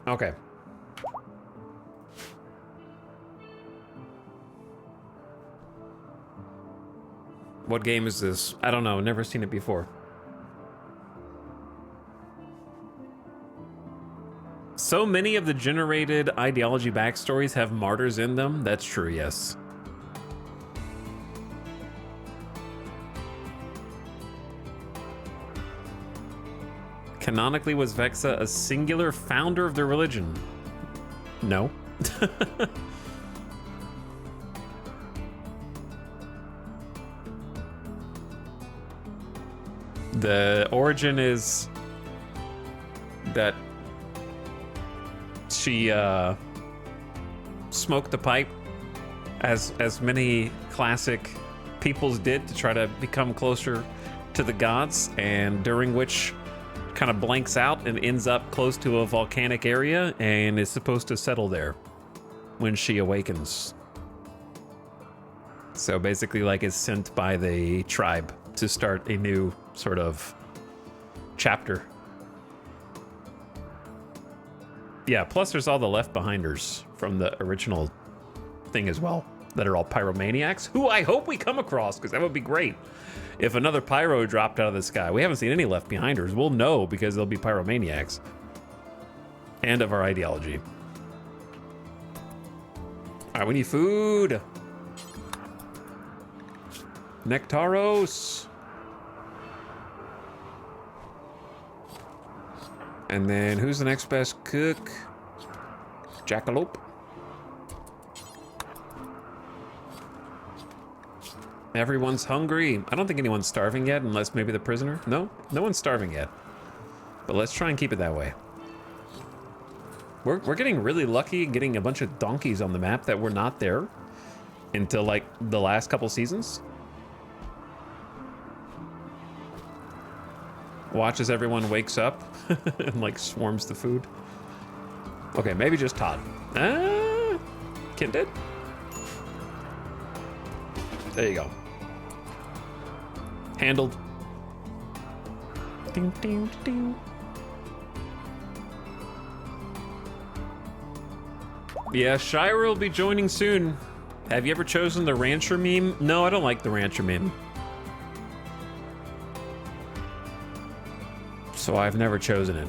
S1: Okay. What game is this? I don't know. Never seen it before. So many of the generated ideology backstories have martyrs in them. That's true, yes. Canonically, was Vexa a singular founder of the religion? No. The origin is that she smoked the pipe, as many classic peoples did, to try to become closer to the gods, and during which kind of blanks out and ends up close to a volcanic area and is supposed to settle there when she awakens. So basically, like, is sent by the tribe to start a new sort of chapter. Yeah, plus there's all the Left Behinders from the original thing as well that are all pyromaniacs, who I hope we come across, because that would be great. If another pyro dropped out of the sky, we haven't seen any Left Behinders. We'll know because they'll be pyromaniacs. And of our ideology. All right, we need food. Nectaros. And then who's the next best cook? Jackalope. Everyone's hungry. I don't think anyone's starving yet, unless maybe the prisoner. No, no one's starving yet. But let's try and keep it that way. We're getting really lucky getting a bunch of donkeys on the map that were not there until like the last couple seasons. Watch as everyone wakes up and like swarms the food. Okay, maybe just Todd. Kid did? There you go. Handled. Ding, ding, ding. Yeah, Shira will be joining soon. Have you ever chosen the Rancher meme? No, I don't like the Rancher meme. So I've never chosen it.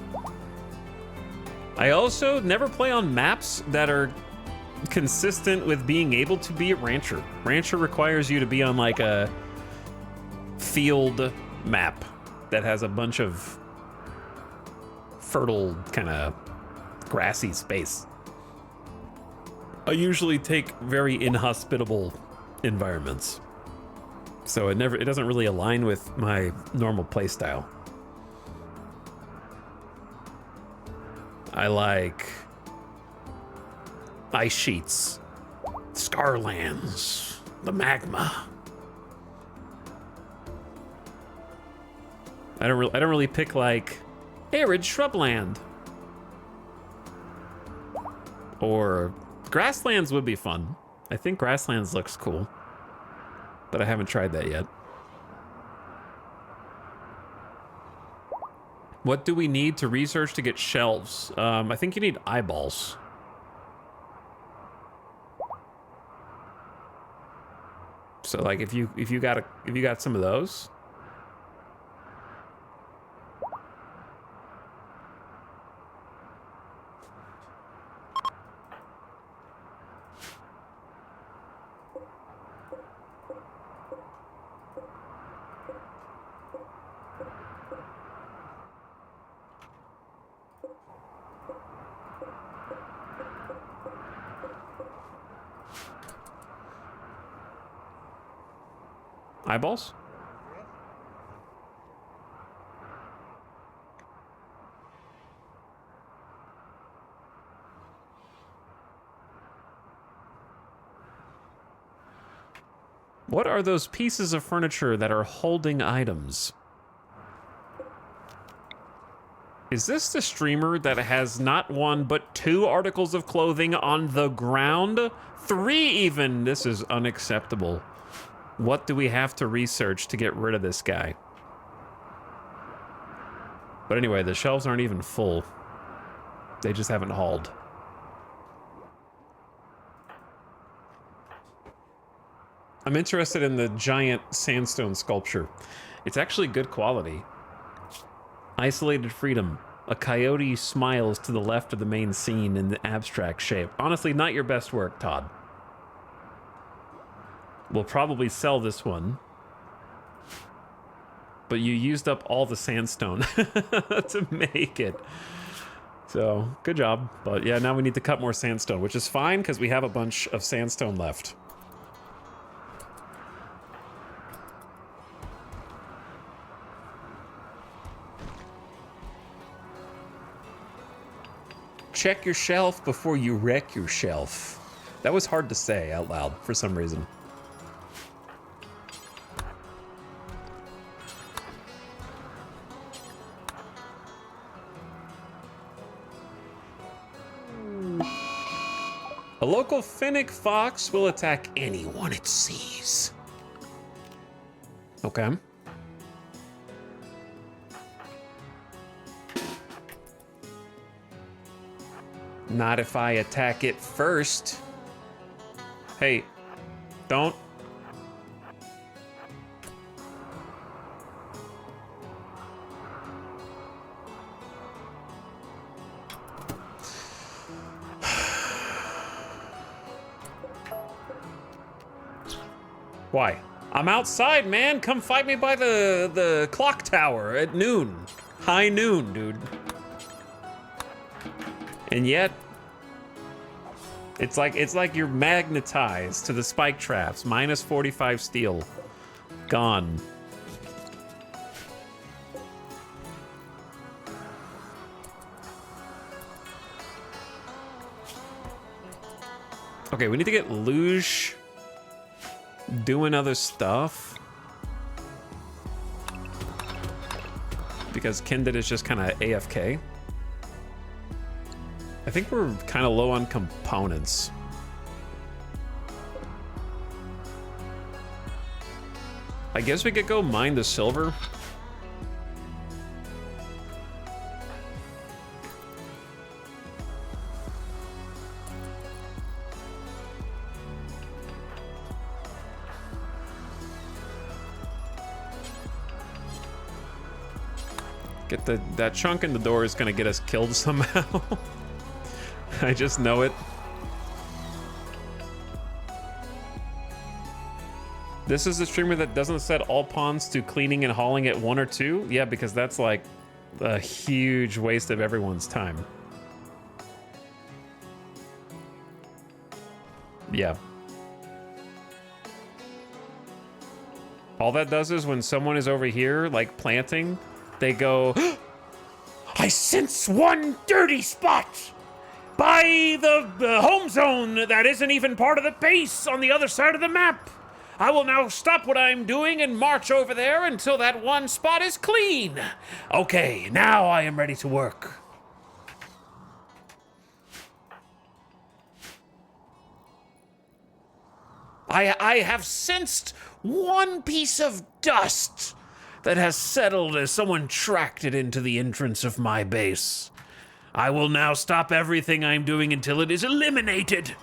S1: I also never play on maps that are consistent with being able to be a rancher. Rancher requires you to be on like a field map that has a bunch of fertile kind of grassy space. I usually take very inhospitable environments. So it doesn't really align with my normal play style. I like ice sheets, Scarlands, the magma. I don't really pick like arid shrubland. Or grasslands would be fun. I think grasslands looks cool, but I haven't tried that yet. What do we need to research to get shelves? I think you need eyeballs. So like if you got some of those. Eyeballs? What are those pieces of furniture that are holding items? Is this the streamer that has not one but 2 articles of clothing on the ground? 3 even! This is unacceptable. What do we have to research to get rid of this guy? But anyway, the shelves aren't even full. They just haven't hauled. I'm interested in the giant sandstone sculpture. It's actually good quality. Isolated freedom. A coyote smiles to the left of the main scene in the abstract shape. Honestly, not your best work, Todd. We'll probably sell this one. But you used up all the sandstone to make it. So, good job. But yeah, now we need to cut more sandstone, which is fine because we have a bunch of sandstone left. Check your shelf before you wreck your shelf. That was hard to say out loud for some reason. A local fennec fox will attack anyone it sees. Okay. Not if I attack it first. Hey, don't. Why? I'm outside, man. Come fight me by the clock tower at noon. High noon, dude. And yet, it's like you're magnetized to the spike traps. Minus 45 steel. Gone. Okay, we need to get Luge doing other stuff. Because Kindred is just kind of AFK. I think we're kind of low on components. I guess we could go mine the silver. Get that chunk in the door is gonna get us killed somehow. I just know it. This is the streamer that doesn't set all pawns to cleaning and hauling at 1 or 2? Yeah, because that's like a huge waste of everyone's time. Yeah. All that does is when someone is over here, like planting, they go, I sense one dirty spot by the home zone that isn't even part of the base on the other side of the map. I will now stop what I'm doing and march over there until that one spot is clean. Okay, now I am ready to work. I have sensed one piece of dust that has settled as someone tracked it into the entrance of my base. I will now stop everything I'm doing until it is eliminated.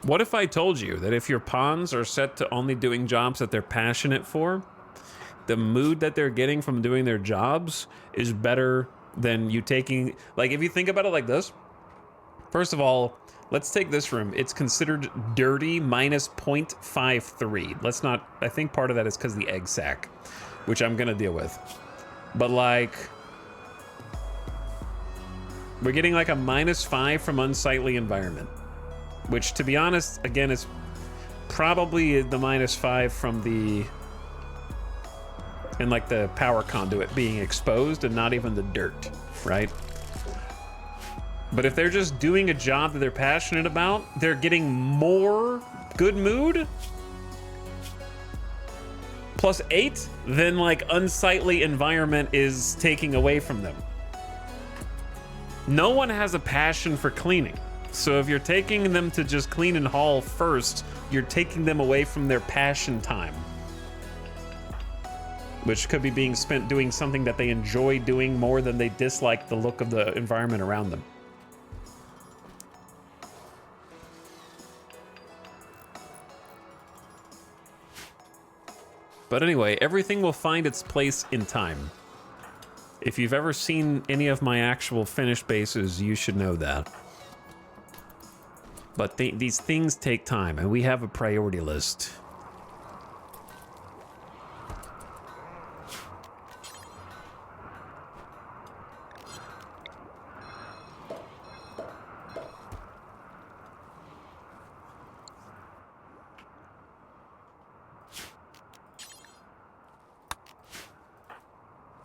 S1: What if I told you that if your pawns are set to only doing jobs that they're passionate for, the mood that they're getting from doing their jobs is better than you taking... Like, if you think about it like this, first of all, let's take this room. It's considered dirty minus 0.53. Let's not... I think part of that is because of the egg sack, which I'm going to deal with. But, like... we're getting, like, a -5 from unsightly environment. Which, to be honest, again, is probably the -5 from the... and, like, the power conduit being exposed and not even the dirt, right? But if they're just doing a job that they're passionate about, they're getting more good mood +8 than, like, unsightly environment is taking away from them. No one has a passion for cleaning. So if you're taking them to just clean and haul first, you're taking them away from their passion time, which could be being spent doing something that they enjoy doing more than they dislike the look of the environment around them. But anyway, everything will find its place in time. If you've ever seen any of my actual finished bases, you should know that. But these things take time, and we have a priority list.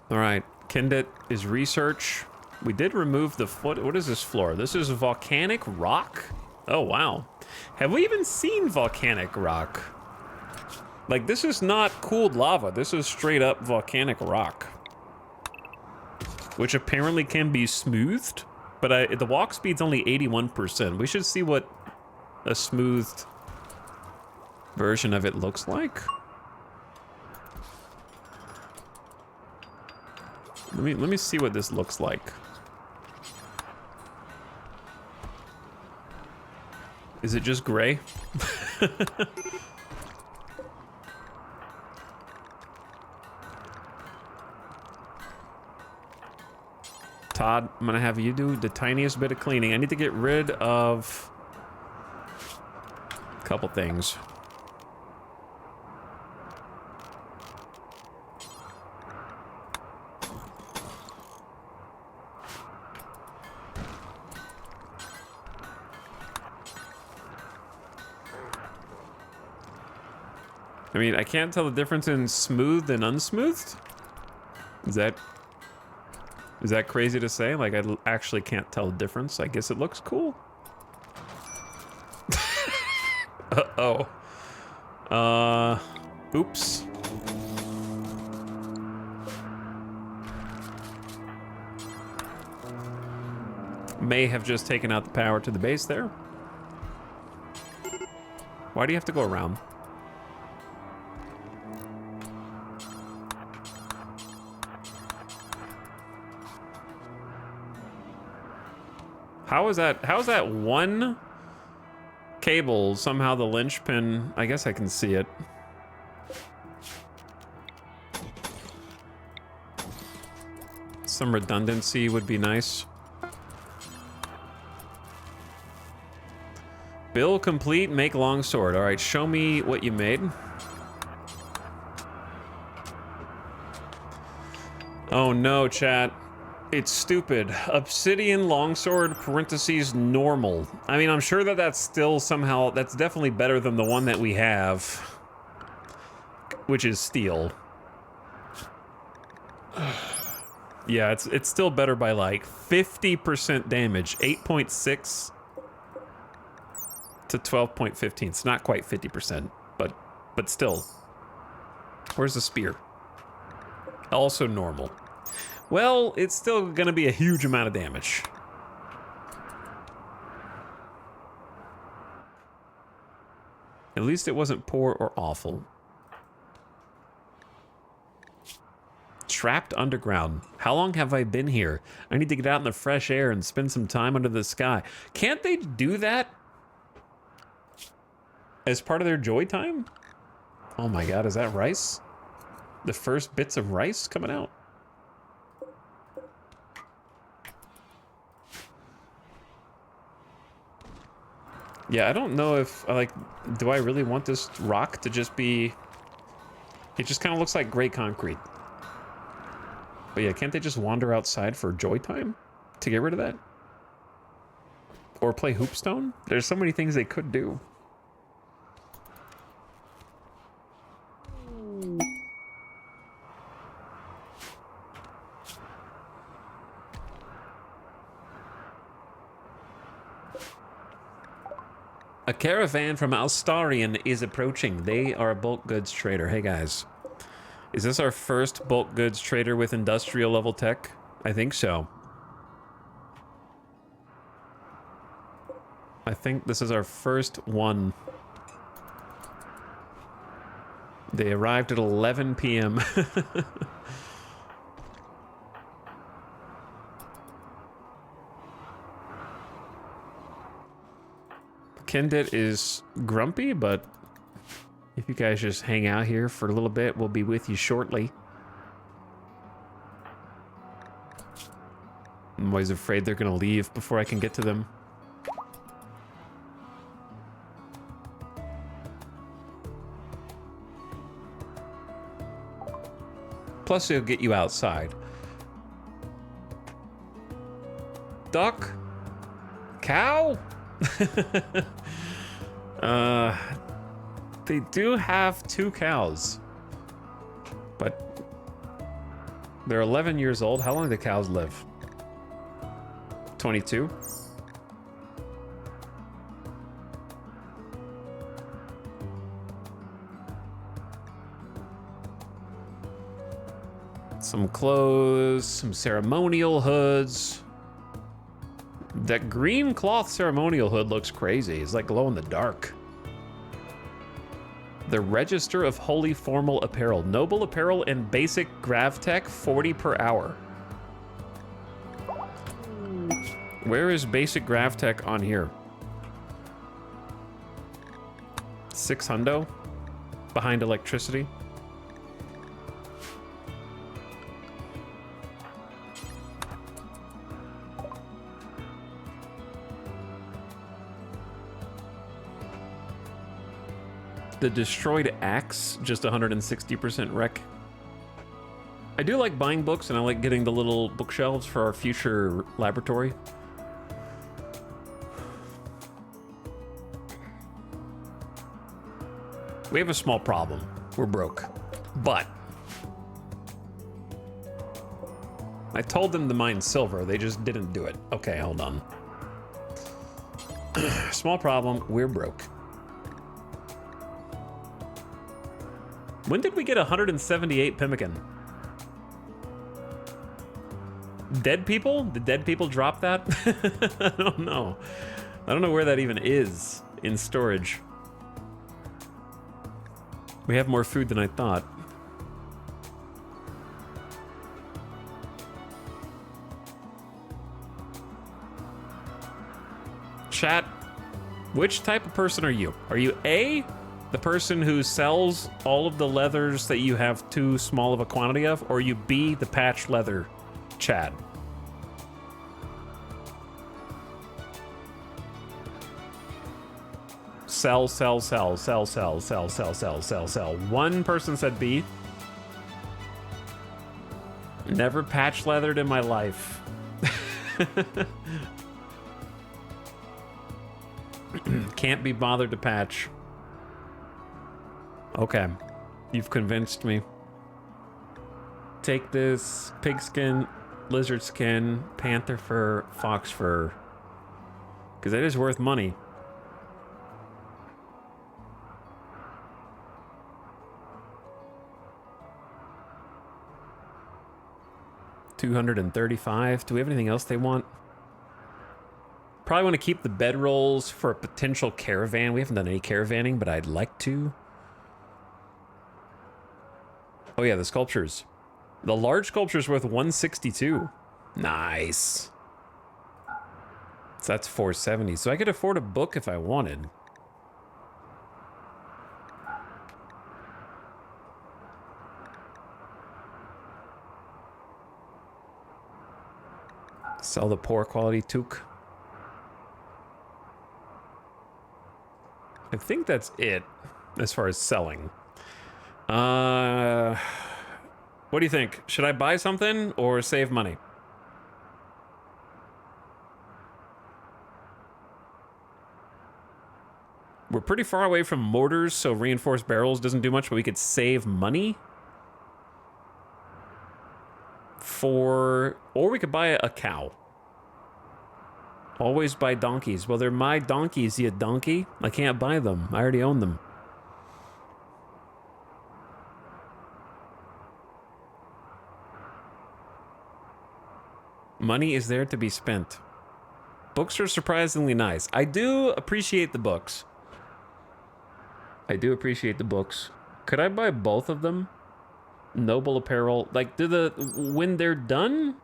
S1: All right, Kendit is research. We did remove the foot. What is this floor? This is volcanic rock? Oh, wow. Have we even seen volcanic rock? Like, this is not cooled lava. This is straight up volcanic rock. Which apparently can be smoothed, but the walk speed's only 81%. We should see what a smoothed version of it looks like. Let me see what this looks like. Is it just gray? Todd, I'm gonna have you do the tiniest bit of cleaning. I need to get rid of a couple things. I mean, I can't tell the difference in smoothed and unsmoothed. Is that crazy to say? Like, I actually can't tell the difference. I guess it looks cool. Uh-oh. Oops. May have just taken out the power to the base there. Why do you have to go around? How is that one cable somehow the linchpin? I guess I can see it. Some redundancy would be nice. Bill complete, make long sword. All right, show me what you made. Oh no, chat. It's stupid. Obsidian longsword, parentheses, normal. I mean, I'm sure that that's still somehow, that's definitely better than the one that we have, which is steel. Yeah, it's still better by like 50% damage. 8.6 to 12.15. It's not quite 50%, but still. Where's the spear? Also normal. Well, it's still gonna be a huge amount of damage. At least it wasn't poor or awful. Trapped underground. How long have I been here? I need to get out in the fresh air and spend some time under the sky. Can't they do that as part of their joy time? Oh my god, is that rice? The first bits of rice coming out? Yeah, I don't know if, like, do I really want this rock to just be... It just kind of looks like gray concrete. But yeah, can't they just wander outside for joy time to get rid of that? Or play hoopstone? There's so many things they could do. A caravan from Alstarian is approaching. They are a bulk goods trader. Hey guys, is this our first bulk goods trader with industrial level tech? I think so. I think this is our first one. They arrived at 11 p.m. Kendit is grumpy, but if you guys just hang out here for a little bit, we'll be with you shortly. I'm always afraid they're gonna leave before I can get to them. Plus, it'll get you outside. Duck? Cow? They do have 2 cows, but they're 11 years old. How long do the cows live? 22? Some clothes, some ceremonial hoods. That green cloth ceremonial hood looks crazy. It's like glow in the dark. The Register of Holy Formal Apparel. Noble Apparel and Basic Gravtech, 40 per hour. Where is Basic Gravtech on here? 6 hundo? Behind electricity? The destroyed axe, just 160% wreck. I do like buying books, and I like getting the little bookshelves for our future laboratory. We have a small problem. We're broke. But I told them to mine silver. They just didn't do it. Okay, hold on. Small problem. We're broke. When did we get 178 pemmican? Dead people? Did dead people drop that? I don't know. I don't know where that even is in storage. We have more food than I thought. Chat, which type of person are you? Are you A, the person who sells all of the leathers that you have too small of a quantity of, or are you B, the patch leather Chad? Sell, sell, sell, sell, sell, sell, sell, sell, sell, sell. One person said B. Never patch leathered in my life. Can't be bothered to patch. Okay, you've convinced me. Take this pigskin, lizard skin, panther fur, fox fur. Because it is worth money. $235. Do we have anything else they want? Probably want to keep the bedrolls for a potential caravan. We haven't done any caravanning, but I'd like to. Oh yeah, the sculptures. The large sculpture's worth 162. Nice. So that's 470. So I could afford a book if I wanted. Sell the poor quality toque. I think that's it as far as selling. What do you think? Should I buy something or save money? We're pretty far away from mortars, so reinforced barrels doesn't do much, but we could save money. Or we could buy a cow. Always buy donkeys. Well, they're my donkeys, you donkey. I can't buy them. I already own them. Money is there to be spent. Books are surprisingly nice. I do appreciate the books. I do appreciate the books. Could I buy both of them? Noble apparel. Like, when they're done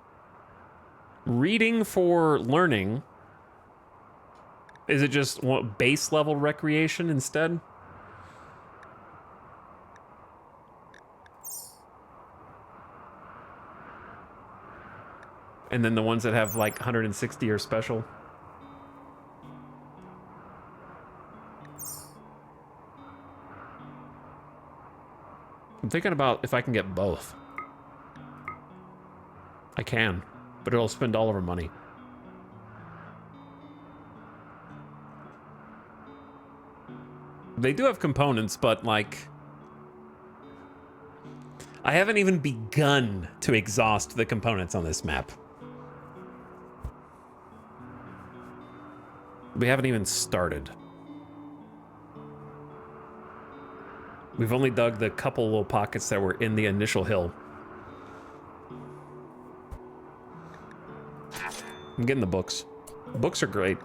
S1: reading for learning, is it just base level recreation instead? And then the ones that have like 160 are special. I'm thinking about if I can get both. I can, but it'll spend all of our money. They do have components, but like, I haven't even begun to exhaust the components on this map. We haven't even started. We've only dug the couple little pockets that were in the initial hill. I'm getting the books. Books are great.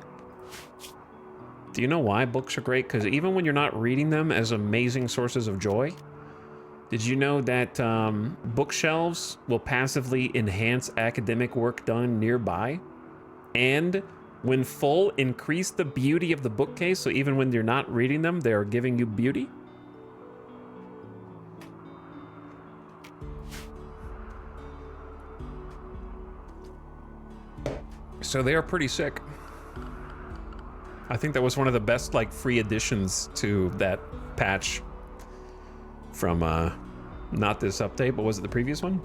S1: Do you know why books are great? Because even when you're not reading them as amazing sources of joy, did you know that bookshelves will passively enhance academic work done nearby? And when full, increase the beauty of the bookcase, so even when you're not reading them, they are giving you beauty? So they are pretty sick. I think that was one of the best like free additions to that patch from not this update, but was it the previous one?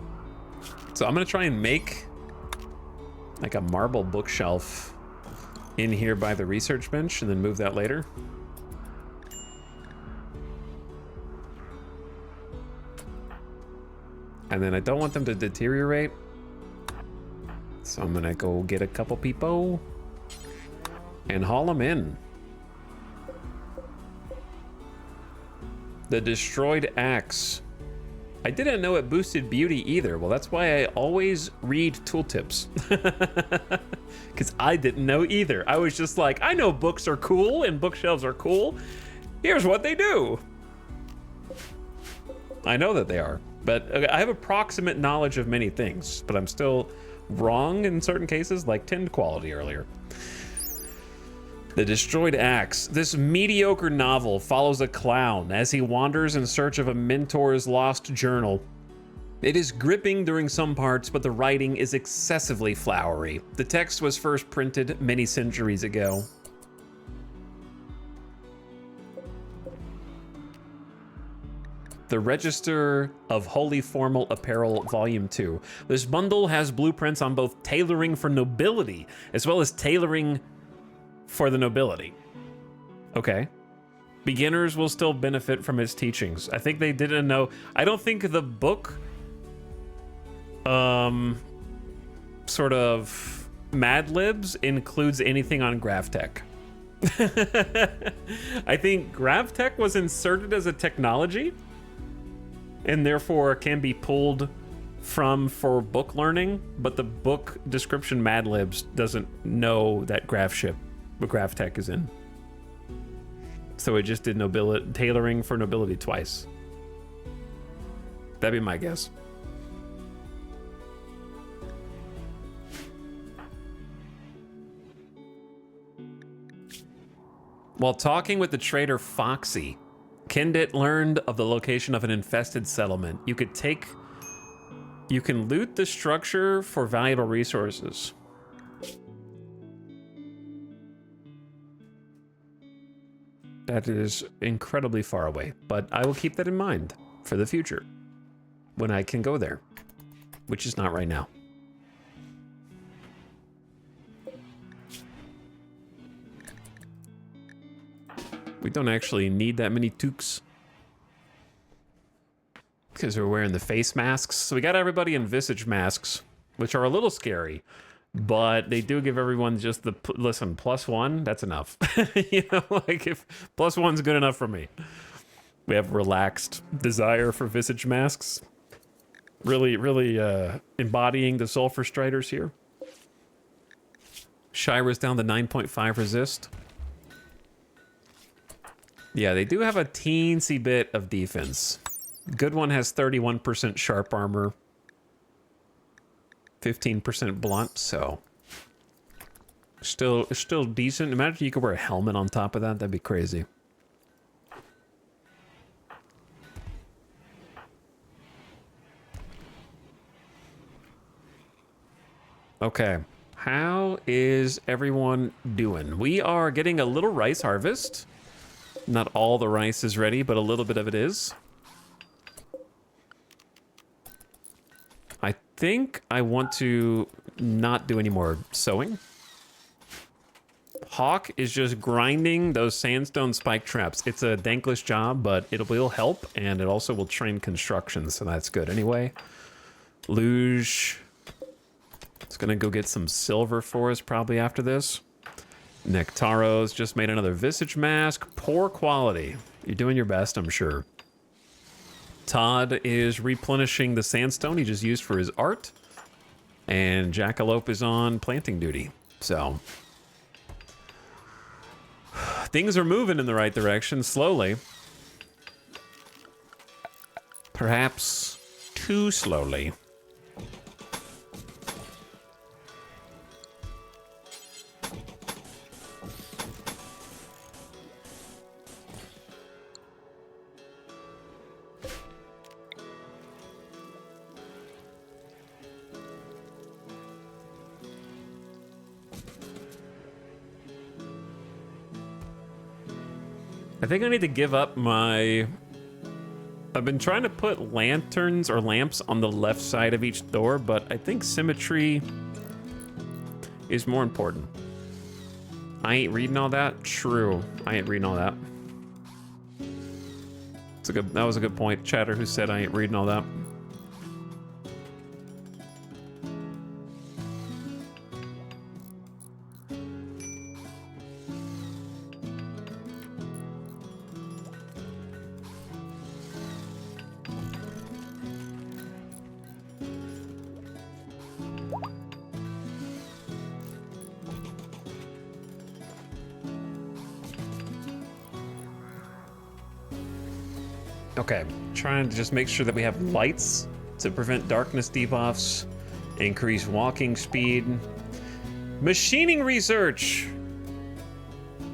S1: So I'm gonna try and make like a marble bookshelf in here by the research bench and then move that later. And then I don't want them to deteriorate. So I'm gonna go get a couple people and haul them in. The destroyed axe. I didn't know it boosted beauty either. Well, that's why I always read tooltips. Because I didn't know either. I was just like, I know books are cool and bookshelves are cool. Here's what they do. I know that they are. But I have approximate knowledge of many things, but I'm still wrong in certain cases, like tinned quality earlier. The Destroyed Axe. This mediocre novel follows a clown as he wanders in search of a mentor's lost journal. It is gripping during some parts, but the writing is excessively flowery. The text was first printed many centuries ago. The Register of Holy Formal Apparel, Volume 2. This bundle has blueprints on both tailoring for nobility, as well as tailoring for the nobility. Okay. Beginners will still benefit from its teachings. I think they didn't know. I don't think the book, sort of Mad Libs includes anything on GravTech. I think GravTech was inserted as a technology and therefore can be pulled from for book learning, but the book description Mad Libs doesn't know that GravTech is in. So it just did nobility tailoring for nobility twice. That'd be my guess. While talking with the trader Foxy, Kendit learned of the location of an infested settlement. You can loot the structure for valuable resources. That is incredibly far away, but I will keep that in mind for the future when I can go there, which is not right now. We don't actually need that many toques because we're wearing the face masks. So we got everybody in visage masks, which are a little scary, but they do give everyone just the, listen, +1, that's enough. You know, like if +1's good enough for me. We have relaxed desire for visage masks. Really embodying the Sulfurstriders here. Shira's down to 9.5 resist. Yeah, they do have a teensy bit of defense. Good one has 31% sharp armor, 15% blunt, so still decent. Imagine you could wear a helmet on top of that. That'd be crazy. Okay, how is everyone doing? We are getting a little rice harvest. Not all the rice is ready, but a little bit of it is. I think I want to not do any more sowing. Hawk is just grinding those sandstone spike traps. It's a thankless job, but it will help, and it also will train construction, so that's good anyway. Luge. It's gonna go get some silver for us probably after this. Nectaros just made another visage mask. Poor quality. You're doing your best, I'm sure. Todd is replenishing the sandstone he just used for his art. And Jackalope is on planting duty. So things are moving in the right direction slowly. Perhaps too slowly. I think I need to give up my... I've been trying to put lanterns or lamps on the left side of each door, but I think symmetry is more important. I ain't reading all that. True. I ain't reading all that. That was a good point. Chatter who said I ain't reading all that. Okay, trying to just make sure that we have lights to prevent darkness debuffs, increase walking speed. Machining research!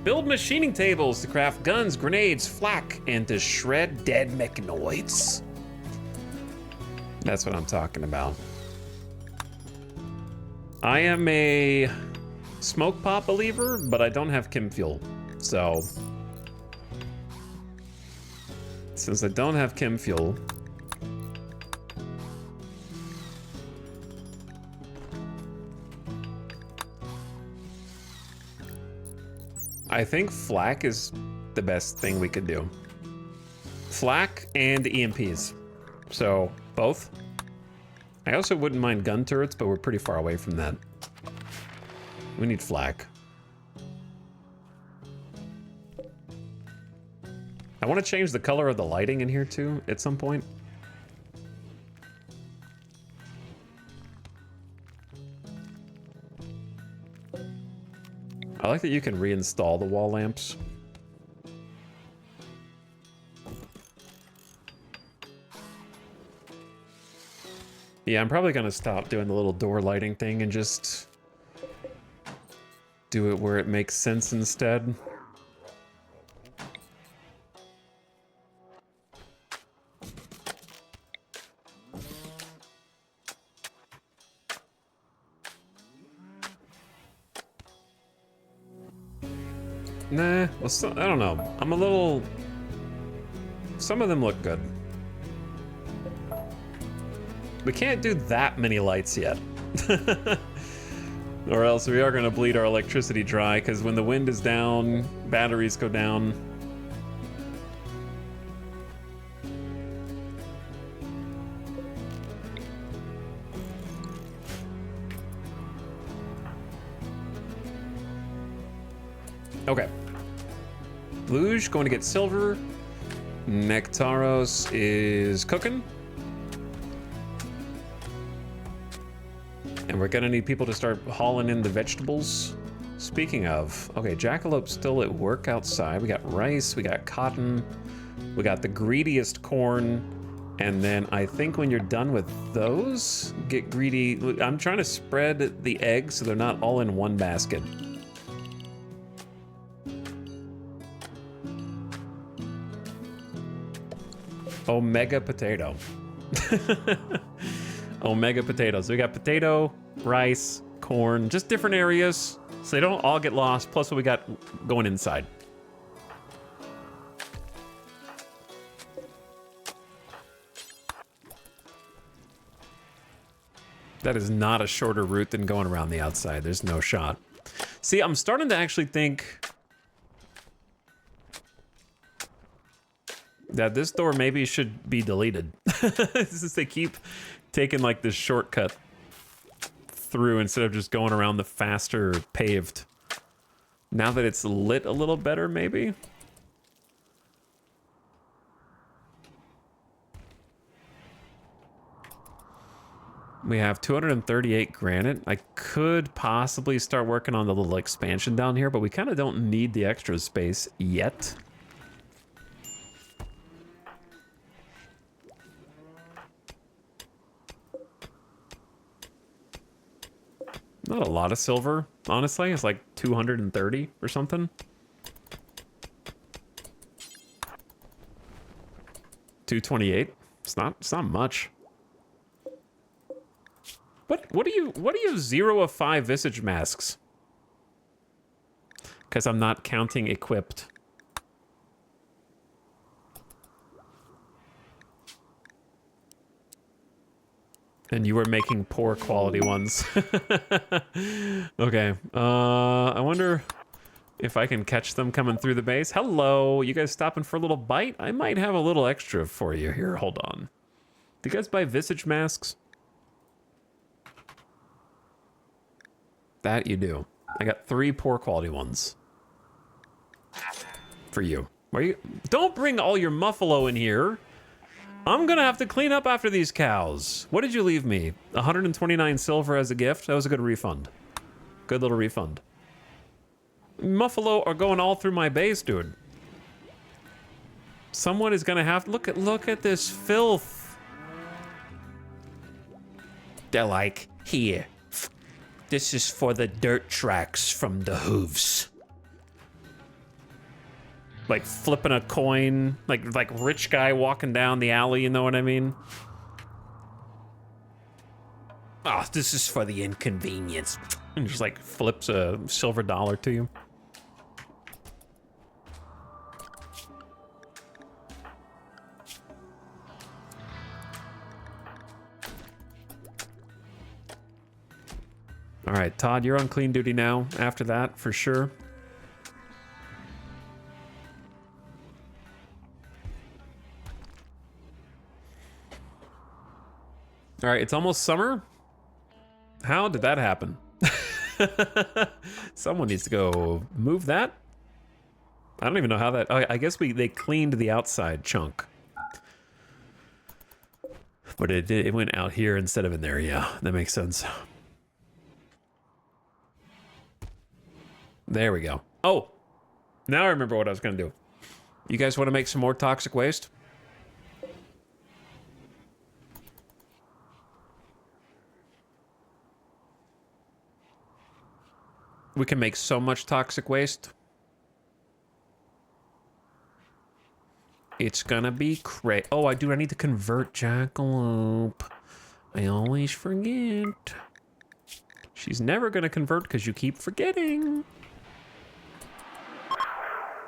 S1: Build machining tables to craft guns, grenades, flak, and to shred dead mechanoids. That's what I'm talking about. I am a smoke pop believer, but I don't have chem fuel, so... Since I don't have chem fuel, I think flak is the best thing we could do. Flak and EMPs. So, both. I also wouldn't mind gun turrets, but we're pretty far away from that. We need flak. I want to change the color of the lighting in here too at some point. I like that you can reinstall the wall lamps. Yeah, I'm probably gonna stop doing the little door lighting thing and just do it where it makes sense instead. Nah, well, I don't know. I'm a little... Some of them look good. We can't do that many lights yet. Or else we are gonna bleed our electricity dry, because when the wind is down, batteries go down. Okay. Luge going to get silver. Nectaros is cooking. And we're gonna need people to start hauling in the vegetables. Speaking of, okay, Jackalope's still at work outside. We got rice, we got cotton, we got the greediest corn. And then I think when you're done with those, get greedy. I'm trying to spread the eggs so they're not all in one basket. Omega potato. Omega potatoes. So we got potato, rice, corn, just different areas so they don't all get lost, plus what we got going inside. That is not a shorter route than going around the outside. There's no shot. See, I'm starting to actually think that this door maybe should be deleted. Since they keep taking like this shortcut through instead of just going around the faster paved. Now that it's lit a little better, maybe? We have 238 granite. I could possibly start working on the little expansion down here, but we kind of don't need the extra space yet. Not a lot of silver, honestly. It's like 230 or something. 228. It's not much. What do you 0 of 5 visage masks? Because I'm not counting equipped. And you were making poor quality ones. Okay, I wonder if I can catch them coming through the base. Hello, you guys stopping for a little bite? I might have a little extra for you here, hold on. Do you guys buy visage masks? That you do. I got 3 poor quality ones. For you. Where you? Don't bring all your muffalo in here. I'm gonna have to clean up after these cows. What did you leave me? 129 silver as a gift? That was a good refund. Good little refund. Muffalo are going all through my base, dude. Someone is gonna have to look at this filth. They're like, here. This is for the dirt tracks from the hooves. Like flipping a coin, like rich guy walking down the alley, you know what I mean? Ah, oh, this is for the inconvenience. And just like flips a silver dollar to you. All right, Todd, you're on clean duty now. After that, for sure. All right, it's almost summer. How did that happen? Someone needs to go move that. I don't even know how that, oh, I guess they cleaned the outside chunk. But it went out here instead of in there, yeah, that makes sense. There we go. Oh, now I remember what I was gonna do. You guys wanna make some more toxic waste? We can make so much toxic waste. It's gonna be crazy. Oh, I need to convert Jackalope. I always forget. She's never gonna convert because you keep forgetting.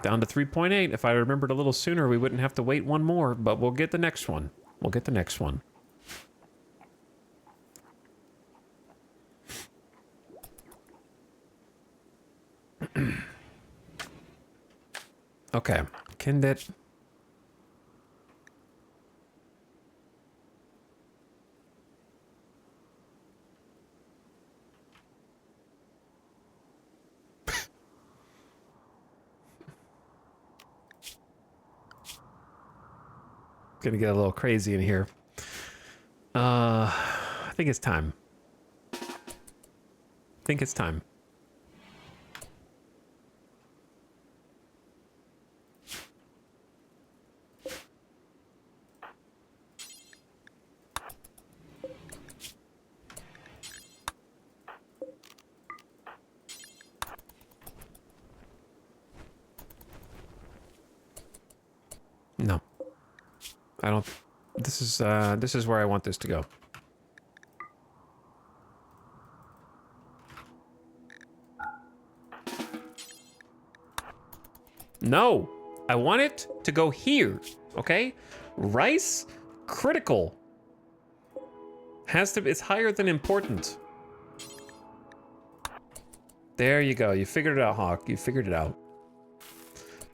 S1: Down to 3.8. If I remembered a little sooner, we wouldn't have to wait one more, but we'll get the next one. We'll get the next one. Okay, Kindit. Gonna get a little crazy in here. I think it's time. No. I don't. This is where I want this to go. No, I want it to go here. Okay, rice critical has to. It's higher than important. There you go. You figured it out, Hawk. You figured it out.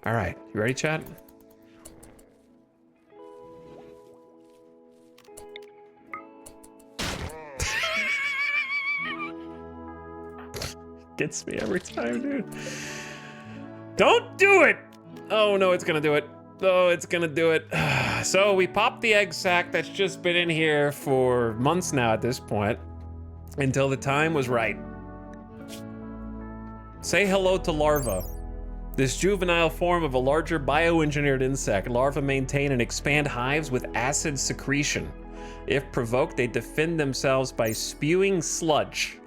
S1: All right, you ready, chat? Gets me every time, dude. Don't do it! Oh no, it's gonna do it. Oh, it's gonna do it. So we popped the egg sac that's just been in here for months now at this point, until the time was right. Say hello to larva. This juvenile form of a larger bioengineered insect, larvae maintain and expand hives with acid secretion. If provoked, they defend themselves by spewing sludge.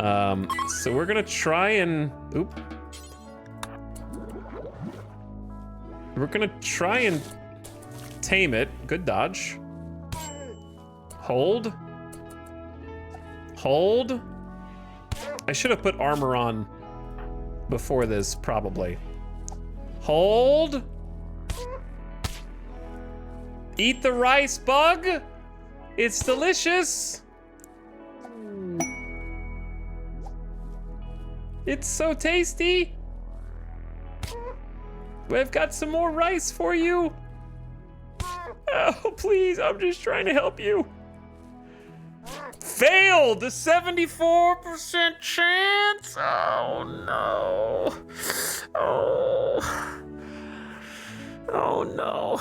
S1: So we're gonna try and, we're gonna try and tame it. Good dodge. Hold. Hold. I should have put armor on before this, probably. Hold. Eat the rice, bug. It's delicious. It's so tasty. We've got some more rice for you. Oh, please, I'm just trying to help you. Failed! A 74% chance? Oh, no. Oh. Oh, no.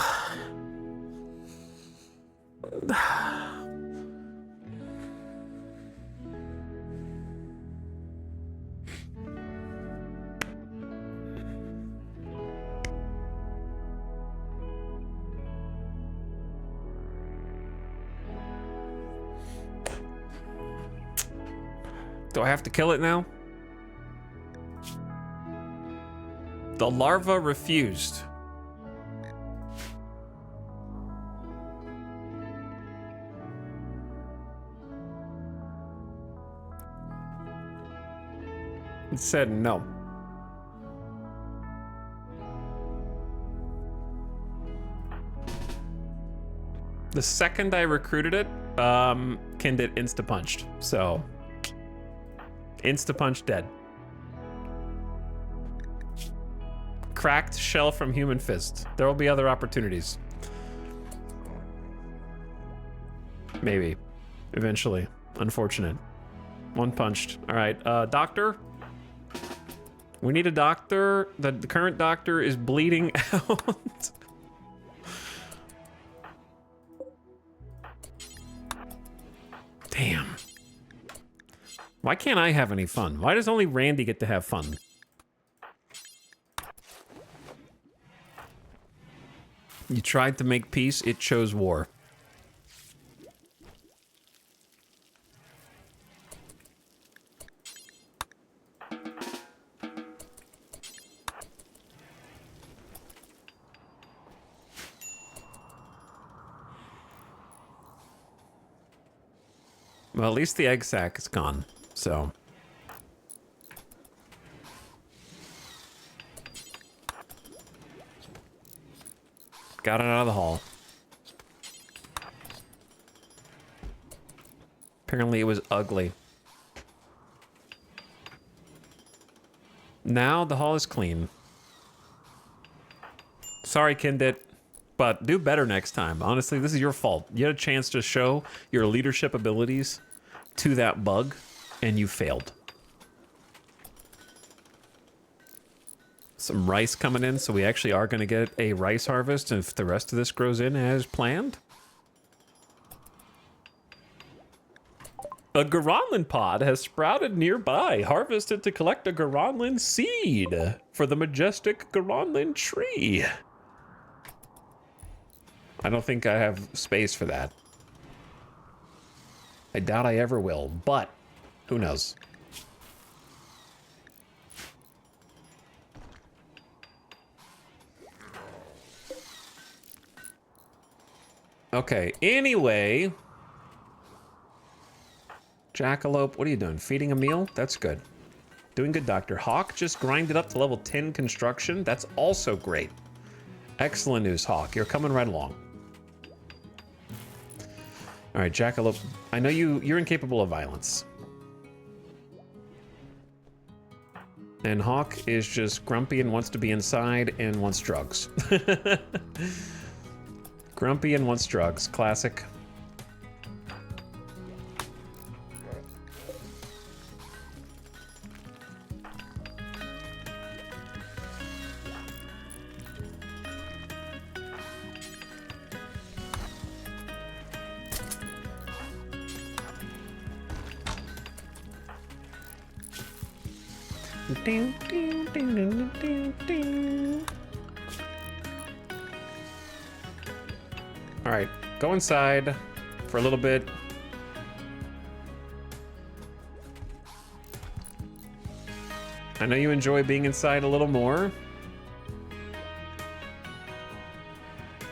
S1: Do I have to kill it now? The larva refused. It said no. The second I recruited it, Kindit insta-punched, so. Insta-punch dead. Cracked shell from human fist. There will be other opportunities. Maybe. Eventually. Unfortunate. One punched. All right, doctor. We need a doctor. The current doctor is bleeding out. Damn. Why can't I have any fun? Why does only Randy get to have fun? You tried to make peace, it chose war. Well, at least the egg sac is gone. So, got it out of the hall. Apparently it was ugly. Now the hall is clean. Sorry, Kindit, but do better next time. Honestly, this is your fault. You had a chance to show your leadership abilities to that bug, and you failed. Some rice coming in, so we actually are going to get a rice harvest if the rest of this grows in as planned. A Garanlin pod has sprouted nearby. Harvest it to collect a Garanlin seed for the majestic Garanlin tree. I don't think I have space for that. I doubt I ever will, but who knows? Okay, anyway. Jackalope, what are you doing? Feeding a meal? That's good. Doing good, Dr. Hawk just grinded up to level 10 construction. That's also great. Excellent news, Hawk. You're coming right along. All right, Jackalope, I know you're incapable of violence. And Hawk is just grumpy and wants to be inside and wants drugs. Grumpy and wants drugs. Classic. Ding, ding, ding, ding, ding, ding. All right, go inside for a little bit. I know you enjoy being inside a little more.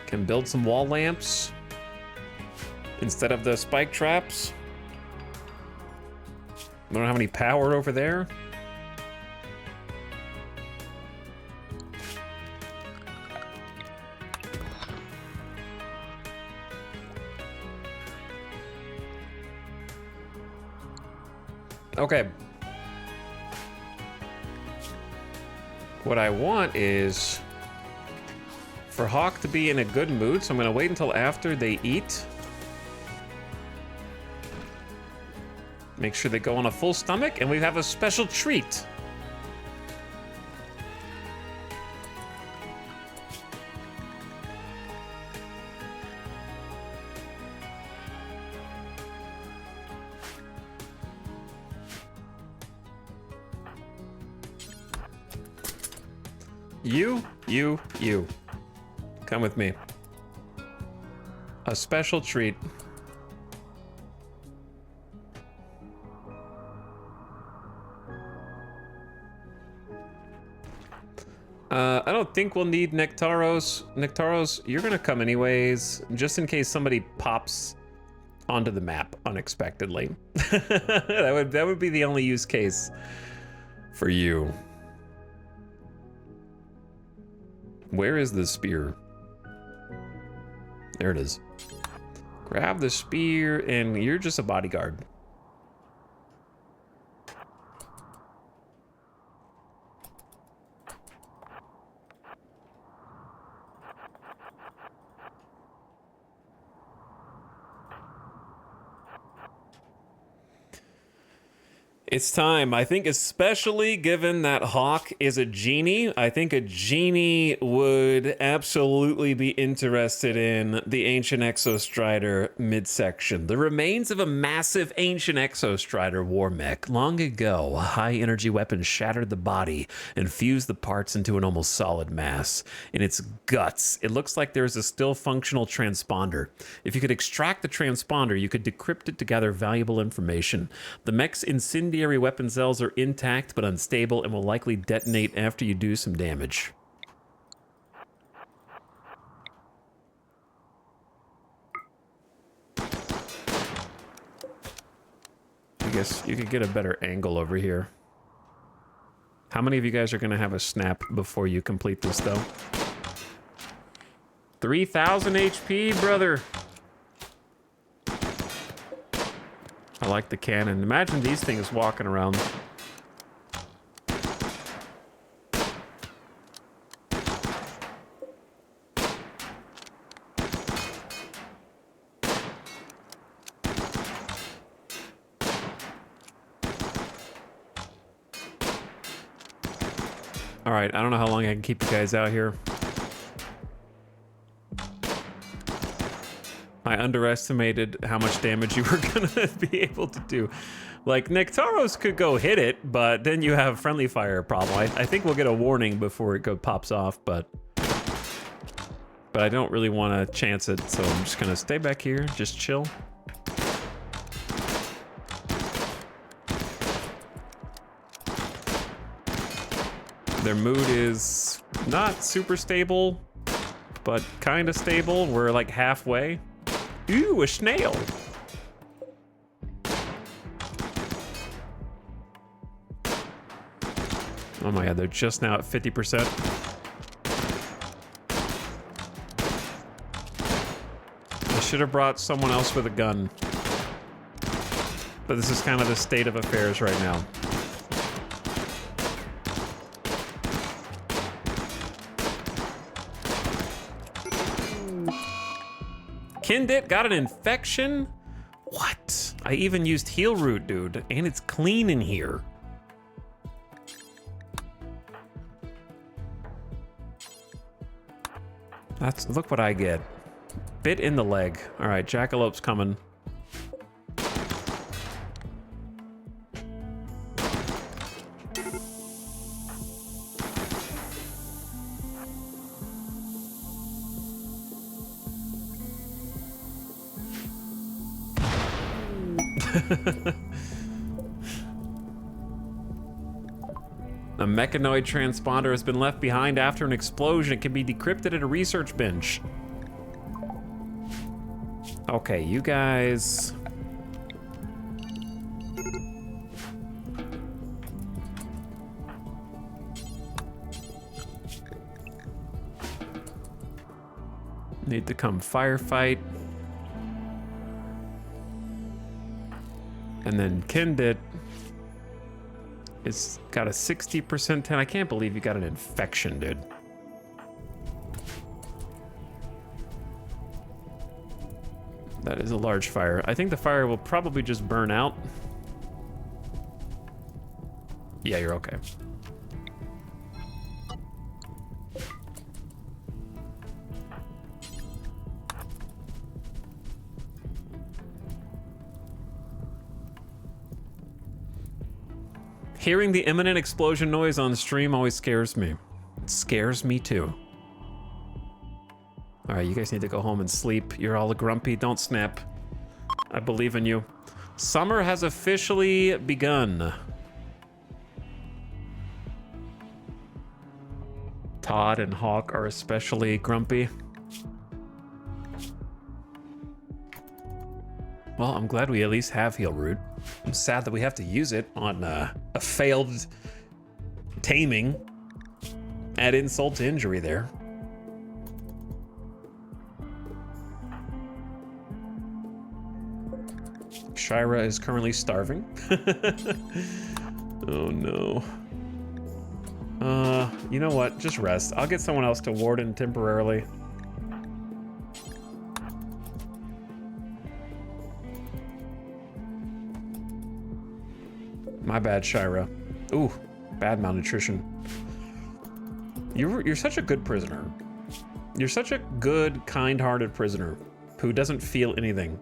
S1: Can build some wall lamps instead of the spike traps. I don't have any power over there. Okay. What I want is for Hawk to be in a good mood, so I'm gonna wait until after they eat. Make sure they go on a full stomach, and we have a special treat. You. Come with me. A special treat. I don't think we'll need Nectaros. Nectaros, you're gonna come anyways, just in case somebody pops onto the map unexpectedly. that would be the only use case for you. Where is the spear? There it is. Grab the spear, and you're just a bodyguard. It's time. I think especially given that Hawk is a genie, I think a genie would absolutely be interested in the Ancient Exostrider midsection. The remains of a massive Ancient Exostrider war mech. Long ago, a high-energy weapon shattered the body and fused the parts into an almost solid mass. In its guts, it looks like there's a still functional transponder. If you could extract the transponder, you could decrypt it to gather valuable information. The mech's incendiary weapon cells are intact but unstable and will likely detonate after you do some damage. I guess you could get a better angle over here. How many of you guys are going to have a snap before you complete this, though? 3,000 HP, brother. I like the cannon. Imagine these things walking around. All right, I don't know how long I can keep you guys out here. I underestimated how much damage you were gonna be able to do. Like, Nectaros could go hit it, but then you have friendly fire problem. I think we'll get a warning before it pops off, but I don't really want to chance it, so I'm just gonna stay back here, just chill. Their mood is not super stable, but kind of stable. We're like halfway. Ooh, a snail. Oh my god, they're just now at 50%. I should have brought someone else with a gun. But this is kind of the state of affairs right now. Kindit got an infection? What? I even used heal root, dude, and it's clean in here. Look what I get. Bit in the leg. All right, Jackalope's coming. A mechanoid transponder has been left behind after an explosion. It can be decrypted at a research bench. Okay, you guys. Need to come firefight. And then Kindit, It's got a 60% 10. I can't believe you got an infection, dude. That is a large fire. I think the fire will probably just burn out. Yeah, you're okay. Hearing the imminent explosion noise on stream always scares me. It scares me too. All right, you guys need to go home and sleep. You're all grumpy. Don't snap. I believe in you. Summer has officially begun. Todd and Hawk are especially grumpy. Well, I'm glad we at least have Heal Root. I'm sad that we have to use it on a failed taming. Add insult to injury there. Shira is currently starving. Oh no. You know what? Just rest. I'll get someone else to warden temporarily. My bad, Shira. Ooh, bad malnutrition. You're such a good prisoner. You're such a good, kind-hearted prisoner who doesn't feel anything.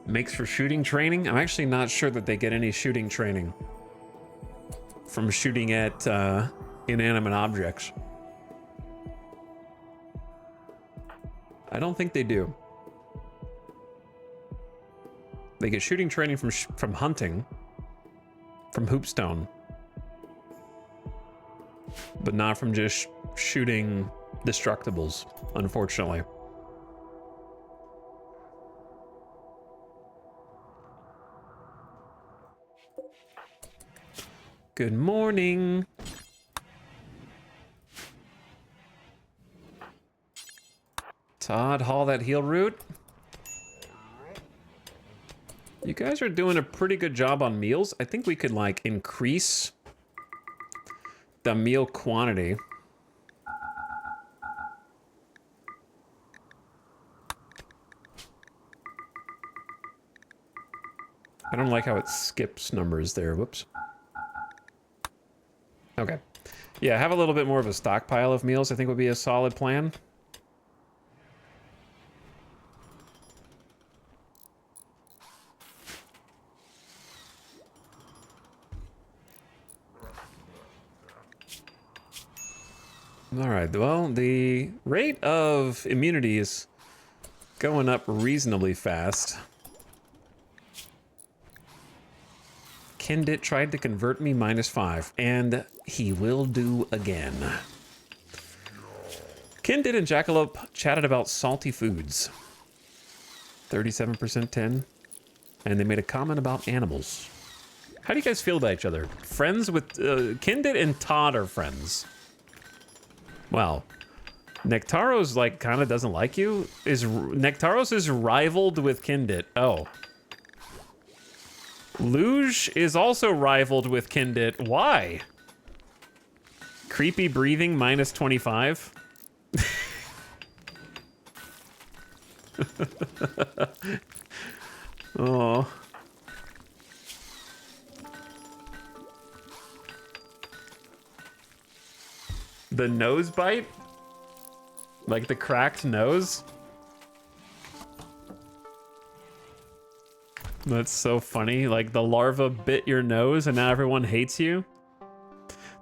S1: Makes for shooting training? I'm actually not sure that they get any shooting training from shooting at inanimate objects. I don't think they do. They get shooting training from hunting, from hoopstone, but not from just shooting destructibles, unfortunately. Good morning. Todd, haul that heal root. You guys are doing a pretty good job on meals. I think we could like increase the meal quantity. I don't like how it skips numbers there. Whoops. Okay. Yeah, have a little bit more of a stockpile of meals, I think would be a solid plan. All right, well, the rate of immunity is going up reasonably fast. Kindit tried to convert me -5, and he will do again. Kindit and Jackalope chatted about salty foods. 37% 10. And they made a comment about animals. How do you guys feel about each other? Friends with... Kindit and Todd are friends. Well, Nectaros, like, kind of doesn't like you. Nectaros is rivaled with Kindit. Oh. Luge is also rivaled with Kindit. Why? Creepy breathing -25. Oh. The nose bite? Like the cracked nose? That's so funny. Like the larva bit your nose and now everyone hates you.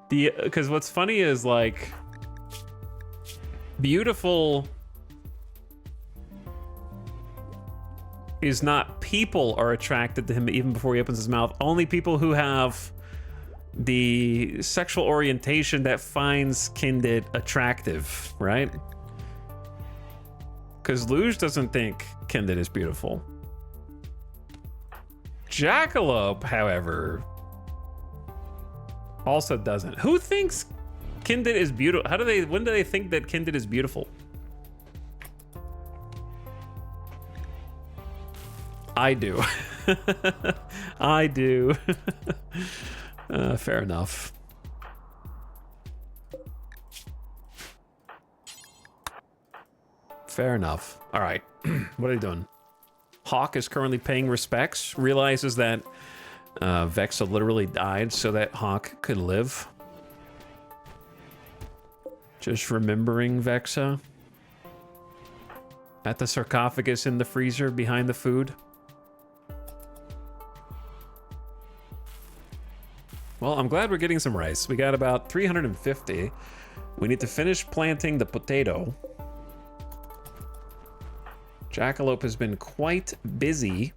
S1: Because what's funny is like beautiful is not people are attracted to him even before he opens his mouth. Only people who have the sexual orientation that finds Kindit attractive, right? Because Luge doesn't think Kindit is beautiful. Jackalope, however, also doesn't. Who thinks Kindred is beautiful. When do they think that Kindred is beautiful? I do. I do. Fair enough. Fair enough. All right. What are you doing? Hawk is currently paying respects. Realizes that Vexa literally died so that Hawk could live. Just remembering Vexa. At the sarcophagus in the freezer behind the food. Well, I'm glad we're getting some rice. We got about 350. We need to finish planting the potato. Jackalope has been quite busy.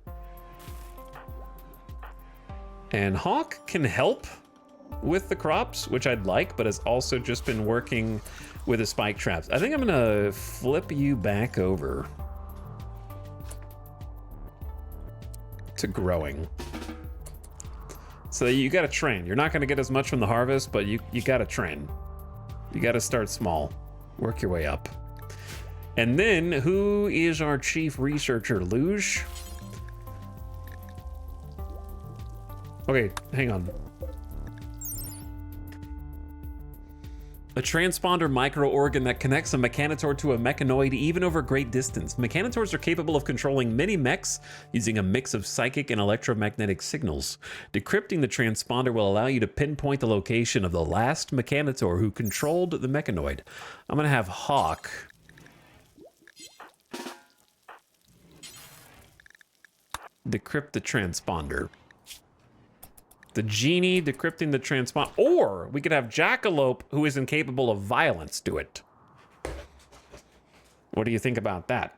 S1: And Hawk can help with the crops, which I'd like, but has also just been working with the spike traps. I think I'm gonna flip you back over to growing. So you gotta train. You're not gonna get as much from the harvest, but you gotta train. You gotta start small, work your way up. And then, who is our chief researcher? Luge? Okay, hang on. A transponder microorgan that connects a mechanitor to a mechanoid even over great distance. Mechanitors are capable of controlling many mechs using a mix of psychic and electromagnetic signals. Decrypting the transponder will allow you to pinpoint the location of the last mechanitor who controlled the mechanoid. I'm gonna have Hawk decrypt the transponder. The genie decrypting the transponder. Or we could have Jackalope, who is incapable of violence, do it. What do you think about that?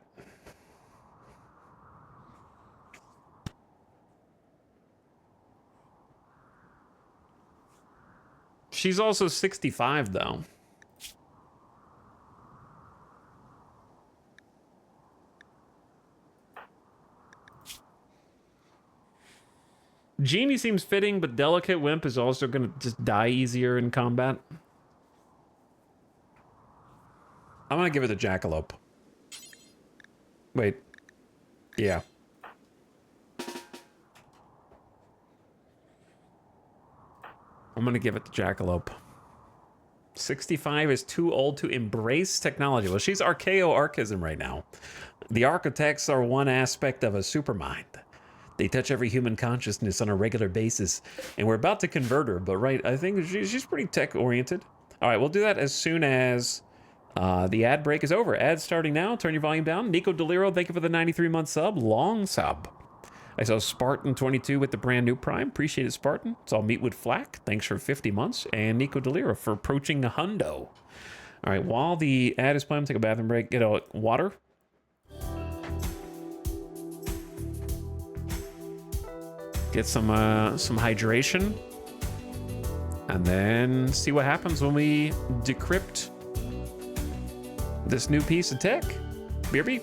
S1: She's also 65, though. Genie seems fitting, but Delicate Wimp is also going to just die easier in combat. I'm going to give it to Jackalope. Wait. Yeah. I'm going to give it to Jackalope. 65 is too old to embrace technology. Well, she's archaeo-archism right now. The architects are one aspect of a supermind. They touch every human consciousness on a regular basis, and we're about to convert her, but right, I think she's pretty tech-oriented. All right, we'll do that as soon as the ad break is over. Ad starting now. Turn your volume down. Nico Deliro, thank you for the 93-month sub. Long sub. I saw Spartan22 with the brand new Prime. Appreciate it, Spartan. It's all Meatwood Flack. Thanks for 50 months. And Nico Deliro for approaching a hundo. All right, while the ad is playing, take a bathroom break. Get a water. Get some hydration, and then see what happens when we decrypt this new piece of tech. BRB.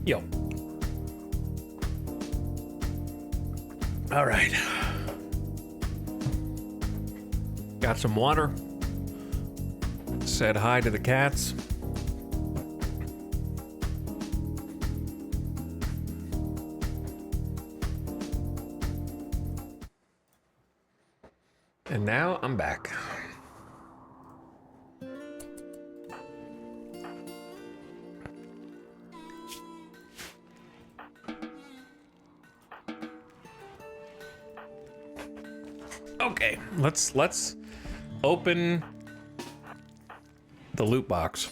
S1: Yo. All right. Got some water. Said hi to the cats. And now I'm back. Okay, let's open the loot box.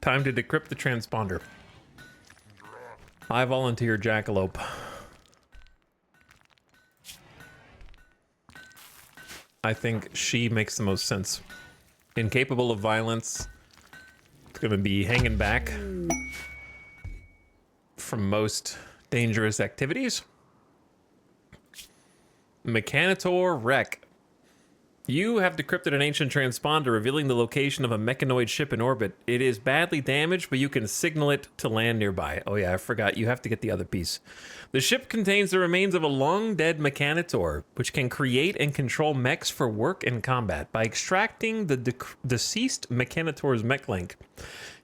S1: Time to decrypt the transponder. I volunteer Jackalope. I think she makes the most sense. Incapable of violence. It's gonna be hanging back from most dangerous activities. Mechanitor Wreck. You have decrypted an ancient transponder revealing the location of a mechanoid ship in orbit. It is badly damaged, but you can signal it to land nearby. Oh yeah, I forgot. You have to get the other piece. The ship contains the remains of a long-dead mechanitor, which can create and control mechs for work and combat. By extracting the deceased mechanitor's mech link,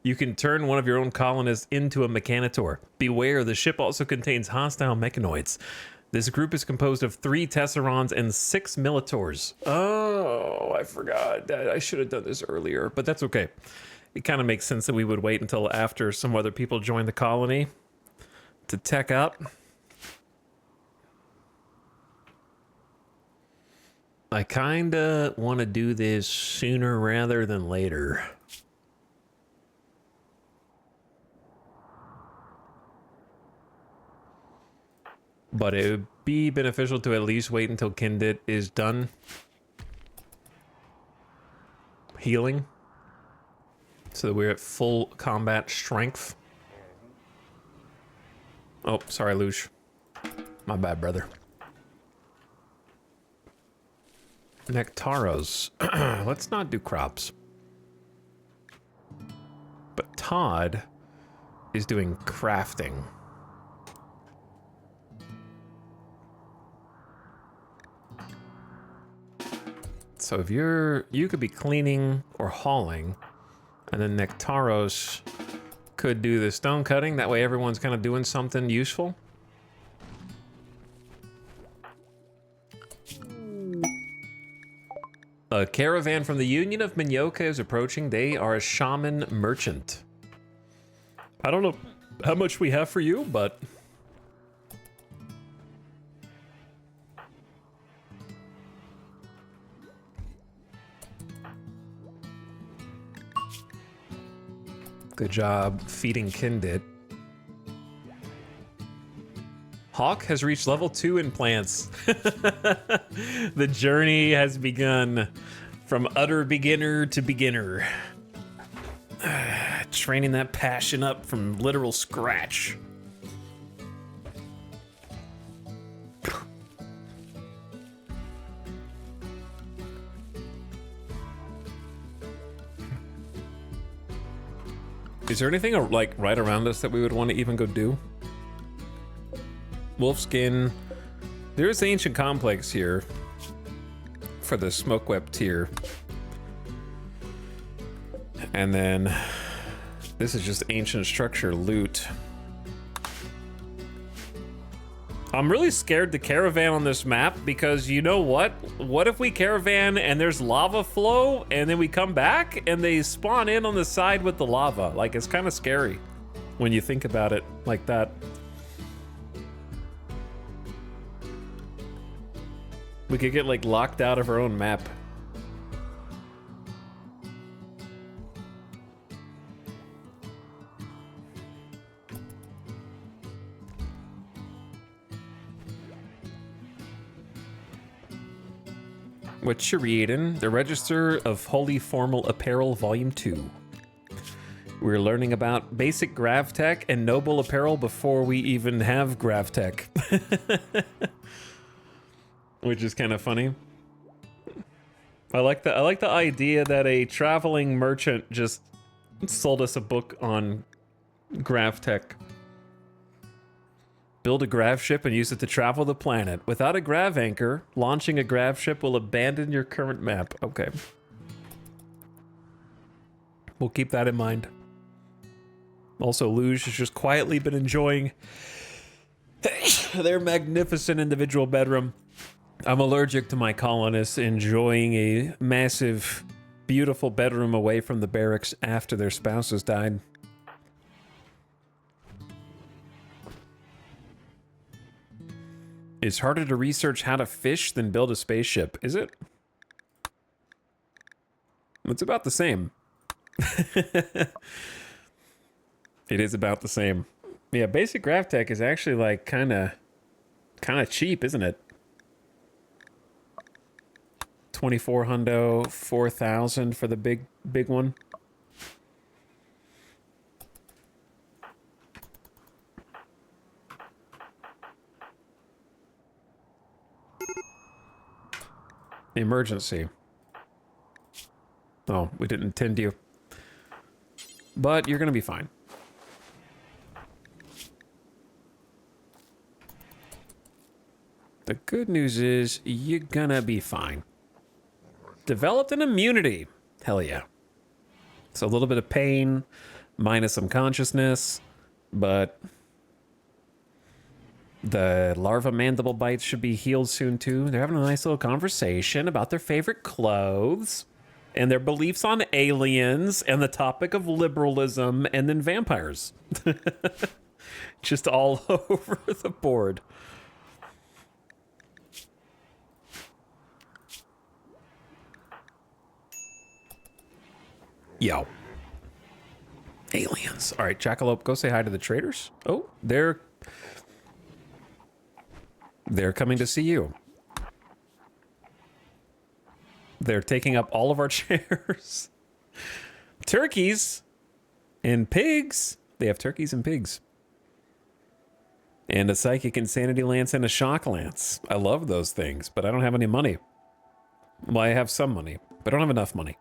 S1: you can turn one of your own colonists into a mechanitor. Beware, the ship also contains hostile mechanoids. This group is composed of 3 Tesserons and 6 Militors. Oh, I forgot. I should have done this earlier, but that's okay. It kind of makes sense that we would wait until after some other people join the colony to tech out. I kind of want to do this sooner rather than later. But it would be beneficial to at least wait until Kindit is done healing, so that we're at full combat strength. Oh, sorry, Lush. My bad, brother. Nectaros. Let's not do crops. But Todd is doing crafting. So if you could be cleaning or hauling, and then Nectaros could do the stone cutting. That way everyone's kind of doing something useful. A caravan from the Union of Minyoka is approaching. They are a shaman merchant. I don't know how much we have for you, but... Good job feeding Kindit. Hawk has reached level 2 in plants. The journey has begun from utter beginner to beginner. Training that passion up from literal scratch. Is there anything like right around us that we would want to even go do? Wolfskin. There is the ancient complex here for the smoke web tier. And then this is just ancient structure loot. I'm really scared to caravan on this map because you know what? What if we caravan and there's lava flow and then we come back and they spawn in on the side with the lava? Like, it's kind of scary when you think about it like that. We could get like locked out of our own map. What you're reading, the Register of Holy Formal Apparel, Volume 2. We're learning about basic GravTech and noble apparel before we even have GravTech. Which is kind of funny. I like the idea that a traveling merchant just sold us a book on Grav tech. Build a grav ship and use it to travel the planet. Without a grav anchor, launching a grav ship will abandon your current map. Okay. We'll keep that in mind. Also, Luge has just quietly been enjoying their magnificent individual bedroom. I'm allergic to my colonists enjoying a massive, beautiful bedroom away from the barracks after their spouses died. It's harder to research how to fish than build a spaceship, is it? It's about the same. It is about the same. Yeah, basic grav tech is actually like kind of cheap, isn't it? 24 hundo, 4,000 for the big one. Emergency. Oh, we didn't intend you. But you're gonna be fine. The good news is you're gonna be fine. Developed an immunity. Hell yeah. It's a little bit of pain, minus some consciousness, but the larva mandible bites should be healed soon too. They're having a nice little conversation about their favorite clothes and their beliefs on aliens and the topic of liberalism and then vampires. Just all over the board. Yo. Aliens. All right, Jackalope, go say hi to the traders. Oh, they're coming to see you. They're taking up all of our chairs. Turkeys and pigs. They have turkeys and pigs. And a psychic insanity lance and a shock lance. I love those things, but I don't have any money. Well, I have some money, but I don't have enough money.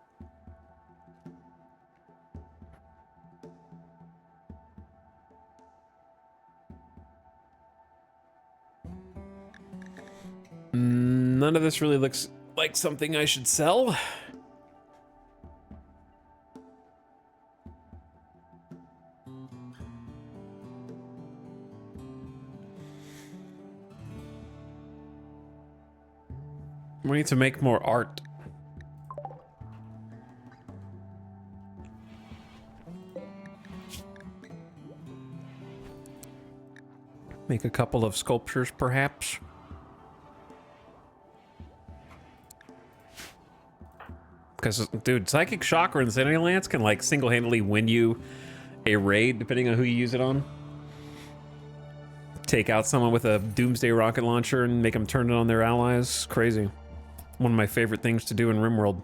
S1: None of this really looks like something I should sell. We need to make more art. Make a couple of sculptures, perhaps. Because, dude, Psychic Shock or Insanity Lance can, like, single-handedly win you a raid, depending on who you use it on. Take out someone with a Doomsday rocket launcher and make them turn it on their allies. Crazy. One of my favorite things to do in RimWorld.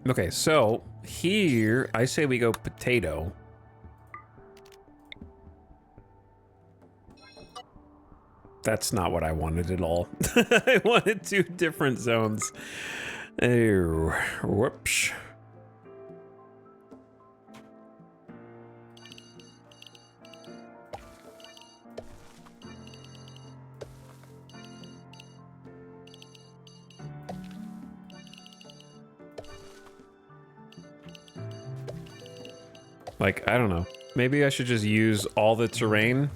S1: Okay, so here, I say we go potato. That's not what I wanted at all. I wanted two different zones. Oh, whoops. Like, I don't know. Maybe I should just use all the terrain.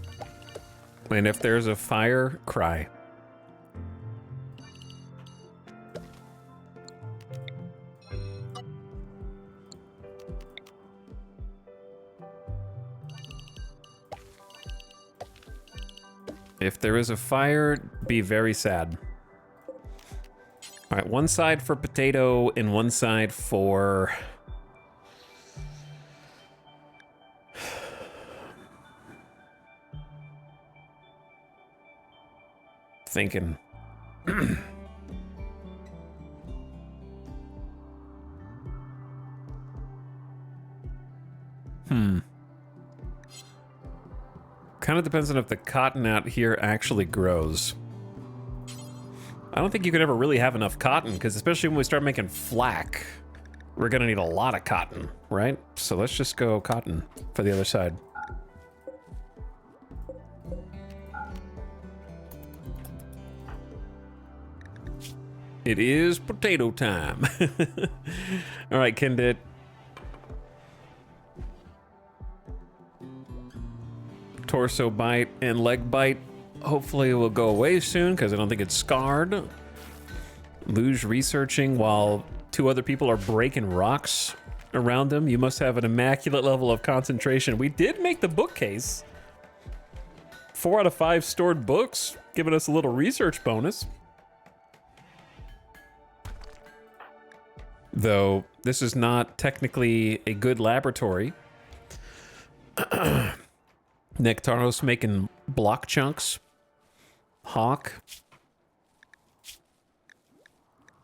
S1: And if there's a fire, cry. If there is a fire, be very sad. All right, one side for potato and one side for... thinking. Kind of depends on if the cotton out here actually grows. I don't think you could ever really have enough cotton, because especially when we start making flack, we're gonna need a lot of cotton, right? So let's just go cotton for the other side. It is potato time. All right, Kindit. Torso bite and leg bite. Hopefully it will go away soon because I don't think it's scarred. Luge researching while 2 other people are breaking rocks around them. You must have an immaculate level of concentration. We did make the bookcase. 4 out of 5 stored books, giving us a little research bonus. Though this is not technically a good laboratory. Nectaros making block chunks. Hawk.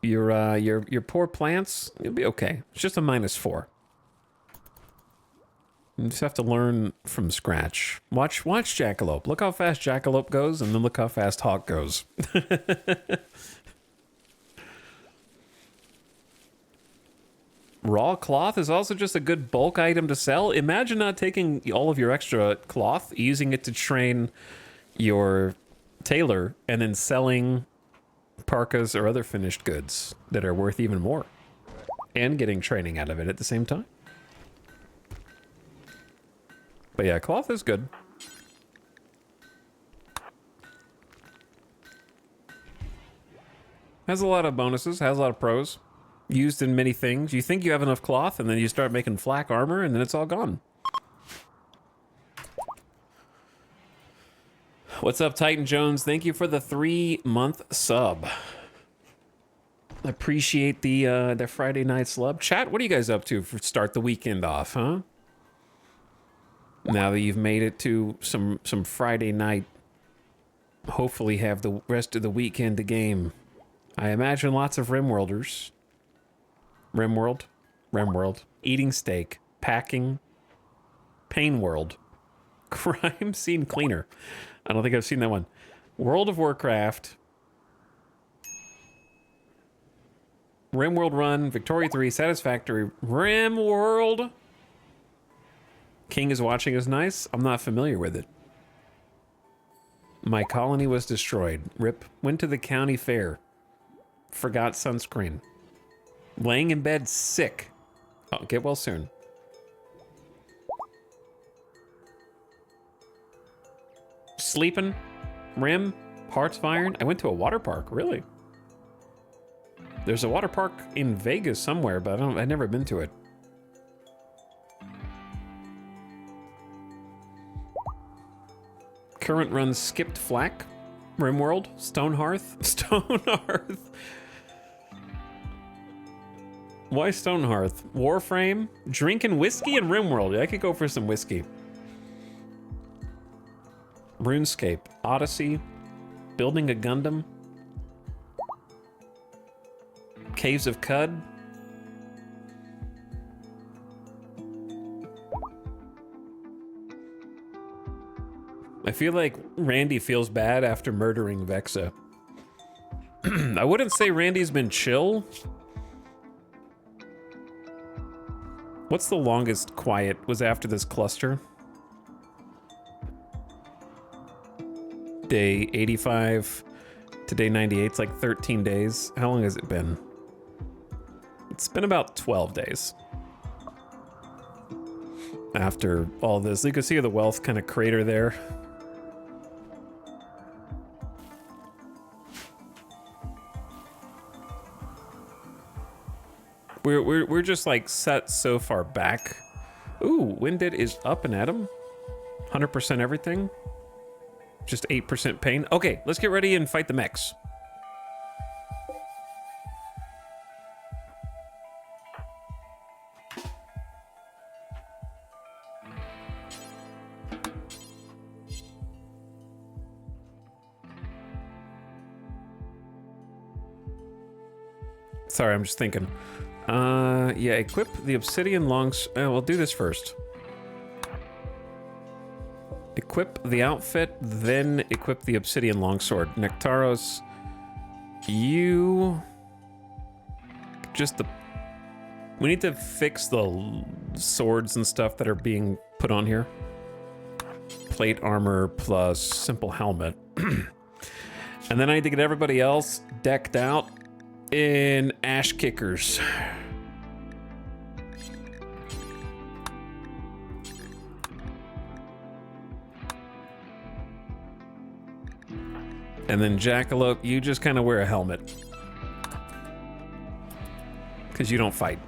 S1: Your poor plants, you'll be okay. It's just a -4. You just have to learn from scratch. Watch Jackalope. Look how fast Jackalope goes, and then look how fast Hawk goes. Raw cloth is also just a good bulk item to sell. Imagine not taking all of your extra cloth, using it to train your tailor, and then selling parkas or other finished goods that are worth even more. And getting training out of it at the same time. But yeah, cloth is good. Has a lot of bonuses, has a lot of pros. Used in many things. You think you have enough cloth, and then you start making flak armor, and then it's all gone. What's up, Titan Jones? Thank you for the 3-month sub. Appreciate the Friday night slub. Chat, what are you guys up to for start the weekend off, huh? Now that you've made it to some Friday night, hopefully have the rest of the weekend to game. I imagine lots of RimWorlders. RimWorld. Eating steak. Packing. Pain World. Crime Scene Cleaner. I don't think I've seen that one. World of Warcraft. RimWorld Run. Victoria 3. Satisfactory. RimWorld. King is watching is nice. I'm not familiar with it. My colony was destroyed. Rip. Went to the county fair. Forgot sunscreen. Laying in bed sick. Oh, get well soon. Sleeping. Rim. Hearts of Iron. I went to a water park. Really? There's a water park in Vegas somewhere, but I've never been to it. Current run skipped flak. RimWorld. Stonehearth. Stonehearth. Why Stonehearth? Warframe, drinking whiskey, and RimWorld. Yeah, I could go for some whiskey. RuneScape, Odyssey, building a Gundam, Caves of Cud. I feel like Randy feels bad after murdering Vexa. I wouldn't say Randy's been chill. What's the longest quiet was after this cluster? Day 85 to day 98, it's like 13 days. How long has it been? It's been about 12 days. After all this, you can see the wealth kind of crater there. We're just like set so far back. Ooh, Winded is up and at him. 100% everything. Just 8% pain. Okay, let's get ready and fight the mechs. Sorry, I'm just thinking. Yeah, equip the obsidian longs. We'll do this first. Equip the outfit, then equip the obsidian longsword. Nectaros You... Just the... We need to fix the swords and stuff that are being put on here. Plate armor plus simple helmet. And then I need to get everybody else decked out in ash kickers. And then Jackalope, you just kind of wear a helmet. Because you don't fight.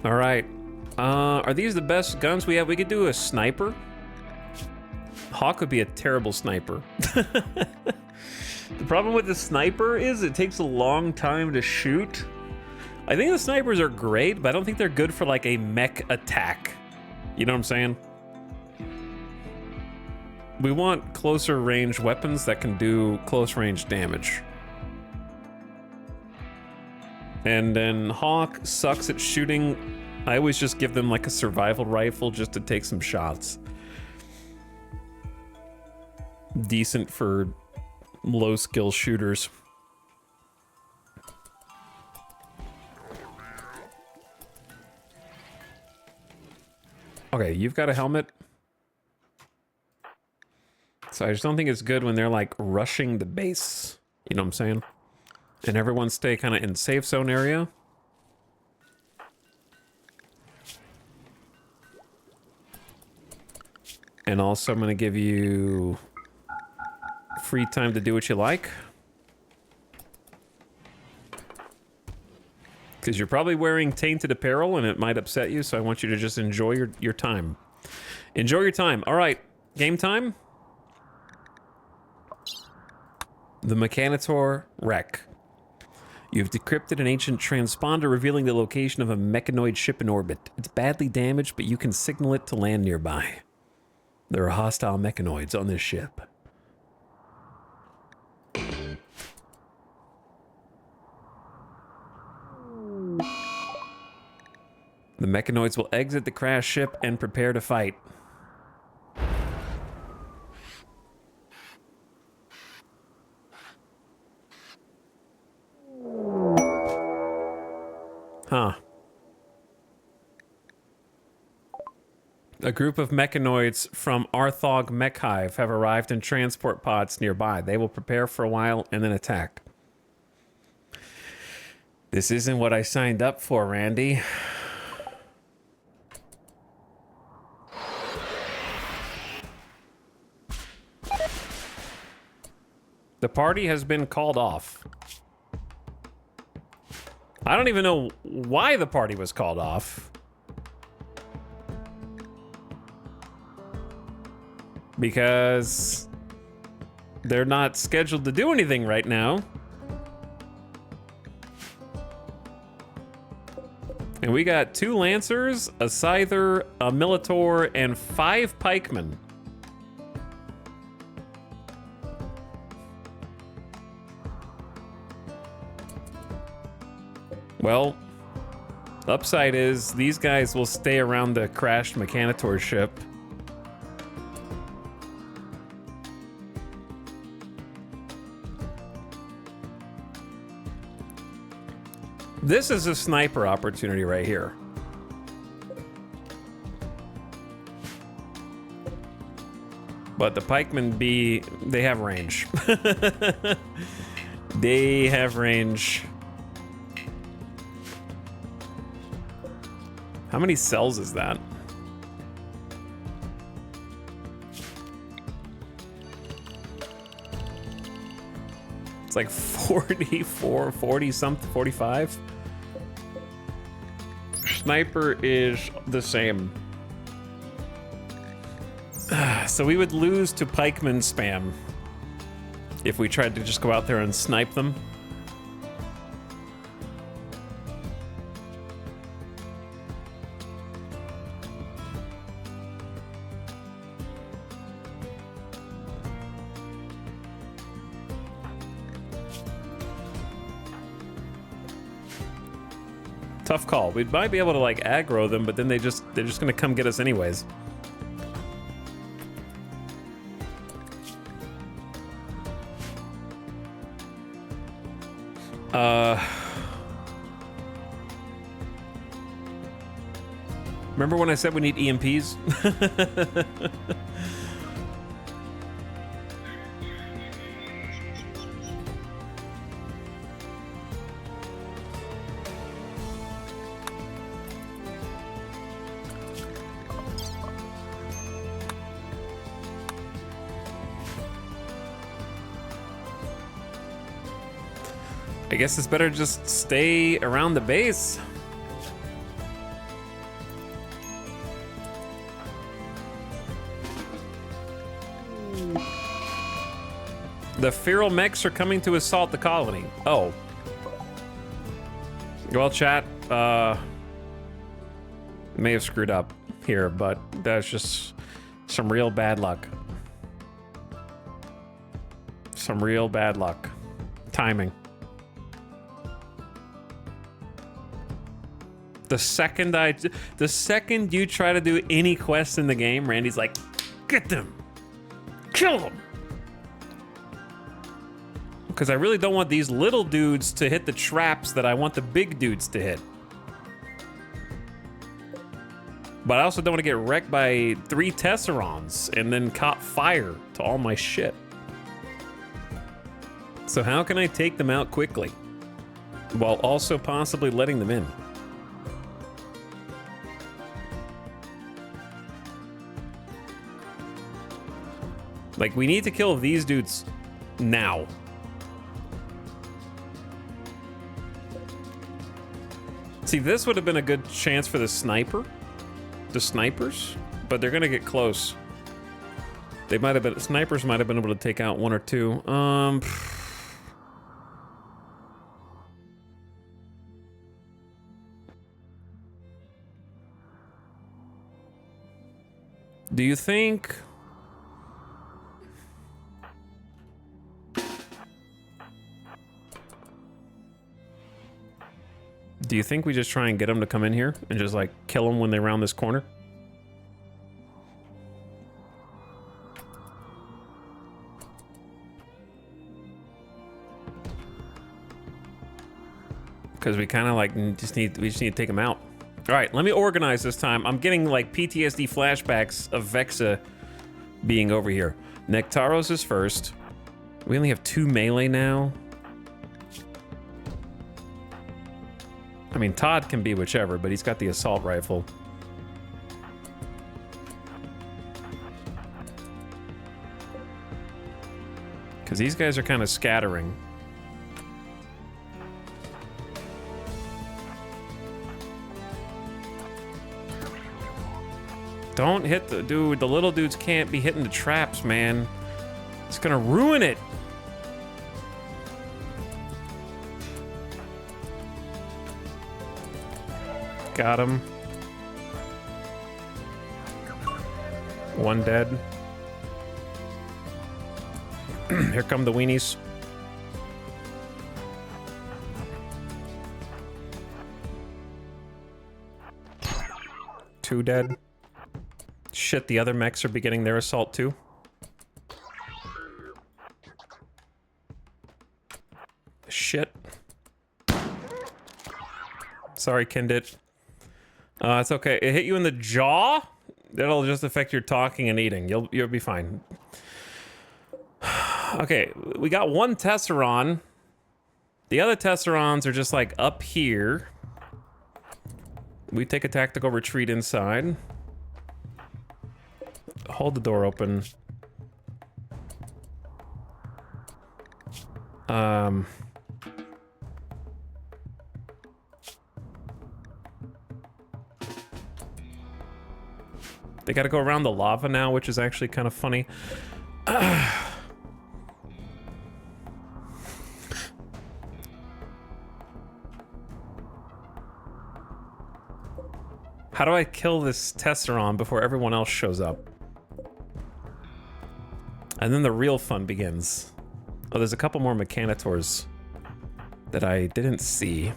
S1: All right. Are these the best guns we have? We could do a sniper. Hawk would be a terrible sniper. The problem with the sniper is it takes a long time to shoot. I think the snipers are great, but I don't think they're good for like a mech attack. You know what I'm saying? We want closer range weapons that can do close range damage. And then Hawk sucks at shooting. I always just give them like a survival rifle just to take some shots. Decent for low skill shooters. Okay, you've got a helmet. So I just don't think it's good when they're like rushing the base. You know what I'm saying? And everyone stay kind of in safe zone area. And also I'm gonna give you free time to do what you like. Because you're probably wearing tainted apparel and it might upset you, so I want you to just enjoy your time. Enjoy your time. All right, game time. The Mechanitor wreck. You've decrypted an ancient transponder revealing the location of a mechanoid ship in orbit. It's badly damaged, but you can signal it to land nearby. There are hostile mechanoids on this ship. The mechanoids will exit the crashed ship and prepare to fight. Huh. A group of mechanoids from Arthog Mech Hive have arrived in transport pods nearby. They will prepare for a while and then attack. This isn't what I signed up for, Randy. The party has been called off. I don't even know why the party was called off. Because they're not scheduled to do anything right now. And we got 2 Lancers, a Scyther, a Militor, and 5 Pikemen. Well, upside is these guys will stay around the crashed Mechanitor ship. This is a sniper opportunity right here. But the pikemen they have range. They have range. How many cells is that? It's like 44, 40 something, 45. Sniper is the same. So we would lose to pikeman spam if we tried to just go out there and snipe them. Tough call. We might be able to like aggro them, but then they're just gonna come get us anyways. Remember when I said we need EMPs? I guess it's better just stay around the base. The feral mechs are coming to assault the colony. Oh. Well, chat, may have screwed up here, but that's just some real bad luck. Some real bad luck. Timing. The second you try to do any quest in the game, Randy's like, get them, kill them. Because I really don't want these little dudes to hit the traps that I want the big dudes to hit. But I also don't want to get wrecked by 3 Tesserons and then caught fire to all my shit. So how can I take them out quickly while also possibly letting them in? Like, we need to kill these dudes now. See, this would have been a good chance for the snipers, but they're gonna get close. They might have been, snipers might have been able to take out 1 or 2. Do you think? Do you think we just try and get them to come in here and just like kill them when they round this corner? Because we kind of like we just need to take them out. All right, let me organize this time. I'm getting like PTSD flashbacks of Vexa being over here. Nectaros is first. We only have 2 melee now. I mean, Todd can be whichever, but he's got the assault rifle. Because these guys are kind of scattering. Don't hit the dude. The little dudes can't be hitting the traps, man. It's gonna ruin it. Got him. 1 dead. Here come the weenies. 2 dead. Shit, the other mechs are beginning their assault too. Shit. Sorry, Kendit. It's okay. It hit you in the jaw? That'll just affect your talking and eating. You'll be fine. Okay, we got 1 Tesseron. The other Tesserons are just like up here. We take a tactical retreat inside. Hold the door open. They gotta go around the lava now, which is actually kind of funny. How do I kill this Tesseron before everyone else shows up? And then the real fun begins. Oh, there's a couple more Mechanitors that I didn't see.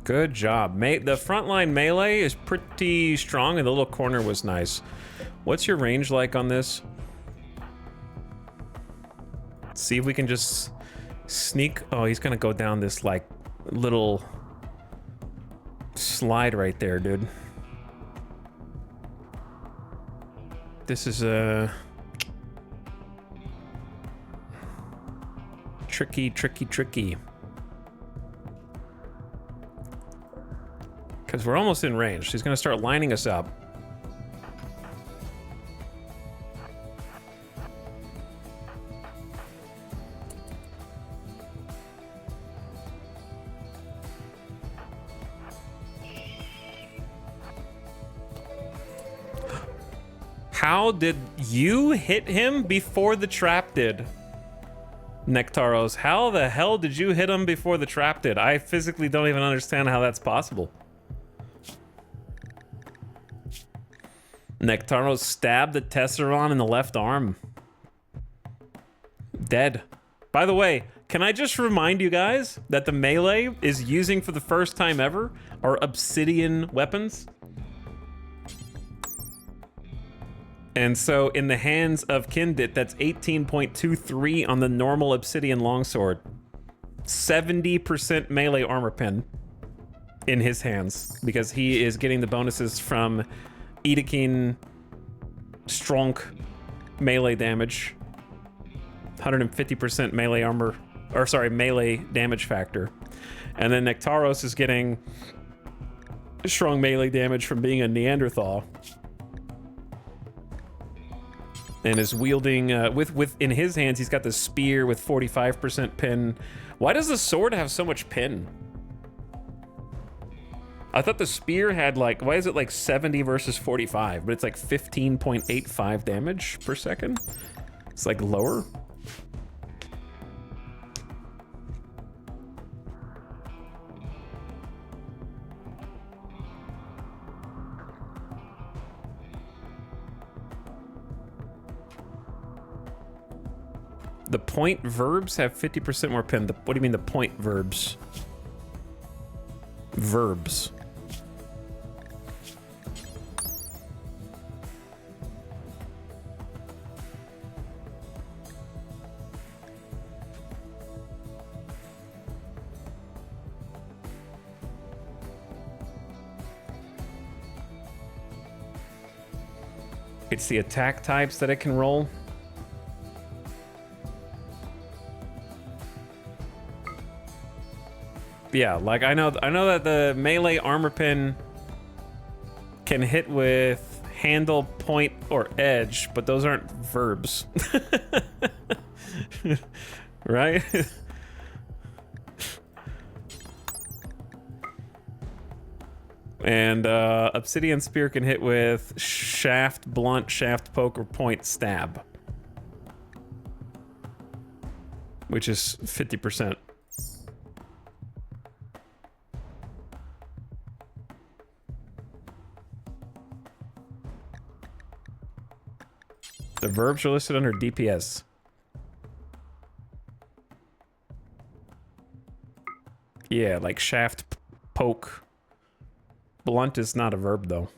S1: Good job. The frontline melee is pretty strong, and the little corner was nice. What's your range like on this? Let's see if we can just sneak. Oh, he's gonna go down this like little slide right there, dude. This is a tricky. Because we're almost in range. She's gonna start lining us up. How did you hit him before the trap did? Nectaros, how the hell did you hit him before the trap did? I physically don't even understand how that's possible. Nectaros stabbed the Tesseron in the left arm. Dead. By the way, can I just remind you guys that the melee is using for the first time ever are obsidian weapons? And so in the hands of Kindit, that's 18.23 on the normal obsidian longsword. 70% melee armor pen in his hands because he is getting the bonuses from Edekin Stronk melee damage. 150% melee armor, or sorry, melee damage factor. And then Nectaros is getting strong melee damage from being a Neanderthal. And is wielding, in his hands, he's got the spear with 45% pin. Why does the sword have so much pin? I thought the spear had like, why is it like 70 versus 45? But it's like 15.85 damage per second? It's like lower. The point verbs have 50% more pin. What do you mean the point verbs? Verbs. It's the attack types that it can roll. Yeah, like I know that the melee armor pin can hit with handle, point, or edge, but those aren't verbs. Right? And obsidian spear can hit with shaft, blunt, shaft, poke, or point, stab. Which is 50%. The verbs are listed under DPS. Yeah, like shaft, poke. Blunt is not a verb, though.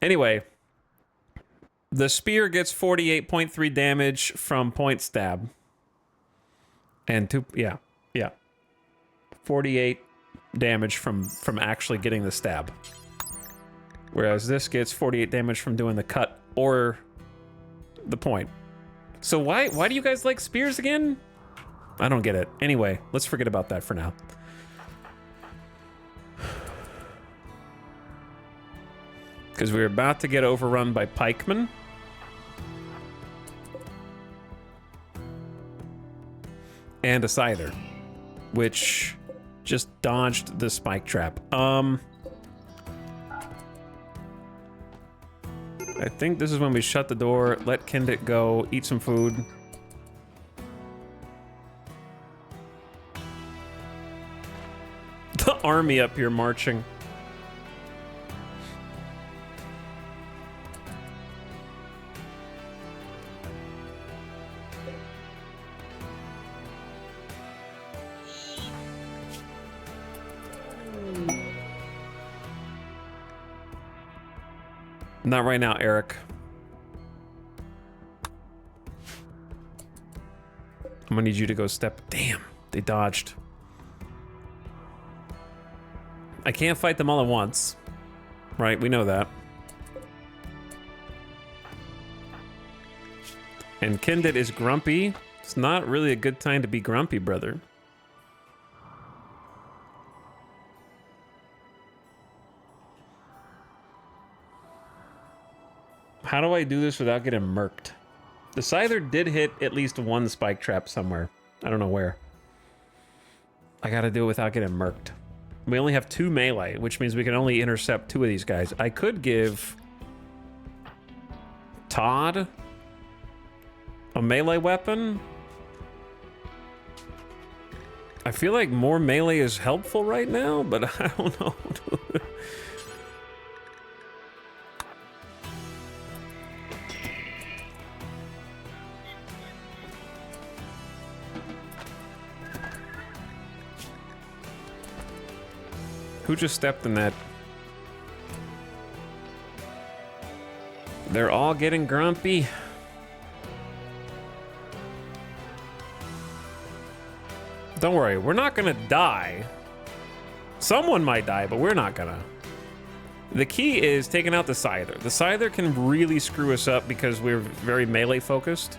S1: Anyway, the spear gets 48.3 damage from point stab. And yeah. 48 damage from actually getting the stab. Whereas this gets 48 damage from doing the cut or the point. So why do you guys like spears again? I don't get it. Anyway, let's forget about that for now. Because we're about to get overrun by pikemen. And a scyther, which just dodged the spike trap. I think this is when we shut the door, let Kindit go, eat some food. The army up here marching. Not right now, Eric. I'm gonna need you to go step. Damn, they dodged. I can't fight them all at once. Right, we know that. And Kindit is grumpy. It's not really a good time to be grumpy, brother. How do I do this without getting murked? The Scyther did hit at least one spike trap somewhere. I don't know where. I gotta do it without getting murked. We only have 2 melee, which means we can only intercept 2 of these guys. I could give Todd a melee weapon. I feel like more melee is helpful right now, but I don't know. Who just stepped in that? They're all getting grumpy. Don't worry, we're not gonna die. Someone might die, but we're not gonna. The key is taking out the Scyther. The Scyther can really screw us up because we're very melee focused.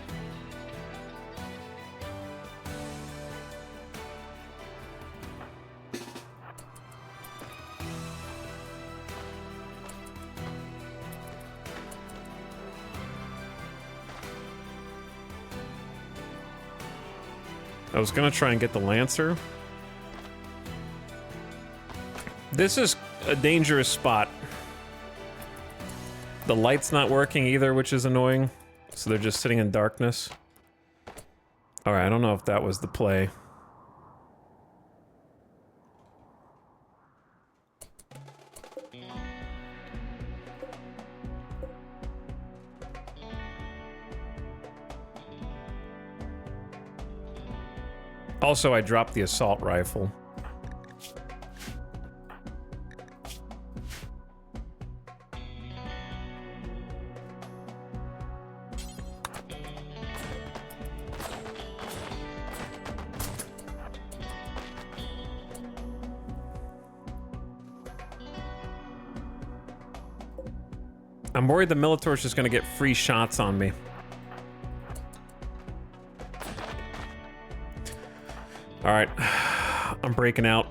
S1: I was gonna try and get the Lancer. This is a dangerous spot. The light's not working either, which is annoying. So they're just sitting in darkness. Alright, I don't know if that was the play. Also, I dropped the assault rifle. I'm worried the Militor's just gonna get free shots on me. All right, I'm breaking out.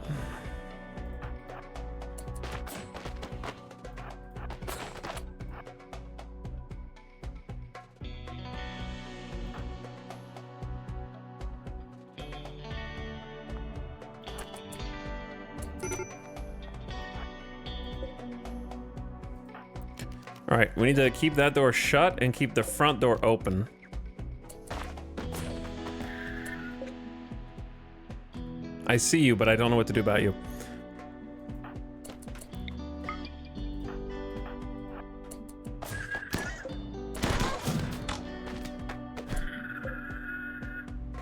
S1: All right, we need to keep that door shut and keep the front door open. I see you, but I don't know what to do about you.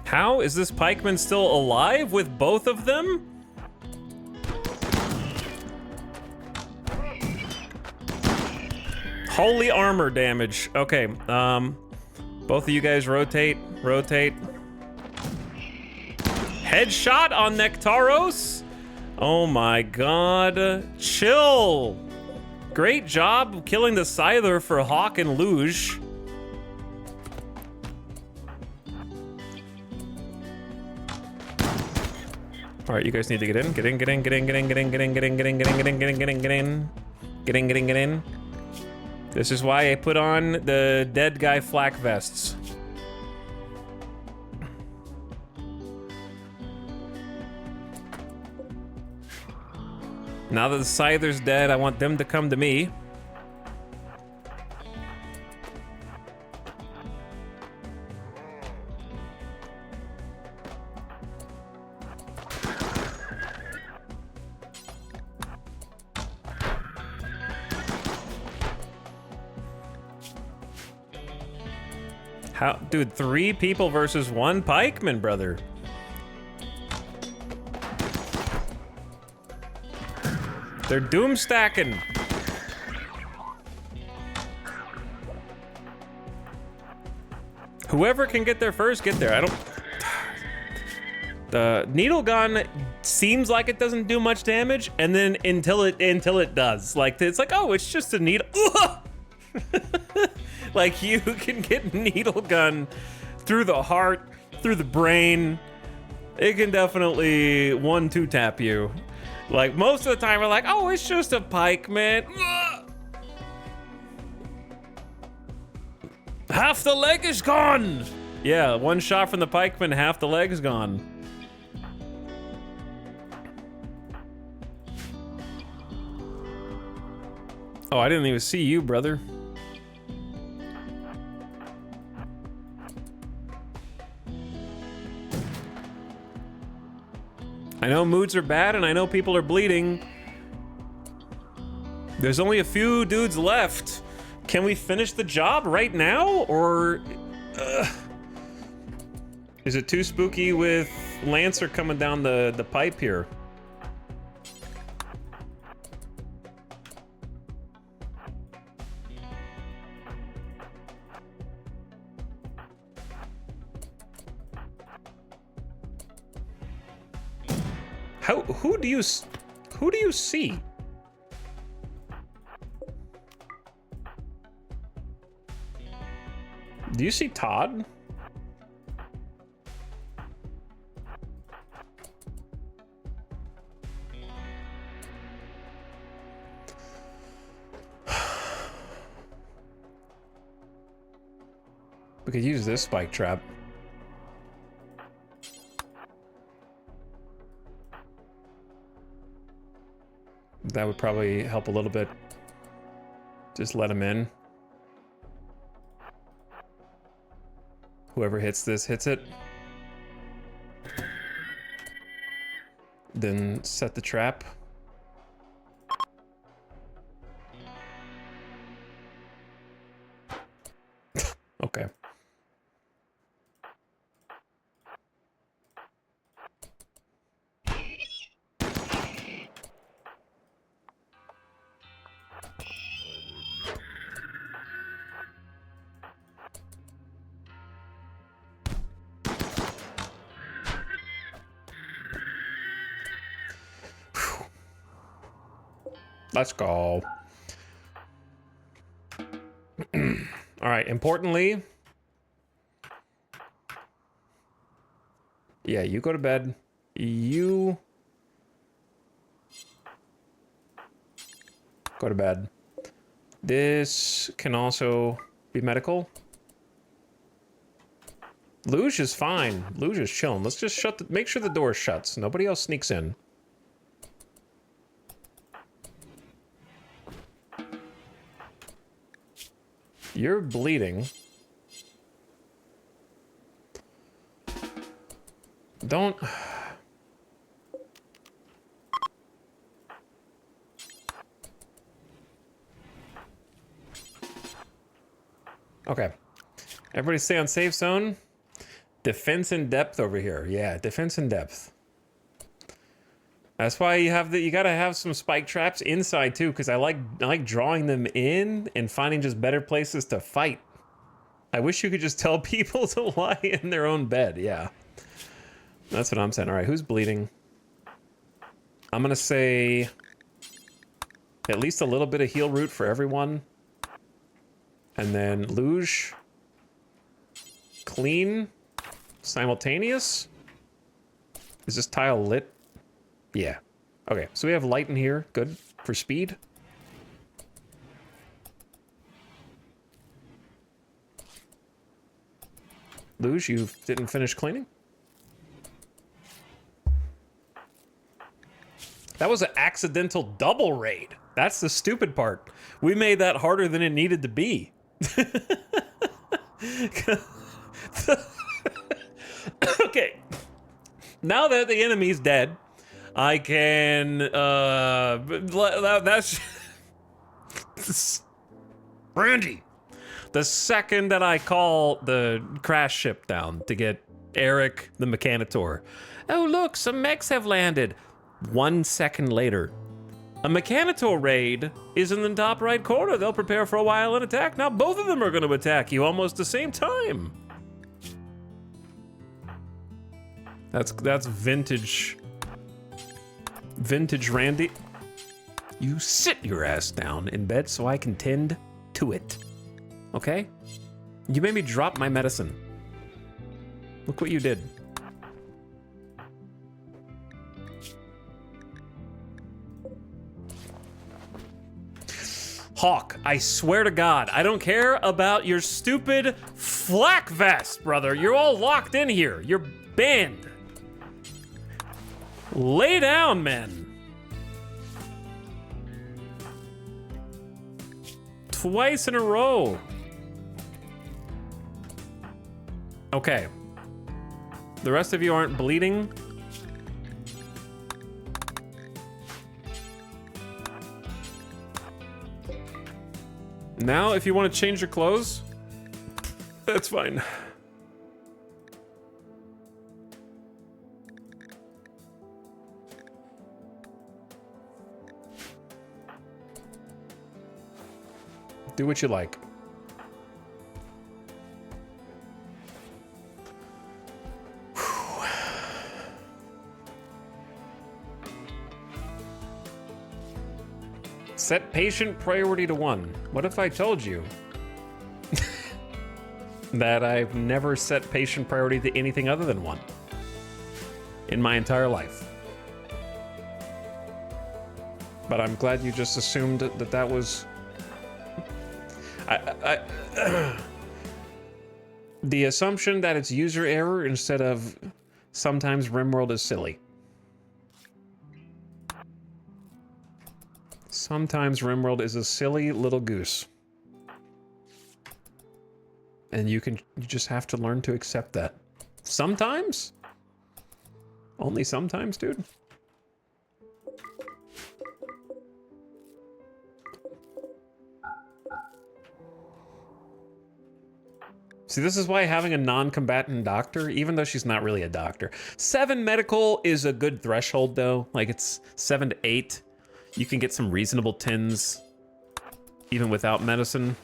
S1: How is this pikeman still alive with both of them? Holy armor damage. Okay, both of you guys rotate. Headshot on Nectaros? Oh my god. Chill. Great job killing the Scyther for Hawk and Luge. Alright, you guys need to get in. Get in. This is why I put on the dead guy flak vests. Now that the Scyther's dead, I want them to come to me. How, dude, 3 people versus 1 pikeman, brother. They're doom stacking. Whoever can get there first, get there. I don't... The needle gun seems like it doesn't do much damage, and then until it does. Like, it's like, oh, it's just a needle. Like, you can get needle gun through the heart, through the brain. It can definitely 1-2 tap you. Like, most of the time we're like, oh, it's just a pike, man. Half the leg is gone. Yeah, one shot from the pikeman, half the leg is gone. Oh, I didn't even see you, brother. I know moods are bad and I know people are bleeding. There's only a few dudes left. Can we finish the job right now? Or is it too spooky with Lancer coming down the pipe here? Who do you see? Do you see Todd? We could use this spike trap. That would probably help a little bit. Just let him in. Whoever hits this hits it. Then set the trap. Okay. Let's go. All right, importantly. Yeah, you go to bed. You go to bed. This can also be medical. Luge is fine. Luge is chilling. Let's just make sure the door shuts. Nobody else sneaks in. You're bleeding. Don't... Okay. Everybody stay on safe zone. Defense in depth over here. Yeah, defense in depth. That's why you gotta have some spike traps inside too, because I like drawing them in and finding just better places to fight. I wish you could just tell people to lie in their own bed. Yeah, that's what I'm saying. All right, who's bleeding? I'm gonna say at least a little bit of heal root for everyone, and then luge, clean, simultaneous. Is this tile lit? Yeah. Okay, so we have light in here. Good. For speed. Luge, you didn't finish cleaning? That was an accidental double raid. That's the stupid part. We made that harder than it needed to be. Okay. Now that the enemy's dead, I can, that's... Randy! The second that I call the crash ship down to get Eric the Mechanitor. Oh look, some mechs have landed. 1 second later, a Mechanitor raid is in the top right corner. They'll prepare for a while and attack. Now both of them are going to attack you almost the same time. That's vintage. Vintage Randy. You sit your ass down in bed so I can tend to it. Okay? You made me drop my medicine. Look what you did. Hawk, I swear to God, I don't care about your stupid flak vest, brother. You're all locked in here. You're banned. Lay down, man. Twice in a row. Okay. The rest of you aren't bleeding. Now, if you want to change your clothes, that's fine. Do what you like. Set patient priority to 1. What if I told you that I've never set patient priority to anything other than 1 in my entire life? But I'm glad you just assumed that that was... the assumption that it's user error instead of sometimes RimWorld is silly. Sometimes RimWorld is a silly little goose. And you just have to learn to accept that. Sometimes? Only sometimes, dude. See, this is why having a non-combatant doctor, even though she's not really a doctor. 7 medical is a good threshold, though. Like, it's 7 to 8. You can get some reasonable 10s, even without medicine.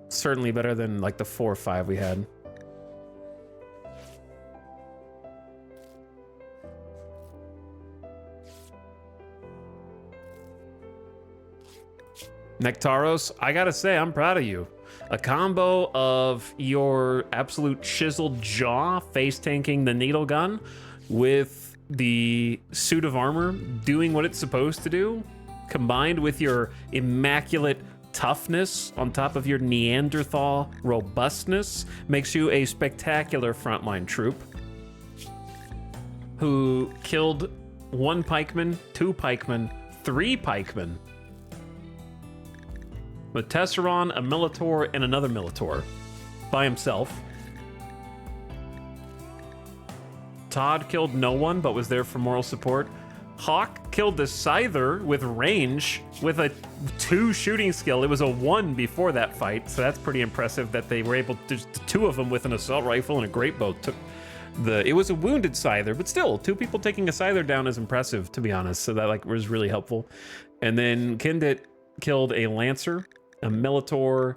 S1: Certainly better than, like, the 4 or 5 we had. Nectaros, I gotta say, I'm proud of you. A combo of your absolute chiseled jaw face tanking the needle gun with the suit of armor doing what it's supposed to do, combined with your immaculate toughness on top of your Neanderthal robustness, makes you a spectacular frontline troop who killed 1 pikeman, 2 pikemen, 3 pikemen, with Tesseron, a Militor, and another Militor by himself. Todd killed no one, but was there for moral support. Hawk killed the Scyther with range with a 2 shooting skill. It was a 1 before that fight, so that's pretty impressive that they were able to, 2 of them with an assault rifle and a great bow took the, it was a wounded Scyther, but still, 2 people taking a Scyther down is impressive, to be honest, so that like was really helpful. And then Kindit killed a Lancer, a Militor,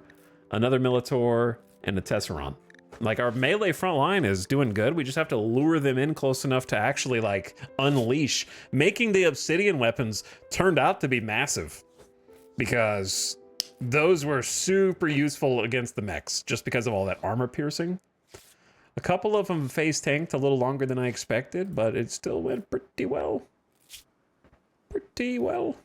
S1: another Militor, and a Tesseron. Like, our melee front line is doing good. We just have to lure them in close enough to actually, like, unleash. Making the obsidian weapons turned out to be massive, because those were super useful against the mechs, just because of all that armor piercing. A couple of them face tanked a little longer than I expected, but it still went pretty well. Pretty well.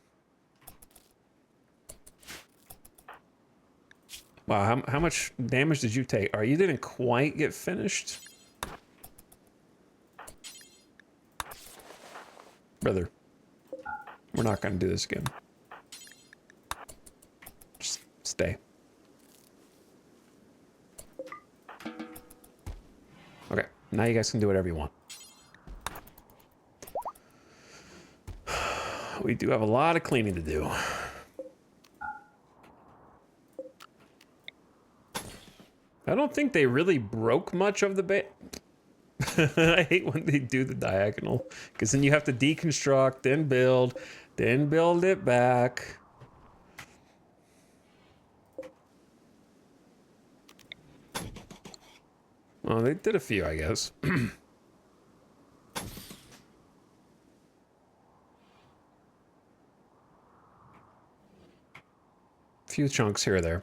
S1: Wow, how much damage did you take? You didn't quite get finished? Brother, we're not gonna do this again. Just stay. Okay, now you guys can do whatever you want. We do have a lot of cleaning to do. I don't think they really broke much of the base. I hate when they do the diagonal, because then you have to deconstruct, then build it back. Well, they did a few, I guess. few chunks here or there.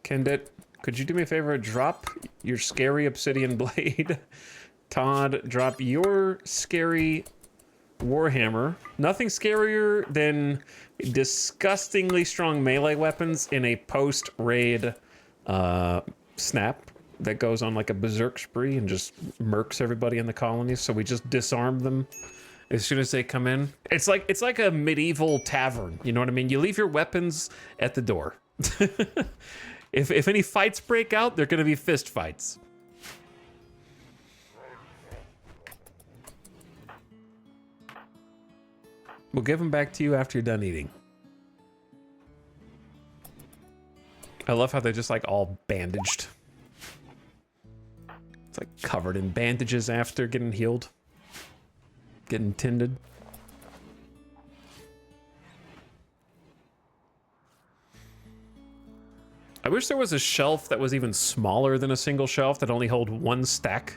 S1: Kendit, could you do me a favor? Drop your scary obsidian blade. Todd, drop your scary warhammer. Nothing scarier than disgustingly strong melee weapons in a post-raid snap that goes on like a berserk spree and just murks everybody in the colonies. So we just disarm them as soon as they come in. It's like a medieval tavern. You know what I mean? You leave your weapons at the door. If any fights break out, they're going to be fist fights. We'll give them back to you after you're done eating. I love how they're just like all bandaged. It's like covered in bandages after getting healed. Getting tended. I wish there was a shelf that was even smaller than a single shelf that only hold one stack.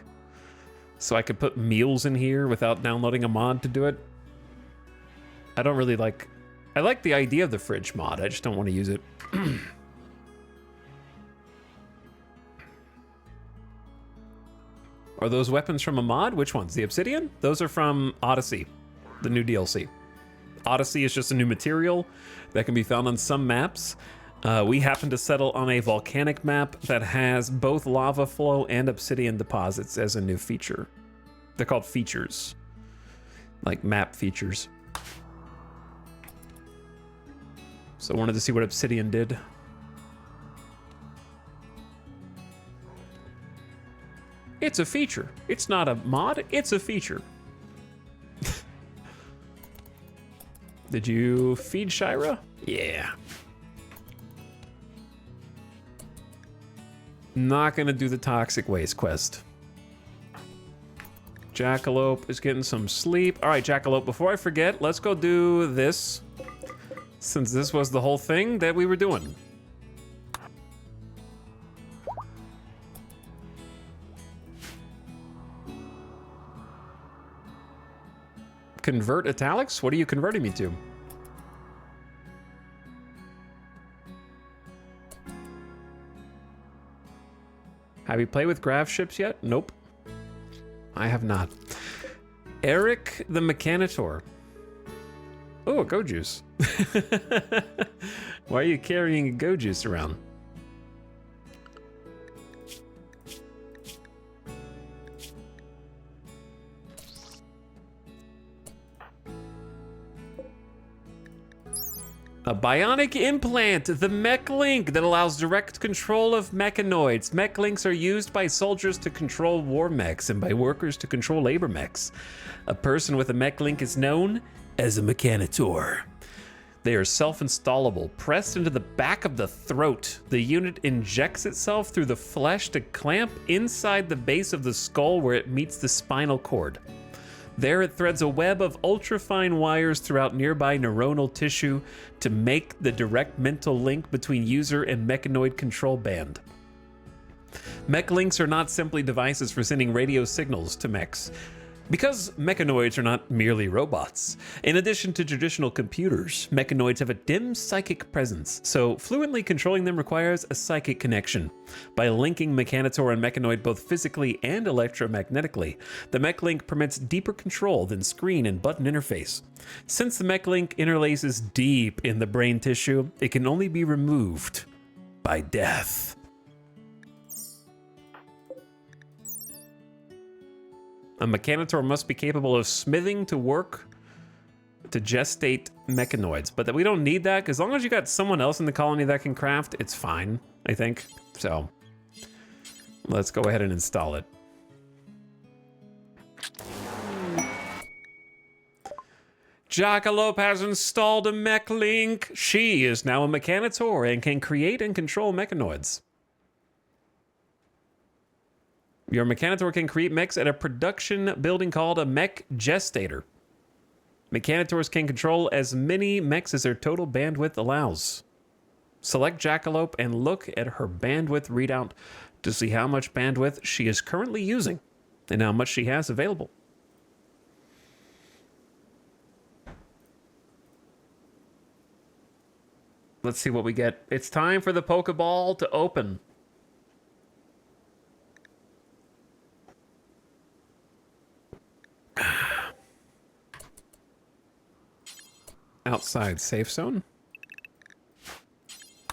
S1: So I could put meals in here without downloading a mod to do it. I don't really like... I like the idea of the fridge mod, I just don't want to use it. Are those weapons from a mod? Which ones? The obsidian? Those are from Odyssey, the new DLC. Odyssey is just a new material that can be found on some maps. We happen to settle on a volcanic map that has both lava flow and obsidian deposits as a new feature. They're called features, like map features. So I wanted to see what obsidian did. It's a feature. It's not a mod, it's a feature. Did you feed Shira? Yeah. Not gonna do the toxic waste quest. Jackalope is getting some sleep. All right, Jackalope, before I forget, let's go do this. Since this was the whole thing that we were doing. Convert italics? What are you converting me to? Have you played with graph ships yet? Nope. I have not. Eric the Mechanitor. Oh, a Go Juice. Why are you carrying a Go Juice around? A bionic implant, the mech link that allows direct control of mechanoids. Mech links are used by soldiers to control war mechs and by workers to control labor mechs. A person with a mech link is known as a mechanitor. They are self-installable, pressed into the back of the throat. The unit injects itself through the flesh to clamp inside the base of the skull where it meets the spinal cord. There it threads a web of ultrafine wires throughout nearby neuronal tissue to make the direct mental link between user and mechanoid control band. Mech links are not simply devices for sending radio signals to mechs, because mechanoids are not merely robots. In addition to traditional computers, mechanoids have a dim psychic presence, so fluently controlling them requires a psychic connection. By linking mechanitor and mechanoid both physically and electromagnetically, the mech link permits deeper control than screen and button interface. Since the mech link interlaces deep in the brain tissue, it can only be removed by death. A mechanitor must be capable of smithing to work to gestate mechanoids, but that we don't need that. As long as you got someone else in the colony that can craft, it's fine, I think. So let's go ahead and install it. Jackalope has installed a mech link. She is now a mechanitor and can create and control mechanoids. Your mechanitor can create mechs at a production building called a mech gestator. Mechanitors can control as many mechs as their total bandwidth allows. Select Jackalope and look at her bandwidth readout to see how much bandwidth she is currently using and how much she has available. Let's see what we get. It's time for the Pokeball to open. Outside safe zone.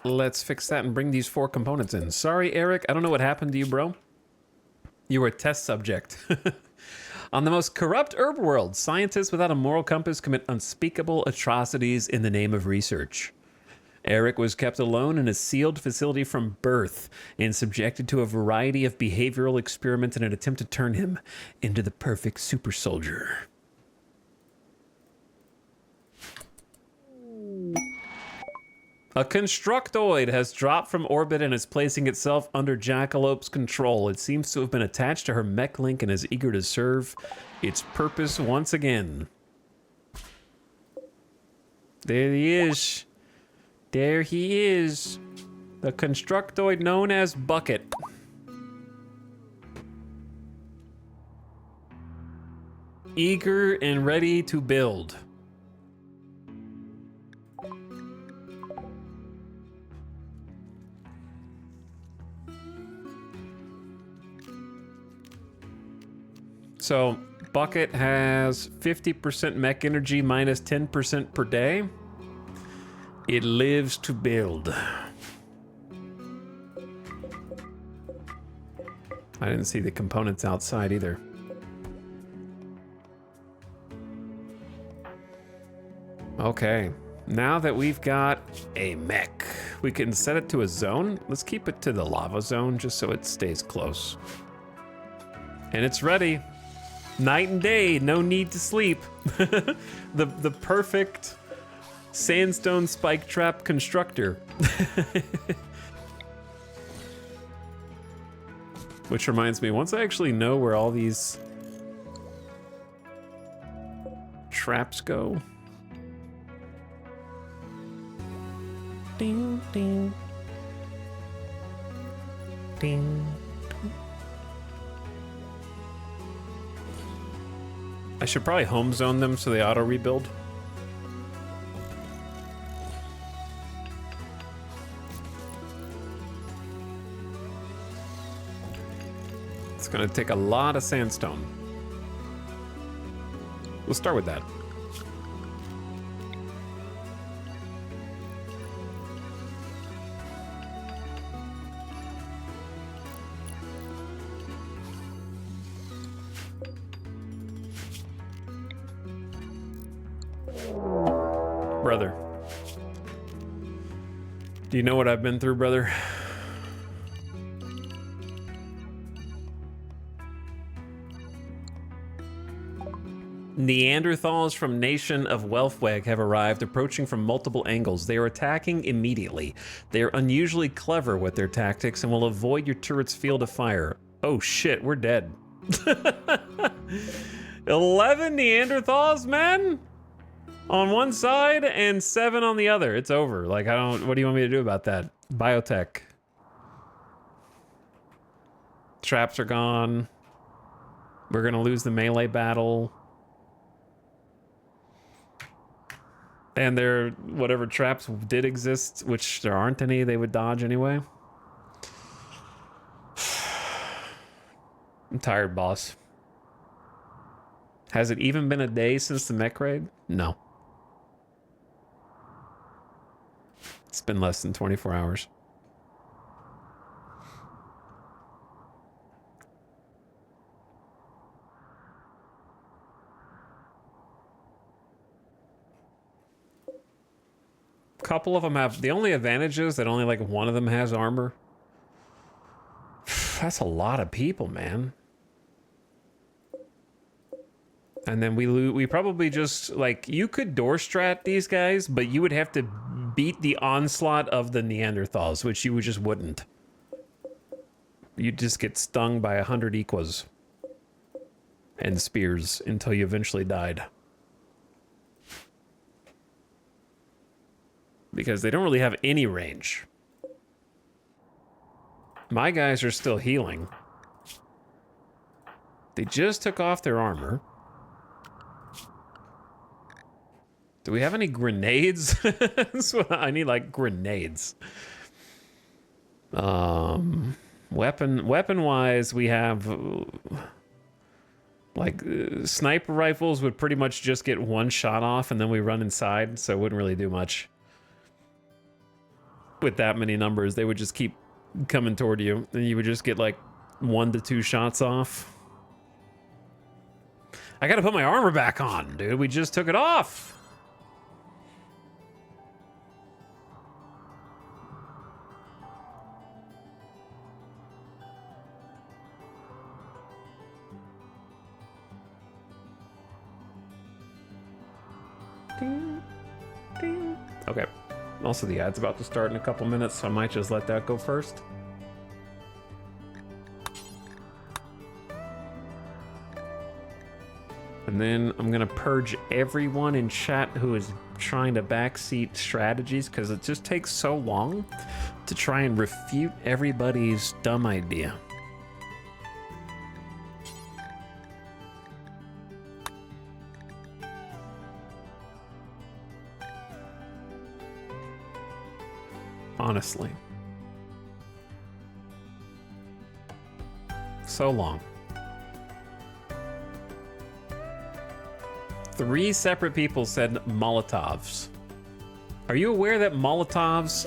S1: Let's fix that and bring these 4 components in. Sorry, Eric, I don't know what happened to you, bro. You were a test subject. On the most corrupt herb world, scientists without a moral compass commit unspeakable atrocities in the name of research. Eric was kept alone in a sealed facility from birth and subjected to a variety of behavioral experiments in an attempt to turn him into the perfect super soldier. A constructoid has dropped from orbit and is placing itself under Jackalope's control. It seems to have been attached to her mech link and is eager to serve its purpose once again. There he is. There he is. The constructoid known as Bucket. Eager and ready to build. So, Bucket has 50% mech energy minus 10% per day. It lives to build. I didn't see the components outside either. Okay, now that we've got a mech, we can set it to a zone. Let's keep it to the lava zone just so it stays close. And it's ready. Night and day, no need to sleep. The perfect sandstone spike trap constructor. Which reminds me, once I actually know where all these traps go. Ding, ding. Ding. I should probably home zone them so they auto rebuild. It's gonna take a lot of sandstone. We'll start with that. Brother. Do you know what I've been through, brother? Neanderthals from nation of Welfweg have arrived, approaching from multiple angles. They are attacking immediately. They are unusually clever with their tactics and will avoid your turret's field of fire. Oh shit, we're dead. 11 Neanderthals, man? On one side and 7 on the other. It's over. Like, I don't... What do you want me to do about that? Biotech. Traps are gone. We're gonna lose the melee battle. And there... Whatever traps did exist, which there aren't any, they would dodge anyway. I'm tired, boss. Has it even been a day since the mech raid? No. It's been less than 24 hours. Couple of them have... The only advantage is that only like one of them has armor. That's a lot of people, man. And then we probably just, like, you could door strat these guys, but you would have to beat the onslaught of the Neanderthals, which you just wouldn't. You'd just get stung by 100 equas and spears until you eventually died. Because they don't really have any range. My guys are still healing. They just took off their armor. Do we have any grenades? I need like grenades. Weapon wise, we have like sniper rifles would pretty much just get one shot off and then we run inside, so it wouldn't really do much. With that many numbers, they would just keep coming toward you and you would just get like 1 to 2 shots off. I gotta put my armor back on, dude. We just took it off. Ding, ding. Okay. Also, the ad's about to start in a couple minutes, so I might just let that go first. And then I'm gonna purge everyone in chat who is trying to backseat strategies, because it just takes so long to try and refute everybody's dumb idea. Honestly. So long. 3 separate people said Molotovs. Are you aware that Molotovs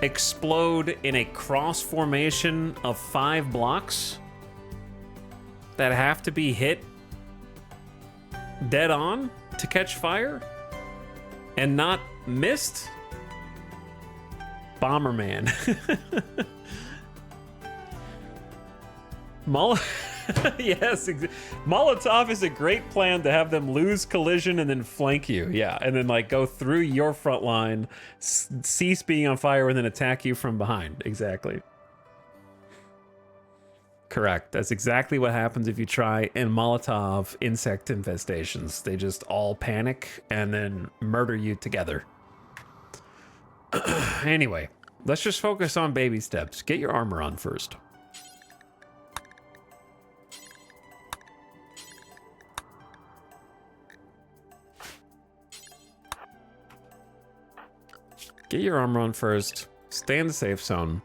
S1: explode in a cross formation of 5 blocks that have to be hit dead on to catch fire and not missed? Bomberman. Yes, Molotov is a great plan to have them lose collision and then flank you. Yeah, and then like go through your front line, cease being on fire, and then attack you from behind. Exactly. Correct. That's exactly what happens if you try and Molotov insect infestations. They just all panic and then murder you together. Anyway, let's just focus on baby steps. Get your armor on first. Get your armor on first. Stay in the safe zone.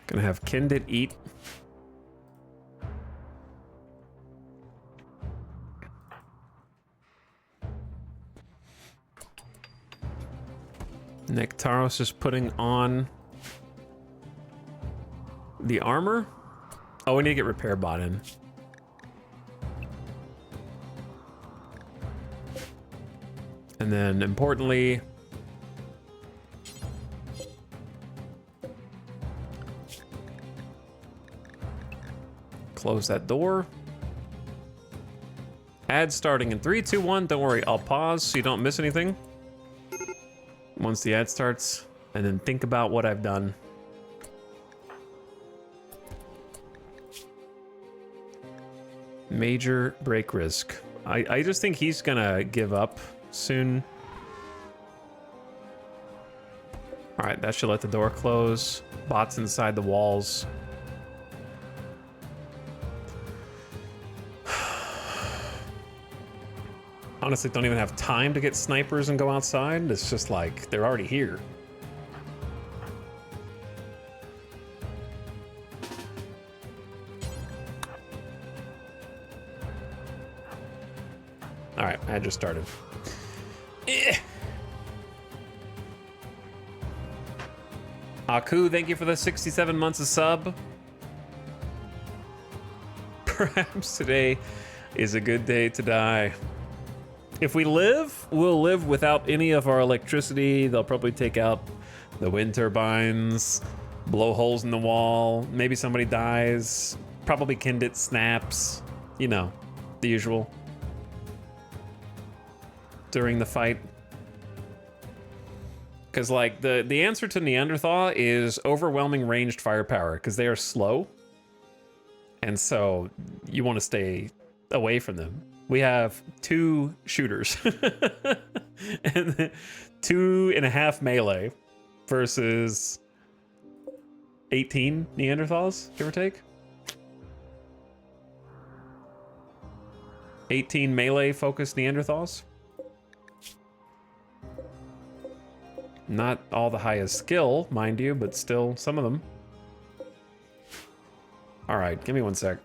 S1: Gonna have Kindit eat. Nectaros is putting on the armor. Oh, we need to get repair bot in. And then importantly, close that door. Ad starting in 3, 2, 1. Don't worry, I'll pause so you don't miss anything. Once the ad starts, and then think about what I've done. Major break risk. I just think he's gonna give up soon. All right, that should let the door close. Bots inside the walls. Honestly, don't even have time to get snipers and go outside. It's just like, they're already here. All right, I just started. Aku, thank you for the 67 months of sub. Perhaps today is a good day to die. If we live, we'll live without any of our electricity. They'll probably take out the wind turbines, blow holes in the wall. Maybe somebody dies. Probably Kindit snaps. You know, the usual. During the fight. Because, like, the answer to Neanderthal is overwhelming ranged firepower, because they are slow. And so you want to stay away from them. We have 2 shooters and 2.5 melee versus 18 Neanderthals, give or take. 18 melee focused Neanderthals. Not all the highest skill, mind you, but still some of them. All right, give me 1 sec.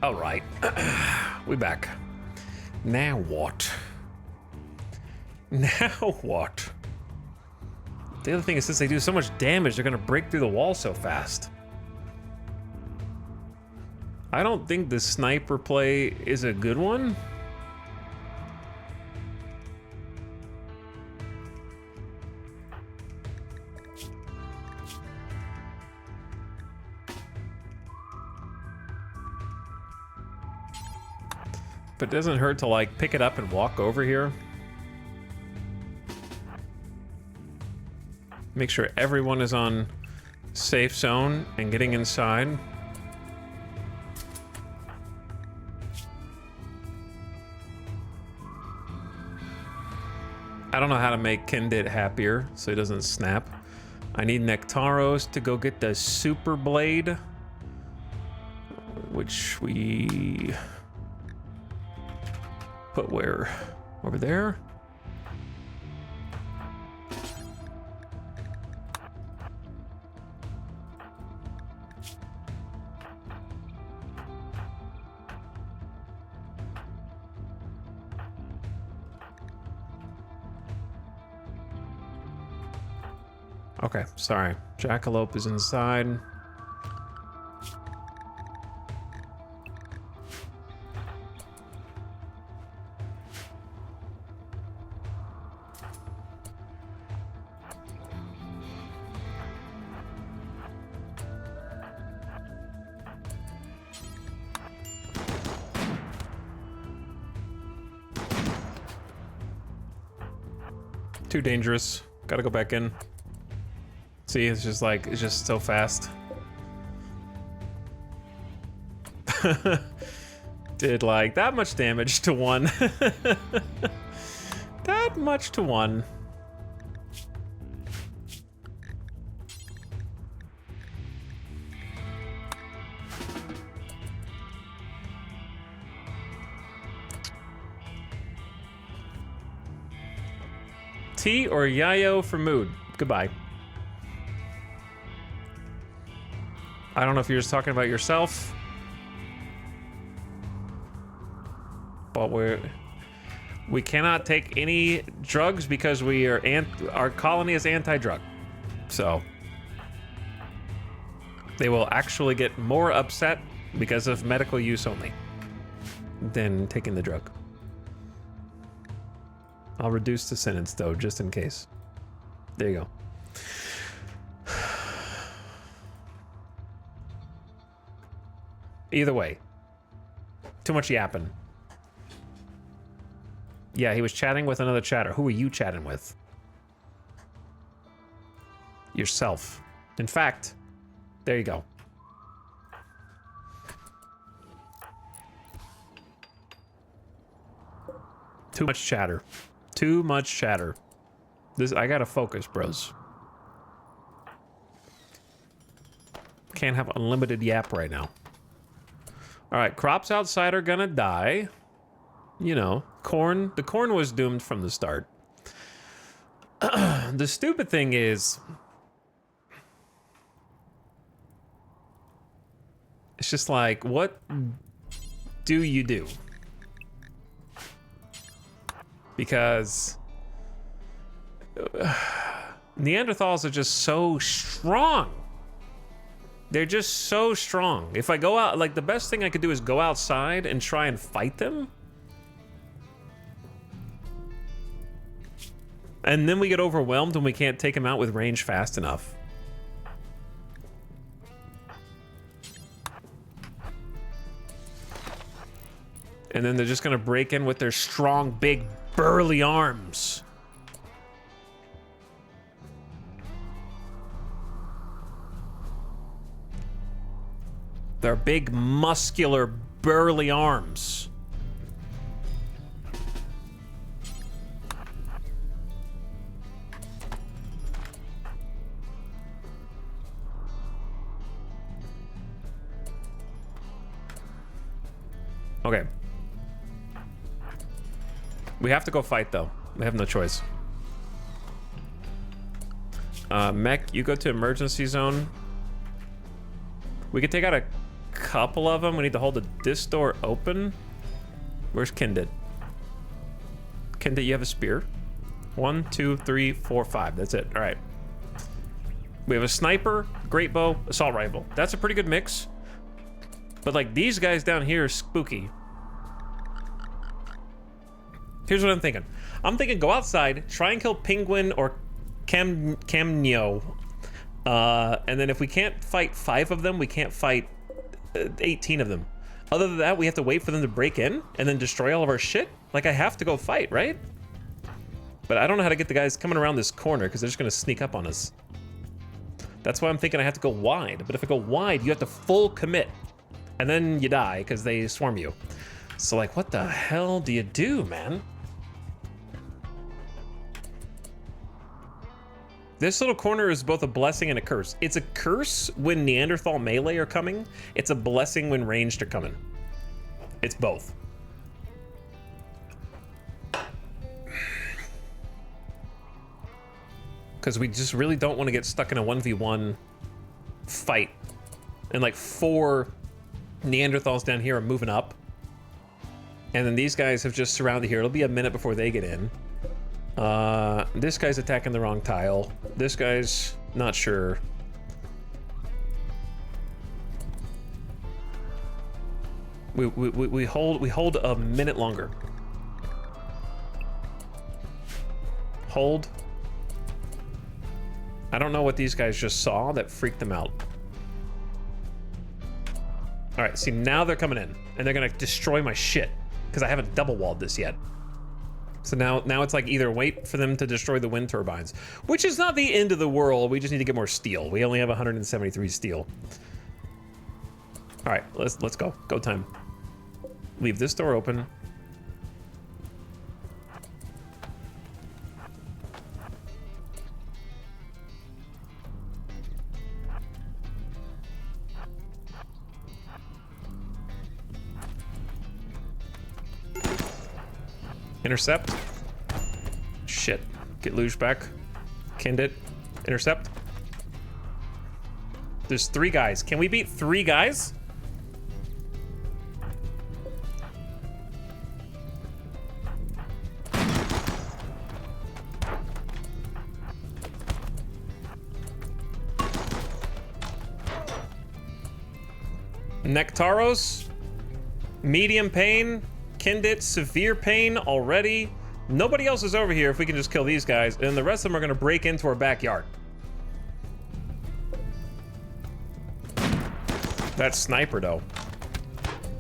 S1: All right, we back. Now what? Now what? The other thing is, since they do so much damage, they're gonna break through the wall so fast. I don't think the sniper play is a good one. But it doesn't hurt to like pick it up and walk over here. Make sure everyone is on safe zone and getting inside. I don't know how to make Kendit happier so he doesn't snap. I need Nectaros to go get the super blade, which we put where? Over there? Okay, sorry. Jackalope is inside. Too dangerous. Gotta go back in. See, it's just like, it's just so fast. Did like that much damage to one. That much to one. tea or yayo for mood? Goodbye. I don't know if you're just talking about yourself. But we cannot take any drugs because we are our colony is anti-drug. So they will actually get more upset because of medical use only than taking the drug. I'll reduce the sentence though, just in case. There you go. Either way, too much yapping. Yeah, he was chatting with another chatter. Who are you chatting with? Yourself. In fact, there you go. Too much chatter. Too much chatter. I gotta focus, bros. Can't have unlimited yap right now. All right, crops outside are gonna die. You know, corn. The corn was doomed from the start. The stupid thing is, it's just like, what do you do? Because Neanderthals are just so strong. They're just so strong. If I go out, like the best thing I could do is go outside and try and fight them. And then we get overwhelmed when we can't take them out with range fast enough. And then they're just gonna break in with their strong, big, burly arms. Their big, muscular, burly arms. Okay. We have to go fight, though. We have no choice. Mech, you go to emergency zone. We could take out a couple of them. We need to hold this door open. Where's Kinded? Kinded, you have a spear. 1, 2, 3, 4, 5. That's it. All right. We have a sniper, great bow, assault rifle. That's a pretty good mix. But like these guys down here are spooky. Here's what I'm thinking. I'm thinking go outside, try and kill Penguin or Camneo. And then if we can't fight 5 of them, we can't fight 18 of them. Other than that, we have to wait for them to break in and then destroy all of our shit. Like I have to go fight, right? But I don't know how to get the guys coming around this corner because they're just gonna sneak up on us. That's why I'm thinking I have to go wide. But if I go wide, you have to full commit. And then you die because they swarm you. So like, what the hell do you do, man? This little corner is both a blessing and a curse. It's a curse when Neanderthal melee are coming. It's a blessing when ranged are coming. It's both. Because we just really don't want to get stuck in a 1v1 fight. And like 4 Neanderthals down here are moving up. And then these guys have just surrounded here. It'll be a minute before they get in. This guy's attacking the wrong tile. This guy's not sure. We hold a minute longer. Hold. I don't know what these guys just saw that freaked them out. All right, see, now they're coming in and they're gonna destroy my shit because I haven't double walled this yet. So now it's like either wait for them to destroy the wind turbines, which is not the end of the world. We just need to get more steel. We only have 173 steel. All right, let's go. Go time. Leave this door open. Intercept. Shit. Get Luge back. Kindit. Intercept. There's 3 guys. Can we beat 3 guys? Nectaros, medium pain. Kindit, severe pain already. Nobody else is over here if we can just kill these guys, and the rest of them are gonna break into our backyard. That sniper, though.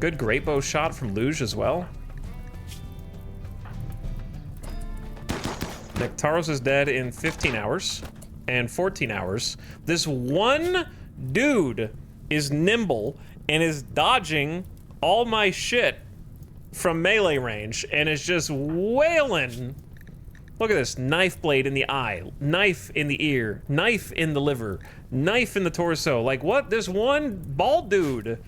S1: Good great bow shot from Luge as well. Nectaros is dead in 15 hours and 14 hours. This one dude is nimble and is dodging all my shit from melee range and is just wailing. Look at this, knife blade in the eye, knife in the ear, knife in the liver, knife in the torso. Like what? This one bald dude.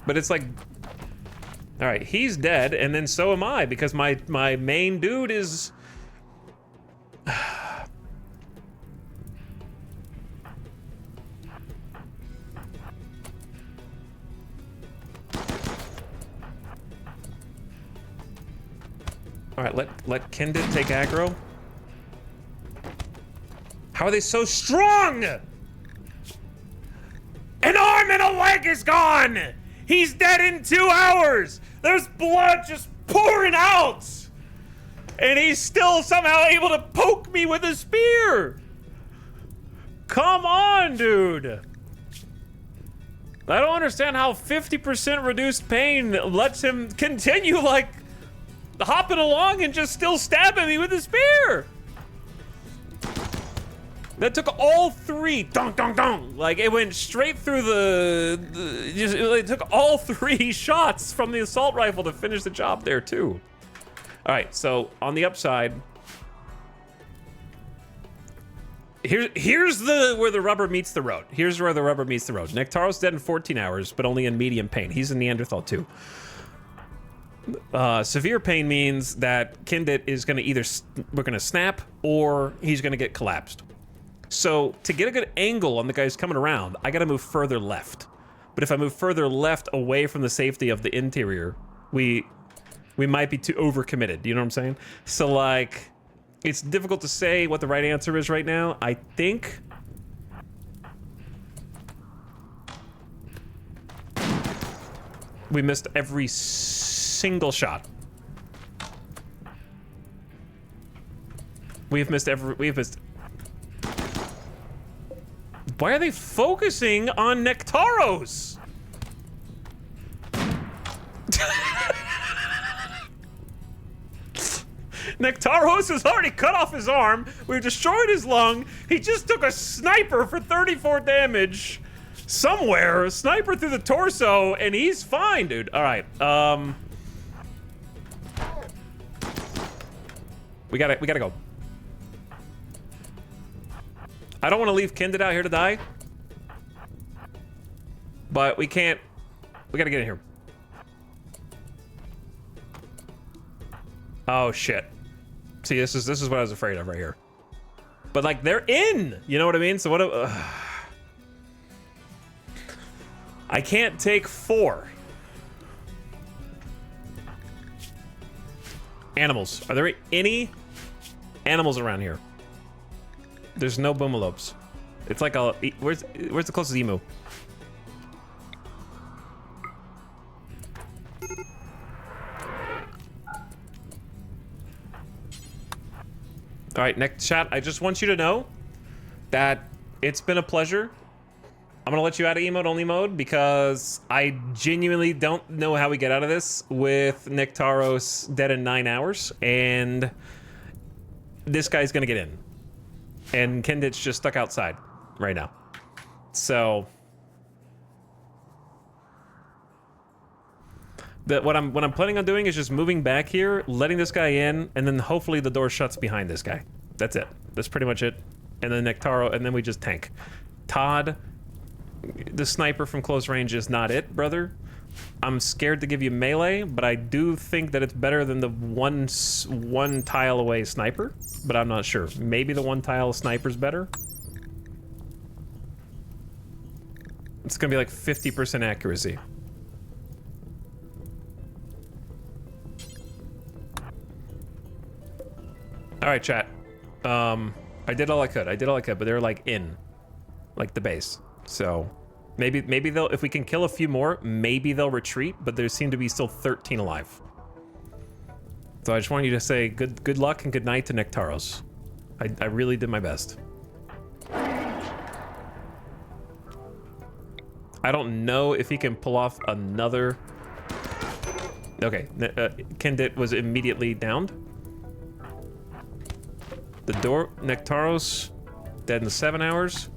S1: But it's like, all right, he's dead, and then so am I, because my main dude is... All right, let Kindit take aggro. How are they so strong? An arm and a leg is gone! He's dead in 2 hours! There's blood just pouring out! And he's still somehow able to poke me with a spear! Come on, dude! I don't understand how 50% reduced pain lets him continue, like, hopping along and just still stabbing me with a spear! That took all 3, dong, dong, dong. Like, it went straight through it took all 3 shots from the assault rifle to finish the job there, too. All right, so on the upside, here's where the rubber meets the road. Here's where the rubber meets the road. Nectaro's dead in 14 hours, but only in medium pain. He's a Neanderthal, too. Severe pain means that Kindit is gonna we're gonna snap, or he's gonna get collapsed. So, to get a good angle on the guys coming around, I gotta move further left. But if I move further left away from the safety of the interior, we might be too overcommitted, you know what I'm saying? So, like, it's difficult to say what the right answer is right now. I think... we missed every single shot. We've missed... Why are they focusing on Nectaros? Nectaros has already cut off his arm. We've destroyed his lung. He just took a sniper for 34 damage somewhere. A sniper through the torso, and he's fine, dude. All right. We gotta go. I don't want to leave Kindit out here to die, but we can't. We gotta get in here. Oh shit! See, this is what I was afraid of right here. But like, they're in. You know what I mean? So what? I can't take 4 animals. Are there any animals around here? There's no boomalopes. It's like a... Where's the closest emu? Alright, next chat. I just want you to know that it's been a pleasure. I'm gonna let you out of emote only mode because I genuinely don't know how we get out of this with Nectaros dead in 9 hours, and this guy's gonna get in. And Kindit's just stuck outside right now. So what I'm planning on doing is just moving back here, letting this guy in, and then hopefully the door shuts behind this guy. That's it. That's pretty much it. And then Nectaro, and then we just tank. Todd, the sniper from close range is not it, brother. I'm scared to give you melee, but I do think that it's better than the one tile away sniper, but I'm not sure. Maybe the one tile sniper's better. It's gonna be like 50% accuracy. All right, chat. I did all I could. But they're like in, like the base. So maybe they'll, if we can kill a few more, maybe they'll retreat. But there seem to be still 13 alive. So I just want you to say good luck and good night to Nectaros. I really did my best. I don't know if he can pull off another. Okay, Kendit was immediately downed. The door, Nectaros, dead in 7 hours.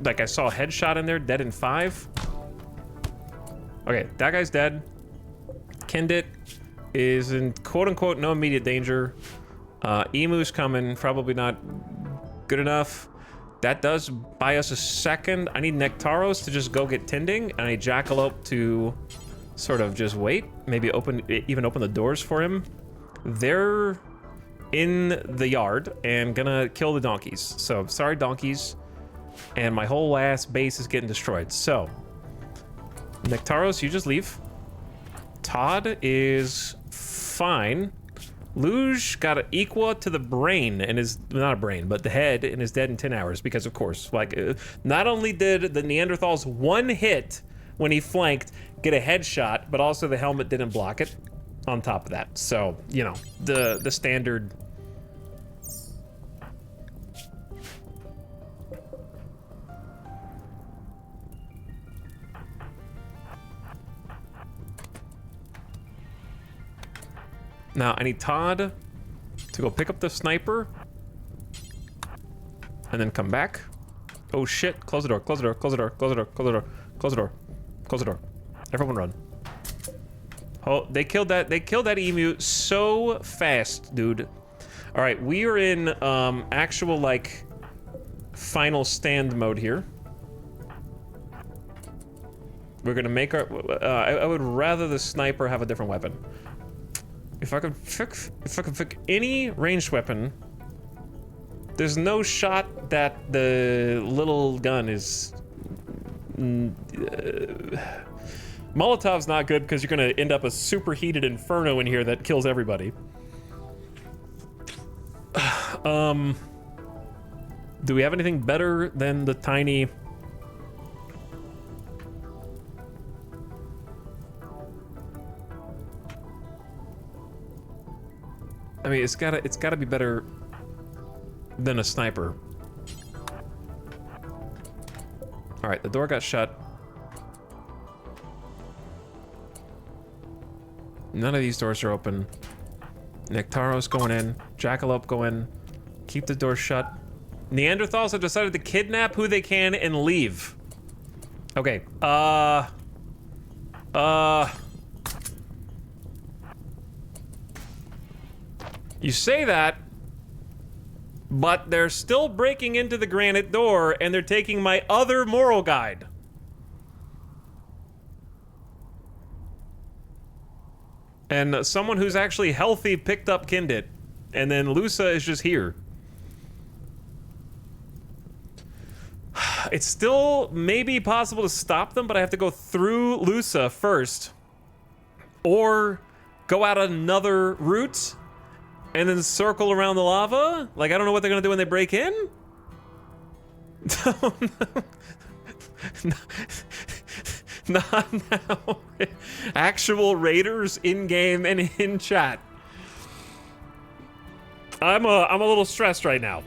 S1: Like I saw a headshot in there, dead in 5. Okay, that guy's dead. Kendit is in quote-unquote no immediate danger. Emu's coming, probably not good enough. That does buy us a second. I need Nectaros to just go get tending, and I need Jackalope to sort of just wait. Maybe even open the doors for him. They're in the yard and gonna kill the donkeys. So sorry, donkeys. And my whole last base is getting destroyed. So Nectaros, you just leave. Todd is fine. Luge got an equa to the brain and is not a brain, but the head, and is dead in 10 hours because, of course, like not only did the Neanderthal's one hit when he flanked get a headshot, but also the helmet didn't block it on top of that. So, you know, the standard. Now, I need Todd to go pick up the sniper and then come back. Oh shit, close the door, close the door, close the door, close the door, close the door, close the door, close the door. Everyone run. Oh, they killed that emu so fast, dude. All right, we are in actual like final stand mode here. We're gonna make our, I would rather the sniper have a different weapon. If I could pick any ranged weapon, there's no shot that the little gun is. Molotov's not good because you're gonna end up a superheated inferno in here that kills everybody. Do we have anything better than the tiny? I mean, it's gotta be better than a sniper. All right, the door got shut. None of these doors are open. Nectaros going in. Jackalope go in. Keep the door shut. Neanderthals have decided to kidnap who they can and leave. Okay. You say that, but they're still breaking into the granite door and they're taking my other moral guide. And someone who's actually healthy picked up Kindit, and then Lusa is just here. It's still maybe possible to stop them, but I have to go through Lusa first. Or go out another route and then circle around the lava? Like, I don't know what they're gonna do when they break in? Not now. Actual raiders in-game and in chat. I'm a little stressed right now.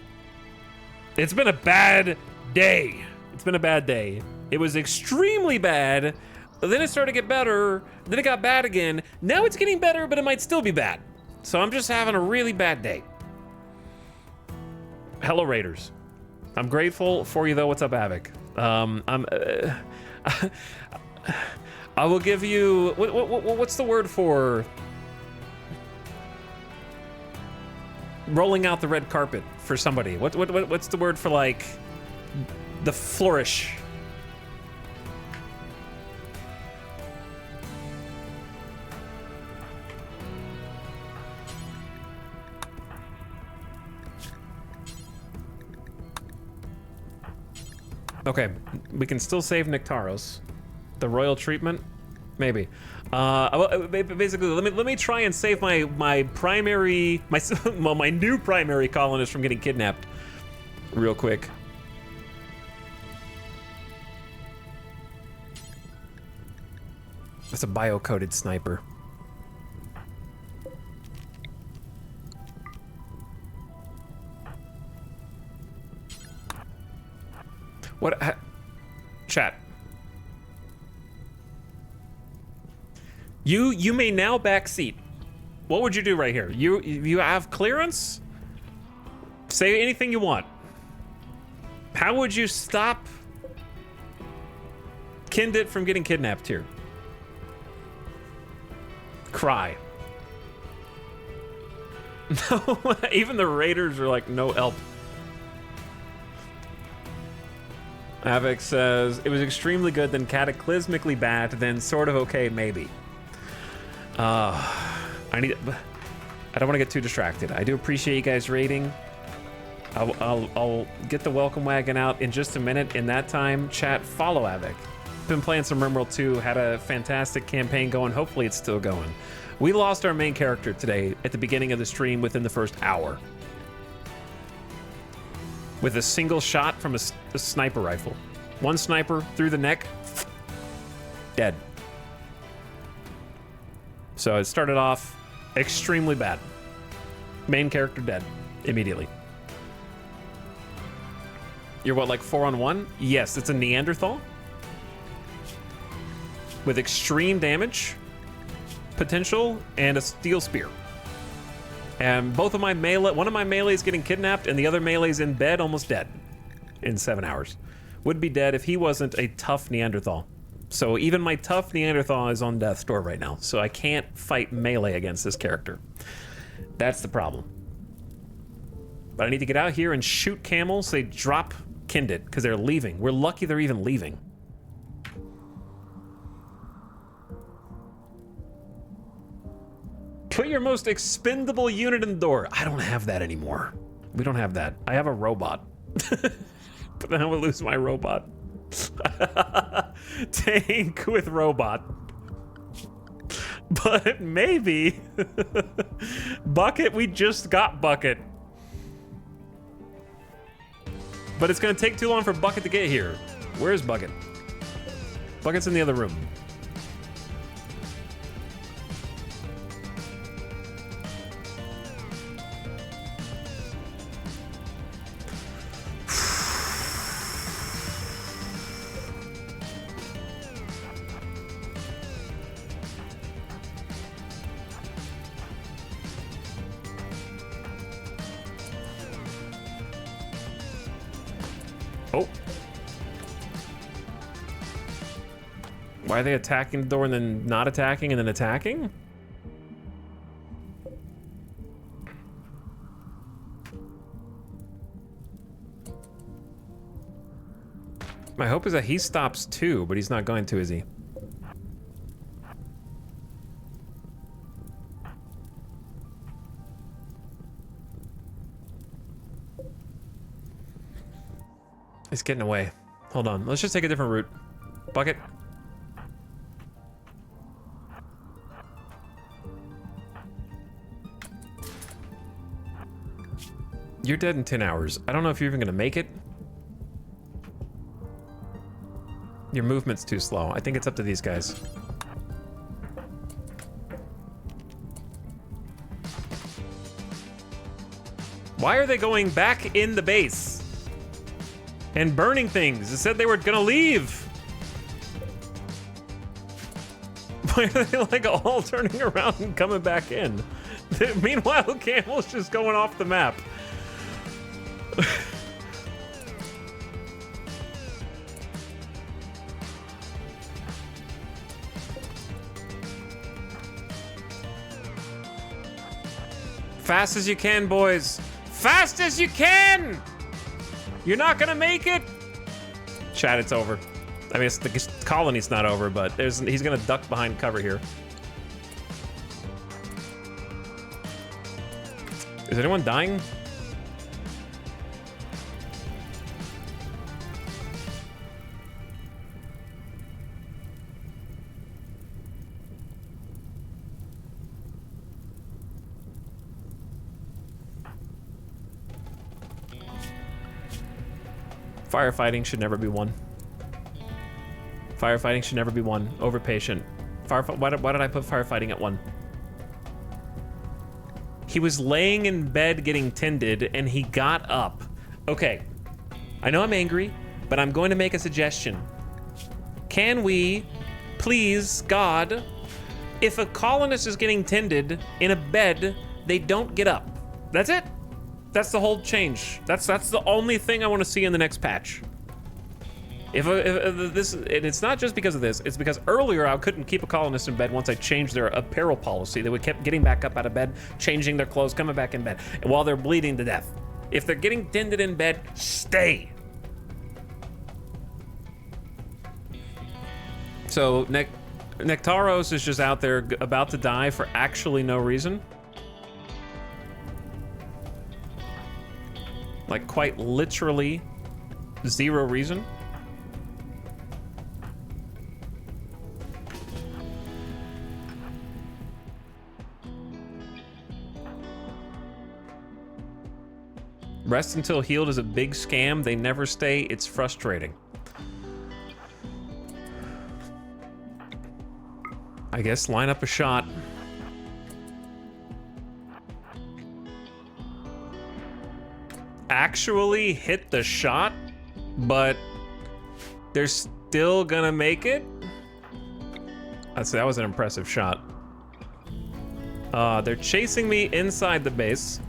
S1: It's been a bad day. It's been a bad day. It was extremely bad, then it started to get better, then it got bad again. Now it's getting better, but it might still be bad. So I'm just having a really bad day. Hello, Raiders. I'm grateful for you, though. What's up, Havoc? I will give you... What's the word for... rolling out the red carpet for somebody? What's the word for, like, the flourish? Okay, we can still save Nectaros. The royal treatment, maybe. Basically, let me try and save my primary, my new primary colonist from getting kidnapped, real quick. That's a bio-coded sniper. What? Chat. You may now backseat. What would you do right here? You have clearance? Say anything you want. How would you stop Kindit from getting kidnapped here? Cry. No, even the raiders are like, no help. Avik says, it was extremely good, then cataclysmically bad, then sort of okay, maybe. I don't want to get too distracted. I do appreciate you guys rating. I'll get the welcome wagon out in just a minute. In that time, chat, follow Avik. Been playing some RimWorld 2, had a fantastic campaign going. Hopefully it's still going. We lost our main character today at the beginning of the stream within the first hour. With a single shot from a sniper rifle. One sniper through the neck, dead. So it started off extremely bad. Main character dead immediately. You're what, like 4-on-1? Yes, it's a Neanderthal. With extreme damage potential and a steel spear. And both of my melee, one of my melees getting kidnapped and the other melee's in bed, almost dead in 7 hours. Would be dead if he wasn't a tough Neanderthal. So even my tough Neanderthal is on death's door right now. So I can't fight melee against this character. That's the problem. But I need to get out here and shoot camels. They drop Kindit because they're leaving. We're lucky they're even leaving. Put your most expendable unit in the door. I don't have that anymore. We don't have that. I have a robot. But then I would lose my robot. Tank with robot. But maybe. Bucket, we just got Bucket. But it's gonna take too long for Bucket to get here. Where's Bucket? Bucket's in the other room. Oh. Why are they attacking the door and then not attacking and then attacking? My hope is that he stops too, but he's not going to, is he? He's getting away. Hold on, let's just take a different route. Bucket. You're dead in 10 hours. I don't know if you're even gonna make it. Your movement's too slow. I think it's up to these guys. Why are they going back in the base? And burning things. It said they were gonna leave. Why are they like all turning around and coming back in? Meanwhile, Camel's just going off the map. Fast as you can, boys. Fast as you can! You're not gonna make it? Chat, it's over. I mean, the colony's not over, but he's gonna duck behind cover here. Is anyone dying? Firefighting should never be won. Firefighting should never be won over patient. Why did I put firefighting at 1? He was laying in bed getting tended and he got up. Okay, I know I'm angry, but I'm going to make a suggestion. Can we, please, God, if a colonist is getting tended in a bed, they don't get up. That's it. That's the whole change. That's the only thing I want to see in the next patch. If this, and it's not just because of this, it's because earlier I couldn't keep a colonist in bed once I changed their apparel policy. They would keep getting back up out of bed, changing their clothes, coming back in bed while they're bleeding to death. If they're getting tended in bed, stay. So Nectaros is just out there about to die for actually no reason. Like quite literally 0 reason. Rest until healed is a big scam. They never stay. It's frustrating. I guess line up a shot. Actually hit the shot, but they're still gonna make it. I'd say that was an impressive shot. They're chasing me inside the base.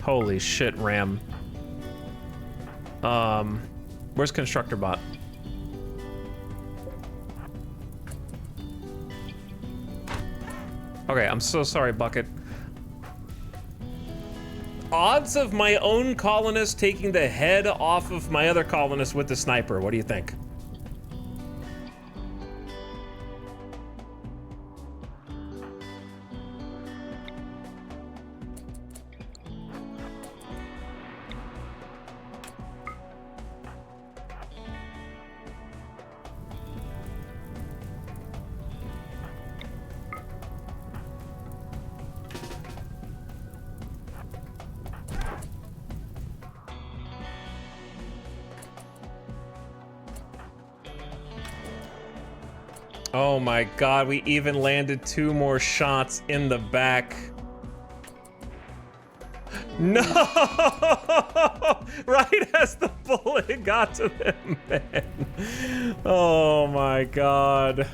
S1: Holy shit, Ram. Where's Constructor Bot? Okay, I'm so sorry, Bucket. Odds of my own colonist taking the head off of my other colonist with the sniper. What do you think? Oh my god, we even landed 2 more shots in the back. No! Right as the bullet got to them, man. Oh my god.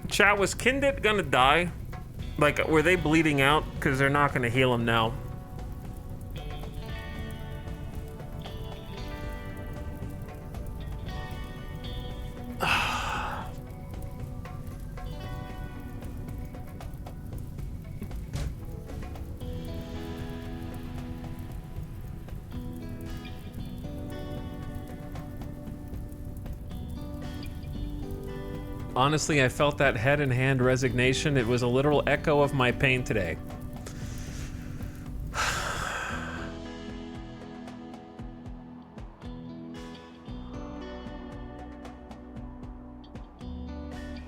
S1: Chat, was Kindit gonna die? Like, were they bleeding out? Because they're not gonna heal him now. Honestly, I felt that head-in-hand resignation. It was a literal echo of my pain today.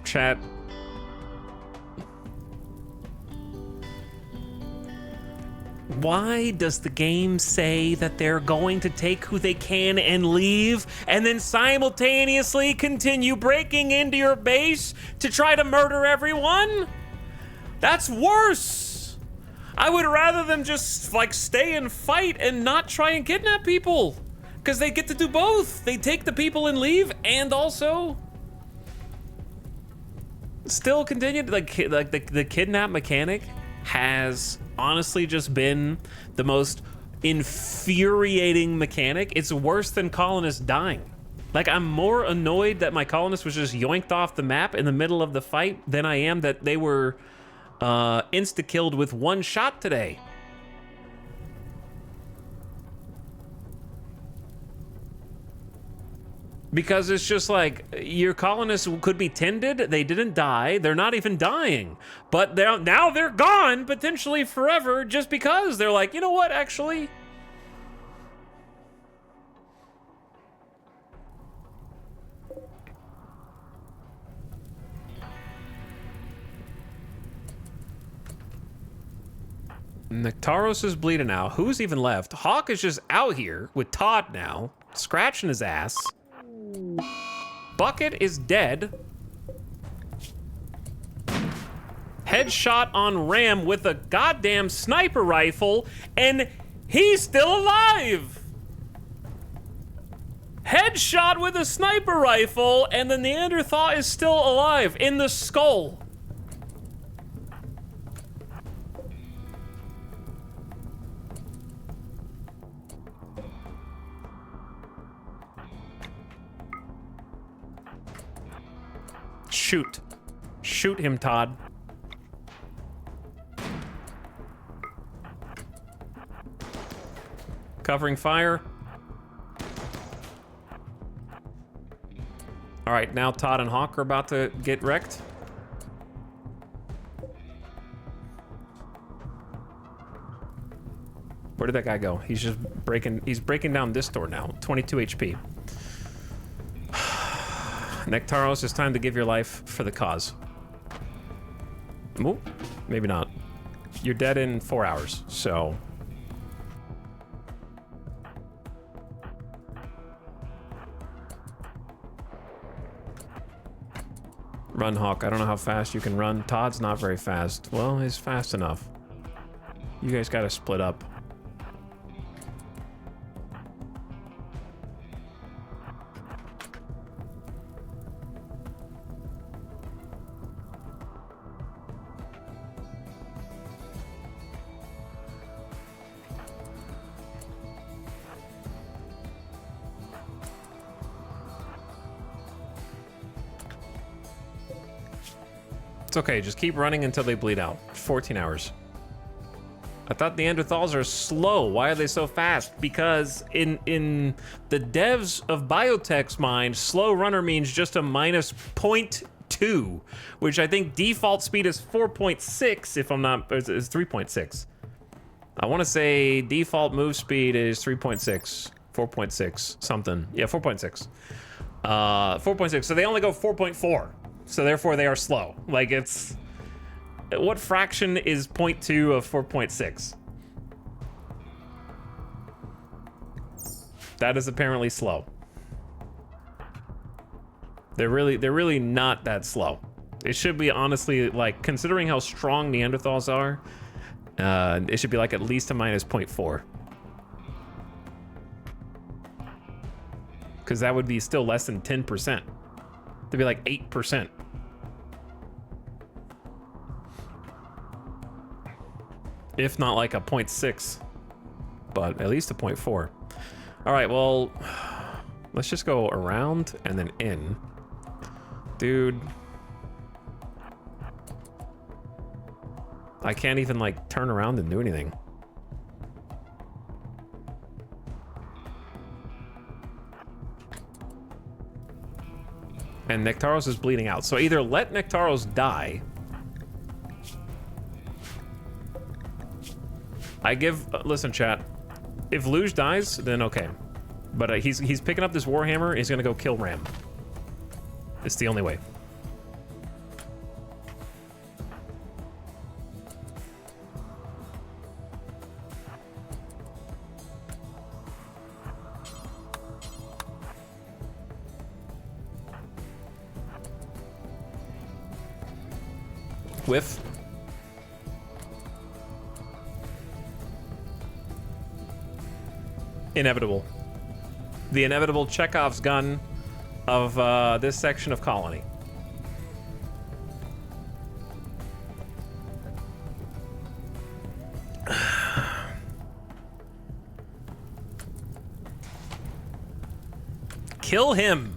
S1: Chat. Why does the game say that they're going to take who they can and leave, and then simultaneously continue breaking into your base to try to murder everyone? That's worse. I would rather them just like stay and fight and not try and kidnap people, because they get to do both. They take the people and leave, and also still continue to like the kidnap mechanic has honestly just been the most infuriating mechanic. It's worse than colonists dying. Like, I'm more annoyed that my colonist was just yoinked off the map in the middle of the fight than I am that they were insta-killed with 1 shot today. Because it's just like, your colonists could be tended, they didn't die, they're not even dying. But now they're gone, potentially forever, just because they're like, you know what, actually? Nectaros is bleeding out. Who's even left? Hawk is just out here with Todd now, scratching his ass. Bucket is dead. Headshot on Ram with a goddamn sniper rifle, and he's still alive! Headshot with a sniper rifle, and the Neanderthal is still alive in the skull. Shoot. Shoot him, Todd. Covering fire. All right, now Todd and Hawk are about to get wrecked. Where did that guy go? He's just breaking down this door now. 22 HP. Nectaros, it's time to give your life for the cause. Ooh, maybe not. You're dead in 4 hours, so. Run, Hawk. I don't know how fast you can run. Todd's not very fast. Well, he's fast enough. You guys gotta split up. It's okay, just keep running until they bleed out. 14 hours. I thought Neanderthals are slow. Why are they so fast? Because in the devs of biotech's mind, slow runner means just a minus 0.2, which I think default speed is 4.6, if I'm not, is 3.6. I want to say default move speed is 3.6, 4.6, something. Yeah, 4.6. 4.6, so they only go 4.4. So therefore they are slow. Like it's, what fraction is 0.2 of 4.6? That is apparently slow. They're really not that slow. It should be honestly, like, considering how strong Neanderthals are, it should be like at least a minus 0.4. Because that would be still less than 10%. They'd be like 8%. If not like a 0.6, but at least a 0.4. All right, well, let's just go around and then in. Dude. I can't even like turn around and do anything. And Nectaros is bleeding out. So either let Nectaros die. I give, listen chat, if Luge dies, then okay. But he's picking up this Warhammer, he's gonna go kill Ram. It's the only way. Whiff. Inevitable. The inevitable Chekhov's gun of this section of Colony. Kill him.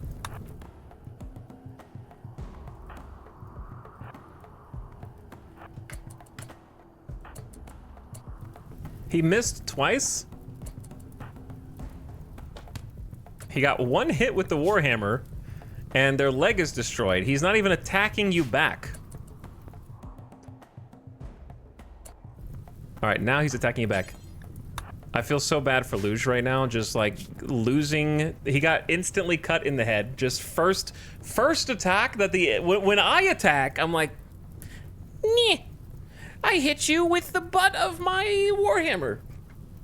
S1: He missed twice. He got one hit with the Warhammer, and their leg is destroyed. He's not even attacking you back. All right, now he's attacking you back. I feel so bad for Luge right now, just like losing. He got instantly cut in the head. Just first attack that when I attack, I'm like, "Nyeh, I I hit you with the butt of my warhammer.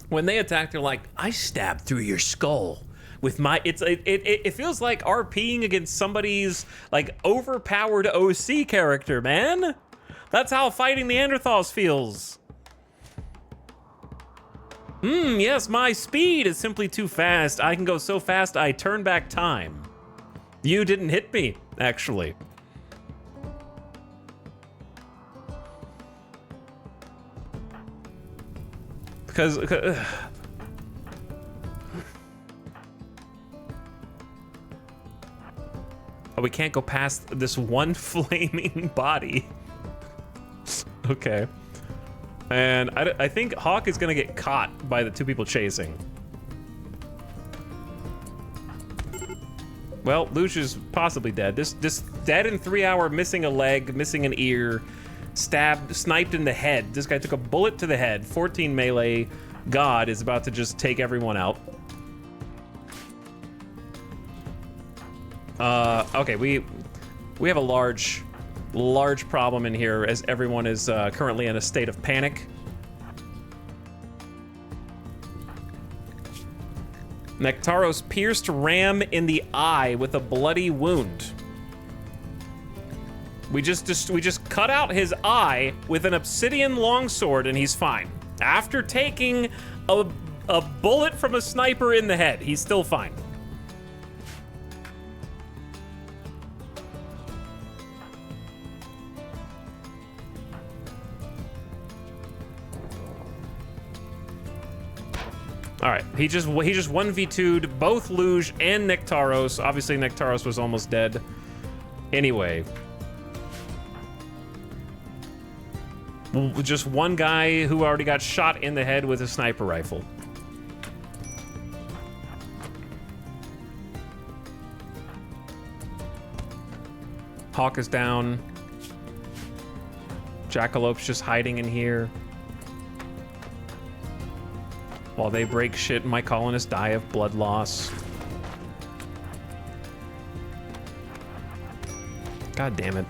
S1: When they attack, they're like, I stabbed through your skull with my. It feels like RPing against somebody's like overpowered OC character, man. That's how fighting Neanderthals feels. Yes, my speed is simply too fast. I can go so fast I turn back time. You didn't hit me, actually. Because oh, we can't go past this one flaming body. Okay. And I think Hawk is gonna get caught by the two people chasing. Well, Luge is possibly dead. This dead in 3 hour, missing a leg, missing an ear, stabbed, sniped in the head. This guy took a bullet to the head, 14 melee. God is about to just take everyone out. Okay, we have a large problem in here as everyone is currently in a state of panic. Nectaros pierced Ram in the eye with a bloody wound. We just cut out his eye with an obsidian longsword and he's fine. After taking a bullet from a sniper in the head, he's still fine. All right, he just 1v2'd both Luge and Nectaros. Obviously, Nectaros was almost dead. Anyway. Just one guy who already got shot in the head with a sniper rifle. Hawk is down. Jackalope's just hiding in here. While they break shit, my colonists die of blood loss. God damn it.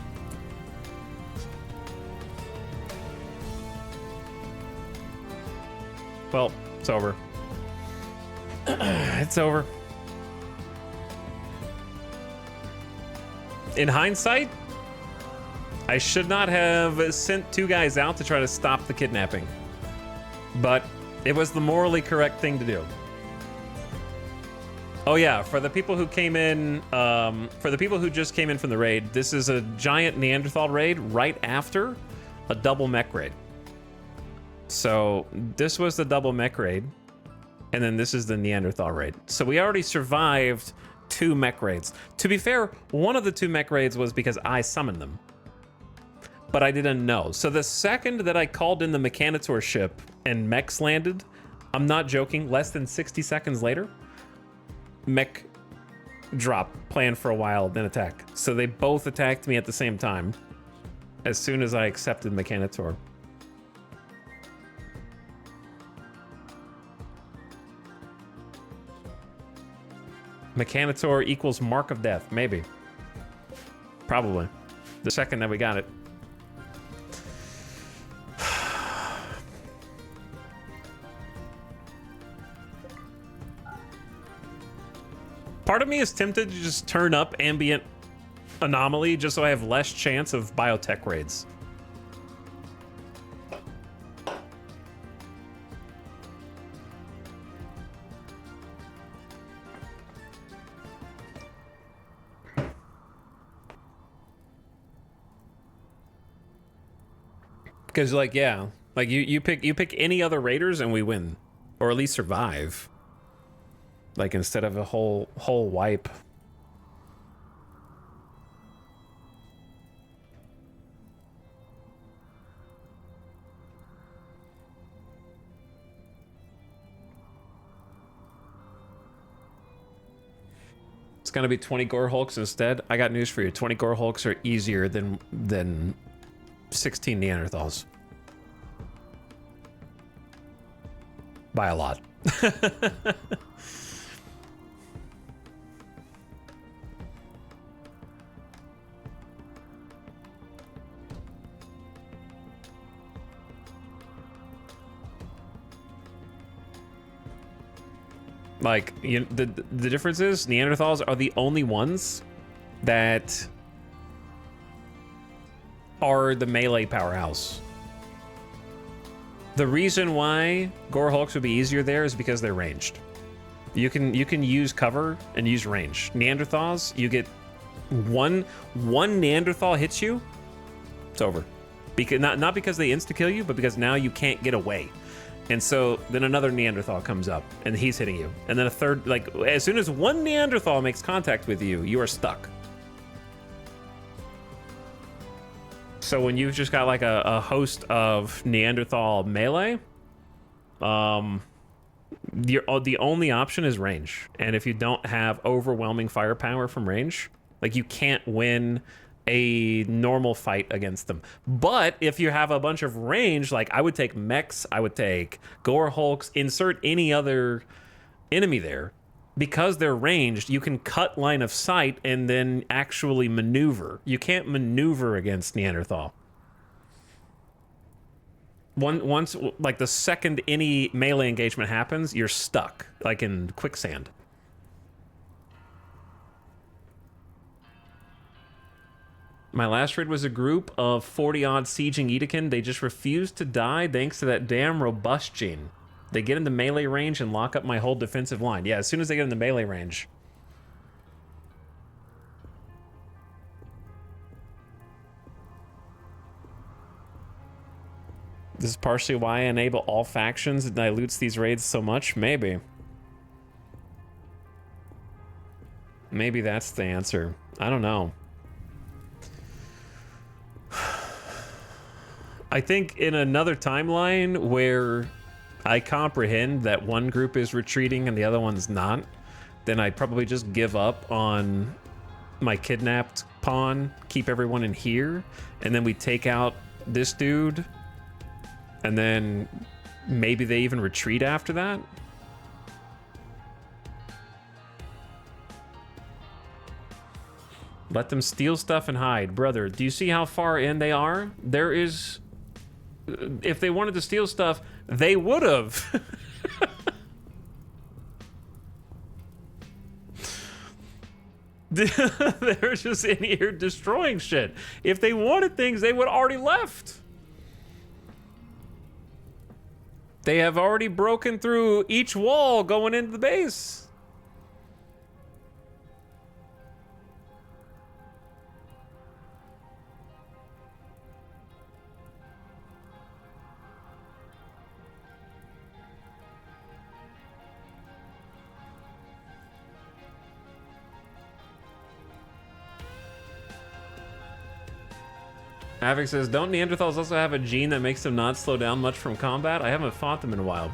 S1: Well, it's over. It's over. In hindsight, I should not have sent two guys out to try to stop the kidnapping. But it was the morally correct thing to do. Oh yeah, for the people who came in, for the people who just came in from the raid, this is a giant Neanderthal raid right after a double mech raid. So this was the double mech raid, and then this is the Neanderthal raid. So we already survived 2 mech raids. To be fair, one of the 2 mech raids was because I summoned them. But I didn't know. So the second that I called in the Mechanitor ship and mechs landed, I'm not joking, less than 60 seconds later, mech drop, planned for a while, then attack. So they both attacked me at the same time as soon as I accepted Mechanitor. Mechanitor equals mark of death, maybe. Probably. The second that we got it. Part of me is tempted to just turn up ambient anomaly just so I have less chance of biotech raids. Because like, yeah, like you pick any other raiders and we win, or at least survive. Like instead of a whole wipe. It's gonna be 20 gore hulks instead. I got news for you. 20 gore hulks are easier than 16 Neanderthals. By a lot. Like, the difference is Neanderthals are the only ones that are the melee powerhouse. The reason why Gore Hulks would be easier there is because they're ranged. You can use cover and use range. Neanderthals, you get one Neanderthal hits you, it's over. Because not because they insta kill you, but because now you can't get away. And so then another Neanderthal comes up and he's hitting you. And then a third, like as soon as one Neanderthal makes contact with you, you are stuck. So when you've just got like a host of Neanderthal melee, the only option is range. And if you don't have overwhelming firepower from range, like you can't win a normal fight against them. But if you have a bunch of range, like I would take mechs, I would take Gore Hulks, insert any other enemy there. Because they're ranged, you can cut line of sight and then actually maneuver. You can't maneuver against Neanderthal. Once, like the second any melee engagement happens, you're stuck, like in quicksand. My last raid was a group of 40-odd sieging Edekin. They just refused to die thanks to that damn robust gene. They get into melee range and lock up my whole defensive line. Yeah, as soon as they get into melee range. This is partially why I enable all factions. It dilutes these raids so much. Maybe. Maybe that's the answer. I don't know. I think in another timeline where I comprehend that one group is retreating and the other one's not, then I'd probably just give up on my kidnapped pawn, keep everyone in here, and then we take out this dude, and then maybe they even retreat after that. Let them steal stuff and hide. Brother, do you see how far in they are? There is... If they wanted to steal stuff, they would have. They're just in here destroying shit. If they wanted things, they would have already left. They have already broken through each wall going into the base. Havoc says, don't Neanderthals also have a gene that makes them not slow down much from combat? I haven't fought them in a while.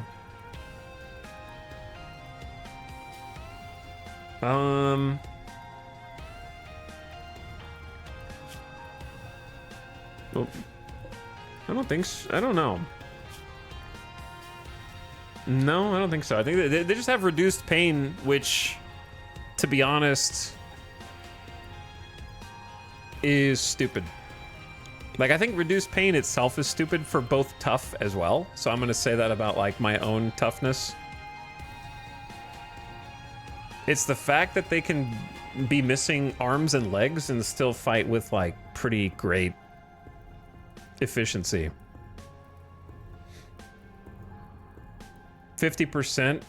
S1: Well, I don't think so. I don't know. No, I don't think so. I think they just have reduced pain, which, to be honest, is stupid. Like, I think reduced pain itself is stupid for both tough as well. So I'm going to say that about, like, my own toughness. It's the fact that they can be missing arms and legs and still fight with, like, pretty great efficiency. 50%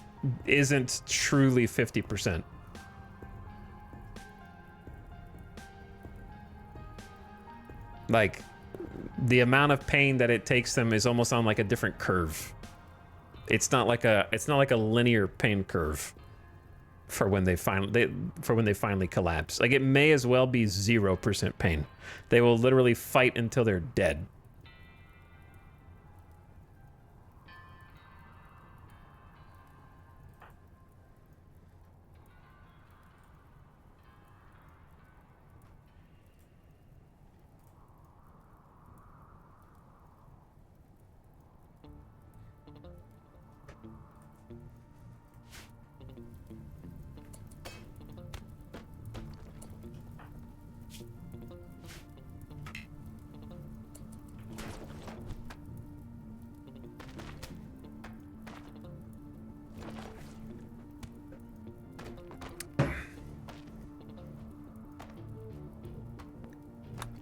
S1: isn't truly 50%. Like, the amount of pain that it takes them is almost on like a different curve. It's not like a linear pain curve for when they finally collapse. Like, it may as well be 0% pain. They will literally fight until they're dead.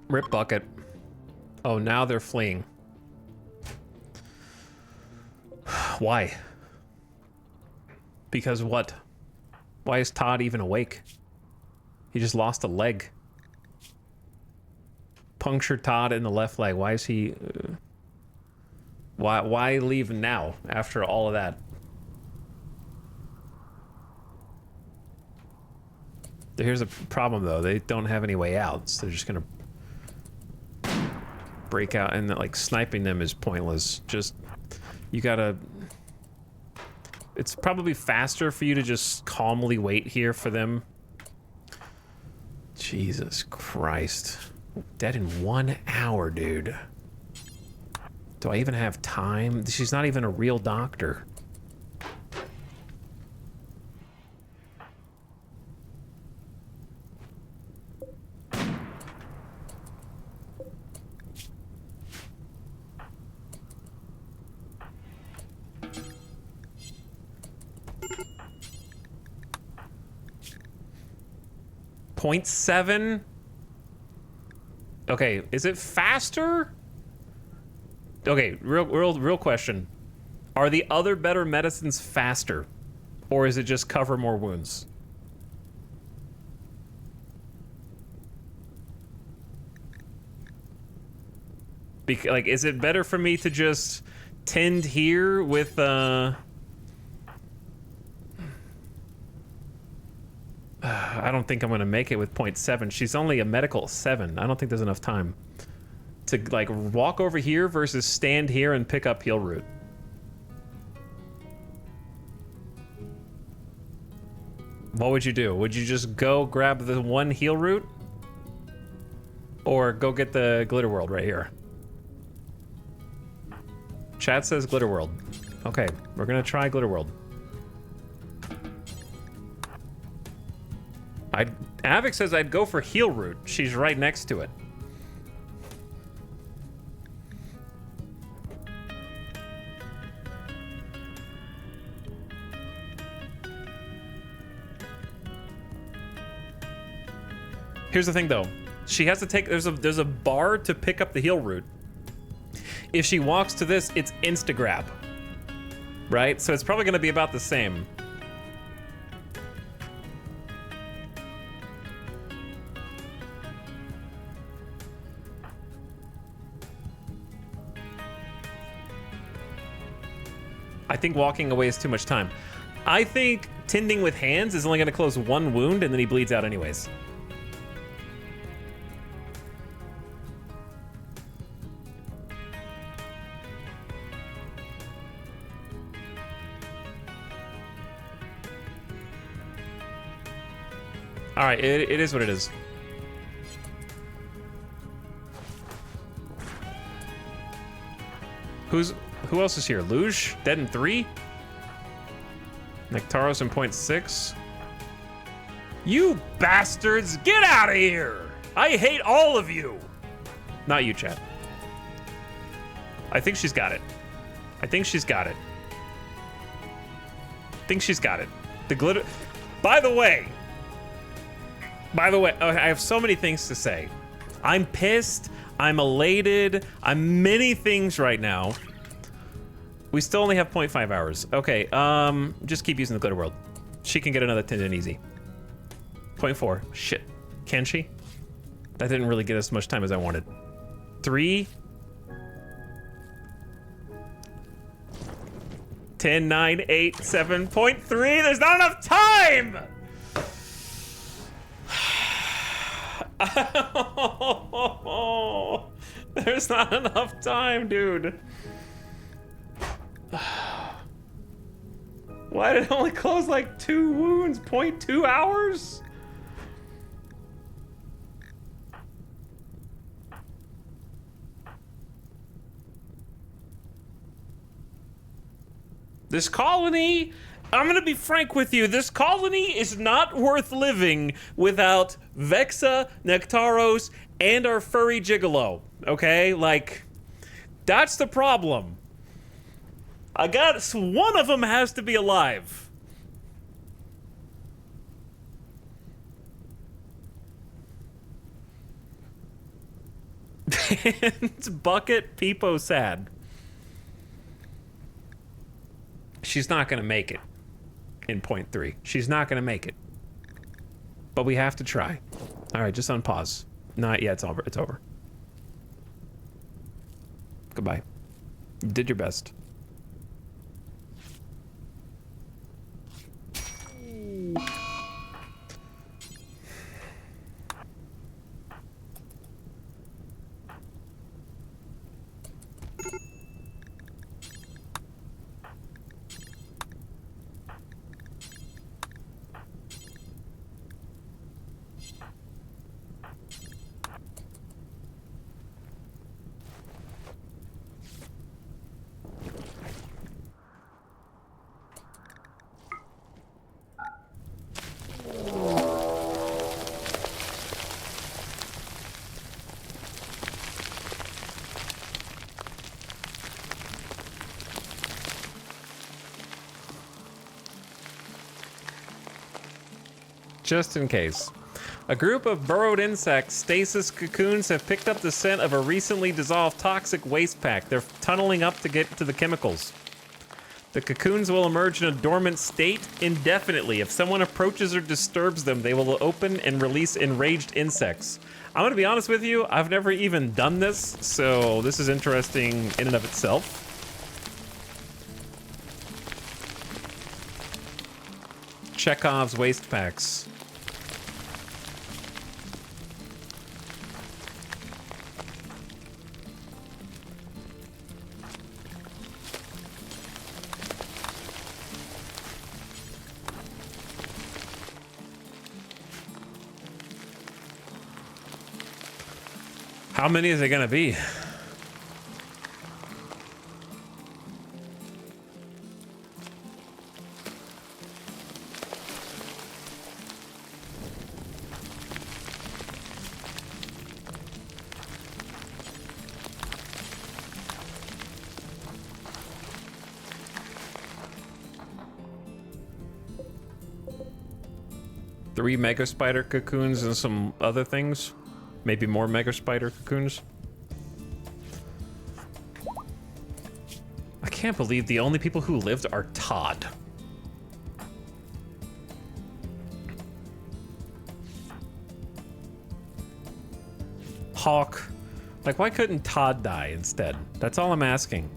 S1: Rip bucket. Oh, now they're fleeing. Why? Because what? Why is Todd even awake? He just lost a leg. Punctured Todd in the left leg. Why is he... Why leave now after all of that? Here's a problem though. They don't have any way out, so they're just gonna break out, and like sniping them is pointless. Just you gotta. It's probably faster for you to just calmly wait here for them. Jesus Christ. Dead in 1 hour, dude. Do I even have time? She's not even a real doctor. .7? Okay, is it faster? Okay, real question. Are the other better medicines faster? Or is it just cover more wounds? Like, is it better for me to just tend here with, I don't think I'm gonna make it with .7. She's only a medical 7. I don't think there's enough time to like walk over here versus stand here and pick up heal root. What would you do? Would you just go grab the one heal root? Or go get the glitter world right here? Chat says glitter world. Okay, we're gonna try glitter world. Avic says I'd go for heal root. She's right next to it. Here's the thing though. She has to take, there's a bar to pick up the heal root. If she walks to this, it's insta-grab. Right? So it's probably gonna be about the same. I think walking away is too much time. I think tending with hands is only gonna close one wound and then he bleeds out anyways. All right, it is what it is. Who else is here? Luge, dead in 3. Nectaros in .6. You bastards, get out of here! I hate all of you. Not you, chat. I think she's got it. I think she's got it. I think she's got it. The glitter. By the way, I have so many things to say. I'm pissed. I'm elated. I'm many things right now. We still only have 0.5 hours. Okay, just keep using the glitter world. She can get another tendon easy. 0.4. Shit. Can she? That didn't really get us much time as I wanted. 3. 10, 9, 8, 7.3. There's not enough time! There's not enough time, dude. Why did it only close like 2 wounds? 0.2 hours? This colony, I'm gonna be frank with you, this colony is not worth living without Vexa, Nectaros, and our furry gigolo, okay? Like, that's the problem. One of them has to be alive. And Bucket Peepo sad. She's not gonna make it in point 3. She's not gonna make it. But we have to try. All right, just unpause. Not yet, it's over. It's over. Goodbye. You did your best. Just in case. A group of burrowed insects, stasis cocoons, have picked up the scent of a recently dissolved toxic waste pack. They're tunneling up to get to the chemicals. The cocoons will emerge in a dormant state indefinitely. If someone approaches or disturbs them, they will open and release enraged insects. I'm gonna be honest with you, I've never even done this, so this is interesting in and of itself. Chekhov's waste packs. How many is it gonna be? Three mega spider cocoons and some other things. Maybe more mega spider cocoons. I can't believe the only people who lived are Todd. Hawk. Like, why couldn't Todd die instead? That's all I'm asking.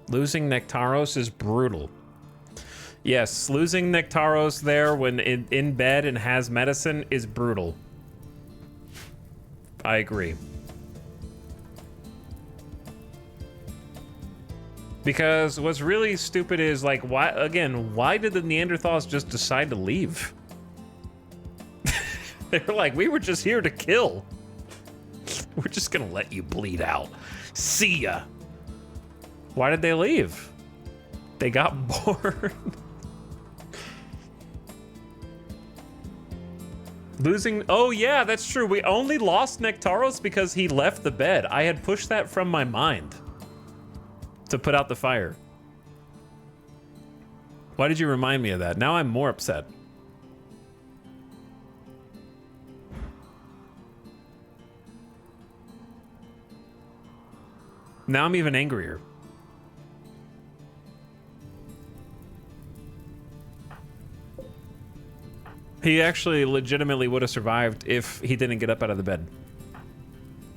S1: Losing Nectaros is brutal. Yes, losing Nectaros there when in bed and has medicine is brutal. I agree. Because what's really stupid is, like, why did the Neanderthals just decide to leave? They were like, we were just here to kill. We're just gonna let you bleed out. See ya. Why did they leave? They got bored. Losing, oh yeah, that's true. We only lost Nectaros because he left the bed. I had pushed that from my mind to put out the fire. Why did you remind me of that? Now I'm more upset. Now I'm even angrier. He actually legitimately would have survived if he didn't get up out of the bed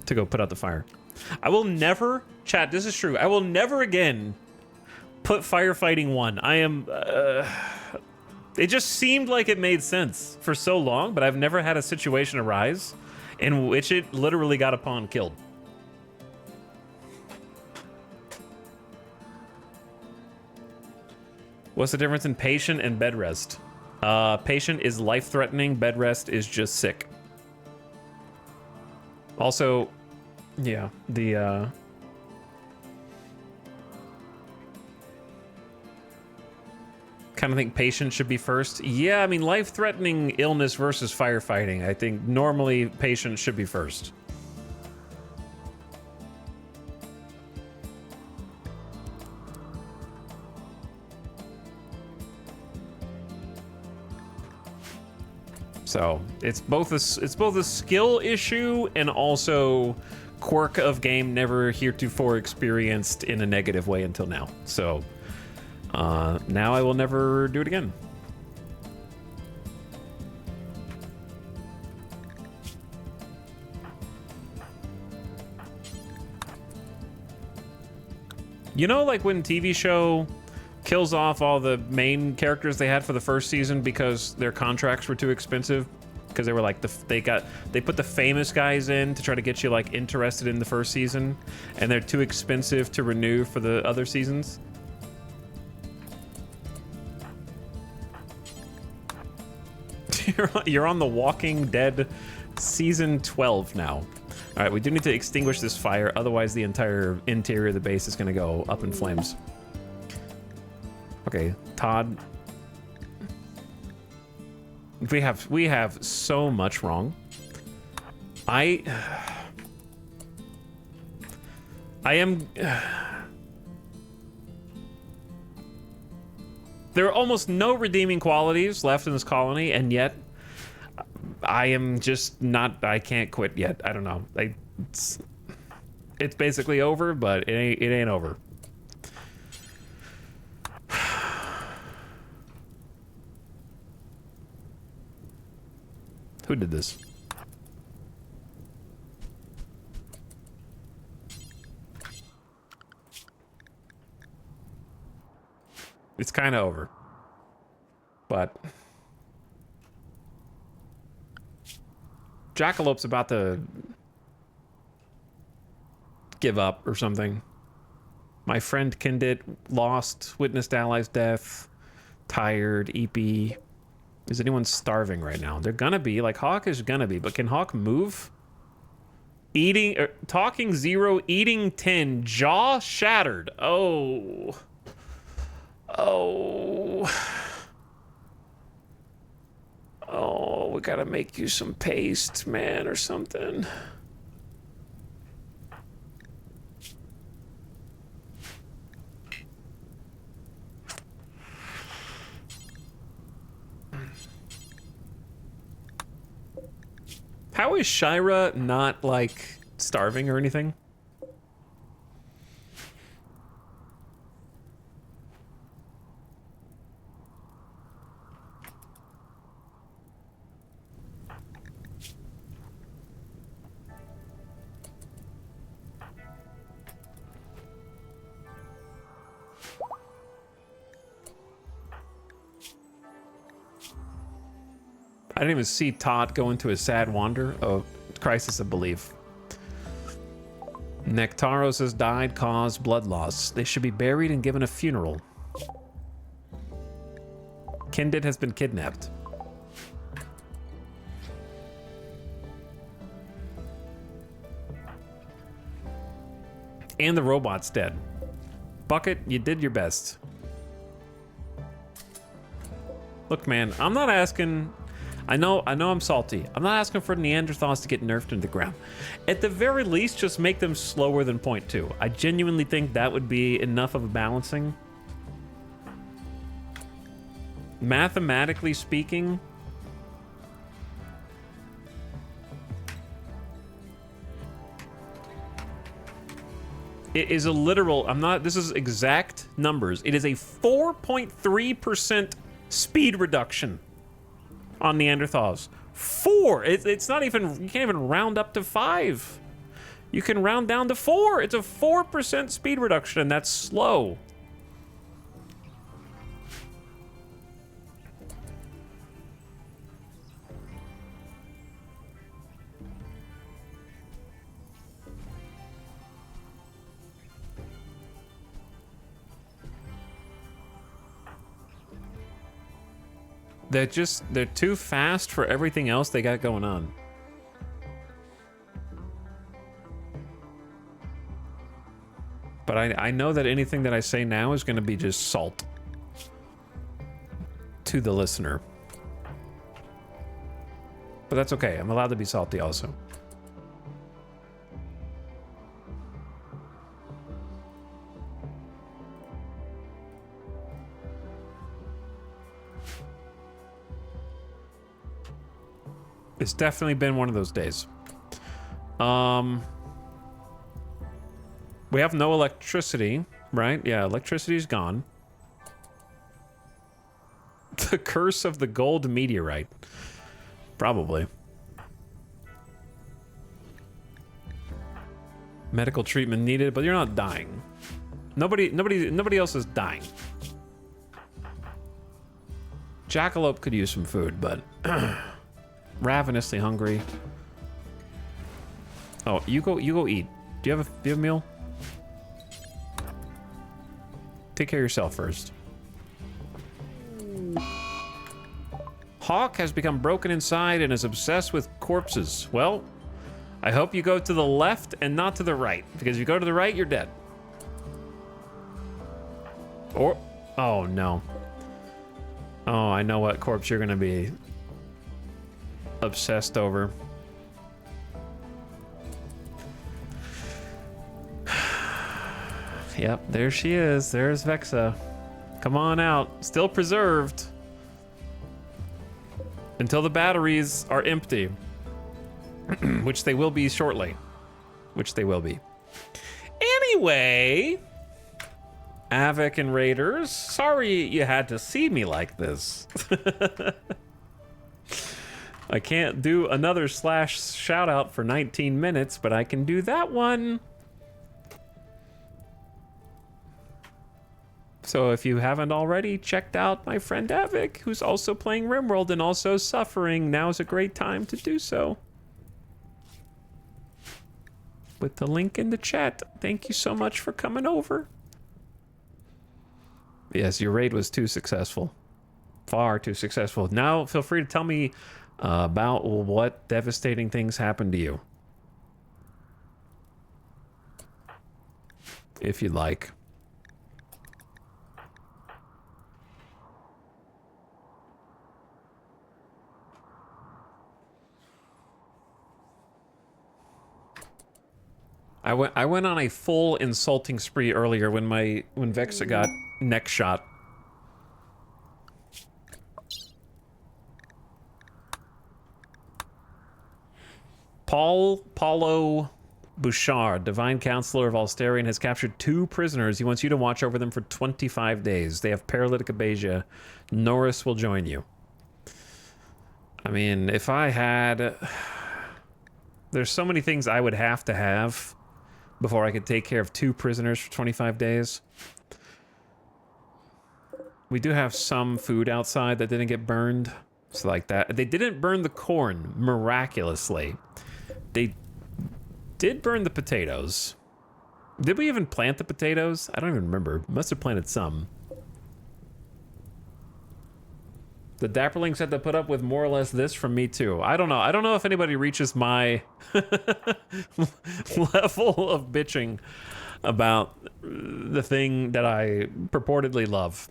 S1: to go put out the fire. I will never, chat, this is true. I will never again put firefighting 1. I am, it just seemed like it made sense for so long, but I've never had a situation arise in which it literally got upon killed. What's the difference in patient and bed rest? Patient is life-threatening, bed rest is just sick. Also, yeah, Kind of think patience should be first. Yeah, I mean, life-threatening illness versus firefighting. I think normally patience should be first. So it's both a skill issue and also quirk of game never heretofore experienced in a negative way until now. So now I will never do it again. You know, like when TV show kills off all the main characters they had for the first season because their contracts were too expensive, because they were like they put the famous guys in to try to get you like interested in the first season, and they're too expensive to renew for the other seasons. You're on The Walking Dead season 12 now. All right, we do need to extinguish this fire, otherwise the entire interior of the base is going to go up in flames. Okay, Todd. We have so much wrong. I am. There are almost no redeeming qualities left in this colony, and yet I am just not. I can't quit yet. I don't know. It's basically over, but it ain't over. Who did this? It's kind of over. But Jackalope's about to give up or something. My friend Kindit lost, witnessed ally's death, tired, EP. Is anyone starving right now? They're gonna be. Like, Hawk is gonna be. But can Hawk move? Eating... talking 0, eating 10. Jaw shattered. Oh. Oh. Oh, we gotta make you some paste, man, or something. How is Shira not, like, starving or anything? I didn't even see Todd go into a sad wander. Oh, crisis of belief. Nectaros has died, caused blood loss. They should be buried and given a funeral. Kindit has been kidnapped. And the robot's dead. Bucket, you did your best. Look, man, I'm not asking... I know I'm salty. I'm not asking for Neanderthals to get nerfed into the ground. At the very least, just make them slower than 0.2. I genuinely think that would be enough of a balancing. Mathematically speaking, it is a literal, this is exact numbers. It is a 4.3% speed reduction on Neanderthals. 4. It's not even, you can't even round up to 5. You can round down to 4. It's a 4% speed reduction, and that's slow. They're too fast for everything else they got going on. But I know that anything that I say now is going to be just salt. to the listener. But that's okay. I'm allowed to be salty also. It's definitely been one of those days. We have no electricity, right? Yeah, electricity's gone. The curse of the gold meteorite. Probably. Medical treatment needed, but you're not dying. Nobody else is dying. Jackalope could use some food, but ravenously hungry. Oh, you go eat. Do you have a meal? Take care of yourself first. Hawk has become broken inside and is obsessed with corpses. Well, I hope you go to the left and not to the right, because if you go to the right, you're dead. Or, oh no. Oh, I know what corpse you're gonna be obsessed over. Yep, there she is. There's Vexa. Come on out. Still preserved. Until the batteries are empty. Which they will be shortly. Which they will be. Anyway. Avik and Raiders. Sorry you had to see me like this. I can't do another slash shout out for 19 minutes, but I can do that one. So if you haven't already checked out my friend Avik, who's also playing RimWorld and also suffering, now's a great time to do so. With the link in the chat. Thank you so much for coming over. Yes, your raid was too successful. Far too successful. Now feel free to tell me about what devastating things happened to you. If you'd like. I went on a full insulting spree earlier when Vexa got neck shot. Paulo Bouchard, Divine Counselor of Alstarian, has captured 2 prisoners. He wants you to watch over them for 25 days. They have paralytic abasia. Norris will join you. I mean, if I had... There's so many things I would have to have before I could take care of 2 prisoners for 25 days. We do have some food outside that didn't get burned. So like that. They didn't burn the corn, miraculously. They did burn the potatoes. Did we even plant the potatoes? I don't even remember. Must have planted some. The Dapperlings had to put up with more or less this from me too. I don't know. I don't know if anybody reaches my level of bitching about the thing that I purportedly love.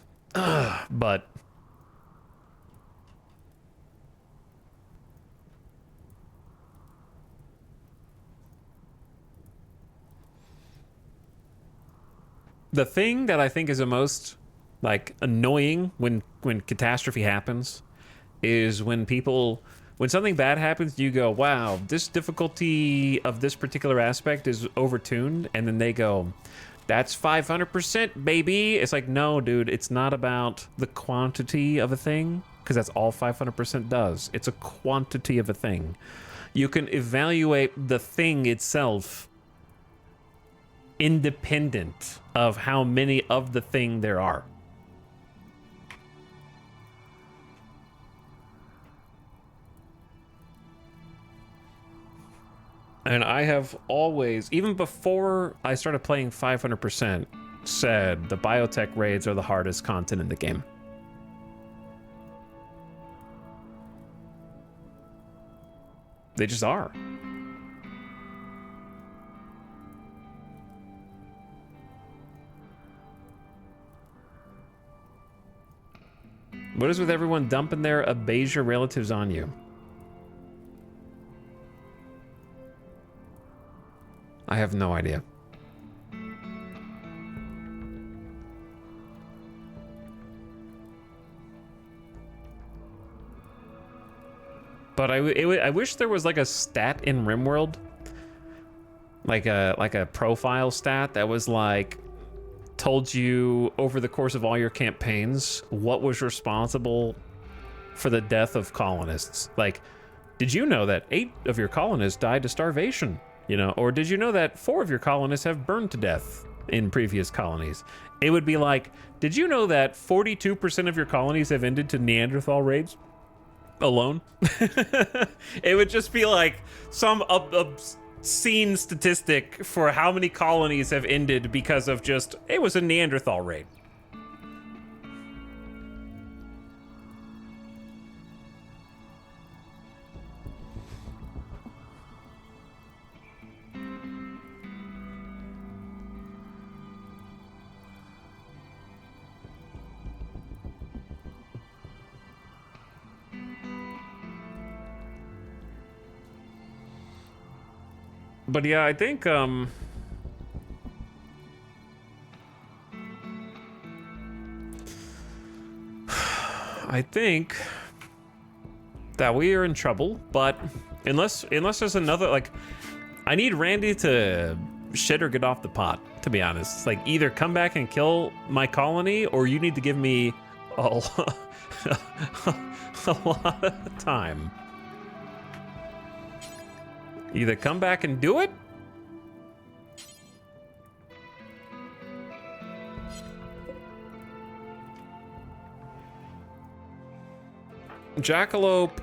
S1: But the thing that I think is the most like annoying when catastrophe happens is when something bad happens, you go, wow, this difficulty of this particular aspect is overtuned, and then they go, that's 500%, baby. It's like, no, dude, it's not about the quantity of a thing, because that's all 500% does. It's a quantity of a thing. You can evaluate the thing itself independent of how many of the thing there are. And I have always, even before I started playing 500%, said the biotech raids are the hardest content in the game. They just are. What is with everyone dumping their Abasia relatives on you? I have no idea. But I wish there was like a stat in RimWorld, like a profile stat that was like told you over the course of all your campaigns what was responsible for the death of colonists. Like, did you know that 8 of your colonists died to starvation? You know, or did you know that 4 of your colonists have burned to death in previous colonies? It would be like, did you know that 42% of your colonies have ended to Neanderthal raids alone? It would just be like some obscene statistic for how many colonies have ended because of just, it was a Neanderthal raid. But yeah, I think I think that we are in trouble, but unless there's another, like, I need Randy to shit or get off the pot, to be honest. Like, either come back and kill my colony, or you need to give me a lot of time. Either come back and do it, Jackalope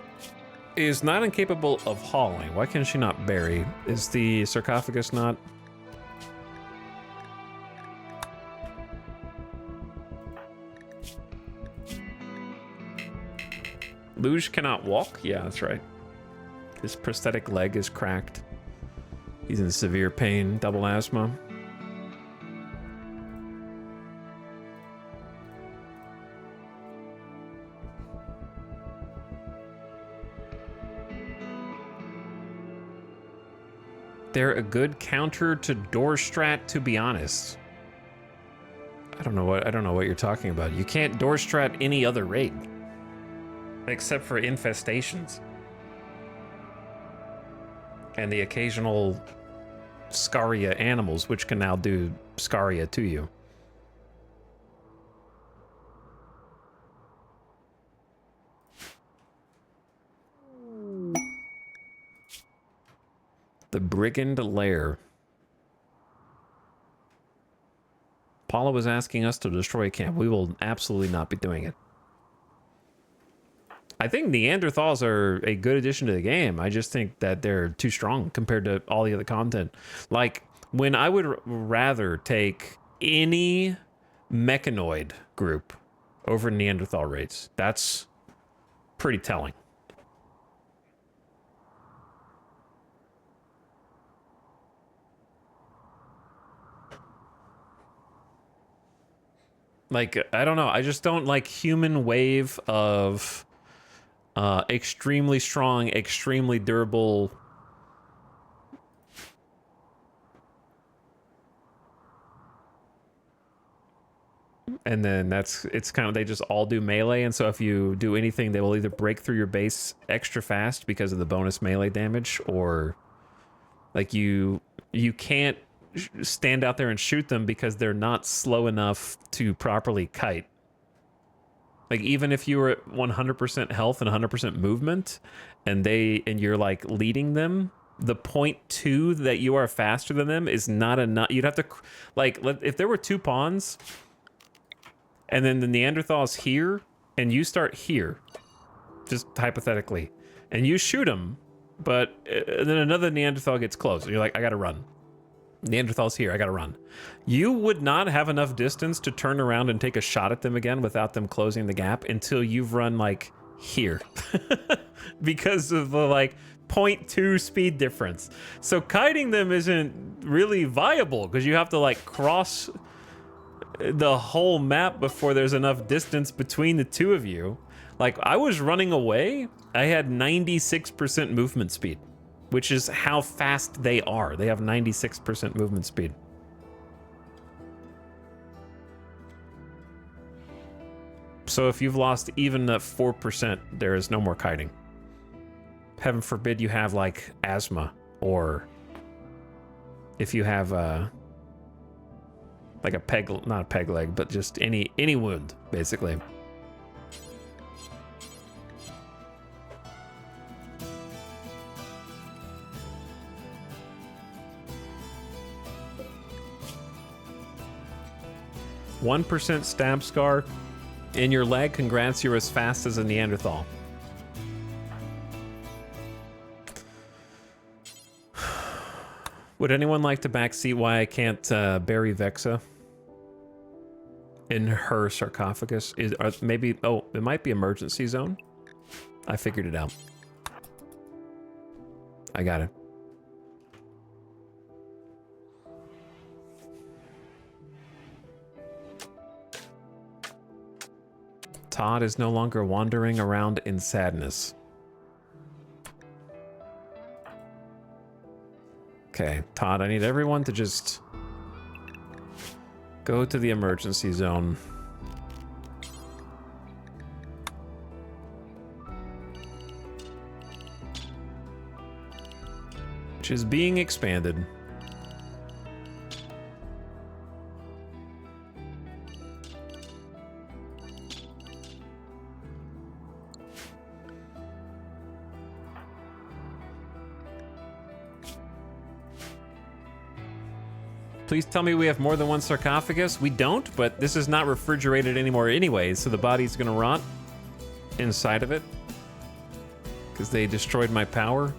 S1: is not incapable of hauling. Why can she not bury? Is the sarcophagus not? Luge cannot walk? Yeah, that's right. His prosthetic leg is cracked. He's in severe pain, double asthma. They're a good counter to door strat, to be honest. I don't know what you're talking about. You can't door strat any other raid except for infestations and the occasional Scaria animals, which can now do Scaria to you. The Brigand Lair. Paula was asking us to destroy a camp. We will absolutely not be doing it. I think Neanderthals are a good addition to the game. I just think that they're too strong compared to all the other content. Like, when I would rather take any mechanoid group over Neanderthal raids. That's pretty telling. Like, I don't know. I just don't like human wave of extremely strong, extremely durable. And then it's kind of, they just all do melee. And so if you do anything, they will either break through your base extra fast because of the bonus melee damage, or like you can't stand out there and shoot them because they're not slow enough to properly kite. Like, even if you were at 100% health and 100% movement, and you're like leading them, the 0.2 that you are faster than them is not enough. You'd have to, like, if there were 2 pawns, and then the Neanderthal's here, and you start here, just hypothetically, and you shoot him, but then another Neanderthal gets close, and you're like, I gotta run. Neanderthal's here, I gotta run. You would not have enough distance to turn around and take a shot at them again without them closing the gap until you've run like here. Because of the like 0.2 speed difference. So kiting them isn't really viable because you have to like cross the whole map before there's enough distance between the two of you. Like, I was running away, I had 96% movement speed, which is how fast they are. They have 96% movement speed. So if you've lost even 4%, there is no more kiting. Heaven forbid you have, like, asthma, or if you have, like a peg, not a peg leg, but just any wound, basically. %1 stab scar in your leg. Congrats, you're as fast as a Neanderthal. Would anyone like to backseat why I can't bury Vexa in her sarcophagus? Maybe, oh, it might be emergency zone. I figured it out. I got it. Todd is no longer wandering around in sadness. Okay, Todd, I need everyone to just go to the emergency zone. Which is being expanded. Please tell me we have more than one sarcophagus. We don't, but this is not refrigerated anymore anyway, so the body's gonna rot inside of it. Because they destroyed my power.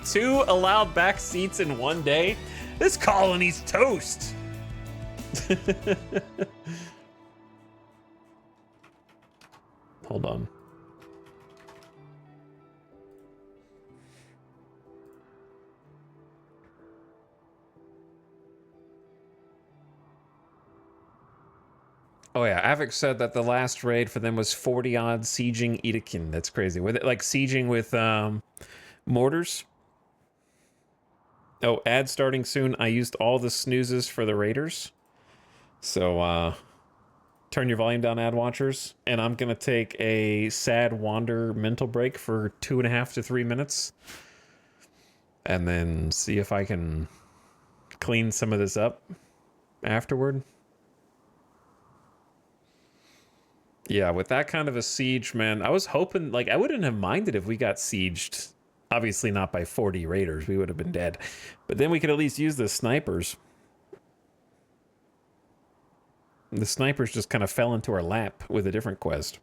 S1: Two allowed back seats in one day? This colony's toast. Hold on. Oh yeah, Avik said that the last raid for them was 40-odd sieging Edekin. That's crazy. With it, like sieging with mortars. Oh, ad starting soon. I used all the snoozes for the raiders. So, turn your volume down, ad watchers. And I'm going to take a sad wander mental break for 2.5 to 3 minutes. And then see if I can clean some of this up afterward. Yeah, with that kind of a siege, man, I was hoping, like, I wouldn't have minded if we got sieged. Obviously not by 40 raiders, we would have been dead. But then we could at least use the snipers. The snipers just kind of fell into our lap with a different quest.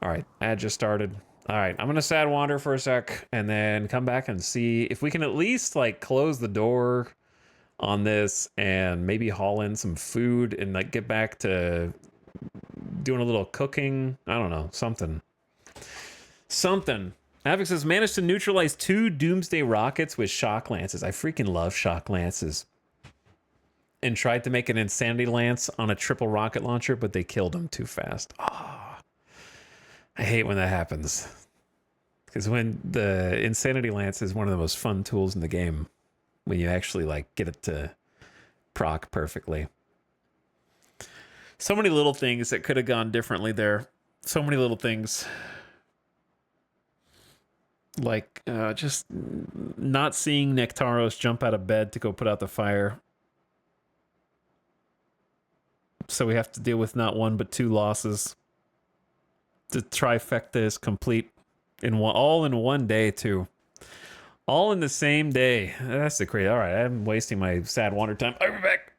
S1: Alright, ad just started. Alright, I'm gonna sad wander for a sec, and then come back and see if we can at least, like, close the door on this, and maybe haul in some food, and, like, get back to doing a little cooking. I don't know, something. Something. Avik says, managed to neutralize 2 Doomsday rockets with shock lances. I freaking love shock lances. And tried to make an Insanity Lance on a triple rocket launcher, but they killed him too fast. Oh, I hate when that happens. Because when the Insanity Lance is one of the most fun tools in the game. When you actually, like, get it to proc perfectly. So many little things that could have gone differently there. So many little things. Like, just not seeing Nectaros jump out of bed to go put out the fire. So we have to deal with not 1, but 2 losses. The trifecta is complete. All in one day, too. All in the same day. That's the crazy. All right, I'm wasting my sad wander time. I'll be back.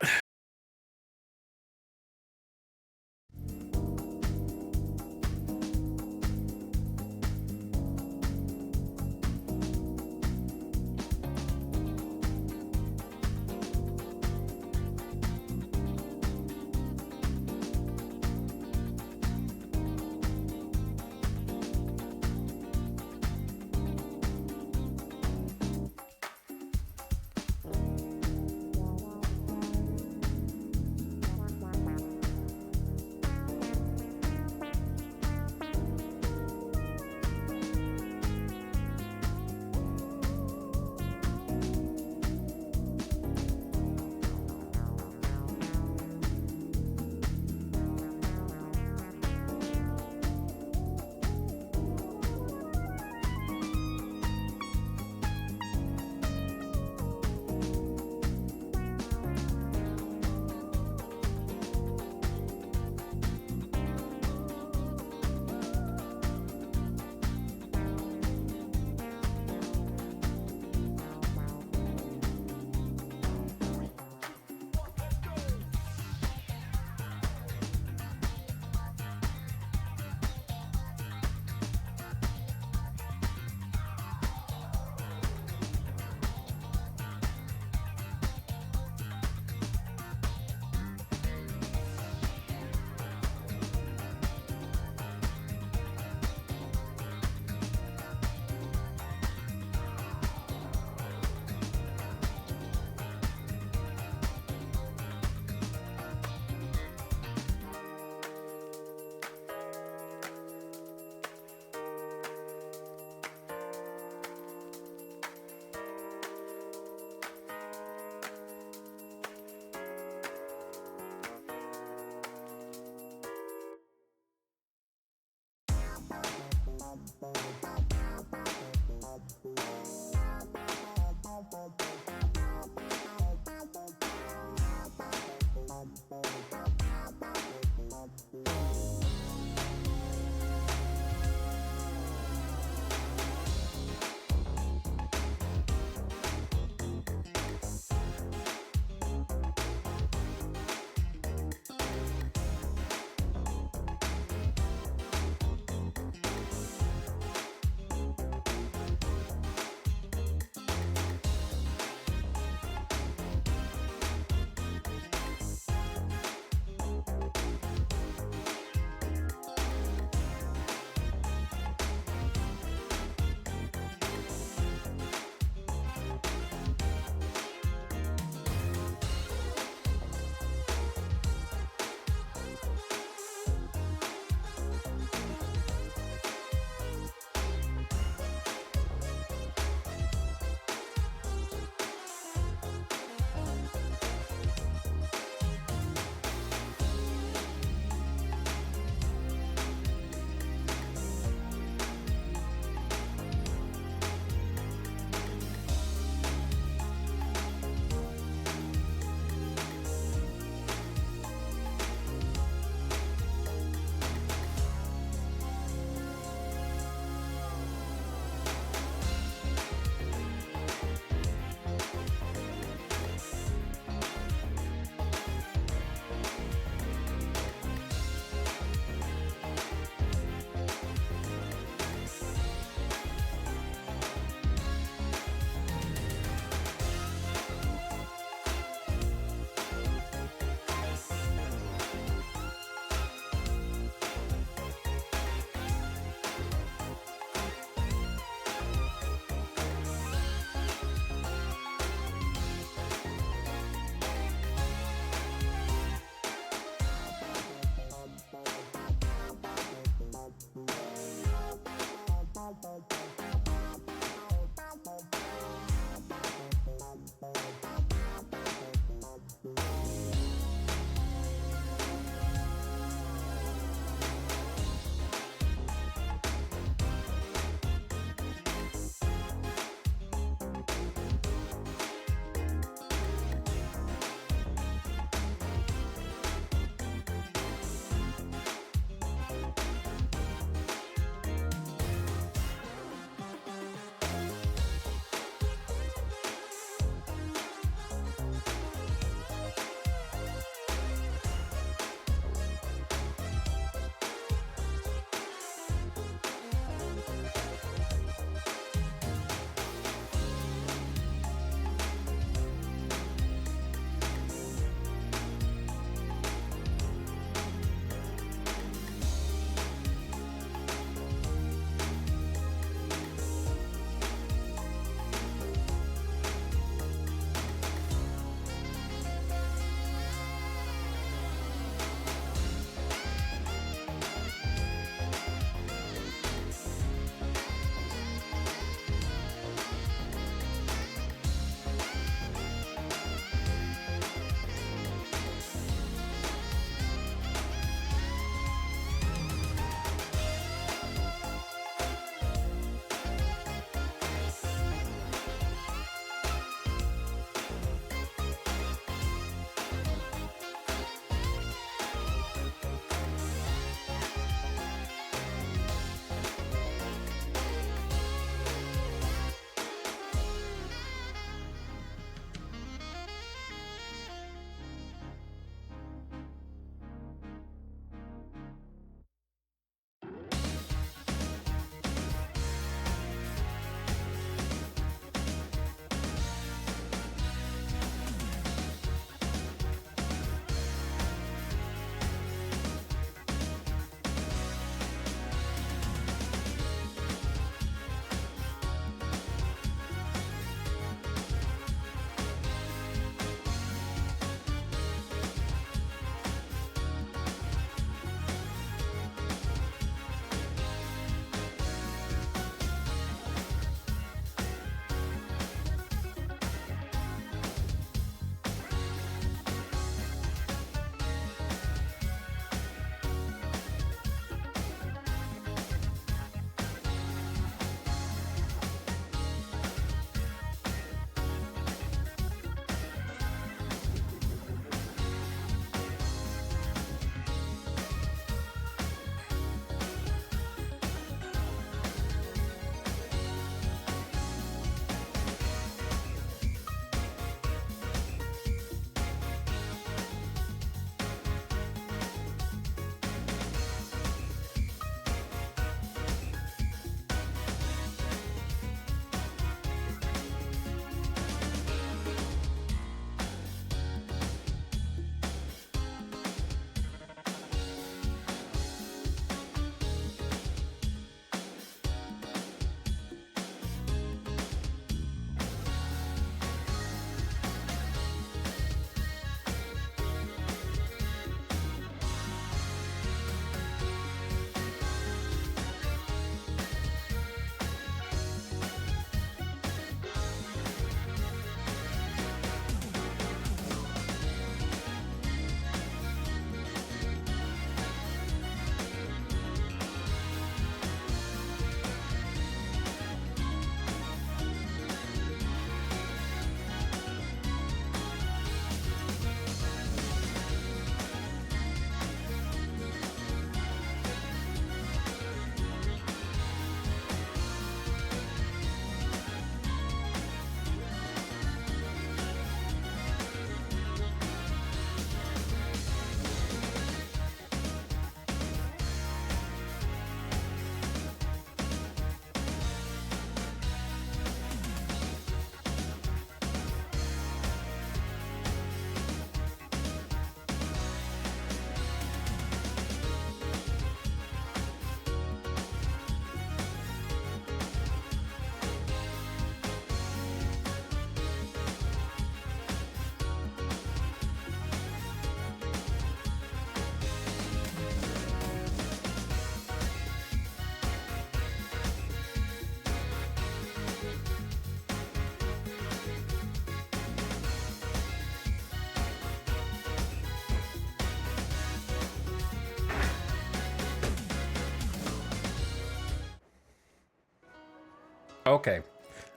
S1: Okay.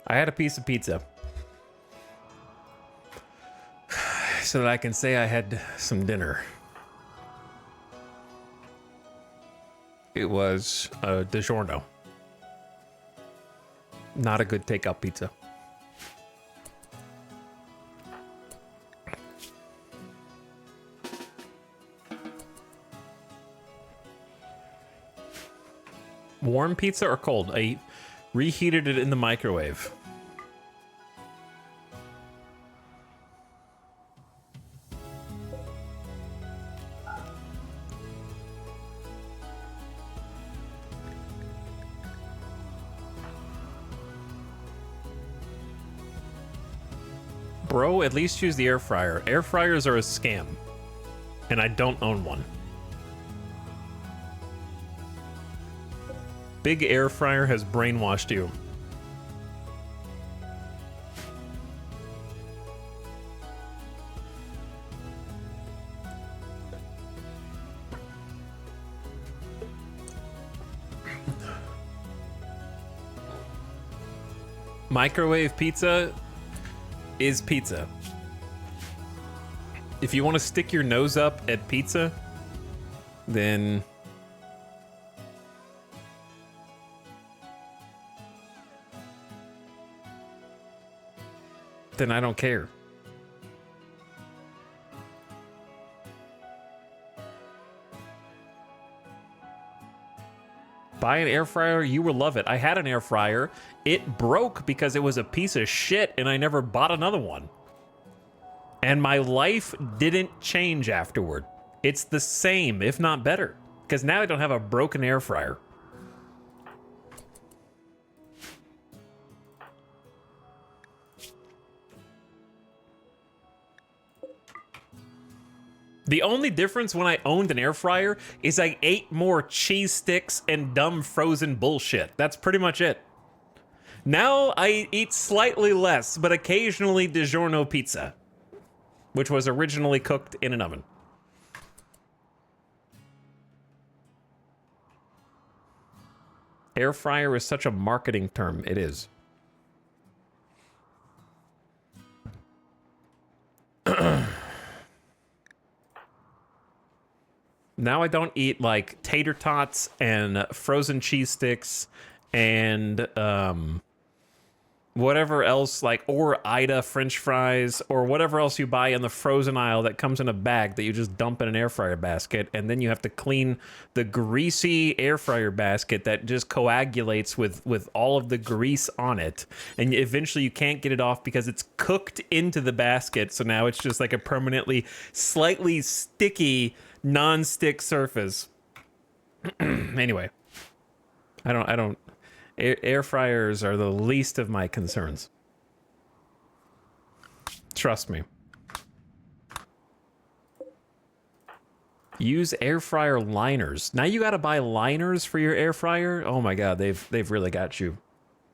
S1: I had a piece of pizza. So that I can say I had some dinner. It was a DiGiorno. Not a good takeout pizza. Warm pizza or cold? I reheated it in the microwave. Bro, at least use the air fryer. Air fryers are a scam. And I don't own one. Big air fryer has brainwashed you. Microwave pizza is pizza. If you want to stick your nose up at pizza, then I don't care. Buy an air fryer, you will love it. I had an air fryer. It broke because it was a piece of shit and I never bought another one. And my life didn't change afterward. It's the same, if not better, because now I don't have a broken air fryer. The only difference when I owned an air fryer is I ate more cheese sticks and dumb frozen bullshit. That's pretty much it. Now I eat slightly less, but occasionally DiGiorno pizza, which was originally cooked in an oven. Air fryer is such a marketing term. It is. Now I don't eat like tater tots and frozen cheese sticks and whatever else, like, or Ida French fries or whatever else you buy in the frozen aisle that comes in a bag that you just dump in an air fryer basket, and then you have to clean the greasy air fryer basket that just coagulates with all of the grease on it, and eventually you can't get it off because it's cooked into the basket, so now it's just like a permanently slightly sticky non-stick surface. Anyway, I don't air fryers are the least of my concerns. Trust me. Use air fryer liners. Now you got to buy liners for your air fryer. Oh my god, they've really got you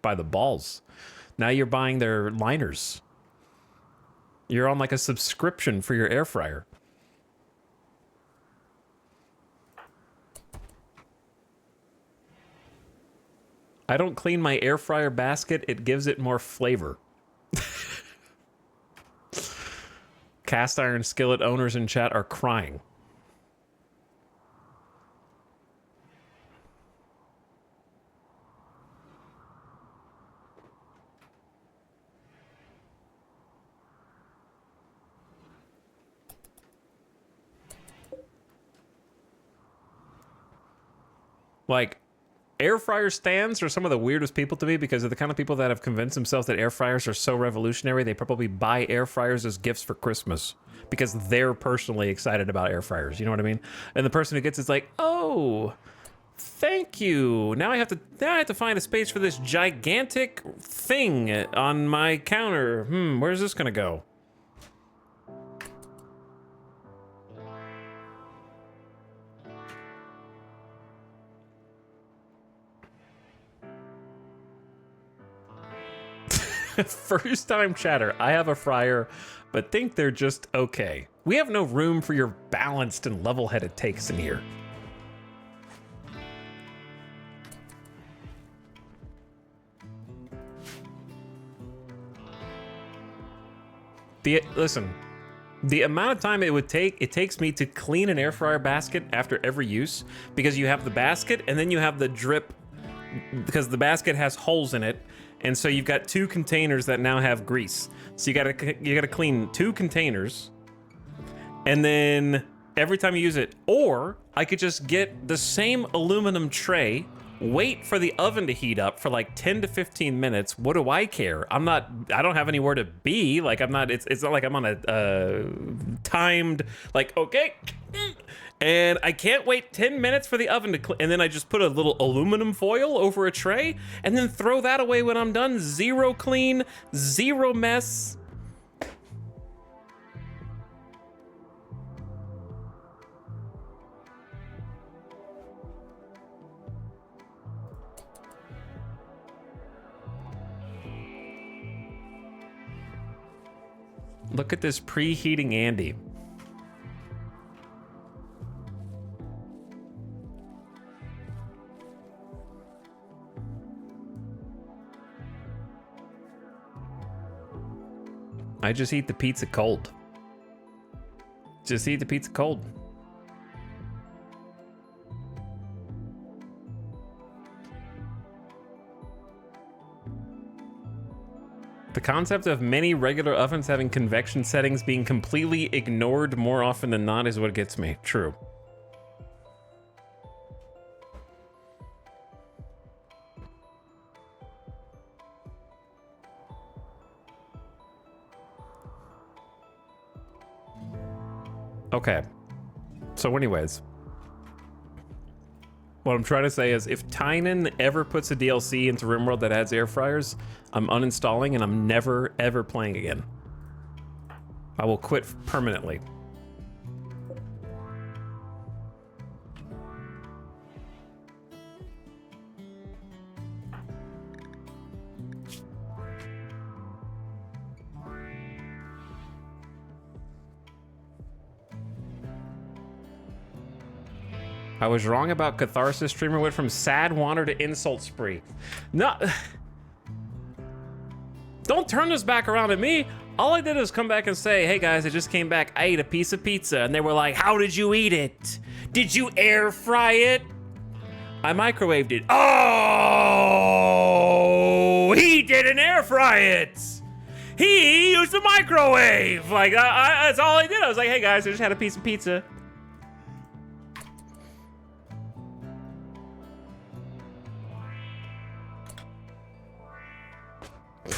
S1: by the balls. Now you're buying their liners. You're on like a subscription for your air fryer. I don't clean my air fryer basket. It gives it more flavor. Cast iron skillet owners in chat are crying. Like, air fryer stands are some of the weirdest people to me because they're the kind of people that have convinced themselves that air fryers are so revolutionary they probably buy air fryers as gifts for Christmas because they're personally excited about air fryers. You know what I mean? And the person who gets it's like, oh, thank you. Now I have to find a space for this gigantic thing on my counter. Where's this gonna go? First time chatter. I have a fryer, but think they're just okay. We have no room for your balanced and level-headed takes in here. Listen, the amount of time it takes me to clean an air fryer basket after every use, because you have the basket and then you have the drip, because the basket has holes in it, and so you've got 2 containers that now have grease. So you gotta clean 2 containers, and then every time you use it, or I could just get the same aluminum tray, wait for the oven to heat up for like 10 to 15 minutes. What do I care? I don't have anywhere to be. Like it's not like I'm on a timed, like, okay. And I can't wait 10 minutes for the oven to and then I just put a little aluminum foil over a tray and then throw that away when I'm done. 0 clean, 0 mess. Look at this preheating Andy. I just eat the pizza cold. Just eat the pizza cold. The concept of many regular ovens having convection settings being completely ignored more often than not is what gets me. True. Okay. So anyways, what I'm trying to say is if Tynan ever puts a DLC into RimWorld that adds air fryers, I'm uninstalling and I'm never, ever playing again. I will quit permanently. I was wrong about Catharsis. Streamer went from sad wander to insult spree. No. Don't turn this back around at me. All I did is come back and say, hey guys, I just came back. I ate a piece of pizza. And they were like, how did you eat it? Did you air fry it? I microwaved it. Oh, he didn't air fry it. He used the microwave. Like, that's all I did. I was like, hey guys, I just had a piece of pizza.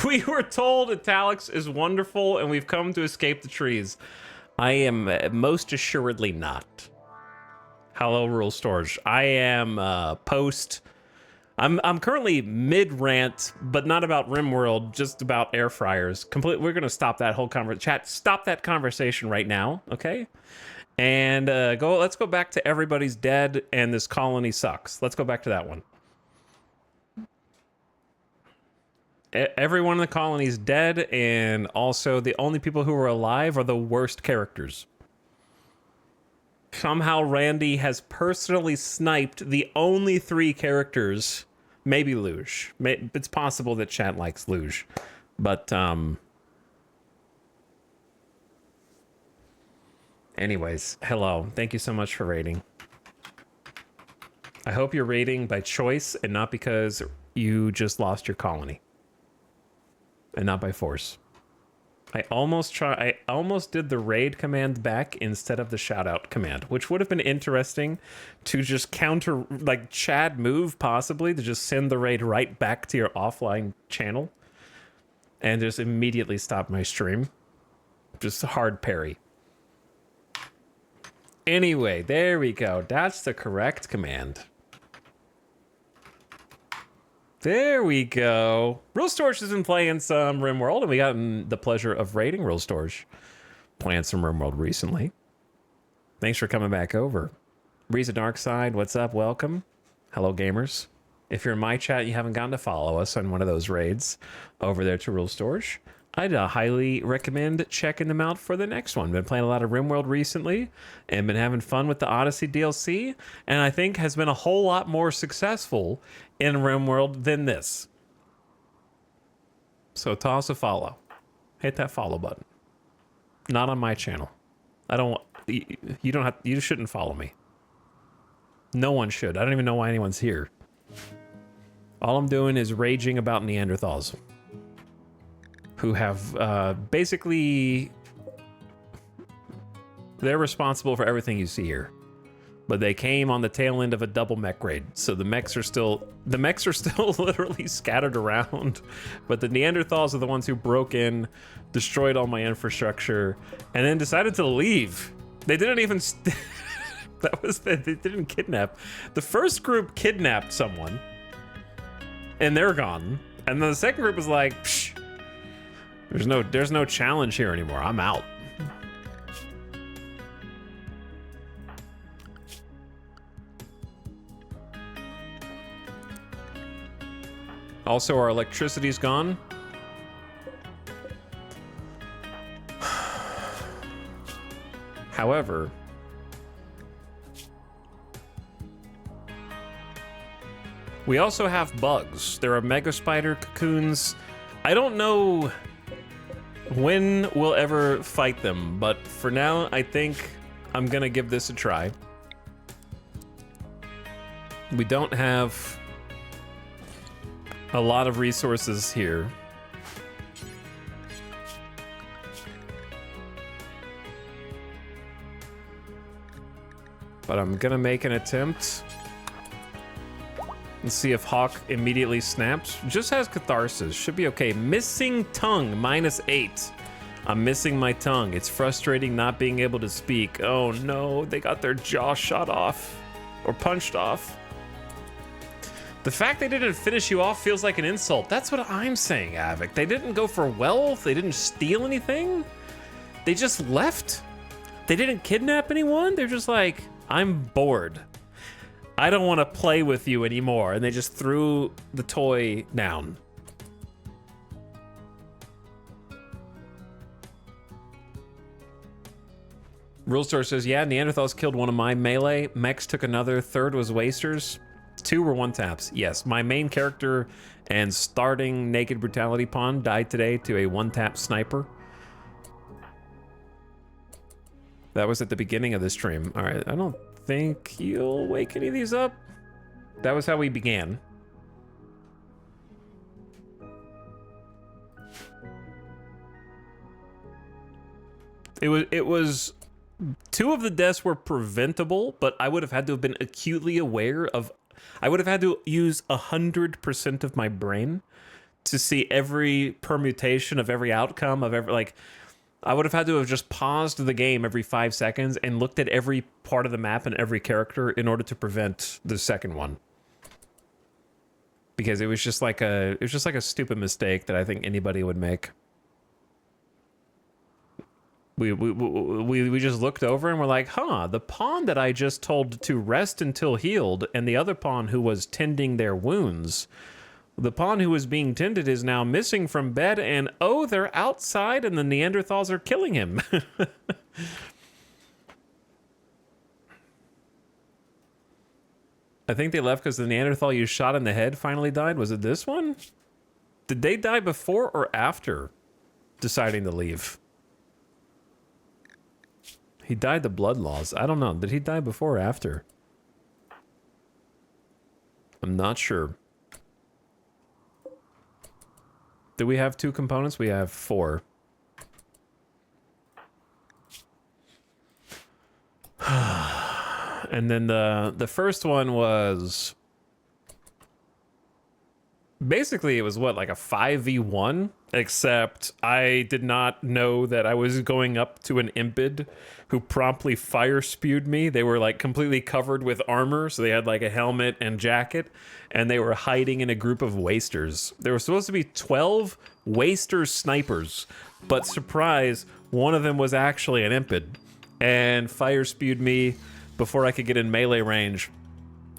S1: We were told Italics is wonderful and we've come to escape the trees. I am most assuredly not. Hello, Rule Storage. I am I'm currently mid-rant, but not about RimWorld, just about air fryers. We're gonna stop that whole chat. Stop that conversation right now, okay? And let's go back to everybody's dead and this colony sucks. Let's go back to that one. Everyone in the colony is dead, and also the only people who are alive are the worst characters. Somehow Randy has personally sniped the only 3 characters, maybe Luge. It's possible that chat likes Luge, but anyways, hello. Thank you so much for raiding. I hope you're raiding by choice and not because you just lost your colony. And not by force. I almost did the raid command back instead of the shout out command, which would have been interesting to just counter, like Chad move possibly, to just send the raid right back to your offline channel and just immediately stop my stream. Just hard parry. Anyway, there we go. That's the correct command. There we go. Real Storage has been playing some RimWorld, and we got the pleasure of raiding Real Storage. Playing some RimWorld recently. Thanks for coming back over. Breeza Darkside, what's up? Welcome. Hello, gamers. If you're in my chat and you haven't gotten to follow us on one of those raids over there to Real Storage, I'd highly recommend checking them out for the next one. Been playing a lot of RimWorld recently and been having fun with the Odyssey DLC, and I think has been a whole lot more successful in RimWorld than this. So toss a follow. Hit that follow button. Not on my channel. I don't. You don't have. You shouldn't follow me. No one should. I don't even know why anyone's here. All I'm doing is raging about Neanderthals, who have basically, they're responsible for everything you see here. But they came on the tail end of a double mech raid, so the mechs are still literally scattered around. But the Neanderthals are the ones who broke in, destroyed all my infrastructure, and then decided to leave. They didn't even. They didn't kidnap. The first group kidnapped someone, and they're gone. And then the second group was like, psh, there's no challenge here anymore. I'm out. Also, our electricity's gone. However, we also have bugs. There are mega spider cocoons. I don't know when we'll ever fight them, but for now, I think I'm gonna give this a try. We don't have a lot of resources here. But I'm gonna make an attempt. Let's see if Hawk immediately snaps. Just has catharsis, should be okay. Missing tongue, -8. I'm missing my tongue. It's frustrating not being able to speak. Oh no, they got their jaw shot off or punched off. The fact they didn't finish you off feels like an insult. That's what I'm saying, Avic. They didn't go for wealth. They didn't steal anything. They just left. They didn't kidnap anyone. They're just like, I'm bored. I don't want to play with you anymore. And they just threw the toy down. Rule Store says, yeah, Neanderthals killed one of my melee. Mechs took another. Third was Wasters. 2 were one-taps. Yes, my main character and starting Naked Brutality pawn died today to a one-tap sniper. That was at the beginning of the stream. All right, I don't think you'll wake any of these up. That was how we began. It was 2 of the deaths were preventable, but I would have had to have been acutely aware of. I would have had to use 100% of my brain to see every permutation of every outcome of every, like, I would have had to have just paused the game every 5 seconds and looked at every part of the map and every character in order to prevent the second one. Because it was just like a stupid mistake that I think anybody would make. We just looked over and we're like, huh, the pawn that I just told to rest until healed, and the other pawn who was tending their wounds, the pawn who was being tended is now missing from bed, and oh, they're outside and the Neanderthals are killing him. I think they left because the Neanderthal you shot in the head finally died. Was it this one? Did they die before or after deciding to leave? He died to blood loss. I don't know. Did he die before or after? I'm not sure. Do we have 2 components? We have 4. And then the first one was... Basically, it was what, like a 5v1? Except I did not know that I was going up to an impid who promptly fire spewed me. They were like completely covered with armor, so they had like a helmet and jacket, and they were hiding in a group of wasters. There were supposed to be 12 waster snipers, but surprise, one of them was actually an impid, and fire spewed me before I could get in melee range.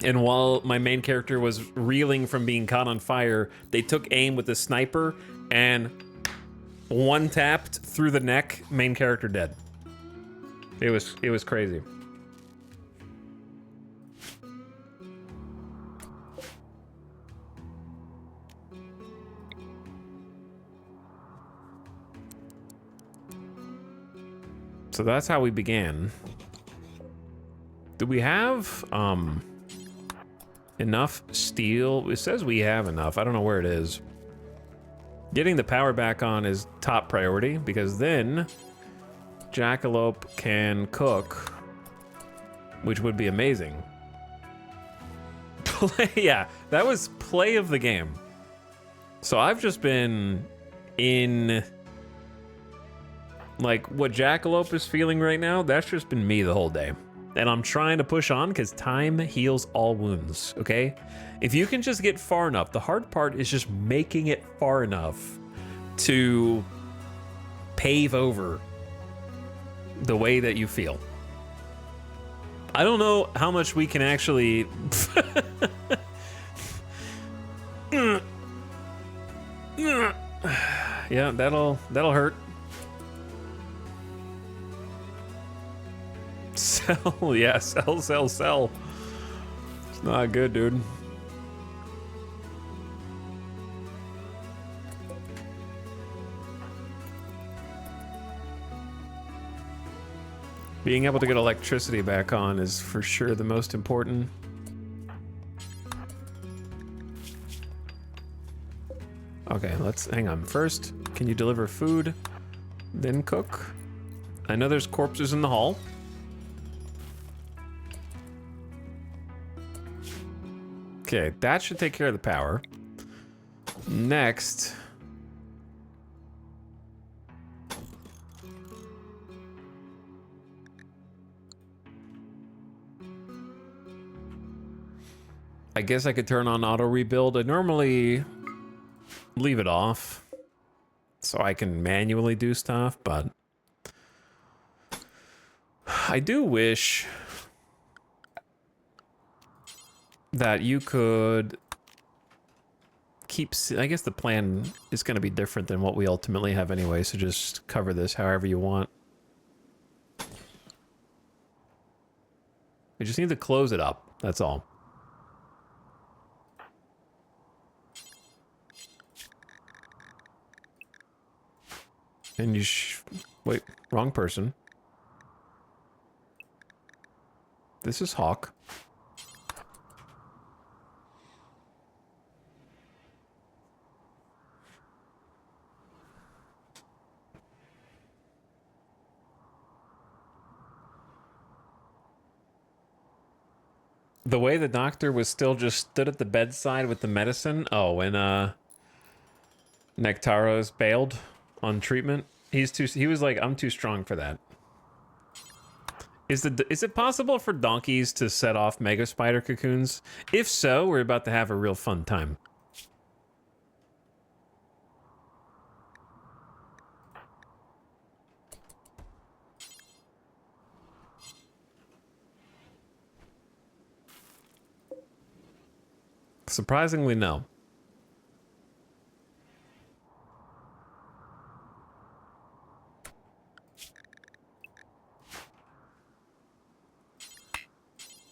S1: And while my main character was reeling from being caught on fire, they took aim with the sniper and one tapped through the neck, main character dead. It was crazy. So that's how we began. Do we have enough steel? It says we have enough. I don't know where it is. Getting the power back on is top priority because then Jackalope can cook, which would be amazing. Yeah, that was play of the game. So I've just been in, like, what Jackalope is feeling right now, that's just been me the whole day. And I'm trying to push on because time heals all wounds, okay? If you can just get far enough, the hard part is just making it far enough to pave over the way that you feel. I don't know how much we can actually... Yeah, that'll hurt. Sell, yeah, sell. It's not good, dude. Being able to get electricity back on is for sure the most important. Okay, let's hang on. First, can you deliver food, then cook? I know there's corpses in the hall. Okay, that should take care of the power. Next, I guess I could turn on auto rebuild. I normally leave it off so I can manually do stuff, but I do wish that you could keep, I guess the plan is going to be different than what we ultimately have anyway, so just cover this however you want. We just need to close it up, that's all. And you wait, wrong person. This is Hawk. The way the doctor was still just stood at the bedside with the medicine. Oh, and Nectaro's bailed on treatment. He was like, I'm too strong for that. Is it possible for donkeys to set off mega spider cocoons? If so, we're about to have a real fun time. Surprisingly, no.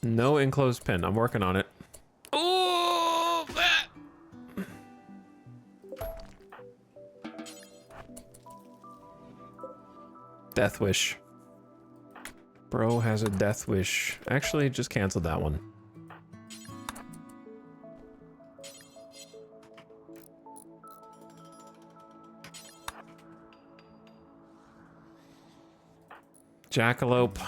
S1: No enclosed pen. I'm working on it. Oh, that. Death wish. Bro has a death wish. Actually, just canceled that one. Jackalope.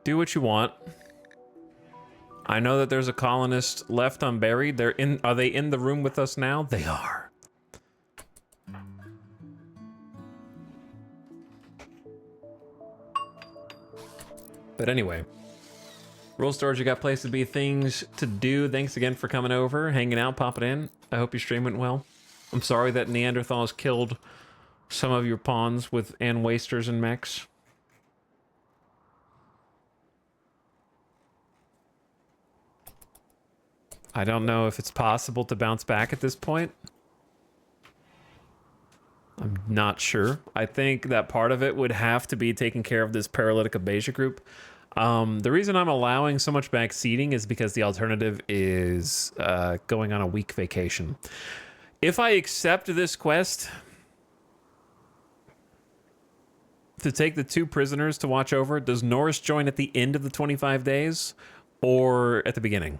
S1: Do what you want. I know that there's a colonist left unburied. Are they in the room with us now? They are. But anyway, Rule Storage, you got place to be, things to do. Thanks again for coming over, hanging out, popping in. I hope your stream went well. I'm sorry that Neanderthals killed some of your pawns and wasters and mechs. I don't know if it's possible to bounce back at this point. I'm not sure. I think that part of it would have to be taking care of this paralytic abasia group. The reason I'm allowing so much back seating is because the alternative is going on a week vacation. If I accept this quest, to take the 2 prisoners to watch over, does Norris join at the end of the 25 days or at the beginning?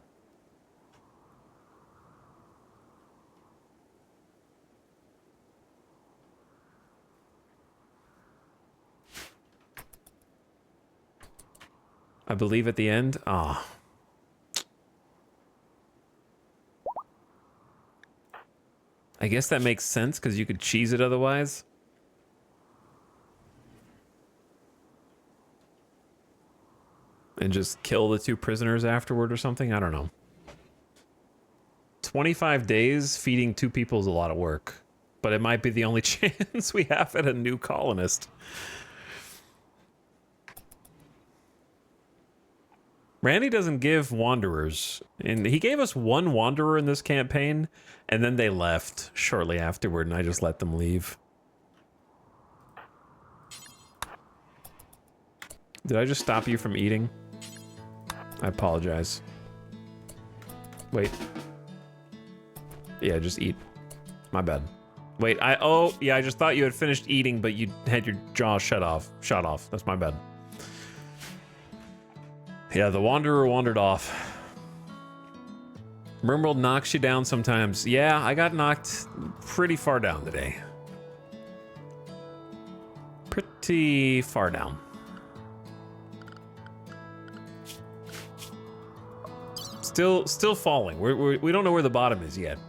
S1: I believe at the end. Ah. I guess that makes sense because you could cheese it otherwise. And just kill the 2 prisoners afterward or something? I don't know. 25 days feeding 2 people is a lot of work. But it might be the only chance we have at a new colonist. Randy doesn't give wanderers. And he gave us 1 wanderer in this campaign, and then they left shortly afterward, and I just let them leave. Did I just stop you from eating? I apologize. Wait. Yeah, just eat. My bad. Wait, oh, yeah, I just thought you had finished eating, but you had your jaw shut off. That's my bad. Yeah, the Wanderer wandered off. RimWorld knocks you down sometimes. Yeah, I got knocked pretty far down today. Pretty far down. Still falling. We don't know where the bottom is yet.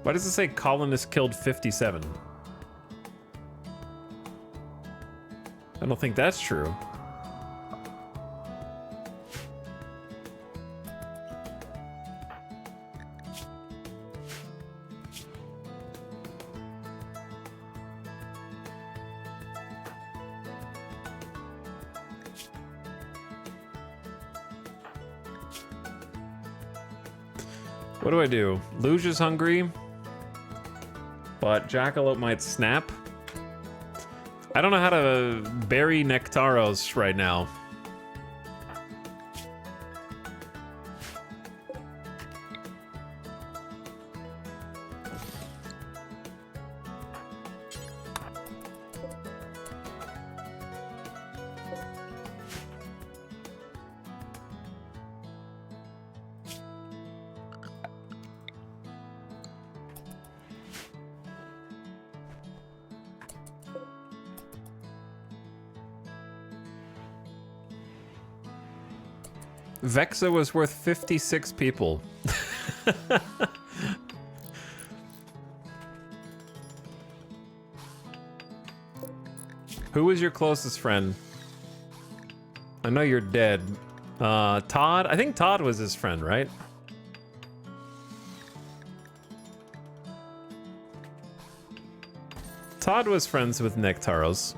S1: Why does it say colonists killed 57? I don't think that's true. What do I do? Luge is hungry, but Jackalope might snap. I don't know how to bury Nectaros right now. Vexa was worth 56 people. Who was your closest friend? I know you're dead. Todd? I think Todd was his friend, right? Todd was friends with Nectaros.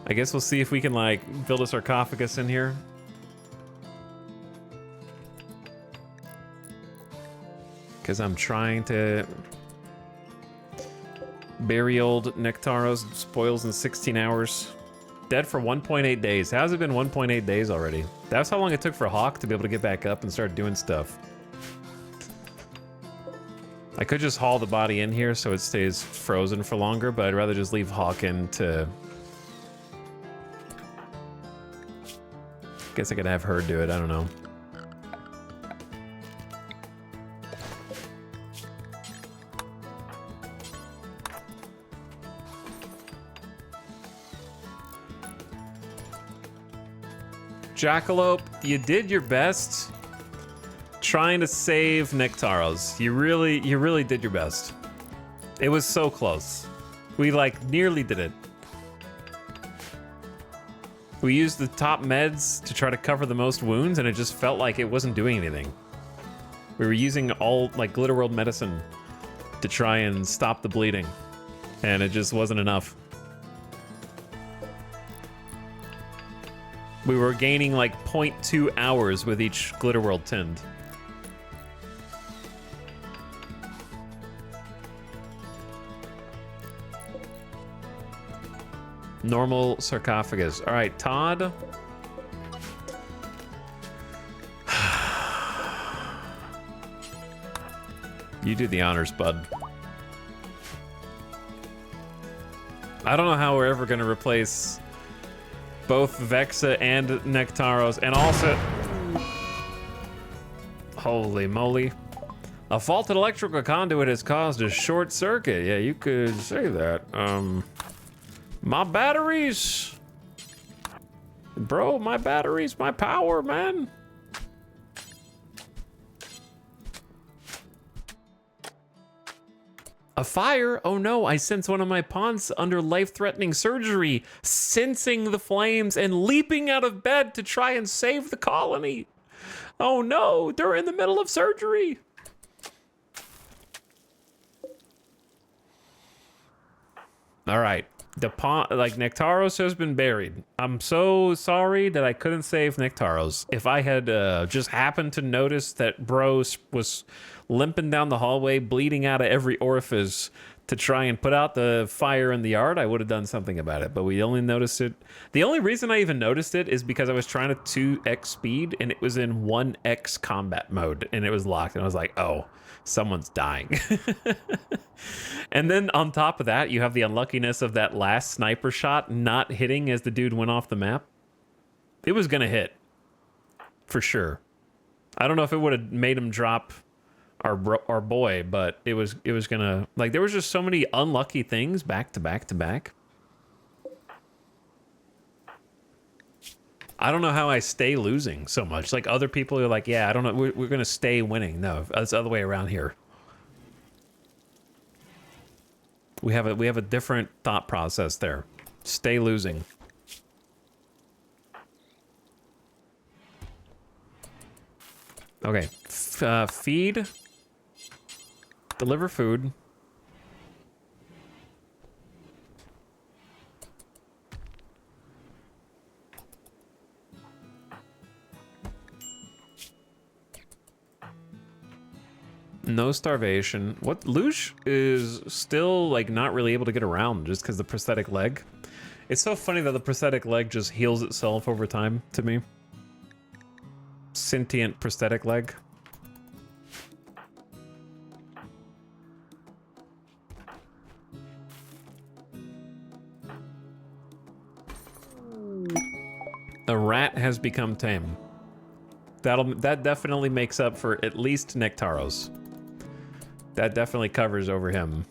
S1: I guess we'll see if we can, like, build a sarcophagus in here. Because I'm trying to bury old Nectaros. Spoils in 16 hours. Dead for 1.8 days. How's it been 1.8 days already? That's how long it took for Hawk to be able to get back up and start doing stuff. I could just haul the body in here so it stays frozen for longer, but I'd rather just leave Hawk in to... Guess I could have her do it, I don't know. Jackalope, you did your best trying to save Nectaros. You really did your best. It was so close. We like nearly did it. We used the top meds to try to cover the most wounds, and it just felt like it wasn't doing anything. We were using all like Glitterworld medicine to try and stop the bleeding, and it just wasn't enough. We were gaining like 0.2 hours with each Glitterworld tinned. Normal sarcophagus. All right, Todd. You do the honors, bud. I don't know how we're ever gonna replace both Vexa and Nectaros, and also... Holy moly. A faulted electrical conduit has caused a short circuit. Yeah, you could say that. My batteries. Bro, my batteries, my power, man. A fire? Oh no, I sense one of my pawns under life-threatening surgery, sensing the flames and leaping out of bed to try and save the colony. Oh no, they're in the middle of surgery. All right, the pawn, like Nectaros has been buried. I'm so sorry that I couldn't save Nectaros. If I had just happened to notice that bro was limping down the hallway, bleeding out of every orifice to try and put out the fire in the yard, I would have done something about it, but we only noticed it. The only reason I even noticed it is because I was trying to 2x speed and it was in 1x combat mode and it was locked and I was like, oh, someone's dying. And then on top of that, you have the unluckiness of that last sniper shot not hitting as the dude went off the map. It was gonna hit, for sure. I don't know if it would have made him drop our boy, but it was gonna, like, there was just so many unlucky things back to back to back. I don't know how I stay losing so much. Like, other people are like, yeah, I don't know, we're gonna stay winning. No, it's the other way around here. We have a different thought process there. Stay losing. Okay, feed. Deliver food. No starvation. What? Lush is still, like, not really able to get around just because the prosthetic leg. It's so funny that the prosthetic leg just heals itself over time to me. Sentient prosthetic leg. A rat has become tame. That definitely makes up for at least Nectaros. That definitely covers over him.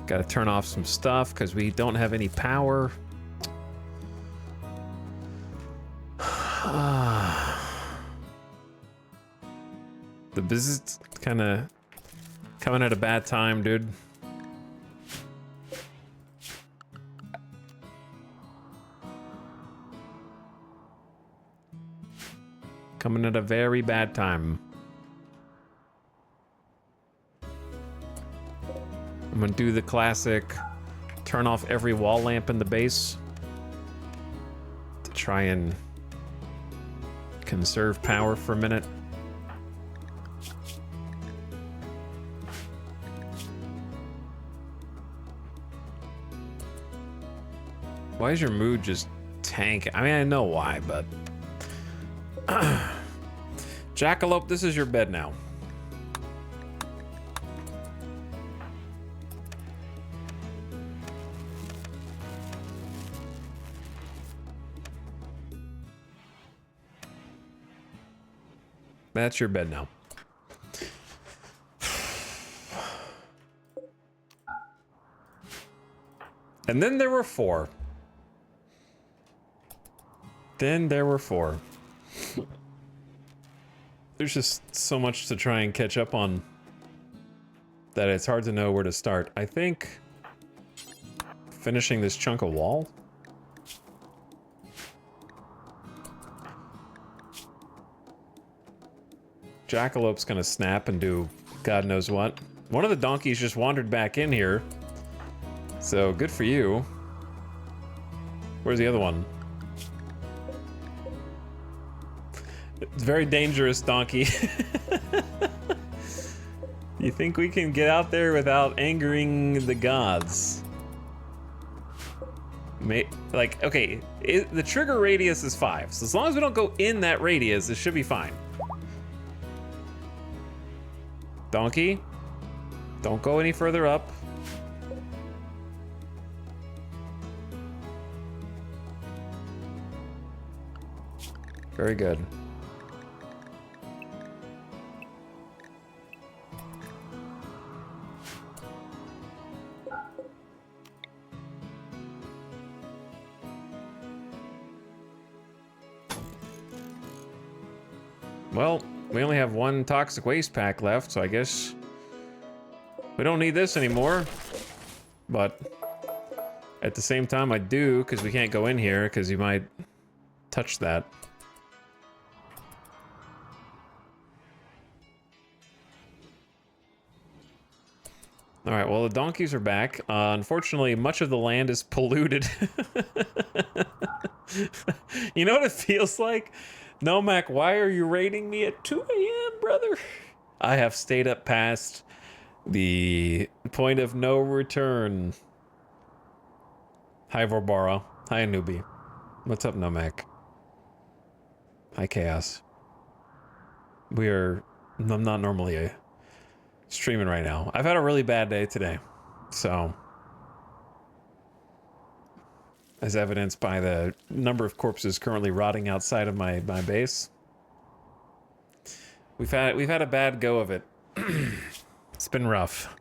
S1: Got to turn off some stuff because we don't have any power. The business kind of coming at a bad time, dude. Coming at a very bad time. I'm gonna do the classic, turn off every wall lamp in the base to try and conserve power for a minute. Why is your mood just tank? I mean, I know why, but... Jackalope, this is your bed now. That's your bed now. And then there were 4. Then there were 4. There's just so much to try and catch up on that it's hard to know where to start. I think finishing this chunk of wall. Jackalope's gonna snap and do God knows what. One of the donkeys just wandered back in here. So good for you. Where's the other one? It's very dangerous, donkey. You think we can get out there without angering the gods? Like, okay, the trigger radius is 5, so as long as we don't go in that radius, it should be fine. Donkey, don't go any further up. Very good. Well, we only have one toxic waste pack left, so I guess we don't need this anymore. But at the same time, I do, because we can't go in here, because you might touch that. All right, well, the donkeys are back. Unfortunately, much of the land is polluted. You know what it feels like? No, Mac, why are you raiding me at 2 a.m., brother? I have stayed up past the point of no return. Hi, Vorbara. Hi, Newbie. What's up, Nomac? Hi, Chaos. I'm not normally streaming right now. I've had a really bad day today, so as evidenced by the number of corpses currently rotting outside of my base. We've had a bad go of it. It's been rough.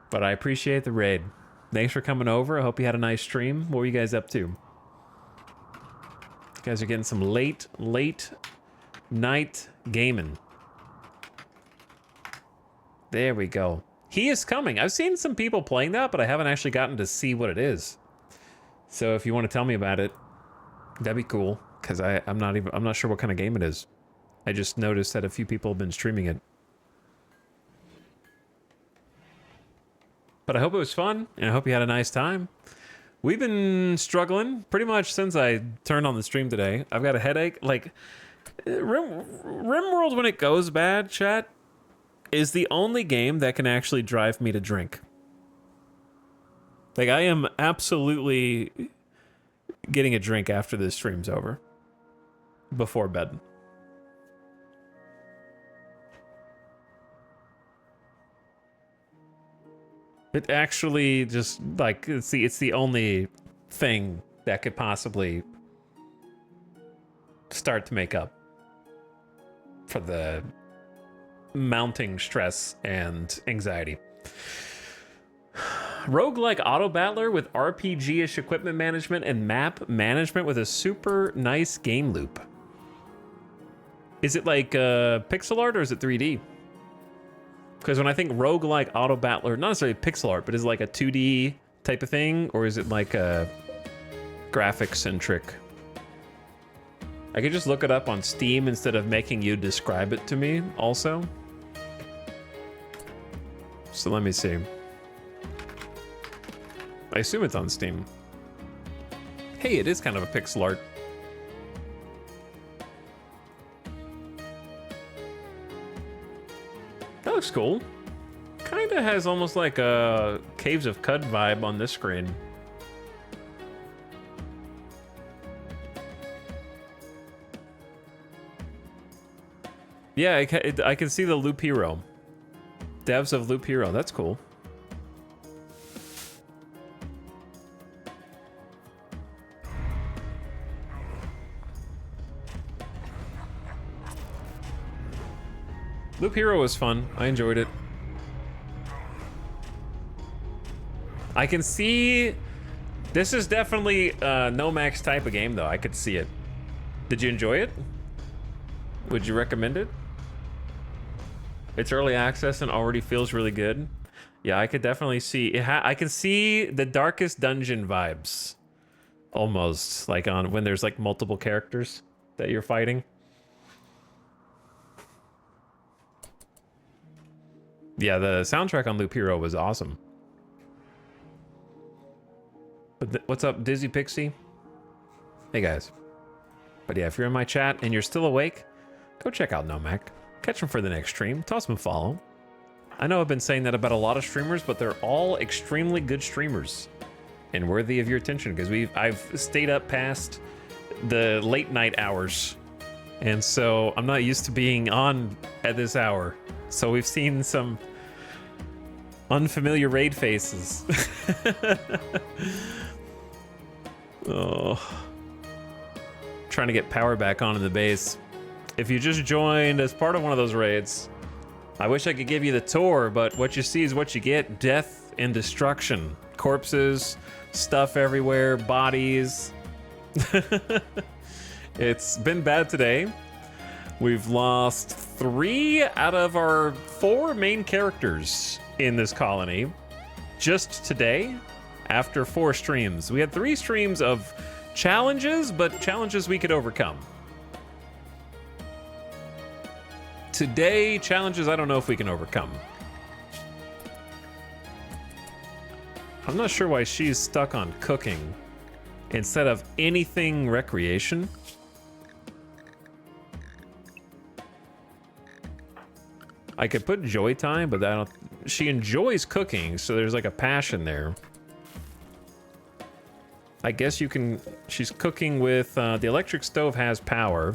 S1: But I appreciate the raid. Thanks for coming over. I hope you had a nice stream. What were you guys up to? You guys are getting some late night gaming. There we go. He is coming. I've seen some people playing that, but I haven't actually gotten to see what it is. So if you want to tell me about it, that'd be cool. Because I'm not sure what kind of game it is. I just noticed that a few people have been streaming it. But I hope it was fun, and I hope you had a nice time. We've been struggling pretty much since I turned on the stream today. I've got a headache. Like, RimWorld, when it goes bad, chat, is the only game that can actually drive me to drink. Like, I am absolutely getting a drink after this stream's over. Before bed. It actually just, like, it's the only thing that could possibly start to make up for the mounting stress and anxiety. Roguelike auto battler with RPG-ish equipment management and map management with a super nice game loop. Is it like pixel art or is it 3D? Because when I think roguelike auto battler, not necessarily pixel art, but is it like a 2D type of thing, or is it like a graphic centric? I could just look it up on Steam instead of making you describe it to me also. So let me see. I assume it's on Steam. Hey, it is kind of a pixel art. That looks cool. Kinda has almost like a Caves of Cud vibe on this screen. Yeah, I can see the Loop Hero. Devs of Loop Hero, that's cool. Loop Hero was fun. I enjoyed it. I can see... This is definitely No-Max type of game, though. I could see it. Did you enjoy it? Would you recommend it? It's early access and already feels really good. Yeah, I could definitely see... I can see the Darkest Dungeon vibes. Almost. Like on when there's like multiple characters that you're fighting. Yeah, the soundtrack on Loop Hero was awesome. But what's up, Dizzy Pixie? Hey, guys. But yeah, if you're in my chat and you're still awake, go check out Nomac. Catch him for the next stream. Toss him a follow. I know I've been saying that about a lot of streamers, but they're all extremely good streamers and worthy of your attention because I've stayed up past the late night hours. And so I'm not used to being on at this hour. So we've seen some unfamiliar raid faces. Oh. Trying to get power back on in the base. If you just joined as part of one of those raids, I wish I could give you the tour, but what you see is what you get. Death and destruction. Corpses, stuff everywhere, bodies. It's been bad today. We've lost 3 out of our 4 main characters in this colony just today after 4 streams. We had 3 streams of challenges, but challenges we could overcome. Today, challenges I don't know if we can overcome. I'm not sure why she's stuck on cooking instead of anything recreation. I could put joy time, but I don't. She enjoys cooking, so there's like a passion there. I guess you can. She's cooking with the electric stove has power.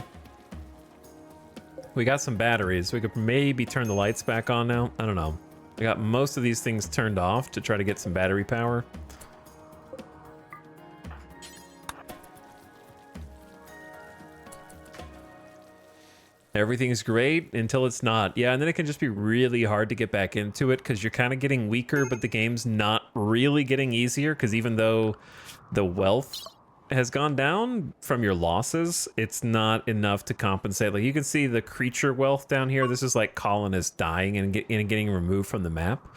S1: We got some batteries. We could maybe turn the lights back on now. I don't know. I got most of these things turned off to try to get some battery power. Everything's great until it's not. Yeah, and then it can just be really hard to get back into it because you're kind of getting weaker, but the game's not really getting easier because even though the wealth has gone down from your losses, it's not enough to compensate. Like you can see the creature wealth down here. This is like colonists dying and getting removed from the map,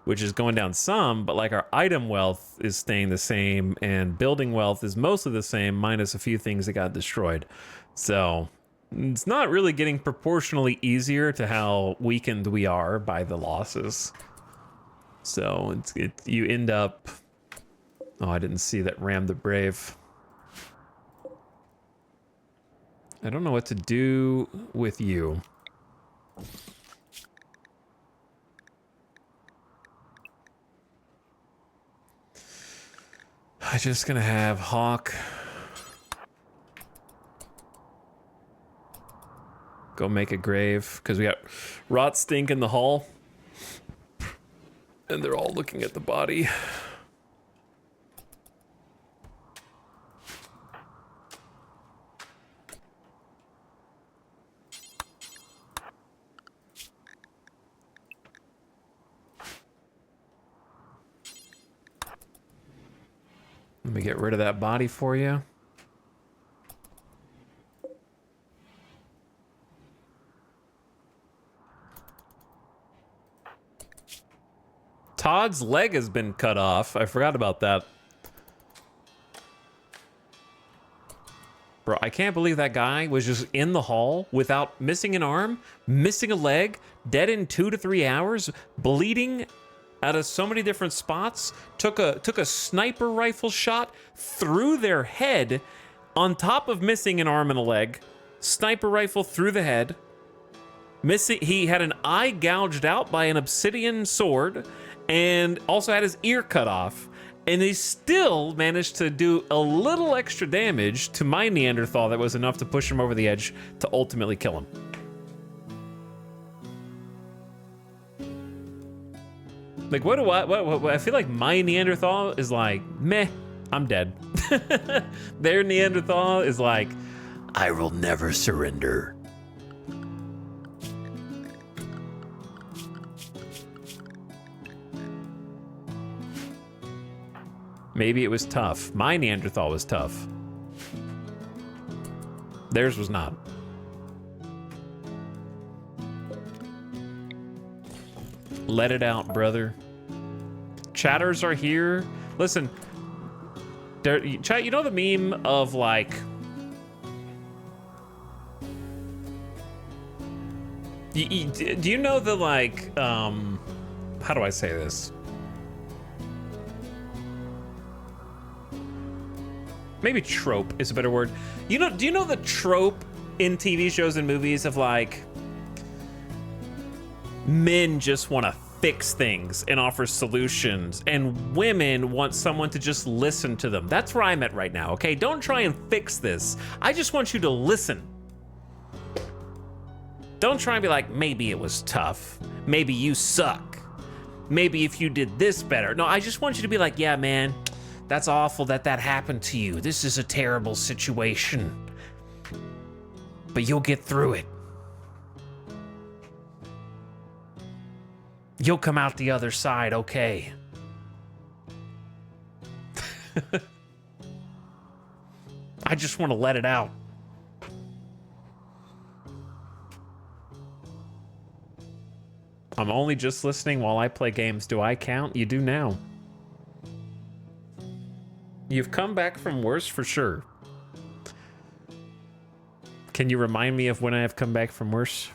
S1: which is going down some, but like our item wealth is staying the same and building wealth is mostly the same minus a few things that got destroyed. So it's not really getting proportionally easier to how weakened we are by the losses. So you end up... Oh, I didn't see that Ram the Brave. I don't know what to do with you. I'm just gonna have Hawk go make a grave, because we got rot stink in the hall. And they're all looking at the body. Let me get rid of that body for you. Todd's leg has been cut off. I forgot about that. Bro, I can't believe that guy was just in the hall without missing an arm, missing a leg, dead in 2 to 3 hours, bleeding out of so many different spots, took a sniper rifle shot through their head on top of missing an arm and a leg, sniper rifle through the head, missing, he had an eye gouged out by an obsidian sword, and also had his ear cut off, and he still managed to do a little extra damage to my Neanderthal that was enough to push him over the edge to ultimately kill him. Like, what I feel like my Neanderthal is like, meh, I'm dead. Their Neanderthal is like, I will never surrender. Maybe it was tough. My Neanderthal was tough. Theirs was not. Let it out, brother. Chatters are here. Listen, chat, you know the meme of like... Do you know the like, how do I say this? Maybe trope is a better word. You know, do you know the trope in TV shows and movies of like, Men just want to fix things and offer solutions, and women want someone to just listen to them. That's where I'm at right now, okay? Don't try and fix this. I just want you to listen. Don't try and be like, maybe it was tough. Maybe you suck. Maybe if you did this better. No, I just want you to be like, yeah, man, that's awful that that happened to you. This is a terrible situation. But you'll get through it. You'll come out the other side, okay? I just want to let it out. I'm only just listening while I play games. Do I count? You do now. You've come back from worse for sure. Can you remind me of when I have come back from worse?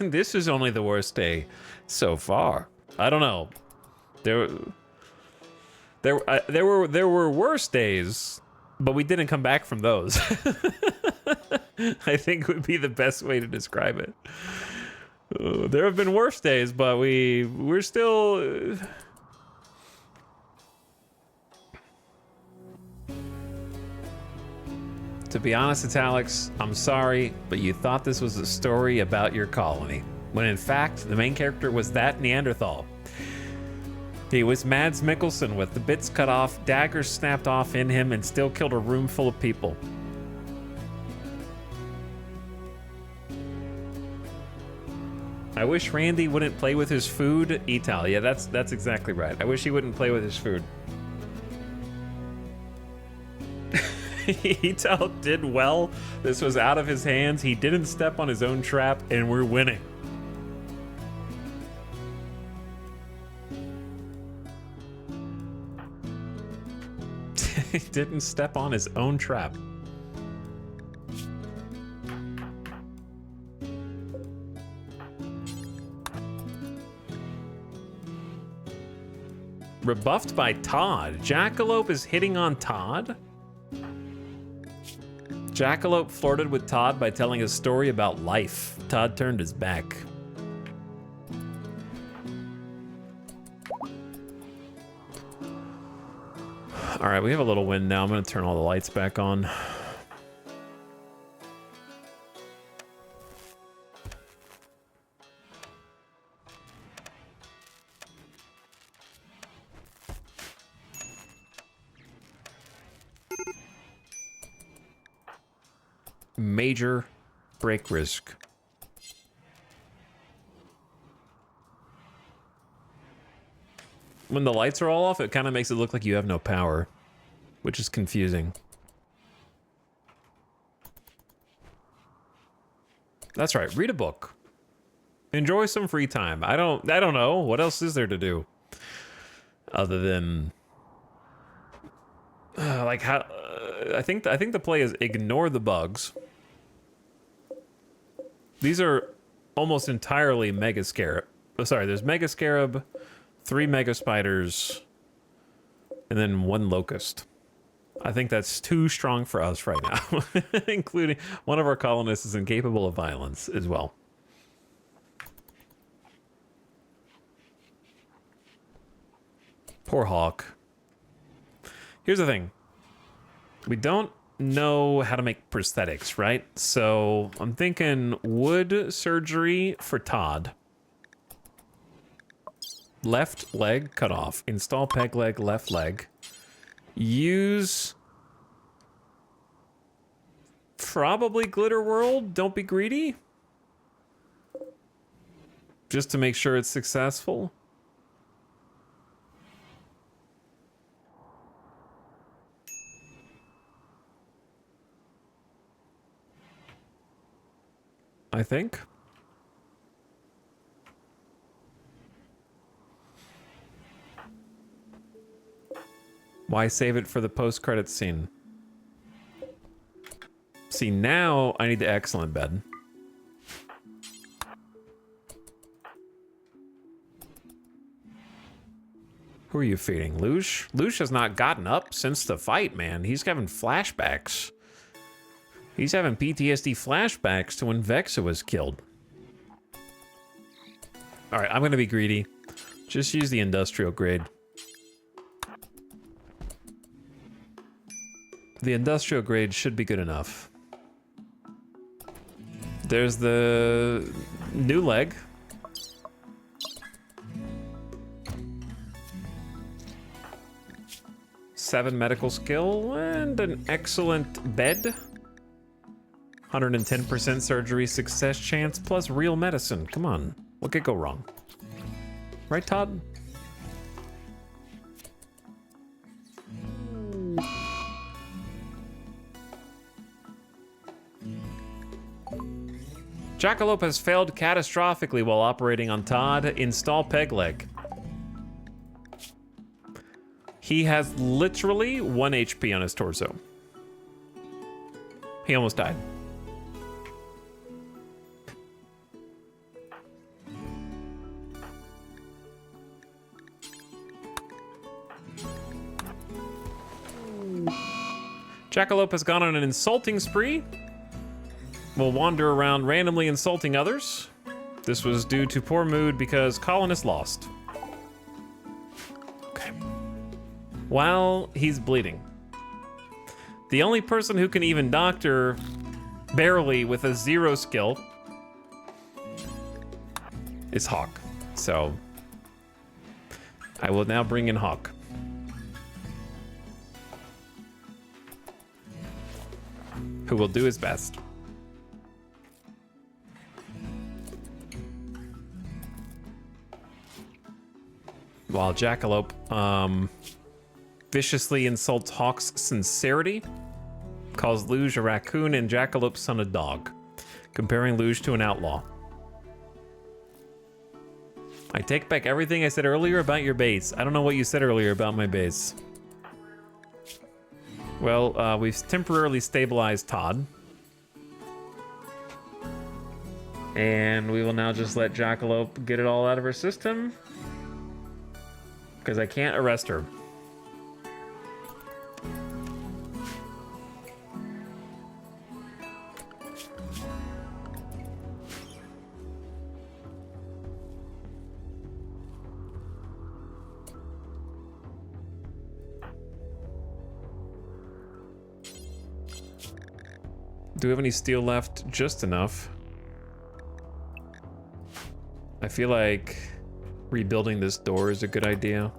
S1: This is only the worst day so far. I don't know. There were worse days, but we didn't come back from those. I think would be the best way to describe it. There have been worse days, but we're still. To be honest, it's Alex, I'm sorry, but you thought this was a story about your colony, when in fact, the main character was that Neanderthal. He was Mads Mikkelsen with the bits cut off, daggers snapped off in him, and still killed a room full of people. I wish Randy wouldn't play with his food. Ital, yeah, that's exactly right. I wish he wouldn't play with his food. Ital did well. This was out of his hands. He didn't step on his own trap, and we're winning. He didn't step on his own trap. Rebuffed by Todd. Jackalope is hitting on Todd? Jackalope flirted with Todd by telling a story about life. Todd turned his back. All right, we have a little wind now. I'm going to turn all the lights back on. Major break risk. When the lights are all off, it kind of makes it look like you have no power, which is confusing. That's right, read a book. Enjoy some free time. I don't know. What else is there to do? Other than like how I think the play is ignore the bugs. These are almost entirely Mega Scarab. Oh, sorry, there's Mega Scarab, 3 Mega Spiders, and then 1 Locust. I think that's too strong for us right now, including one of our colonists is incapable of violence as well. Poor Hawk. Here's the thing. We don't know how to make prosthetics, right? So I'm thinking wood surgery for Todd. Left leg cut off. Install peg leg, left leg. Use probably Glitter World. Don't be greedy. Just to make sure it's successful. I think. Why save it for the post-credits scene? See, now I need the excellent bed. Who are you feeding? Lush? Lush has not gotten up since the fight, man. He's having flashbacks. He's having PTSD flashbacks to when Vexa was killed. All right, I'm gonna be greedy. Just use the industrial grade. The industrial grade should be good enough. There's the new leg. Seven medical skill and an excellent bed. 110% surgery success chance plus real medicine. Come on, what could go wrong? Right, Todd? Jackalope has failed catastrophically while operating on Todd. Install peg leg. He has literally 1 HP on his torso. He almost died. Jackalope has gone on an insulting spree. Will wander around randomly insulting others. This was due to poor mood because colonists lost. Okay. While he's bleeding. The only person who can even doctor barely with a 0 skill is Hawk. So I will now bring in Hawk. Who will do his best. While Jackalope viciously insults Hawk's sincerity, calls Luge a raccoon and Jackalope's son a dog, comparing Luge to an outlaw. I take back everything I said earlier about your base. I don't know what you said earlier about my base. Well, we've temporarily stabilized Todd. And we will now just let Jackalope get it all out of her system. Because I can't arrest her. Do we have any steel left? Just enough. I feel like rebuilding this door is a good idea.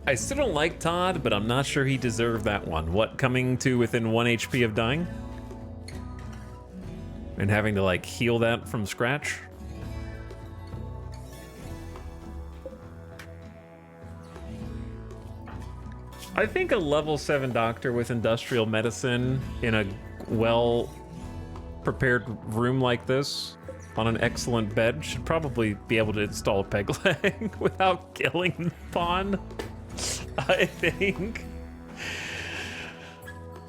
S1: I still don't like Todd, but I'm not sure he deserved that one. What, coming to within 1 HP of dying? And having to, like, heal that from scratch? I think a level 7 doctor with industrial medicine in a well-prepared room like this, on an excellent bed, should probably be able to install a peg leg without killing the pawn. I think.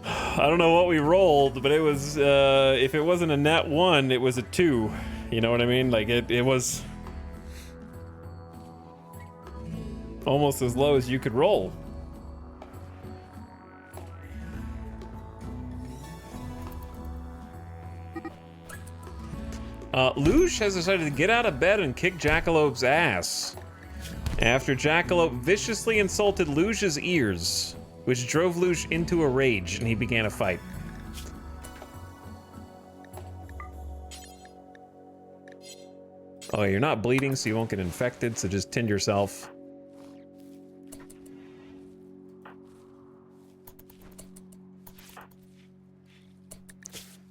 S1: I don't know what we rolled, but it was, if it wasn't a nat 1, it was a 2. You know what I mean? Like, it was almost as low as you could roll. Luge has decided to get out of bed and kick Jackalope's ass. After Jackalope viciously insulted Luge's ears, which drove Luge into a rage, and he began a fight. Oh, you're not bleeding, so you won't get infected, so just tend yourself.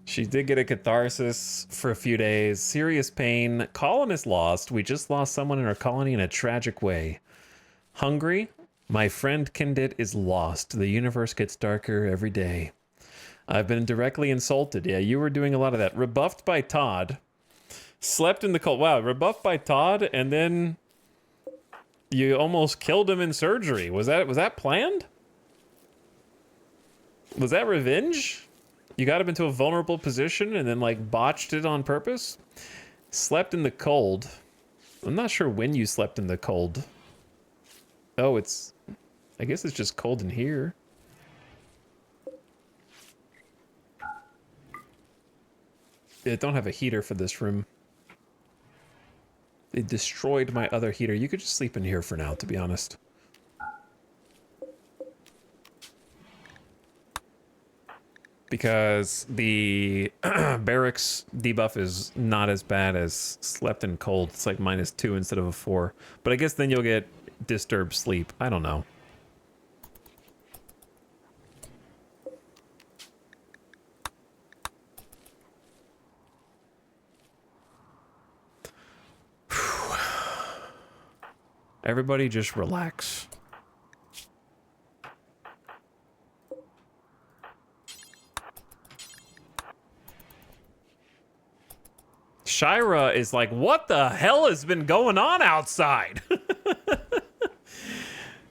S1: She did get a catharsis for a few days. Serious pain. Colonist lost. We just lost someone in our colony in a tragic way. Hungry. My friend Kindit is lost. The universe gets darker every day. I've been directly insulted. Yeah, you were doing a lot of that. Rebuffed by Todd. Slept in the cold. Wow, rebuffed by Todd, and then you almost killed him in surgery. Was that planned? Was that revenge? You got him into a vulnerable position and then like botched it on purpose? Slept in the cold. I'm not sure when you slept in the cold. Oh, I guess it's just cold in here. I don't have a heater for this room. It destroyed my other heater. You could just sleep in here for now, to be honest. Because the barracks debuff is not as bad as slept in cold. It's like -2 instead of a 4. But I guess then you'll get disturbed sleep. I don't know. Everybody just relax. Shira is like, what the hell has been going on outside?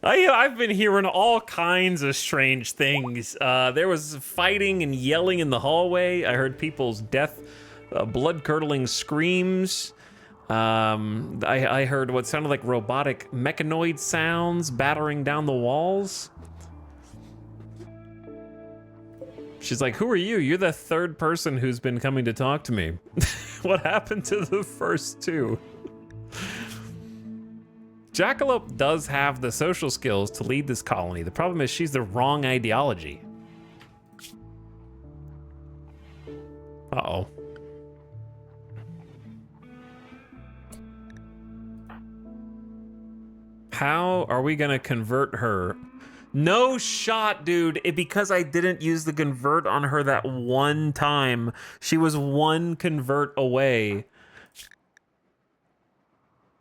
S1: I've been hearing all kinds of strange things. There was fighting and yelling in the hallway. I heard people's blood-curdling screams. I heard what sounded like robotic mechanoid sounds battering down the walls. She's like, who are you? You're the third person who's been coming to talk to me. What happened to the first two? Jackalope does have the social skills to lead this colony. The problem is she's the wrong ideology. Uh-oh. How are we gonna convert her? No shot, dude. Because I didn't use the convert on her that one time. She was one convert away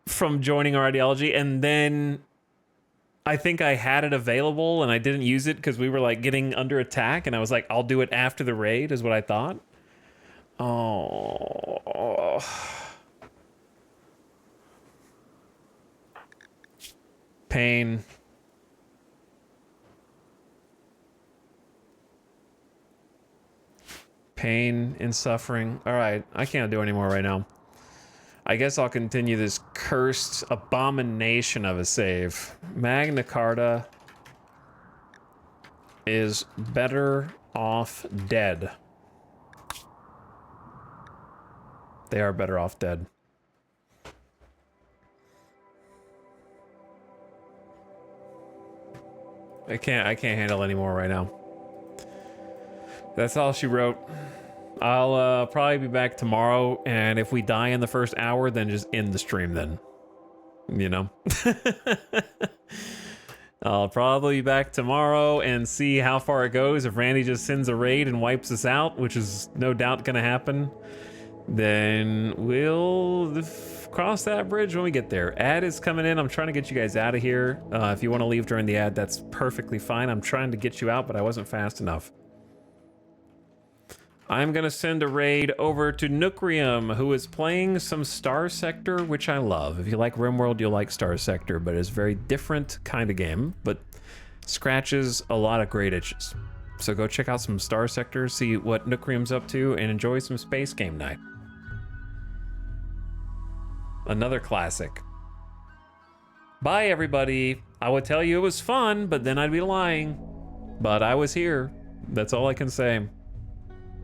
S1: from joining our ideology, and then I think I had it available and I didn't use it because we were like getting under attack, and I was like, I'll do it after the raid, is what I thought. Oh. Pain. Pain and suffering. All right, I can't do any more right now. I guess I'll continue this cursed abomination of a save. Magna Carta is better off dead. They are better off dead. I can't handle any more right now. That's all she wrote. I'll probably be back tomorrow, and if we die in the first hour, then just end the stream then. You know? I'll probably be back tomorrow and see how far it goes. If Randy just sends a raid and wipes us out, which is no doubt gonna happen, then we'll cross that bridge when we get there. Ad is coming in. I'm trying to get you guys out of here. If you want to leave during the ad, that's perfectly fine. I'm trying to get you out, but I wasn't fast enough. I'm gonna send a raid over to Nookrium, who is playing some Star Sector, which I love. If you like RimWorld, you'll like Star Sector, but it's a very different kind of game, but scratches a lot of great itches. So go check out some Star Sector, see what Nookrium's up to, and enjoy some space game night. Another classic. Bye, everybody. I would tell you it was fun, but then I'd be lying. But I was here. That's all I can say.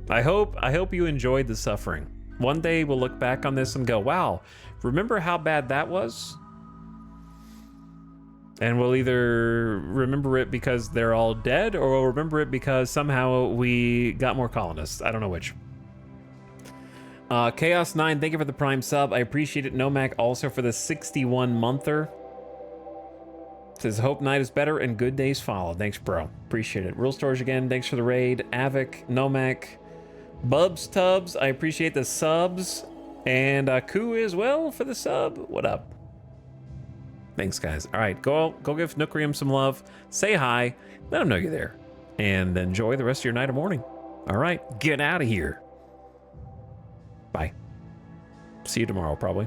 S1: I hope you enjoyed the suffering. One day we'll look back on this and go, wow, remember how bad that was? And we'll either remember it because they're all dead, or we'll remember it because somehow we got more colonists. I don't know which. Chaos9, thank you for the Prime sub. I appreciate it. Nomac also for the 61-monther. Says, hope night is better and good days follow. Thanks, bro. Appreciate it. Real Storage again, thanks for the raid. Avic, Nomac, Bubs Tubs, I appreciate the subs. And Ku as well for the sub. What up? Thanks, guys. All right, go give Nookrium some love. Say hi. Let him know you're there. And enjoy the rest of your night or morning. All right, get out of here. Bye. See you tomorrow, probably.